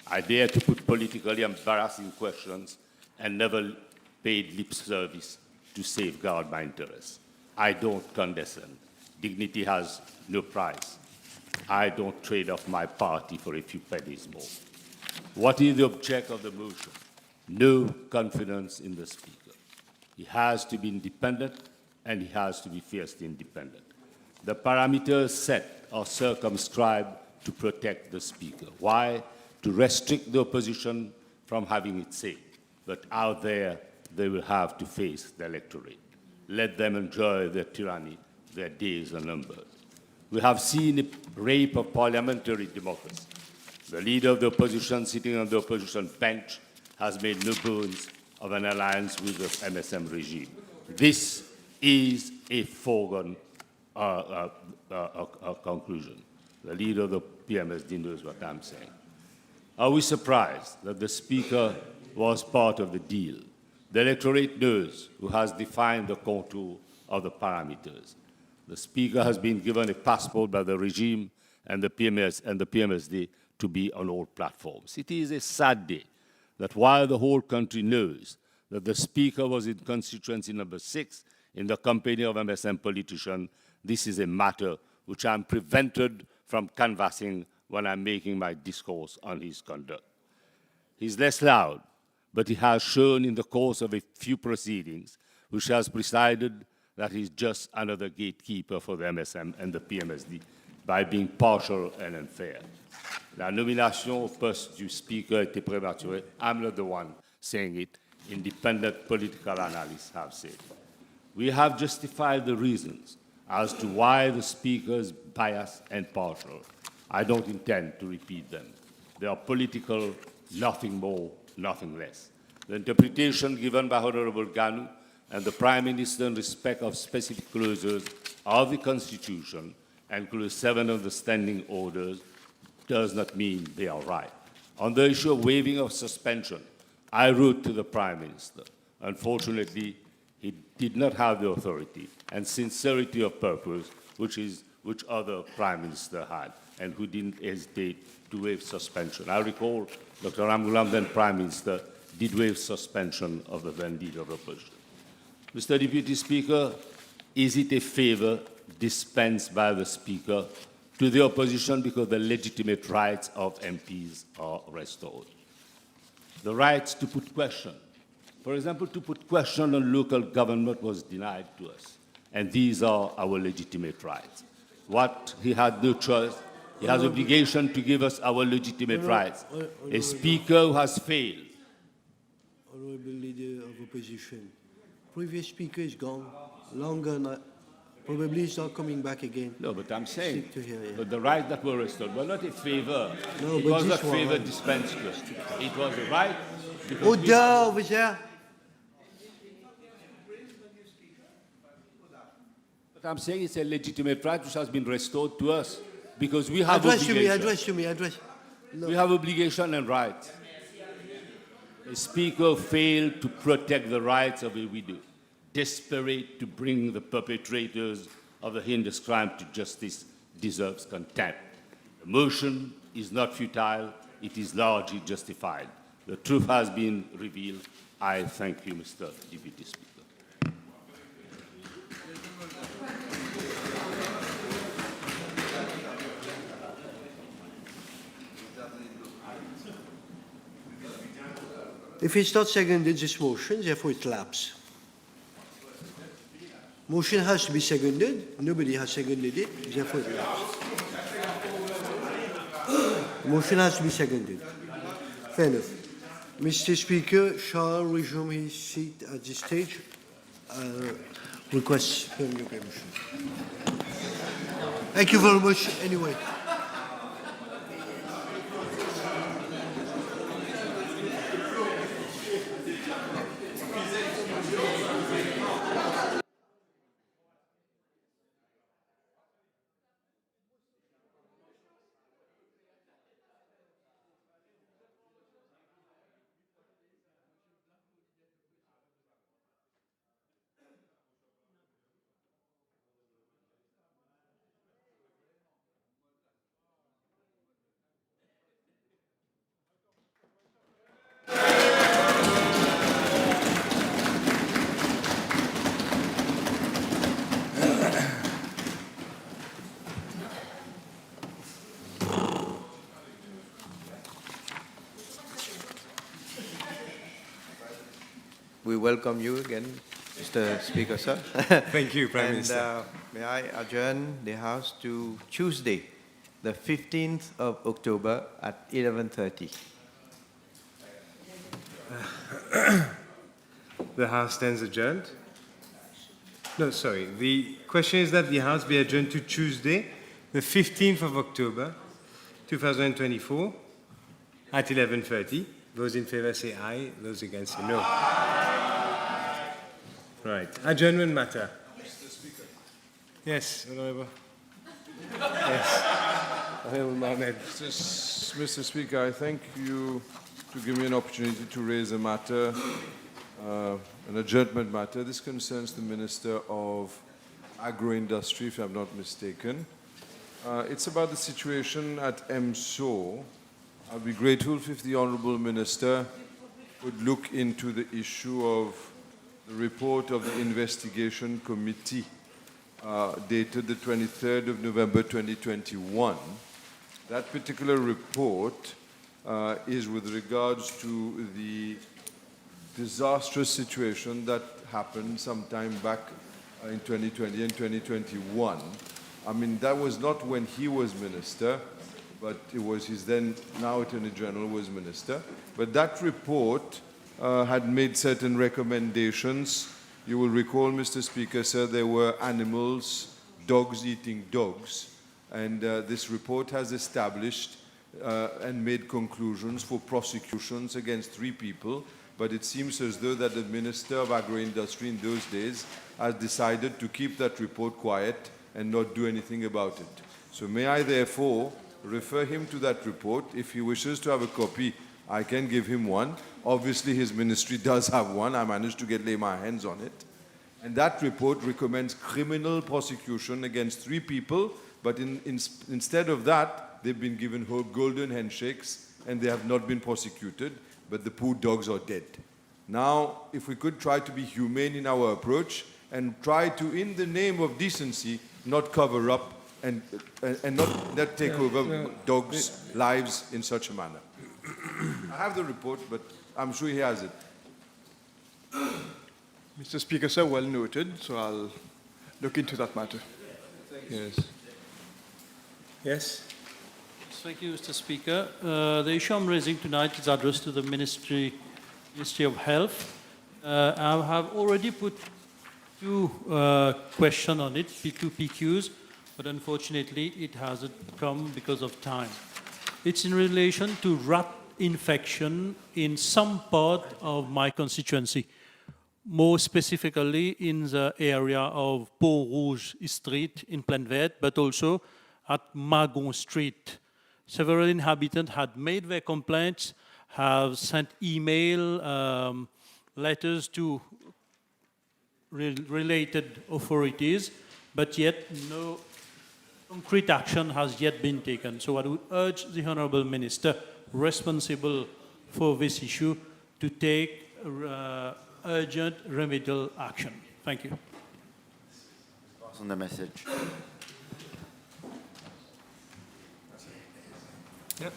I dare to put politically embarrassing questions and never paid lip service to safeguard my interests. I don't condescend. Dignity has no price. I don't trade off my party for a few pennies more. What is the object of the motion? No confidence in the Speaker. He has to be independent, and he has to be fiercely independent. The parameters set are circumscribed to protect the Speaker. Why? To restrict the opposition from having its say. But out there, they will have to face the electorate. Let them enjoy their tyranny. Their days are numbered. We have seen a rape of parliamentary democracy. The leader of the opposition, sitting on the opposition bench, has made no bones of an alliance with the MSM regime. This is a foregone conclusion. The leader of the PMSD knows what I'm saying. Are we surprised that the Speaker was part of the deal? The electorate knows who has defined the contour of the parameters. The Speaker has been given a passport by the regime and the PMSD to be on all platforms. It is a sad day that while the whole country knows that the Speaker was in constituency number 6 in the company of MSM politicians, this is a matter which I'm prevented from canvassing when I'm making my discourse on his conduct. He's less loud, but he has shown in the course of a few proceedings which has presided that he's just another gatekeeper for the MSM and the PMSD by being partial and unfair. La nomination au poste du Speaker était prématurée. I'm not the one saying it. Independent political analysts have said. We have justified the reasons as to why the Speaker is biased and partial. I don't intend to repeat them. They are political, nothing more, nothing less. The interpretation given by Honorable Ganu and the Prime Minister in respect of specific clauses of the Constitution and Clause 7 of the Standing Orders does not mean they are right. On the issue of waiving of suspension, I wrote to the Prime Minister. Unfortunately, he did not have the authority and sincerity of purpose which other Prime Minister had and who didn't hesitate to waive suspension. I recall Dr. Ramgoolam, then Prime Minister, did waive suspension of the then leader of opposition. Mr. Deputy Speaker, is it a favor dispensed by the Speaker to the opposition because the legitimate rights of MPs are restored? The rights to put question. For example, to put question on local government was denied to us, and these are our legitimate rights. What he had no choice, he has obligation to give us our legitimate rights. A Speaker who has failed. Honourable Leader of Opposition, previous Speaker is gone, longer not. Probably it's not coming back again. No, but I'm saying, to hear, yeah. but the rights that were restored were not a favor. No, it but was this not favor one- dispensed to us. It was a right. Order over there. But I'm saying it's a legitimate right which has been restored to us because we have Address to me, obligation. address to me, address. We have obligation and rights. The Speaker failed to protect the rights of a widow, desperate to bring the perpetrators of the heinous crime to justice, deserves contempt. The motion is not futile, it is largely justified. The truth has been revealed. I thank you, Mr. Deputy Speaker. If it's not seconded, this motion, therefore it lapses. Motion has to be seconded. Nobody has seconded it, therefore it lapses. Motion has to be seconded. Fair enough. Mr. Speaker shall resume his seat at this stage. Request permission. Thank you very much anyway. We welcome you again, Mr. Speaker, sir. Thank you, Prime Minister. May I adjourn the House to Tuesday, the 15th of October at 11:30. The House stands adjourned. No, sorry. The question is that the House be adjourned to Tuesday, the 15th of October, 2024, at 11:30. Those in favor say aye. Those against say no. Right. Adjournment matter. Mr. Speaker. Yes, Honorable. Yes. Honorable Mohammed. Mr. Speaker, I thank you to give me an opportunity to raise a matter, an adjournment matter. This concerns the Minister of Agro-Industry, if I'm not mistaken. It's about the situation at XIII. I'd be grateful if the Honourable Minister would look into the issue of the report of the investigation committee dated the 23rd of November 2021. That particular report is with regards to the disastrous situation that happened sometime back in 2020 and 2021. I mean, that was not when he was minister, but it was his then, now Attorney General was minister. But that report had made certain recommendations. You will recall, Mr. Speaker, sir, there were animals, dogs eating dogs. And this report has established and made conclusions for prosecutions against 3 people. But it seems as though that the Minister of Agro-Industry in those days has decided to keep that report quiet and not do anything about it. So may I therefore refer him to that report. If he wishes to have a copy, I can give him one. Obviously, his ministry does have one. I managed to lay my hands on it. And that report recommends criminal prosecution against 3 people, but instead of that, they've been given whole golden handshakes and they have not been prosecuted, but the poor dogs are dead. Now, if we could try to be humane in our approach and try to, in the name of decency, not cover up and not take over dogs' lives in such a manner. I have the report, but I'm sure he has it. Mr. Speaker, sir, well noted, so I'll look into that matter. Yes. Yes? Thank you, Mr. Speaker. The issue I'm raising tonight is addressed to the Ministry of Health. I have already put 2 questions on it, P2 PQs, but unfortunately it hasn't come because of time. It's in relation to rat infection in some part of my constituency, more specifically in the area of Pont Rouge Street in Plainvette, but also at Magon Street. Several inhabitants had made their complaints, have sent email, letters to related authorities, but yet no concrete action has yet been taken. So I would urge the Honourable Minister responsible for this issue to take urgent remedial action. Thank you. Pass on the message. Yep.